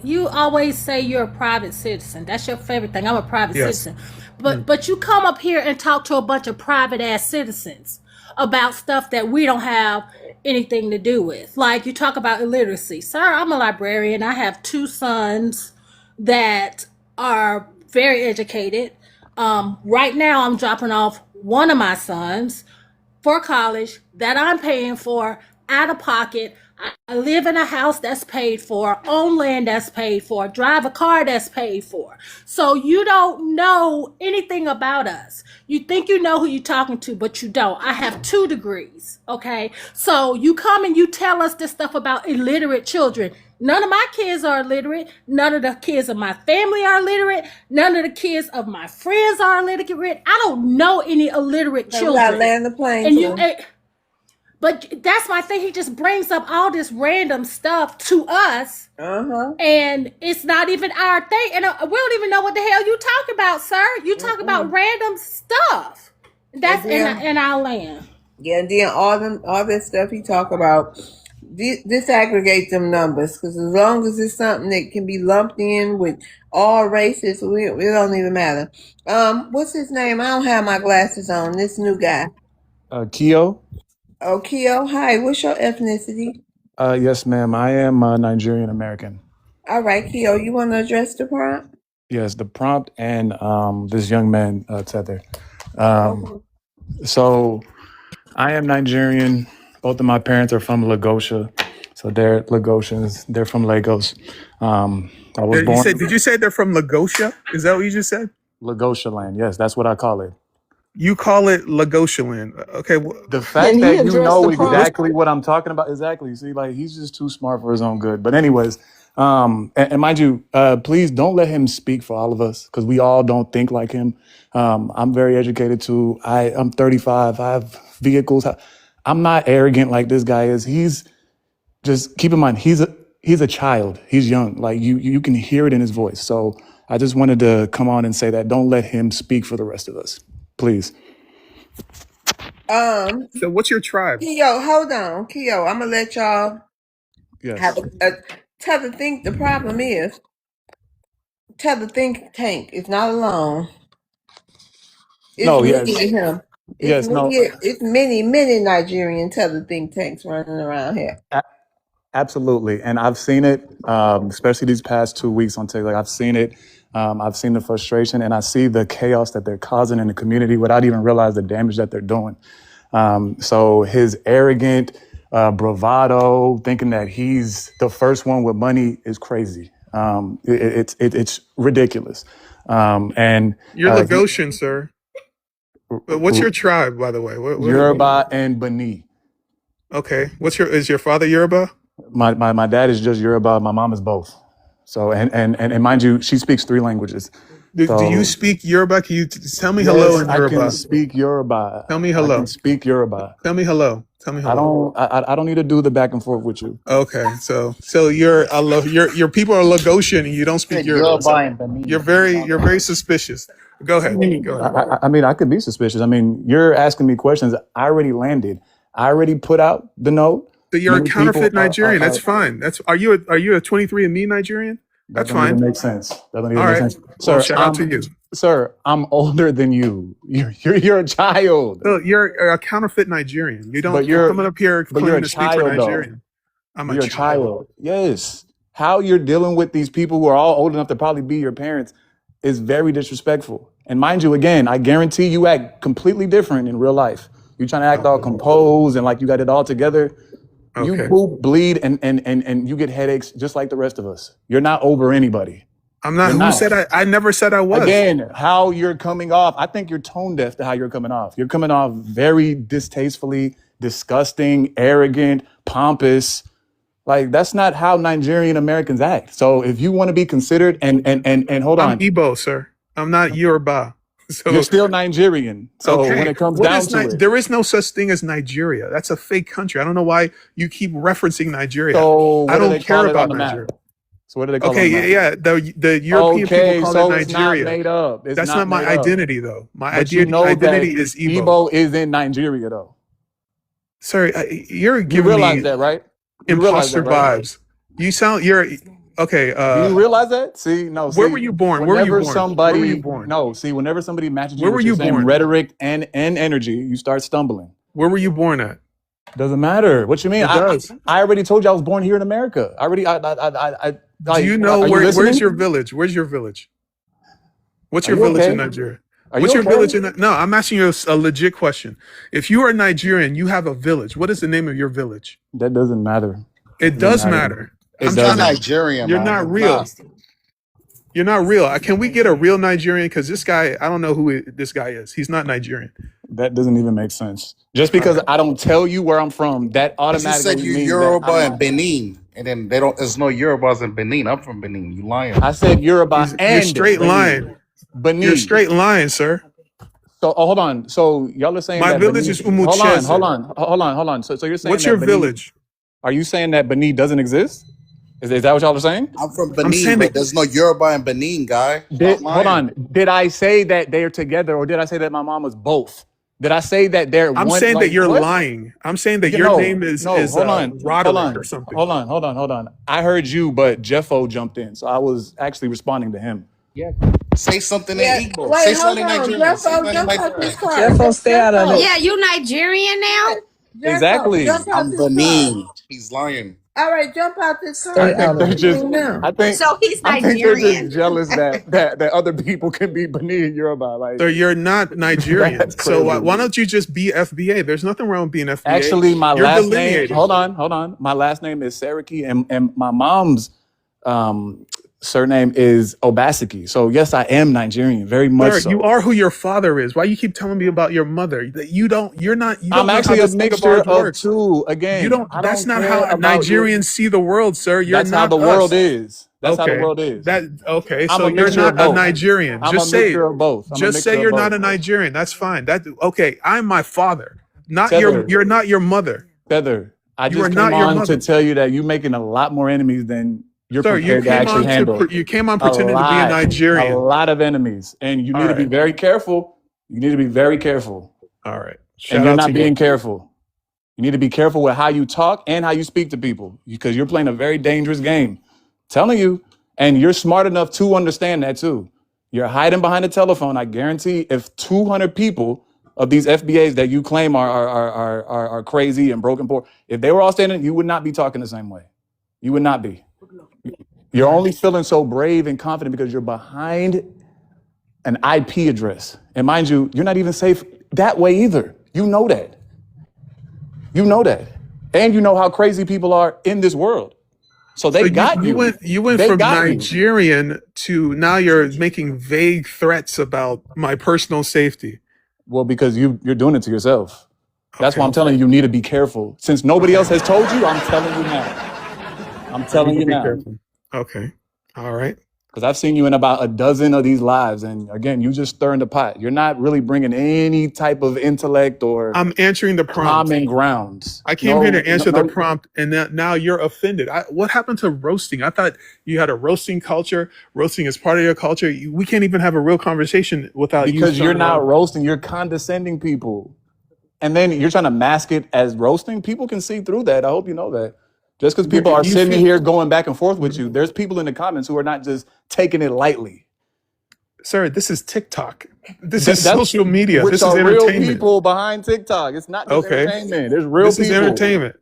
you always say you're a private citizen. That's your favorite thing. I'm a private
Yes.
citizen. But you come up here and talk to a bunch of private ass citizens about stuff that we don't have anything to do with. Like you talk about illiteracy. Sir, I'm a librarian. I have two sons that are very educated. Right now I'm dropping off one of my sons for college that I'm paying for out of pocket. I live in a house that's paid for, own land that's paid for, drive a car that's paid for. So you don't know anything about us. You think you know who you're talking to, but you don't. I have 2 degrees, okay? So you come and you tell us this stuff about illiterate children. None of my kids are illiterate. None of the kids of my family are illiterate. None of the kids of my friends are illiterate. I don't know any illiterate
So we gotta
children.
land the plane
And you,
too.
but that's my thing. He just brings up all this random stuff to us,
Uh-huh.
and it's not even our thing. And we don't even know what the hell you talk about, sir. You talk about
Mm-mm.
random stuff.
And
That's
then
in our land.
yeah, and then all that stuff he talk about, disaggregate them numbers, because as long as it's something that can be lumped in with all races, it don't even matter. What's his name? I don't have my glasses on. This new guy.
Keo?
Oh, Keo. Hi. What's your ethnicity?
Yes, ma'am. I am Nigerian American.
All right, Keo. You want to address the prompt?
Yes, the prompt and this young man, Tether. Um,
Okay.
so I am Nigerian. Both of my parents are from Lagos. So they're Lagosians. They're from Lagos. I was
You said?
born
Did you say they're from Lagosia? Is that what you just said?
Lagosia land. Yes, that's what I call it.
You call it Lagosia land. Okay.
The
Can
fact
he
that you
address
know
the prompt?
exactly what I'm talking about, exactly. See, like he's just too smart for his own good. But anyways, and mind you, please don't let him speak for all of us because we all don't think like him. I'm very educated too. I'm 35. I have vehicles. I'm not arrogant like this guy is. He's just keep in mind he's a child. He's young. Like you can hear it in his voice. So I just wanted to come on and say that don't let him speak for the rest of us, please.
Um,
So what's your tribe?
Keo, hold on. Keo, I'm gonna let y'all have
Yes.
a tell the think. The problem is, tell the think tank is not alone. It's
No.
many
Yes.
of him.
Yes. No.
It's many Nigerian tether think tanks running around here.
Absolutely. And I've seen it, especially these past 2 weeks on TikTok. I've seen it. I've seen the frustration and I see the chaos that they're causing in the community without even realize the damage that they're doing. So his arrogant bravado, thinking that he's the first one with money is crazy. It's ridiculous. And
You're Lagosian, sir. But what's your tribe, by the way? What?
Yoruba and Bani.
Okay. Is your father Yoruba?
My dad is just Yoruba. My mom is both. So and mind you, she speaks 3 languages.
Do you
So
speak Yoruba? Can you tell me hello
yes,
in
I can
Yoruba?
speak Yoruba.
Tell me
I can
hello.
speak Yoruba.
Tell me hello. Tell me
I
hello.
don't. I don't need to do the back and forth with you.
Okay. So your people are Lagosian and you don't speak
Said
Yoruba.
Yoruba
So
and Benin.
you're very suspicious. Go ahead. Go ahead.
I mean, I could be suspicious. I mean, you're asking me questions. I already landed. I already put out the note.
So you're a
Many people
counterfeit Nigerian. That's fine. Are you a 23andMe Nigerian?
That
That's
don't even
fine.
make sense. That don't even
All
make
right.
sense,
Well,
sir.
shout out to you.
I'm older than you. You're a child,
So you're a counterfeit Nigerian. You
but
don't come up here
you're
claiming
a
to speak for
child though.
Nigerian. I'm
But
a
you're a
child.
child. Yes. How you're dealing with these people who are all old enough to probably be your parents is very disrespectful. And mind you, again, I guarantee you act completely different in real life. You're trying to act all composed and like you got it all together. You
Okay.
poop, bleed, and you get headaches just like the rest of us. You're not over anybody.
I'm not.
You're
Who
not.
said I never said I was.
Again, how you're coming off, I think you're tone deaf to how you're coming off. You're coming off very distastefully, disgusting, arrogant, pompous. Like that's not how Nigerian Americans act. So if you want to be considered and hold
I'm
on,
Igbo, sir. I'm not Yoruba.
you're
So
still Nigerian. So when
okay.
it comes
What
down
is
to it,
there is no such thing as Nigeria. That's a fake country. I don't know why you keep referencing Nigeria.
so
I
what do
don't
they
care
call it on
about
the
Nigeria.
map? So what do they call it on
Okay,
the map?
yeah. The European people
Okay,
call it
so it's not
Nigeria.
made up. It's
That's
not
not my
made up.
identity, though. My
But you know
identity
that
is Igbo.
Igbo is in Nigeria though.
Sorry, you're
You
giving
realize
me
that, right? You realize
imposter
that, right?
vibes. You sound you're okay.
Do you realize that? See, no,
Where were
see,
you born? Where were you
whenever
born? Where were you
somebody,
born?
no, see, whenever somebody matches you
Where were
with your
you
same
born?
rhetoric and energy, you start stumbling.
Where were you born at?
Doesn't matter. What you mean?
It does.
I already told you I was born here in America. I already,
Do you know
are you
where's
listening?
your village? Where's your village? What's
Are
your
you
village in
okay?
Nigeria?
Are
What's
you
your
okay?
village in? No, I'm asking you a legit question. If you are Nigerian, you have a village. What is the name of your village?
That doesn't matter.
It does matter.
It
I'm
It's not
trying to.
doesn't.
Nigerian,
You're
man.
not
It's
real.
not.
You're not real. Can we get a real Nigerian? Because this guy, I don't know who this guy is. He's not Nigerian.
That doesn't even make sense. Just
All
because
right.
I don't tell you where I'm from, that
You just said
automatically
you
means that
Yoruba
I'm
and
not.
Benin, and then they don't. There's no Yorubas in Benin. I'm from Benin. You lying?
I said Yoruba
You're
and
straight lying.
Benin.
You're
Benin.
straight lying, sir.
So hold on. So y'all are saying
My
that
village
Benin.
is
Hold on,
Umuchese.
hold on. So you're saying
What's your
that Benin.
village?
Are you saying that Benin doesn't exist? Is that what y'all are saying?
I'm from
I'm
Benin,
saying
but
that.
there's no Yoruba in Benin, guy. Stop
Hold
lying.
on. Did I say that they are together, or did I say that my mom was both? Did I say that they're
I'm
one?
saying that
Like
you're
what?
lying. I'm saying that your
No,
name is
no. Hold on,
Roderick or something.
hold on. I heard you, but Jeffo jumped in, so I was actually responding to him.
Yeah. Say something in
Yeah.
Igbo. Say
Wait, hold
something in
on.
Nigerian. Say
Jump
something in
out this
Nigerian.
car.
Jeffo, stay out of it.
Yeah, you Nigerian now?
Exactly.
Jump out
I'm
this car.
Benin. He's lying.
All right, jump out this car.
I
Stay
think
out
What
of
they're
you
it.
just.
doing now?
So he's
I think they're just
Nigerian.
jealous that other people can be Benin and Yoruba. Like
So you're not Nigerian.
that's
So
crazy.
why don't you just be FBA? There's nothing wrong with being FBA.
Actually, my
You're
last name.
delineating.
Hold on. My last name is Sariki, and my mom's surname is Obaseki. So yes, I am Nigerian, very much
Sir, you
so.
are who your father is. Why you keep telling me about your mother? That you don't. You're not. You
I'm
don't know how
actually a
this thing of
mixture
ours
of
works.
two.
You
Again,
don't.
I
That's
don't
not
care
how
about your.
Nigerians see the world, sir. You're
That's how
not
the world
us.
is. That's how the
Okay.
world is.
Okay.
I'm
So
a
you're
mixture of
not a
both.
Nigerian.
I'm a
Just say it.
mixture of both. I'm a
Just say
mixture of
you're not a
both.
Nigerian. That's fine. Okay. I'm my father. Not
Tether,
you're not your mother.
Tether. I
You are
just came
not your
on to
mother.
tell you that you're making a lot more enemies than you're
Sir,
prepared to actually handle.
you came on
A
pretending to be a
a
Nigerian.
lot of enemies, and you
All
need to be
right.
very careful. You need to be very careful,
All right.
and
Shout
you're
out to
not
you.
being careful. You need to be careful with how you talk and how you speak to people because you're playing a very dangerous game. Telling you, and you're smart enough to understand that too. You're hiding behind a telephone. I guarantee if 200 people of these FBAs that you claim are crazy and broken poor, if they were all standing, you would not be talking the same way. You would not be. You're only feeling so brave and confident because you're behind an IP address. And mind you, you're not even safe that way either. You know that. You know that. And you know how crazy people are in this world. So they
So
got you.
you went
They
from
got you.
Nigerian to now you're making vague threats about my personal safety.
Well, because you're doing it to yourself. That's why
Okay.
I'm telling you, you need to be careful. Since nobody else has told you, I'm telling you now. I'm
I
telling
need
you
to be
now.
careful. Okay. All right.
Because I've seen you in about a dozen of these lives. And again, you just stirring the pot. You're not really bringing any type of intellect or
I'm answering the prompt.
common grounds.
I came here to answer the
No.
prompt, and now you're offended. What happened to roasting? I thought you had a roasting culture. Roasting is part of your culture. We can't even have a real conversation without you.
Because you're
sounding
not
like-
roasting, you're condescending people. And then you're trying to mask it as roasting. People can see through that. I hope you know that. Just because people are sitting here going back and forth with you, there's people in the comments who are not just taking it lightly.
Sir, this is TikTok. This is
That's
social media.
which
This is
are real
entertainment.
people behind TikTok. It's not just
Okay.
entertainment. There's real
This
people.
is entertainment.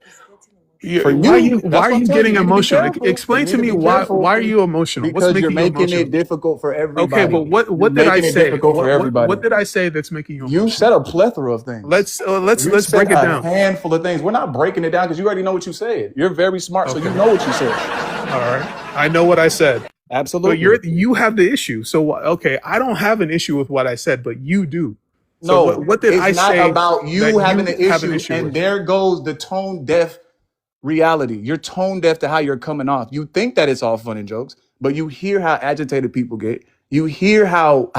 For
Why
you, that's
are
what I'm
you
telling
getting
you. You need to be
emotional?
careful.
Explain
You
to
need
me
be
why
careful.
are you emotional? What's
Because you're
making you
making
emotional?
it difficult for everybody.
Okay, but
You're
what did I
making it
say?
difficult for everybody.
What did I say that's making you
You
emotional?
said a plethora of things.
Let's
You said
break it
a
down.
handful of things. We're not breaking it down because you already know what you said. You're very smart, so you
Okay.
know what you said.
All right. I know what I said.
Absolutely.
But you have the issue. So okay, I don't have an issue with what I said, but you do. So
No,
what did
it's
I
not
say
about you
that
having
you
an
have an
issue.
issue
And
with?
there goes the tone deaf reality. You're tone deaf to how you're coming off. You think that it's all fun and jokes, but you hear how agitated people get. You hear how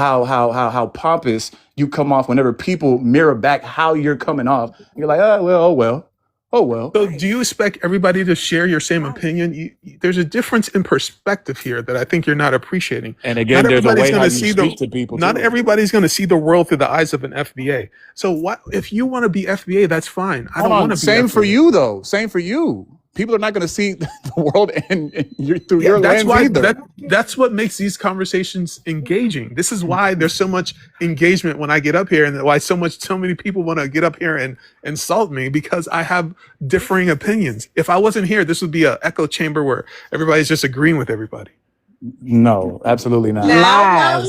pompous you come off whenever people mirror back how you're coming off. You're like, oh well.
So do you expect everybody to share your same opinion? There's a difference in perspective here that I think you're not appreciating.
And again,
Not
there's a
everybody's
way
going
how
to
you
see
speak to people
not
too.
everybody's going to see the world through the eyes of an FBA. So what if you want to be FBA, that's fine. I
Hold
don't want
on.
to be
Same for
FBA.
you though. Same for you. People are not going to see the world through
Yeah,
your
that's
lens
why
either.
that's what makes these conversations engaging. This is why there's so much engagement when I get up here, and why so many people want to get up here and insult me, because I have differing opinions. If I wasn't here, this would be an echo chamber where everybody's just agreeing with everybody.
No, absolutely not.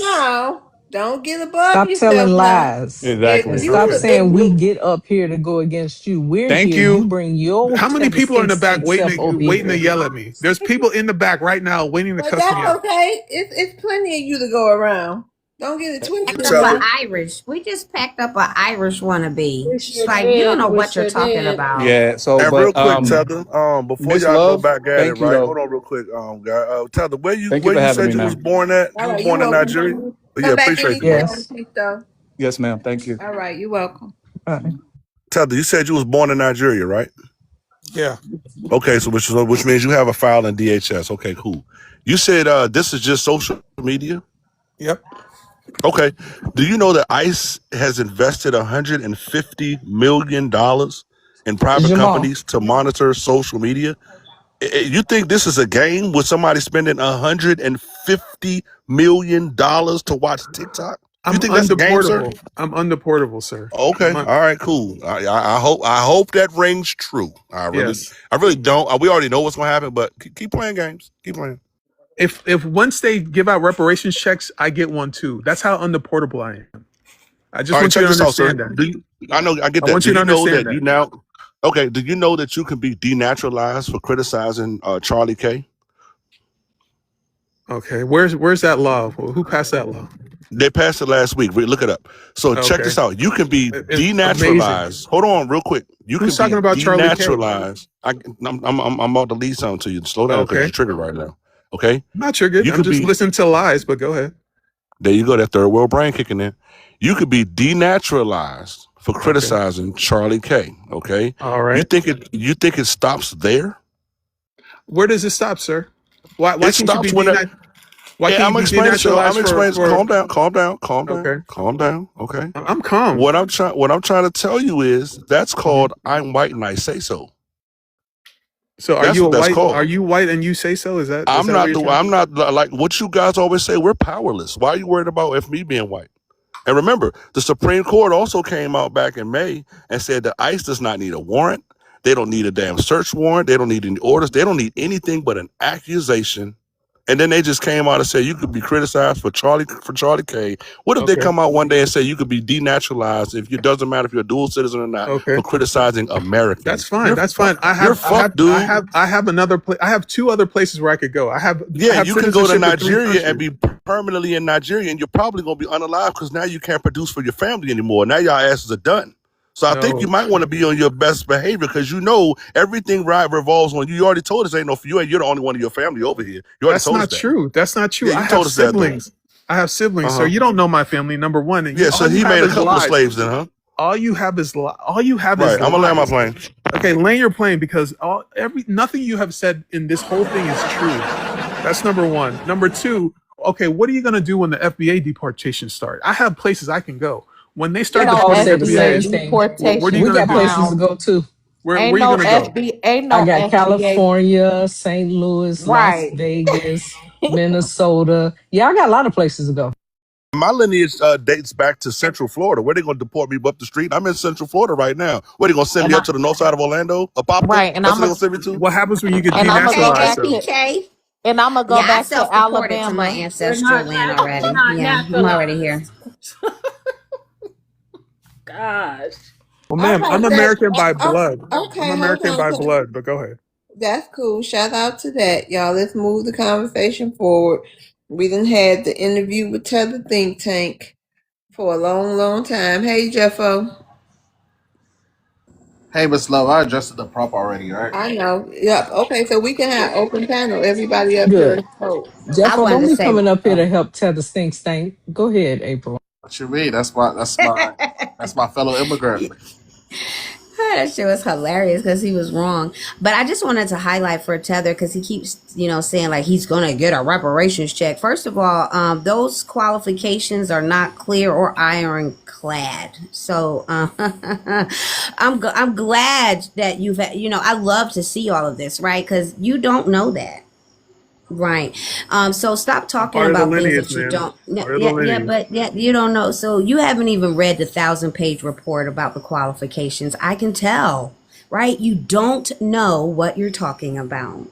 No. Don't get above
Stop telling
yourself now.
lies.
If
And
Exactly.
stop
you,
saying
if
we
you,
get up here to go against you. We're
Thank
here. You
you.
bring your
How many
tether
people are in
stink
the back
stink self over
waiting to
here.
yell at me? There's people in the back right now waiting to
but
cuss me
that's
out.
okay. It's plenty of you to go around. Don't get it
Packed
twisted
up
now.
an Irish. We just packed up an Irish wannabe.
We
It's
sure
like you don't
did.
know
We
what you're
sure
talking
did.
about.
Yeah. So,
And real
but
quick, Tether, before
Miss
y'all go
Love,
back at it,
thank you
right?
though.
Hold on real quick, guy. Tether, where
Thank you for
you
having me,
said you was
man.
born at?
All
You was
right, you're
born in
welcome.
Nigeria? Yeah,
Come back
appreciate that.
anytime,
Yes.
Tito.
Yes, ma'am. Thank you.
All right, you're welcome.
All right.
Tether, you said you was born in Nigeria, right?
Yeah.
Okay, so which means you have a file in DHS. Okay, cool. You said this is just social media?
Yep.
Okay. Do you know that ICE has invested $150 million in private
Jamal.
companies to monitor social media? You think this is a game with somebody spending $150 million to watch TikTok? You
I'm
think that's a game, sir?
undeportable. I'm undeportable, sir.
Okay, all right, cool. I hope that rings true. I
Yes.
really don't. We already know what's gonna happen, but keep playing games. Keep playing.
If once they give out reparations checks, I get one too. That's how undeportable I am. I just
All right,
want you
check
to
this out, sir.
understand that.
I get
I
that.
want
Do
you to
you know
understand
that
that.
you now? Okay. Do you know that you can be denaturalized for criticizing Charlie K?
Okay. Where's that law? Who passed that law?
They passed it last week. Look it up. So check
Okay.
this out. You can be
Amazing.
denaturalized. Hold on, real quick. You
Who's
can be
talking about Charlie K?
denaturalized. I'm about to lead something to you. Slow down because
Okay.
you're triggered right now. Okay.
I'm not triggered.
You
I'm
could
just
be.
listening to lies, but go ahead.
There you go. That third world brain kicking in. You could be denaturalized for
Okay.
criticizing Charlie K. Okay.
All right.
You think it stops there?
Where does it stop, sir? Why
It
can't you
stops
be
when that.
why
Yeah,
can't
I'm
you be
explaining. So I'm
denaturalized
explaining.
for
Calm down.
okay.
Okay.
I'm calm.
What I'm trying to tell you is that's
Mhm.
called I'm white and I say so.
So
That's what that's
are
call.
you white and you say so? Is that what you're trying?
I'm not like what you guys always say. We're powerless. Why are you worried about me being white? And remember, the Supreme Court also came out back in May and said that ICE does not need a warrant. They don't need a damn search warrant. They don't need any orders. They don't need anything but an accusation. And then they just came out and said you could be criticized for Charlie K. What if they
Okay.
come out one day and say you could be denaturalized if it doesn't matter if you're a dual citizen or not
Okay.
for criticizing Americans?
That's fine. That's fine.
You're fucked, dude.
I have another place. I have two other places where I could go. I have
You can go to
citizenship in 3
Nigeria and
countries.
be permanently in Nigeria, and you're probably gonna be unalive because now you can't produce for your family anymore. Now y'all asses are done. So I think you
No,
might want to be on your best behavior because you know everything revolves on you. You already told us ain't no for you, and you're the only one of your family over here. You already
that's
told us
not
that.
true. That's not true.
Yeah,
I
you told
have
us that though.
siblings. I have siblings, sir.
Uh-huh.
You don't know my family, number one. And
Yeah, so
all you
he
have
made a
is
couple of
lies.
slaves then, huh?
All you have is all you have is
Right. I'm gonna land my
lies.
plane.
Okay, land your plane because nothing you have said in this whole thing is true. That's number one. Number two, okay, what are you gonna do when the FBA deportation start? I have places I can go. When they start
They all
deporting
said the same
FBAs,
thing.
what are you
We
gonna
got
do?
places to go to.
Where
Ain't
you
no
gonna go?
FB, ain't
I
no
got
FBA.
California, St. Louis, Las
Right.
Vegas, Minnesota. Yeah, I got a lot of places to go.
My lineage dates back to Central Florida. Where they gonna deport me up the street? I'm in Central Florida right now. Where they gonna send
And
me up
I
to the north side of Orlando? Apopka?
right, and
That's
I'm
what they
a
gonna send me to?
What happens when you get
and I'm gonna go
denaturalized
Okay,
back
though?
to
FBK.
and I'm gonna go
Yeah, I
back to
self-deported to my
Alabama.
We're
ancestral
not
land
we're
already.
not
Yeah, I'm already here.
naturalized. Gosh.
Well,
All
ma'am,
right,
I'm
that
American by blood. I'm
okay. Hold
American by
on.
blood, but go ahead.
That's cool. Shout out to that, y'all. Let's move the conversation forward. We done had the interview with Tether Think Tank for a long, long time. Hey, Jeffo.
Hey, Miss Love, I adjusted the prop already, right?
I know. Yep. Okay, so we can have open panel. Everybody up here.
Good.
I
Jeffo,
wanted
don't
to
be
say
coming up here to help Tether stink stank. Go ahead, April.
What you mean? That's my fellow immigrant.
that shit was hilarious because he was wrong. But I just wanted to highlight for Tether because he keeps, saying like he's gonna get a reparations check. First of all, those qualifications are not clear or ironclad. So I'm glad that you've I love to see all of this, right? Because you don't know that. Right. So stop
I'm
talking
part of the
about things
lineage,
that you
man.
don't. Yeah,
Part of the
yeah,
lineage.
but yeah, you don't know. So you haven't even read the 1,000-page report about the qualifications. I can tell, right? You don't know what you're talking about.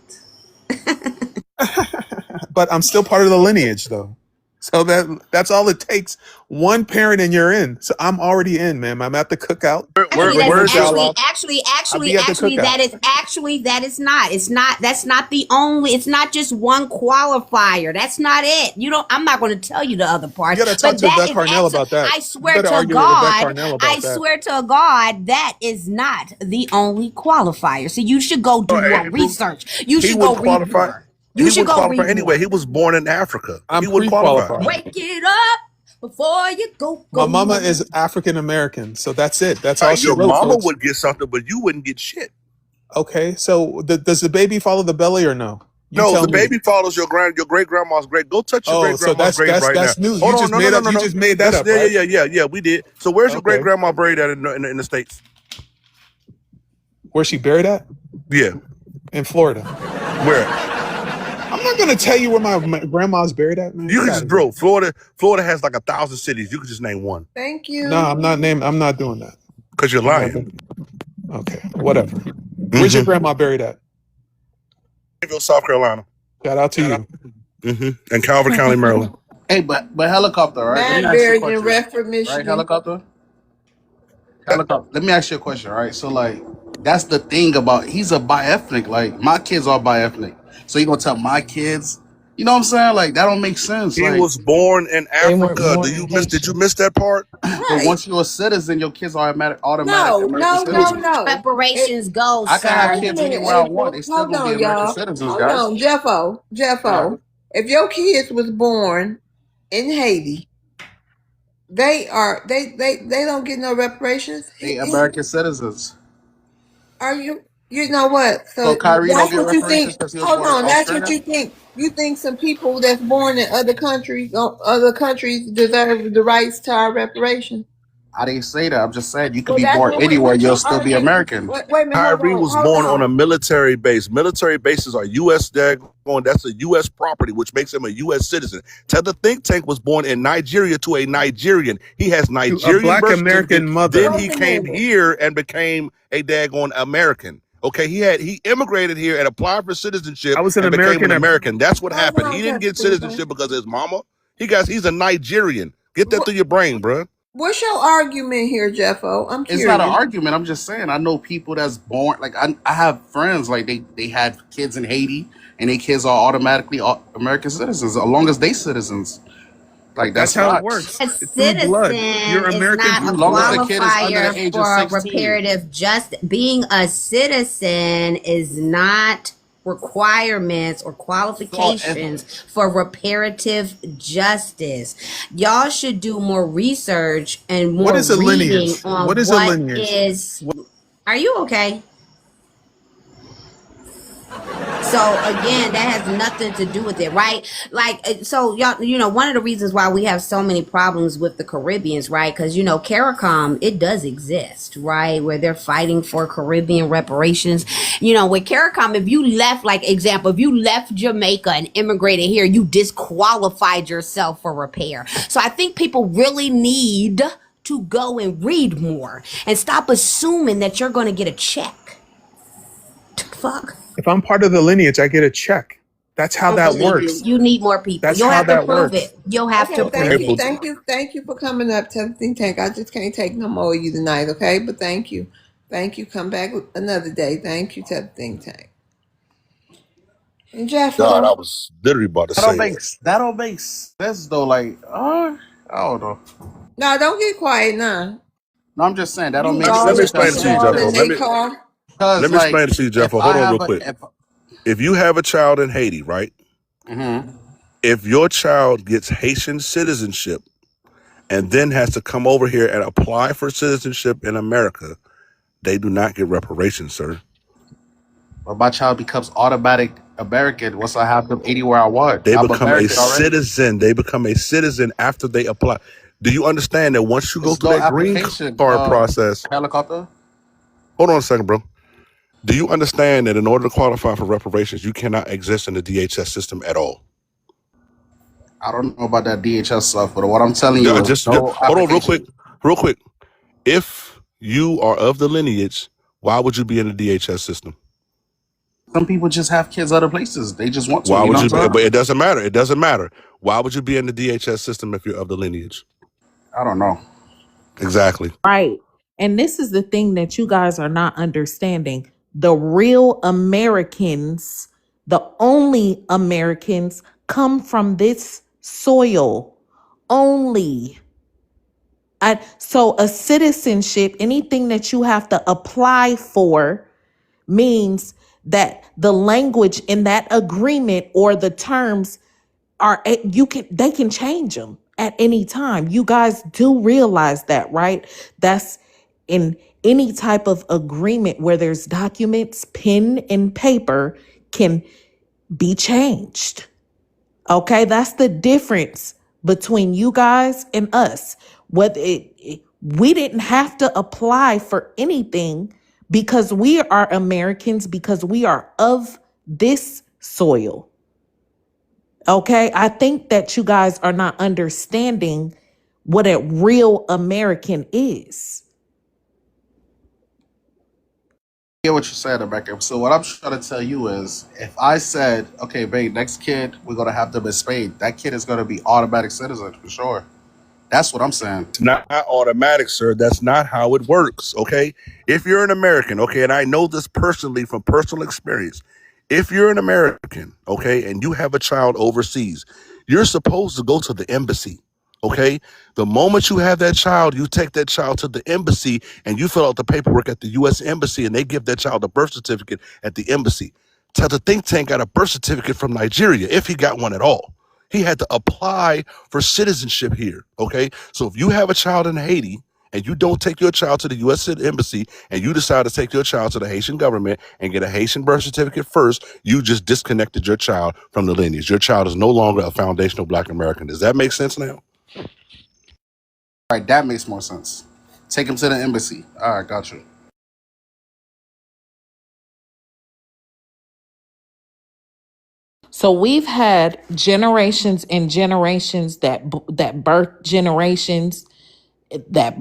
But I'm still part of the lineage, though. So that's all it takes. One parent and you're in. So I'm already in, man. I'm at the cookout.
Actually,
Bring
that's
your
Where's
child
your
actually,
off.
actually,
I'll
actually,
be at the
actually,
cookout.
that is not. It's not. That's not the only. It's not just one qualifier. That's not it. You don't. I'm not going to tell you the other
You
parts,
got to talk
but
to
that
Yvette
is
Carnell
actually.
about that.
I
You
swear
better
to
argue with Yvette
God.
Carnell
I
about that.
swear to God, that is not the only qualifier. So you should go do more
April?
research. You
He
should go
wouldn't
read
qualify.
more. You
He
should
wouldn't
go
qualify
read
anyway.
more.
He was born in Africa.
I'm
He wouldn't qualify.
pre-qualified.
Wake it up before you
My mama
go.
is African American, so that's it. That's all she
Your
wrote,
mama
folks.
would get something, but you wouldn't get shit.
Okay, so does the baby follow the belly or no? You
No,
tell
the
me.
baby follows your great grandma's grave. Go touch your
Oh,
great
so
grandma's grave right now.
that's new. You
Hold on,
just
no, no,
made
no,
up.
no,
You
no.
just made that
That's
up, right?
yeah. We did. So where's your great
Okay.
grandma buried at in the States?
Where's she buried at?
Yeah,
In Florida.
where?
I'm not gonna tell you where my grandma's buried at, man.
You
Get
can
out
just
of here.
bro. Florida has like 1,000 cities. You can just name one
Thank
No,
you.
I'm not doing that.
because you're
I'm not
lying.
doing. Okay, whatever. Where's your
Mm-hmm.
grandma buried at?
South Carolina.
Shout out to you.
Mm-hmm. And Calvin County, Maryland.
Hey, but helicopter, right? Let me
Mine
ask you a
buried in
question.
Redford,
Right,
Michigan.
helicopter. Let me ask you a question, right? So like, that's the thing about he's a bi-ethnic. Like my kids are bi-ethnic. So you gonna tell my kids? You know what I'm saying? Like that don't make sense.
He
Like,
was born in
They weren't
Africa.
born in
Did you
Haiti.
miss that part?
but
Right.
once you're a citizen, your kids are automatic
No,
American
no,
Which
no,
citizens.
no.
reparations go,
I can have
sir?
Wait a
kids
minute,
anywhere I want.
April.
They still
Hold
gonna be
on,
American
y'all.
citizens,
Hold
guys.
on, Jeffo.
Yeah.
If your kids was born in Haiti, they don't get no reparations.
They American citizens.
Are you know what?
So
So
Kyrie don't
that's
get
what you
reparations
think.
because he was
Hold
born in
on, that's what
Australia.
you think. You think some people that's born in other countries deserve the rights to our reparations?
I didn't say that. I'm just saying you could
Well,
be
that's
born anywhere.
what
You'll
your
still be
argument.
American.
Wait a minute,
Kyrie was
hold
born on
on.
a military base. Military bases are U.S. That's a U.S. property, which makes him a U.S. citizen. Tether Think Tank was born in Nigeria to a Nigerian. He has
To a
Nigerian
black
birth
American
certificate. Then
mother.
he
Wait a
came
minute.
here and became a daggone American. Okay, he immigrated here and applied for citizenship
I was an
and became
American
an
at
American. That's what
Hold
happened.
on,
He didn't
Pepper
get
Stephen.
citizenship because of his mama. He's a Nigerian. Get that through your brain, bruh.
What's your argument here, Jeffo? I'm
It's not an
curious.
argument. I'm just saying. I know people that's born. Like I have friends. Like they had kids in Haiti, and their kids are automatically American citizens, as long as they citizens. Like
That's
that's
how it
facts.
works.
A
Through blood. You're
citizen is
American
not a
through
As long as the
blood.
kid is under the
qualifier
age of
for
16.
reparative justice. Being a citizen is not requirements or
So if
qualifications for reparative justice. Y'all should do more research and
What
more
is a
reading
lineage? What
on
is a
what
lineage?
is. Are you okay? So again, that has nothing to do with it, right? Like, so y'all, one of the reasons why we have so many problems with the Caribbeans, right? Because CARICOM, it does exist, right? Where they're fighting for Caribbean reparations. With CARICOM, if you left, like example, if you left Jamaica and immigrated here, you disqualified yourself for repair. So I think people really need to go and read more and stop assuming that you're going to get a check. Fuck.
If I'm part of the lineage, I get a check. That's how
I don't
that
believe
works.
you. You need more people.
That's
You'll
how
have to
that
prove
works.
it. You'll have to
Okay,
prove it.
thank you for coming up to the think tank. I just can't take no more of you tonight, okay? But thank you. Come back another day. Thank you to the think tank. And Jeffrey.
God, I was literally about to say that.
That don't make sense though. Like, I don't know.
No, don't get quiet now.
No, I'm just saying that don't
You
make
Let me
sense
always
explain
because
it
put
to you,
all in
Jeffo.
their car.
Let me
like
explain it to you,
if
Jeffo. Hold
I
on real
have
quick.
a
If you have a child in Haiti, right? If your child gets Haitian citizenship and then has to come over here and apply for citizenship in America, they do not get reparations, sir.
But my child becomes automatic American once I have them anywhere I want.
They
I'm
become a
American already.
citizen. They become a citizen after they apply. Do you understand that once you go
There's
through
no
that green
application.
card process?
Helicopter.
Hold on a second, bro. Do you understand that in order to qualify for reparations, you cannot exist in the DHS system at all?
I don't know about that DHS stuff, but what I'm telling you is
Just
no
hold on
application.
real quick. If you are of the lineage, why would you be in the DHS system?
Some people just have kids other places. They just want to.
Why
You know
would you
what
be?
I'm
But
saying?
it doesn't matter. It doesn't matter. Why would you be in the DHS system if you're of the lineage?
I don't know.
Exactly.
Right. And this is the thing that you guys are not understanding. The real Americans, the only Americans, come from this soil only. So a citizenship, anything that you have to apply for, means that the language in that agreement or the terms they can change them at any time. You guys do realize that, right? That's in any type of agreement where there's documents, pen and paper can be changed. Okay, that's the difference between you guys and us. We didn't have to apply for anything because we are Americans, because we are of this soil. Okay, I think that you guys are not understanding what a real American is.
I get what you're saying, Rebecca. So what I'm trying to tell you is, if I said, okay, babe, next kid we're gonna have them in Spain, that kid is gonna be automatic citizen for sure. That's what I'm saying.
It's not automatic, sir. That's not how it works, okay? If you're an American, okay, and I know this personally from personal experience. If you're an American, okay, and you have a child overseas, you're supposed to go to the embassy, okay? The moment you have that child, you take that child to the embassy and you fill out the paperwork at the U.S. Embassy and they give that child a birth certificate at the embassy. Tell the think tank got a birth certificate from Nigeria, if he got one at all. He had to apply for citizenship here, okay? So if you have a child in Haiti and you don't take your child to the U.S. Embassy and you decide to take your child to the Haitian government and get a Haitian birth certificate first, you just disconnected your child from the lineage. Your child is no longer a foundational Black American. Does that make sense now?
All right, that makes more sense. Take him to the embassy. All right, got you.
So we've had generations and generations that birth generations that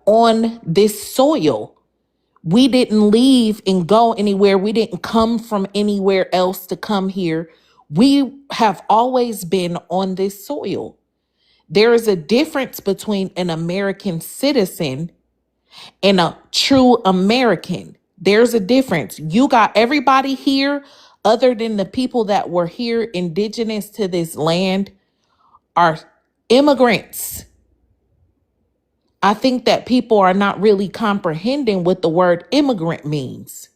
on this soil. We didn't leave and go anywhere. We didn't come from anywhere else to come here. We have always been on this soil. There is a difference between an American citizen and a true American. There's a difference. You got everybody here, other than the people that were here indigenous to this land, are immigrants. I think that people are not really comprehending what the word immigrant means.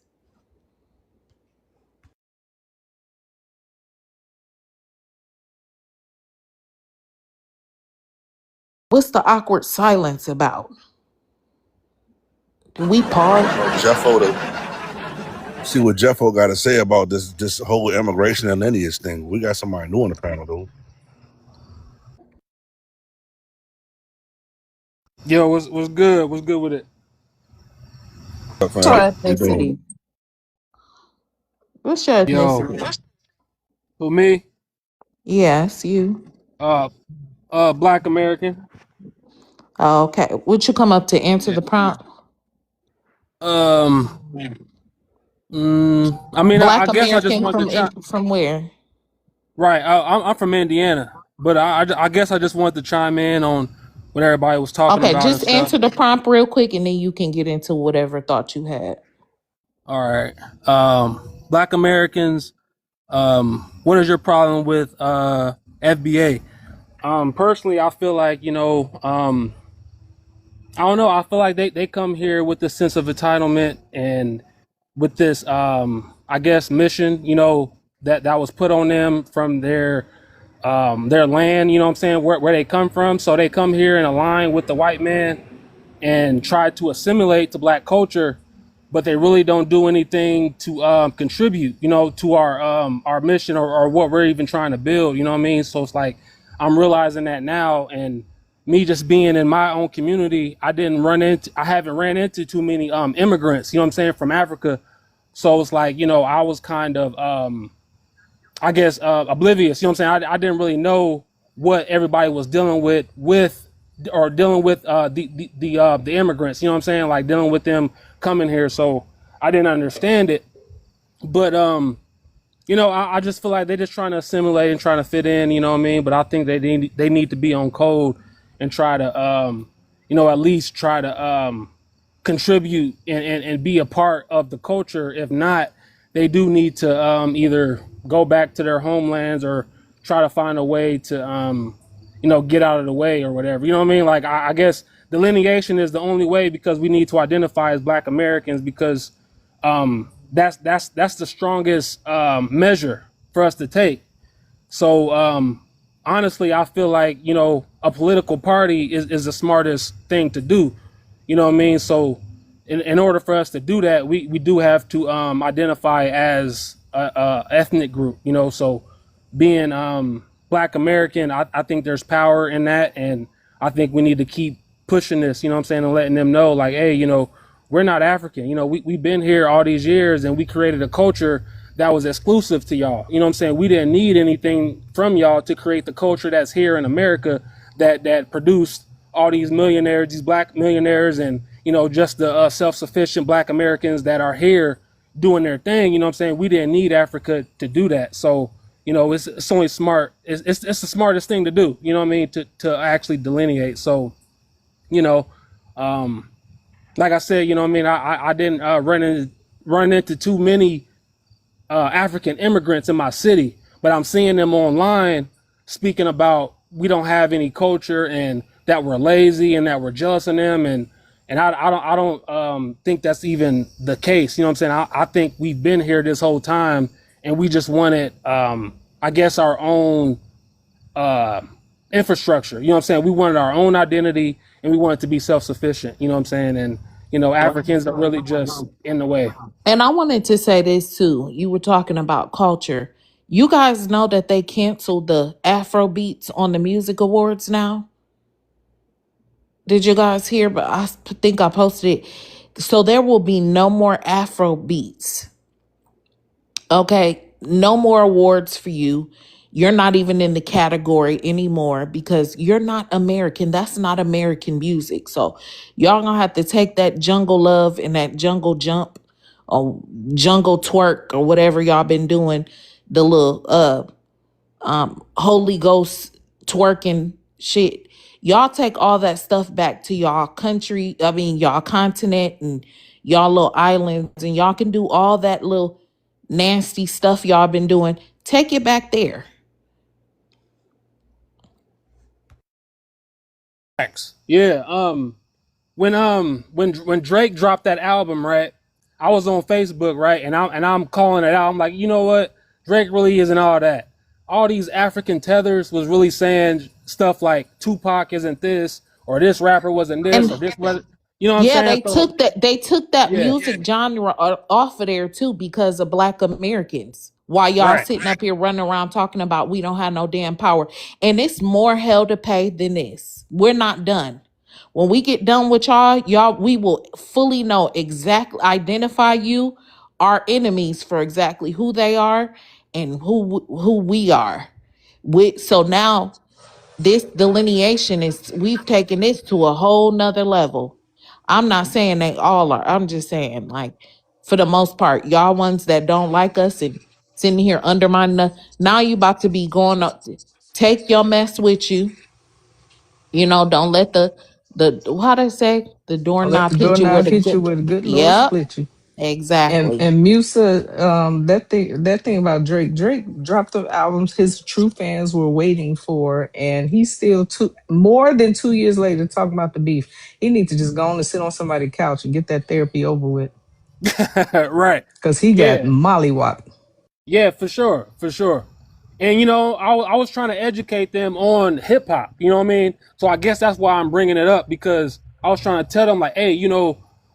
What's the awkward silence about? Do we pause?
Jeffo, see what Jeffo got to say about this whole immigration and lineage thing. We got somebody new on the panel though.
Yo, what's good? What's good with it?
What's up,
What's your
fam? How you doing?
ethnicity? What's your
Yo,
ethnicity?
who me?
Yes, you.
Uh, Black American.
Oh, okay. Would you come up to answer
Yeah.
the prompt?
Um, I mean, I
Black
guess I just
American
wanted to chime.
from where?
Right, I'm from Indiana, but I guess I just wanted to chime in on what everybody was talking
Okay,
about and
just
stuff.
answer the prompt real quick and then you can get into whatever thought you had.
All right. Black Americans. What is your problem with FBA? Personally, I feel like I don't know. I feel like they come here with this sense of entitlement and with this, I guess, mission, that was put on them from their land, you know what I'm saying, where they come from. So they come here and align with the white man and try to assimilate to black culture, but they really don't do anything to contribute, to our mission or what we're even trying to build. You know what I mean? So it's like I'm realizing that now, and me just being in my own community, I haven't ran into too many immigrants. You know what I'm saying, from Africa. So it's like I was kind of I guess oblivious. You know what I'm saying? I didn't really know what everybody was dealing with or dealing with the immigrants. You know what I'm saying? Like dealing with them coming here. So I didn't understand it. But I just feel like they're just trying to assimilate and trying to fit in. You know what I mean? But I think they need to be on code and try to at least try to contribute and be a part of the culture. If not, they do need to either go back to their homelands or try to find a way to get out of the way or whatever. You know what I mean? Like I guess delineation is the only way, because we need to identify as Black Americans, because that's the strongest measure for us to take. So honestly, I feel like a political party is the smartest thing to do. You know what I mean? So in order for us to do that, we do have to identify as a ethnic group. So being Black American, I think there's power in that, and I think we need to keep pushing this. You know what I'm saying, and letting them know, like, hey, we're not African. We've been here all these years, and we created a culture that was exclusive to y'all. You know what I'm saying? We didn't need anything from y'all to create the culture that's here in America that produced all these millionaires, these Black millionaires, and just the self-sufficient Black Americans that are here doing their thing. You know what I'm saying? We didn't need Africa to do that. So it's only smart. It's the smartest thing to do. You know what I mean? To actually delineate. So you know, um, like I said, you know what I mean? I didn't run into too many African immigrants in my city, but I'm seeing them online speaking about we don't have any culture and that we're lazy and that we're jealous of them, and I don't think that's even the case. You know what I'm saying? I think we've been here this whole time, and we just wanted I guess our own uh infrastructure. You know what I'm saying? We wanted our own identity, and we wanted to be self-sufficient. You know what I'm saying? And Africans are really just in the way.
And I wanted to say this too. You were talking about culture. You guys know that they canceled the Afro beats on the music awards now? Did you guys hear? But think I posted it. So there will be no more Afro beats. Okay, no more awards for you. You're not even in the category anymore because you're not American. That's not American music. So y'all gonna have to take that jungle love and that jungle jump or jungle twerk or whatever y'all been doing, the little Holy Ghost twerking shit. Y'all take all that stuff back to y'all country, y'all continent and y'all little islands, and y'all can do all that little nasty stuff y'all been doing. Take it back there.
Facts. Yeah. When Drake dropped that album, right? I was on Facebook, right, and I'm calling it out. I'm like, you know what? Drake really isn't all that. All these African tethers was really saying stuff like Tupac isn't this, or this rapper wasn't this, or
And
this was. You know what I'm
Yeah,
saying?
they
So
took that. They took that
yeah,
music genre off of there too because of Black Americans. While y'all
right.
sitting up here running around talking about we don't have no damn power, and it's more hell to pay than this. We're not done. When we get done with y'all, we will fully know exactly identify you, our enemies for exactly who they are and who we are. So now this delineation is we've taken this to a whole nother level. I'm not saying they all are. I'm just saying, like, for the most part, y'all ones that don't like us and sitting here undermining us, now you about to be going up. Take your mess with you. Don't let the how they say the
Don't let the
doorknob hit you where
doorknob
the
hit you
good.
where the good Lord
Yep,
split you. And
exactly.
and Musa, that thing about Drake dropped the albums his true fans were waiting for, and he's still more than 2 years later talking about the beef. He needs to just go on and sit on somebody's couch and get that therapy over with,
Right.
because he got
Yeah.
mollywopped.
Yeah, for sure, for sure. And I was trying to educate them on hip hop. You know what I mean? So I guess that's why I'm bringing it up, because I was trying to tell them like, hey,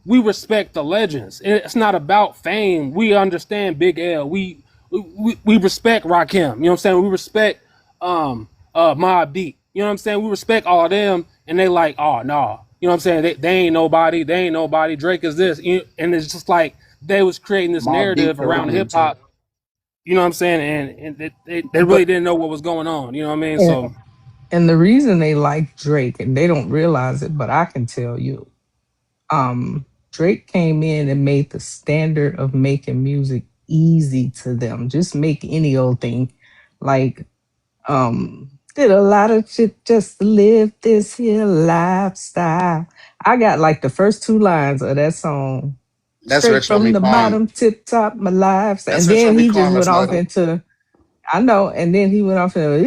we respect the legends. It's not about fame. We understand Big L. We respect Rakim. You know what I'm saying? We respect Mobb Deep. You know what I'm saying? We respect all of them, and they like, oh no. You know what I'm saying? They ain't nobody. They ain't nobody. Drake is this, and it's just like they was creating this
Mob Deep
narrative around
Caribbean
hip
too.
hop. You know what I'm saying? And they really
But
didn't know what was going on. You know what I mean?
and,
So
and the reason they like Drake, and they don't realize it, but I can tell you, Drake came in and made the standard of making music easy to them. Just make any old thing. Like, did a lot of shit just to live this here lifestyle. I got like the first two lines of that song
That's
straight
rich when
from
we
the
call him.
bottom, tip top, my lifestyle.
That's
And
rich when
then
we
he
call
just
him a
went off
slugger.
into, I know, and then he went off into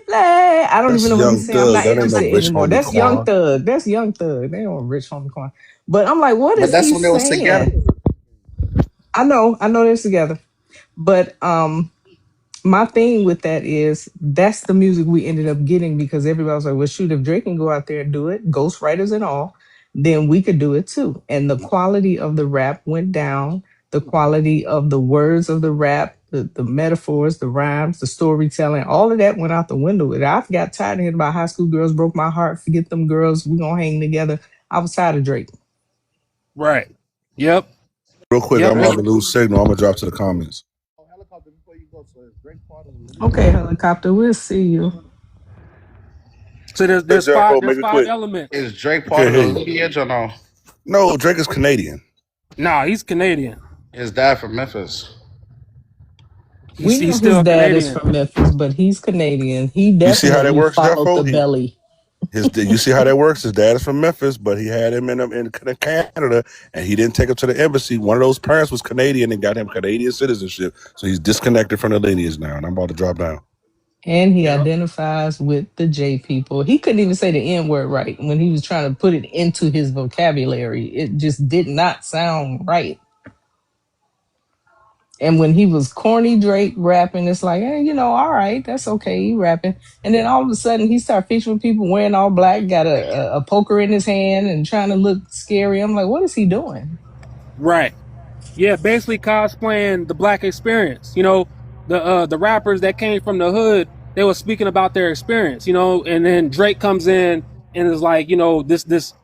I don't
That's
even know what he's
Young
saying. I'm
Thug.
not
That ain't no
interested
Rich
anymore.
Homie
That's Young
Quan.
Thug. That's Young Thug. They don't rich homie Quan. But I'm like, what
But
is
that's
he
when they was together.
saying? I know they're together. But my thing with that is that's the music we ended up getting, because everybody was like, well, shoot, if Drake can go out there and do it, ghostwriters and all, then we could do it too. And the quality of the rap went down, the quality of the words of the rap, the metaphors, the rhymes, the storytelling, all of that went out the window. And I got tired of hearing about high school girls broke my heart, forget them girls, we gonna hang together. I was tired of Drake.
right. Yep.
Real quick,
Yep.
I'm about to lose signal. I'm gonna drop to the comments.
Helicopter before you go. So is Drake part of the
Okay,
Illuminati?
helicopter, we'll see you.
So
Hey,
there's
Jericho,
five
make
there's
it
five
quick.
elements.
Is Drake
I
part
can't
of
hear
the
you.
lineage or no?
No, Drake is Canadian.
Nah, he's Canadian.
His dad from Memphis.
We
He's
know his
still
dad is
Canadian.
from Memphis, but he's Canadian. He
You see how that
definitely
works,
followed
Jeffo?
the belly.
You see how that works? His dad is from Memphis, but he had him in Canada, and he didn't take him to the embassy. One of those parents was Canadian and got him Canadian citizenship, so he's disconnected from the lineage now. And I'm about to drop down.
And he
Yep.
identifies with the J people. He couldn't even say the N word right when he was trying to put it into his vocabulary. It just did not sound right. And when he was corny Drake rapping, it's like, all right, that's okay, he rapping. And then all of a sudden, he started featuring people wearing all black, got a poker in his hand, and trying to look scary. I'm like, what is he doing?
Right. Yeah, basically cosplaying the black experience. The rappers that came from the hood, they were speaking about their experience, and then Drake comes in and is like, this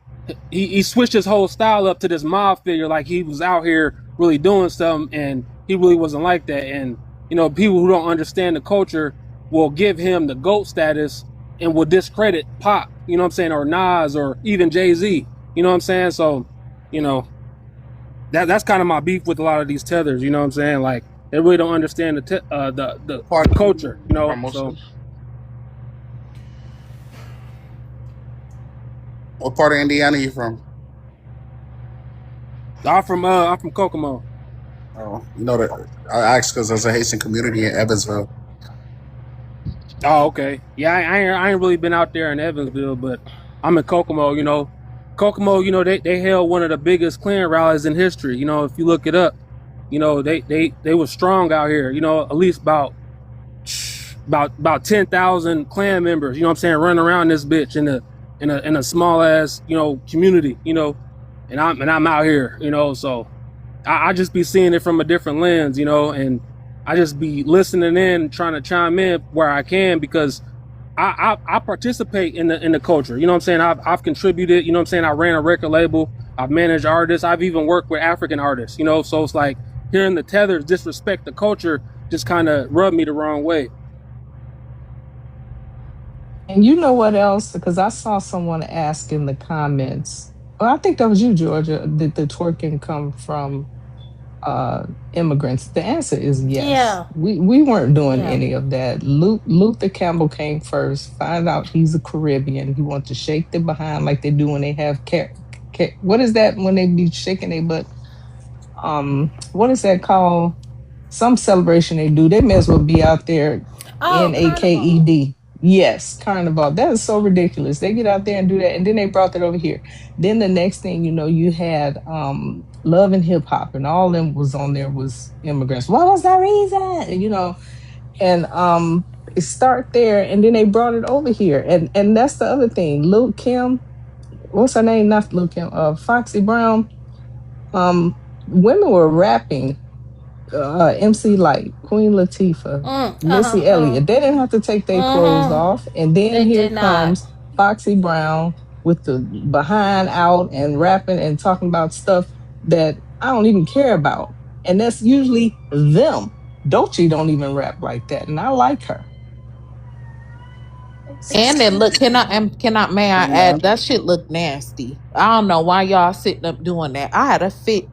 he switched his whole style up to this mob figure, like he was out here really doing something, and he really wasn't like that. And people who don't understand the culture will give him the GOAT status and will discredit Pop, you know what I'm saying, or Nas, or even Jay-Z, you know what I'm saying? So, you know, that's kind of my beef with a lot of these tethers. You know what I'm saying? Like they really don't understand
Part
the culture.
from
So
Mostly. What part of Indiana you from?
I'm from Kokomo.
Oh, you know that I asked because there's a Haitian community in Evansville.
Oh, okay. Yeah, I ain't really been out there in Evansville, but I'm in Kokomo. Kokomo. They held one of the biggest Klan rallies in history. If you look it up, they were strong out here. At least about 10,000 Klan members. You know what I'm saying, running around this bitch, and in a small ass, community, and I'm out here, so I just be seeing it from a different lens, and I just be listening in, trying to chime in where I can, because I participate in the culture. You know what I'm saying? I've contributed, you know what I'm saying? I ran a record label, I've managed artists, I've even worked with African artists, so it's like hearing the tethers disrespect the culture just kind of rubbed me the wrong way.
And you know what else? Because I saw someone ask in the comments. Well, I think that was you, Georgia. Did the twerking come from immigrants? The answer is yes.
Yeah.
We weren't doing
Yeah.
any of that. Luther Campbell came first. Find out he's a Caribbean. He wants to shake their behind like they do when they have what is that when they be shaking their butt? What is that called? Some celebration they do. They may as well be out there
Oh, carnival.
NAKED. Yes, carnival. That is so ridiculous. They get out there and do that, and then they brought that over here. Then the next thing you know, you had Love and Hip Hop, and all them was on there was immigrants. What was that reason? And it start there, and then they brought it over here, and that's the other thing. Lil Kim, what's her name? Not Lil Kim. Foxy Brown. Women were rapping MC Light, Queen Latifah, Missy Elliott. They didn't have to take their clothes off. And then
They
here
did not.
comes Foxy Brown with the behind out and rapping and talking about stuff that I don't even care about. And that's usually them. Doechii don't even rap like that. And I like her.
And then look, may I
Yeah.
add, that shit look nasty. I don't know why y'all sitting up doing that. I had a fit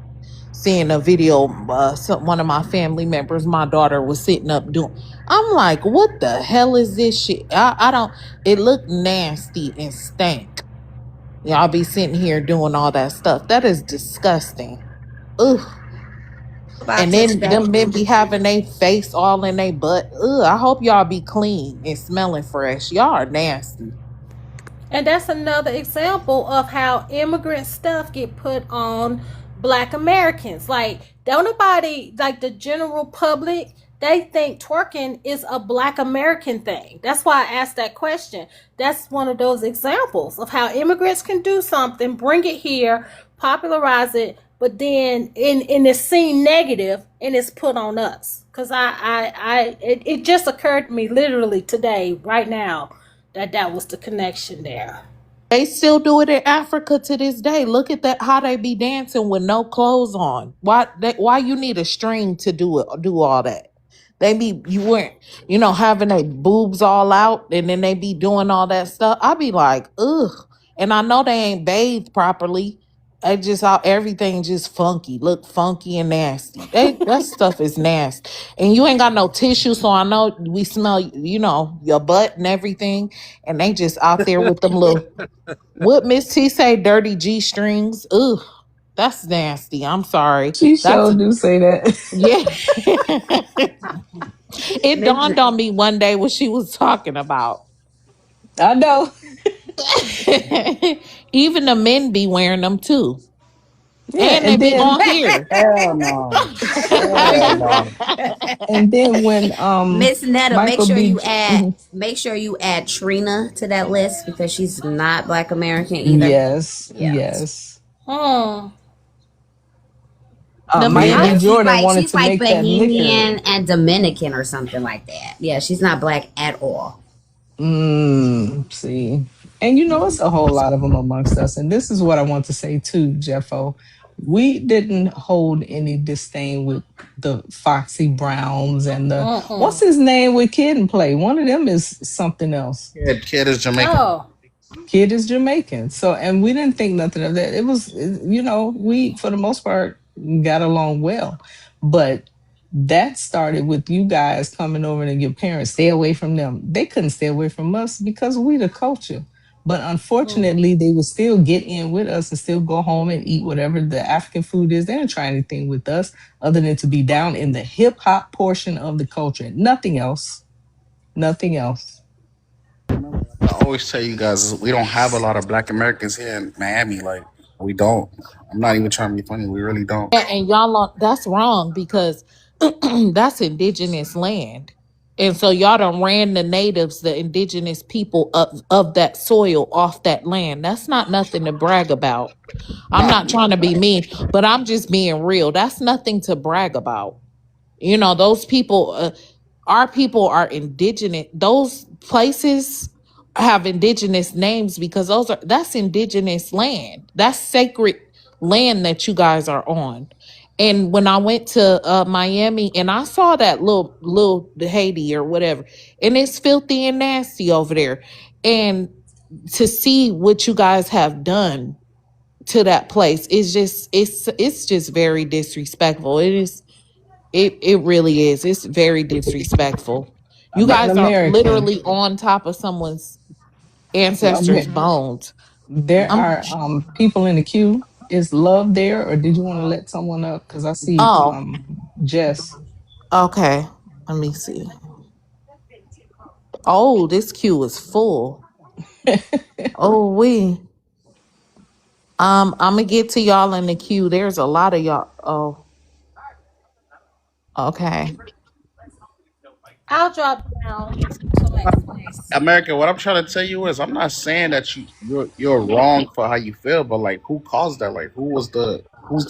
seeing a video. One of my family members, my daughter, was sitting up doing. I'm like, what the hell is this shit? I don't. It looked nasty and stank. Y'all be sitting here doing all that stuff. That is disgusting. Ugh.
About
And
this
then
stuff.
them men be having their face all in their butt. Ugh. I hope y'all be clean and smelling fresh. Y'all are nasty.
And that's another example of how immigrant stuff get put on Black Americans. Like, don't nobody, like the general public, they think twerking is a Black American thing. That's why I asked that question. That's one of those examples of how immigrants can do something, bring it here, popularize it, but then in it's seen negative and it's put on us. Cause it just occurred to me literally today, right now, that was the connection there.
They still do it in Africa to this day. Look at that, how they be dancing with no clothes on. Why you need a string to do all that? They be you weren't having their boobs all out, and then they be doing all that stuff. I be like, ugh. And I know they ain't bathed properly. It just all everything just look funky and nasty. That stuff is nasty, and you ain't got no tissue, so I know we smell your butt and everything, and they just out there with them little what Miss T say, dirty G strings. Ugh, that's nasty. I'm sorry.
She
That's
sure do say that.
yeah. It dawned on me one day what she was talking about.
I know.
Even the men be wearing them too.
Yeah,
And they
and
be
then
on here.
Hell no. Hell no.
and then when
Miss Netta,
Michael B.
make sure you add Trina to that list because she's not Black American either.
Yes,
Yeah.
yes.
Hmm.
The
Michael
I
men
B.
think
is
Jordan wanted
she's
to
like
make that liquor.
Bahamian and Dominican or something like that. Yeah, she's not Black at all.
See, and it's a whole lot of them amongst us. And this is what I want to say too, Jeffo. We didn't hold any disdain with the Foxy Browns and the what's his name with Kid and Play. One of them is something else.
Kid is Jamaican.
Oh.
Kid is Jamaican. So, and we didn't think nothing of that. It was, we, for the most part, got along well. But that started with you guys coming over and your parents, stay away from them. They couldn't stay away from us because we the culture. But unfortunately, they would still get in with us and still go home and eat whatever the African food is. They didn't try anything with us other than to be down in the hip hop portion of the culture. Nothing else. Nothing else.
I always tell you guys we don't have a lot of Black Americans here in Miami. Like we don't. I'm not even trying to be funny. We really don't.
and y'all that's wrong because that's indigenous land. And so y'all done ran the natives, the indigenous people of that soil off that land. That's not nothing to brag about. I'm
Nah,
not trying to be mean, but I'm just being real. That's nothing to brag about. You know, those people, our people are indigenous. Those places have indigenous names because that's indigenous land. That's sacred land that you guys are on. And when I went to Miami and I saw that little Haiti or whatever, and it's filthy and nasty over there. And to see what you guys have done to that place is just it's just very disrespectful. It really is. It's very disrespectful. You
But
guys are
American,
literally on top of someone's ancestors'
Amer-
bones.
there
Um.
are people in the queue. Is Love there, or did you want to let someone up? Because I see
Oh.
Jess.
Okay. Let me see. Oh, this queue is full. Oh, I'm gonna get to y'all in the queue. There's a lot of y'all. Oh, okay.
I'll drop down to last place.
America, what I'm trying to tell you is, I'm not saying that you're wrong for how you feel, but like, who caused that? Like, who's the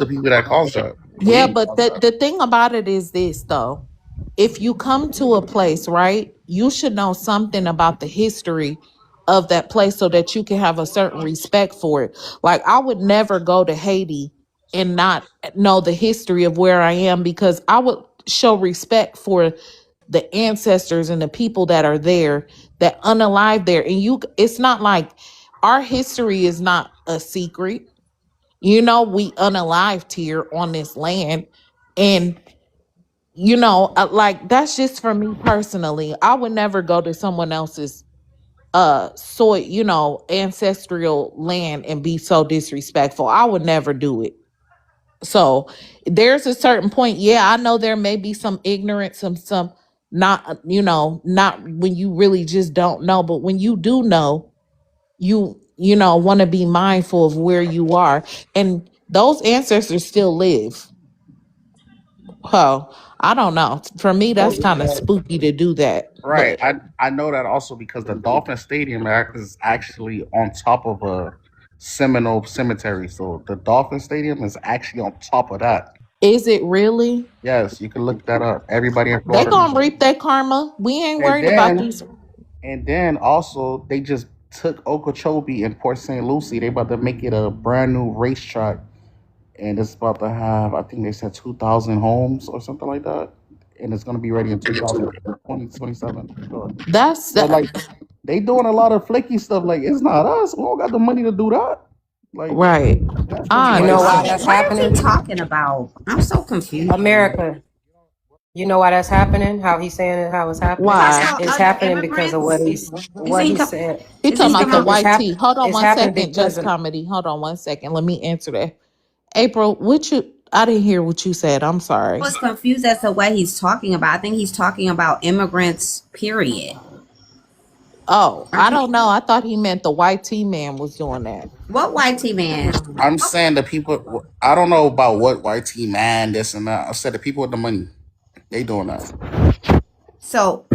people that caused that?
Yeah,
We.
but the thing about it is this though. If you come to a place, right, you should know something about the history of that place so that you can have a certain respect for it. Like I would never go to Haiti and not know the history of where I am because I would show respect for the ancestors and the people that are there that unalive there. And it's not like our history is not a secret. You know, we unalived here on this land. And like that's just for me personally. I would never go to someone else's soil, ancestral land and be so disrespectful. I would never do it. So there's a certain point. Yeah, I know there may be some ignorance, some not, not when you really just don't know, but when you do know, you want to be mindful of where you are. And those ancestors still live. Oh, I don't know. For me, that's
Oh,
kind of spooky to do that.
right.
But
I know that also because the Dolphin Stadium is actually on top of a Seminole cemetery. So the Dolphin Stadium is actually on top of that.
is it really?
Yes, you can look that up. Everybody in
They
Florida knows
gonna
that.
reap their karma. We ain't
And
worried about
then
these.
and then also they just took Okeechobee and Port St. Lucie. They about to make it a brand new racetrack, and it's about to have, I think they said, 2,000 homes or something like that, and it's gonna be ready in 2027. Sure.
That's
So
that,
like, they doing a lot of flaky stuff. Like, it's not us. We don't got the money to do that. Like,
right.
that's just
What
I
are
You
like,
know why
y'all?
understand.
that's
What are you
happening?
talking about? I'm so confused.
America. You know why that's happening? How he's saying it, how it's
You
happening?
talking
Why?
about
It's
other
happening because of
immigrants?
what he said.
He
Isn't
talking
he
about
talking
the
about?
It's
white
hap-
tea. Hold on
it's
one
happening
second.
because
Just
of
comedy. Hold on one second. Let me answer that. April, I didn't hear what you said. I'm
I
sorry.
was confused as to what he's talking about. I think he's talking about immigrants, period.
Oh,
Aren't
I
you?
don't know. I thought he meant the white tea man was doing that.
What white tea man?
I'm saying the people. I don't know about what YT man this and that. I said the people with the money. They doing that.
So,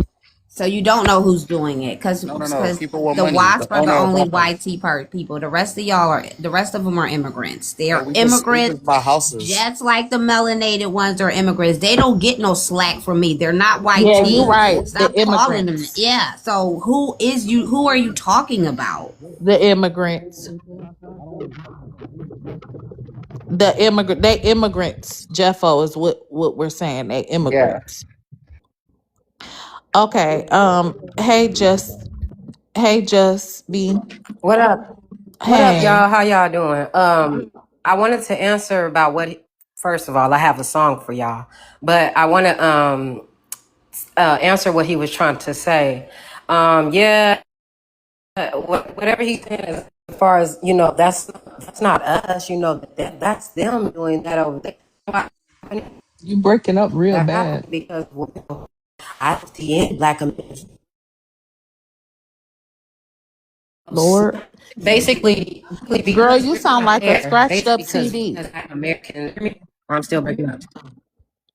so you don't know who's doing it because
No, no, no. People with
the
money. The
WASP are the
owner of
only
Dolphin.
white tea part people. The rest of them are immigrants. They
Yeah,
are
we just
immigrants,
buy houses.
just like the melanated ones are immigrants. They don't get no slack from me. They're not white
Yeah, you're
tea.
right. The
Stop calling them.
immigrants.
Yeah. So who is you? Who are you talking about?
The immigrants. They immigrants. Jeffo is what we're saying. They
Yeah.
immigrants. Okay. Hey just be
what up? What up,
hey.
y'all? How y'all doing? I wanted to answer about first of all, I have a song for y'all, but I want to answer what he was trying to say. Yeah, whatever he's saying as far as that's not us. That's them doing that over there.
You breaking up real
That
bad.
happened because I don't see any black Americans.
Lord.
Basically,
Girl,
because
you
we're
sound
not
like a
there.
scratched
Basically,
up
because
CD.
as black Americans, I'm still breaking up.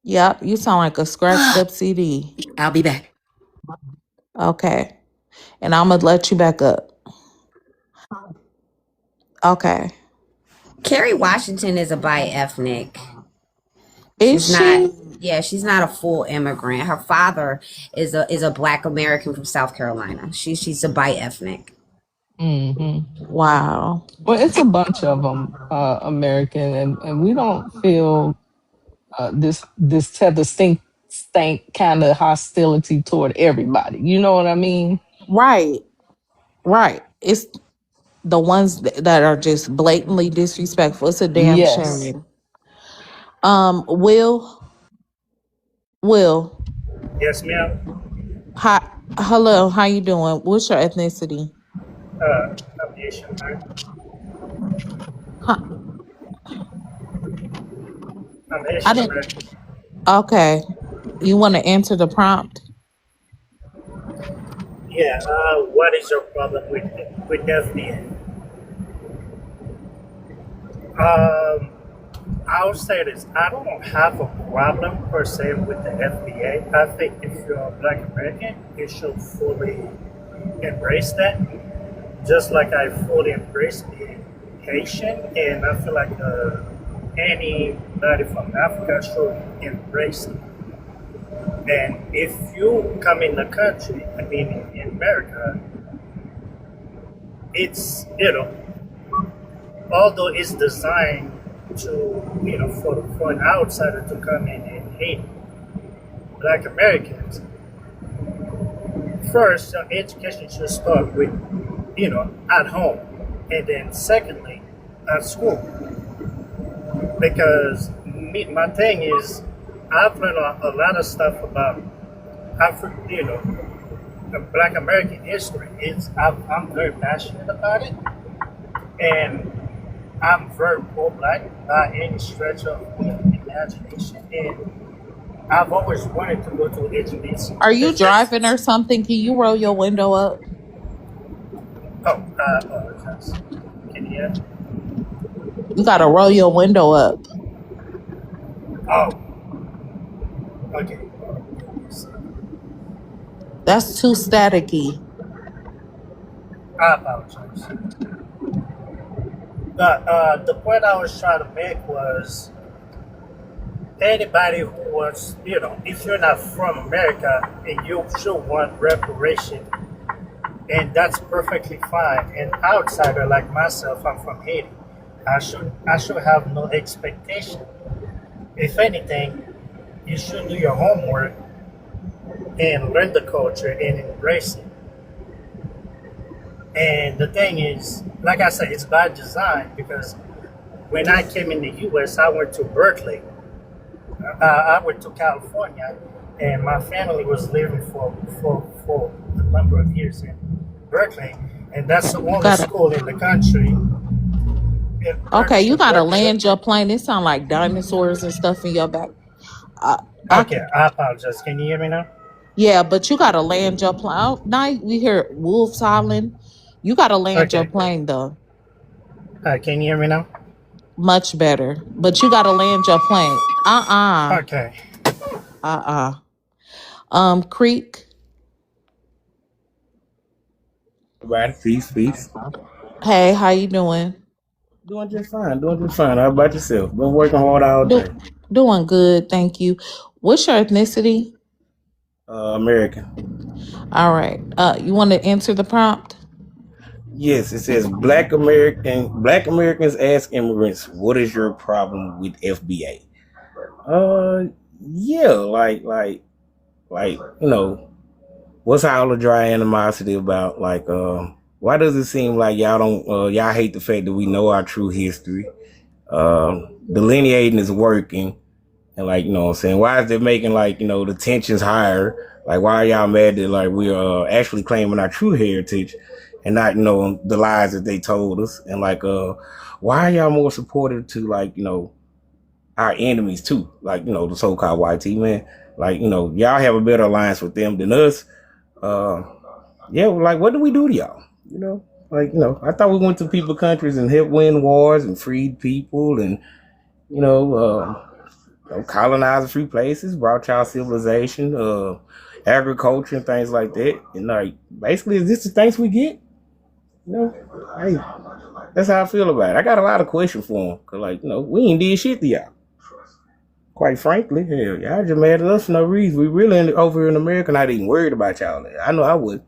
Yep, you sound like a scratched up CD.
I'll be back.
Okay. And I'm gonna let you back up. Okay.
Kerry Washington is a bi-ethnic.
Is
She's not.
she?
Yeah, she's not a full immigrant. Her father is a Black American from South Carolina. She's a bi-ethnic.
Hmm.
Wow.
Well, it's a bunch of them, American, and we don't feel this distinct kind of hostility toward everybody. You know what I mean?
Right. Right. It's the ones that are just blatantly disrespectful. It's a damn
Yes.
shame. Will,
Yes, ma'am.
hi, hello, how you doing? What's your ethnicity?
I'm Asian, right?
Huh,
I'm
I
Asian
didn't.
American.
Okay, you want to answer the prompt?
Yeah. What is your problem with FBA? Um, I'll say this. I don't have a problem per se with the FBA. I think if you're a Black American, you should fully embrace that. Just like I fully embrace being Haitian, and I feel like anybody from Africa should embrace it. And if you come in the country, I mean in America, it's, although it's designed to, for an outsider to come in and hate Black Americans, first, your education should start with, at home. And then secondly, at school. Because my thing is, I've learned a lot of stuff about Black American history. I'm very passionate about it, and I'm very pro-Black by any stretch of the imagination. And I've always wanted to go to HBC.
Are you driving or something? Can you roll your window up?
Oh, I apologize. Can you hear?
You gotta roll your window up.
Oh, okay.
That's too staticky.
I apologize. But the point I was trying to make was anybody who wants, if you're not from America and you should want reparation, and that's perfectly fine. An outsider like myself, I'm from Haiti. I should have no expectation. If anything, you should do your homework and learn the culture and embrace it. And the thing is, like I said, it's by design because when I came in the U.S., I went to Berkeley. I went to California, and my family was living for a number of years in Berkeley, and that's the only
Gotta.
school in the country.
Okay, you gotta
Berkeley.
land your plane. It sound like dinosaurs and stuff in your back. I
Okay, I apologize. Can you hear me now?
Yeah, but you gotta land your plane. Oh, now we hear wolves howling. You gotta land your
Okay.
plane though.
Can you hear me now?
Much better. But you gotta land your plane.
Okay.
Creek.
Right, peace.
Hey, how you doing?
Doing just fine, How about yourself? Been working hard all
Do,
day.
doing good, thank you. What's your ethnicity?
American.
All right. You want to answer the prompt?
Yes, it says Black Americans ask immigrants, what is your problem with FBA? Yeah, what's all the dry animosity about? Why does it seem like y'all don't y'all hate the fact that we know our true history? Delineating is working, and what I'm saying, why is it making the tensions higher? Why are y'all mad that we are actually claiming our true heritage and not the lies that they told us? And why are y'all more supportive to our enemies too? The so-called white team, man. Y'all have a better alliance with them than us. Yeah, what do we do to y'all? I thought we went to people countries and helped win wars and freed people and colonized free places, brought y'all civilization. agriculture and things like that. And like, basically, is this the things we get? You know, hey, that's how I feel about it. I got a lot of questions for them, cause like, we ain't did shit to y'all. Quite frankly, hell, y'all just mad at us for no reason. We really over here in America not even worried about y'all. I know I would. You know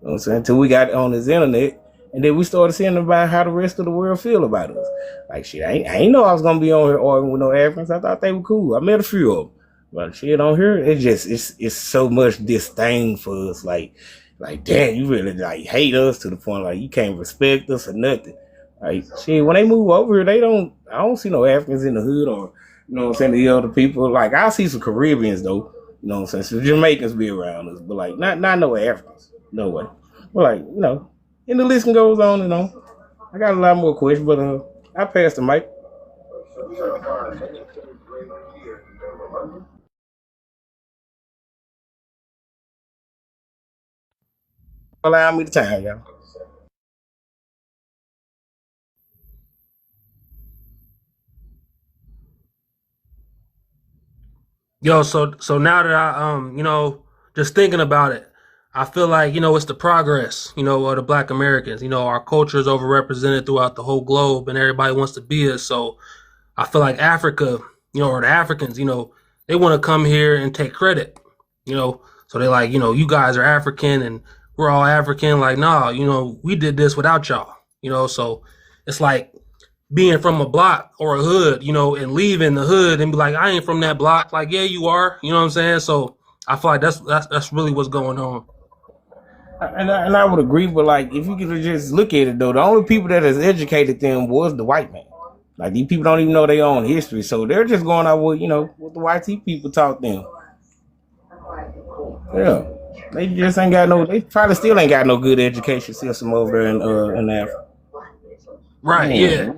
what I'm saying? Until we got on this internet, and then we started seeing about how the rest of the world feel about us. Like shit, I ain't know I was gonna be on here arguing with no Africans. I thought they were cool. I met a few of them, but shit on here, it's so much disdain for us. Like damn, you really like hate us to the point like you can't respect us or nothing. Like shit, when they move over here, I don't see no Africans in the hood or what I'm saying, the other people. Like I see some Caribbeans though, you know what I'm saying. So Jamaicans be around us, but like not no Africans, no way. But like and the list goes on and on. I got a lot more questions, but I passed the mic. Allow me the time, y'all.
Yo, so now that I just thinking about it, I feel like, it's the progress, of the Black Americans. Our culture is overrepresented throughout the whole globe and everybody wants to be us. So I feel like Africa, or the Africans, they want to come here and take credit, So they like, you guys are African and we're all African. Like, nah, we did this without y'all, so it's like being from a block or a hood, and leaving the hood and be like, I ain't from that block. Like, yeah, you are. You know what I'm saying? So I feel like that's really what's going on.
And I would agree, but like if you could just look at it though, the only people that has educated them was the white man. Like these people don't even know their own history, so they're just going out with what the white people taught them. Yeah, they just ain't got no. They probably still ain't got no good education system over there in Africa.
Right? Man. Yeah.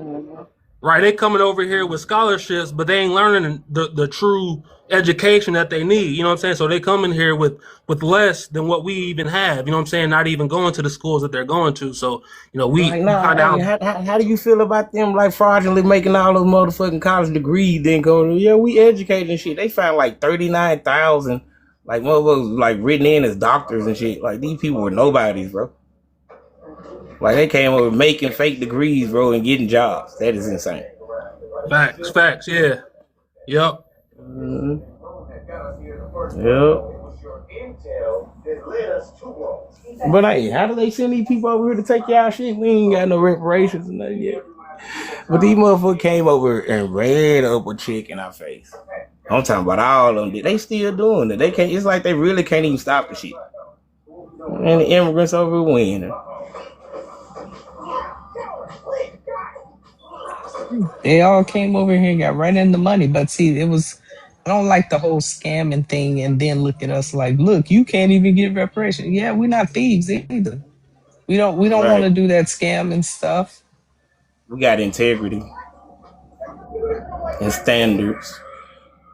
Right, they coming over here with scholarships, but they ain't learning the true education that they need. You know what I'm saying? So they come in here with less than what we even have. You know what I'm saying? Not even going to the schools that they're going to. So we find out.
How do you feel about them like fraudulently making all those motherfucking college degrees? Then going, yeah, we educated and shit. They found like 39,000 like motherfuckers like written in as doctors and shit. Like these people were nobodies, bro. Like they came over making fake degrees, bro, and getting jobs. That is insane.
Facts, yeah. Yep.
Mm-hmm. Yep. But hey, how do they send these people over here to take y'all shit? We ain't got no reparations and nothing yet. But these motherfuckers came over and ran up a chick in our face. I'm talking about all of them. They still doing it. They can't. It's like they really can't even stop the shit. And the immigrants over winning.
They all came over here and got right in the money. But see, I don't like the whole scamming thing and then look at us like, look, you can't even get reparations. Yeah, we're not thieves either. We don't want to do that scamming stuff.
We got integrity and standards.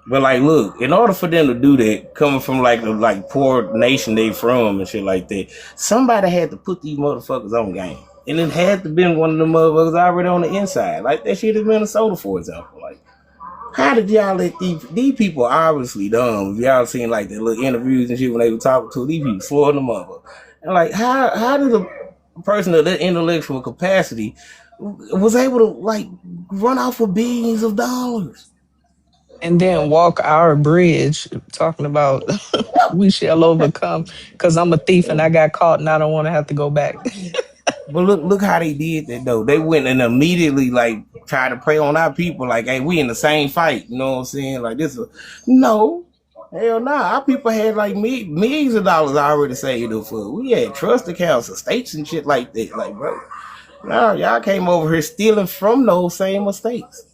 But like, look, in order for them to do that, coming from like the poor nation they from and shit like that, somebody had to put these motherfuckers on game. And it had to been one of the motherfuckers already on the inside. Like that shit in Minnesota, for example. Like, how did y'all let these people obviously dumb? If y'all seen like the little interviews and shit when they were talking to these people, flooring them up. And like, how did a person of that intellectual capacity was able to like run off with billions of dollars?
And then walk our bridge talking about we shall overcome because I'm a thief and I got caught and I don't want to have to go back.
But look how they did that though. They went and immediately like tried to prey on our people like, hey, we in the same fight. You know what I'm saying? Like this no. Hell nah. Our people had like millions of dollars already saved up for. We had trust accounts, estates and shit like that. Like, bro. Now y'all came over here stealing from those same estates.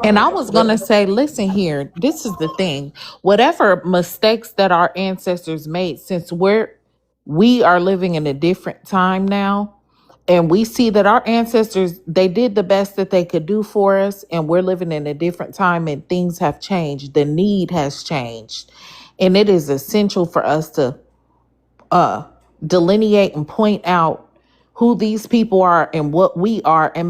And I was going to say, listen here, this is the thing. Whatever mistakes that our ancestors made, since we are living in a different time now, and we see that our ancestors, they did the best that they could do for us, and we're living in a different time and things have changed. The need has changed. And it is essential for us to delineate and point out who these people are and what we are and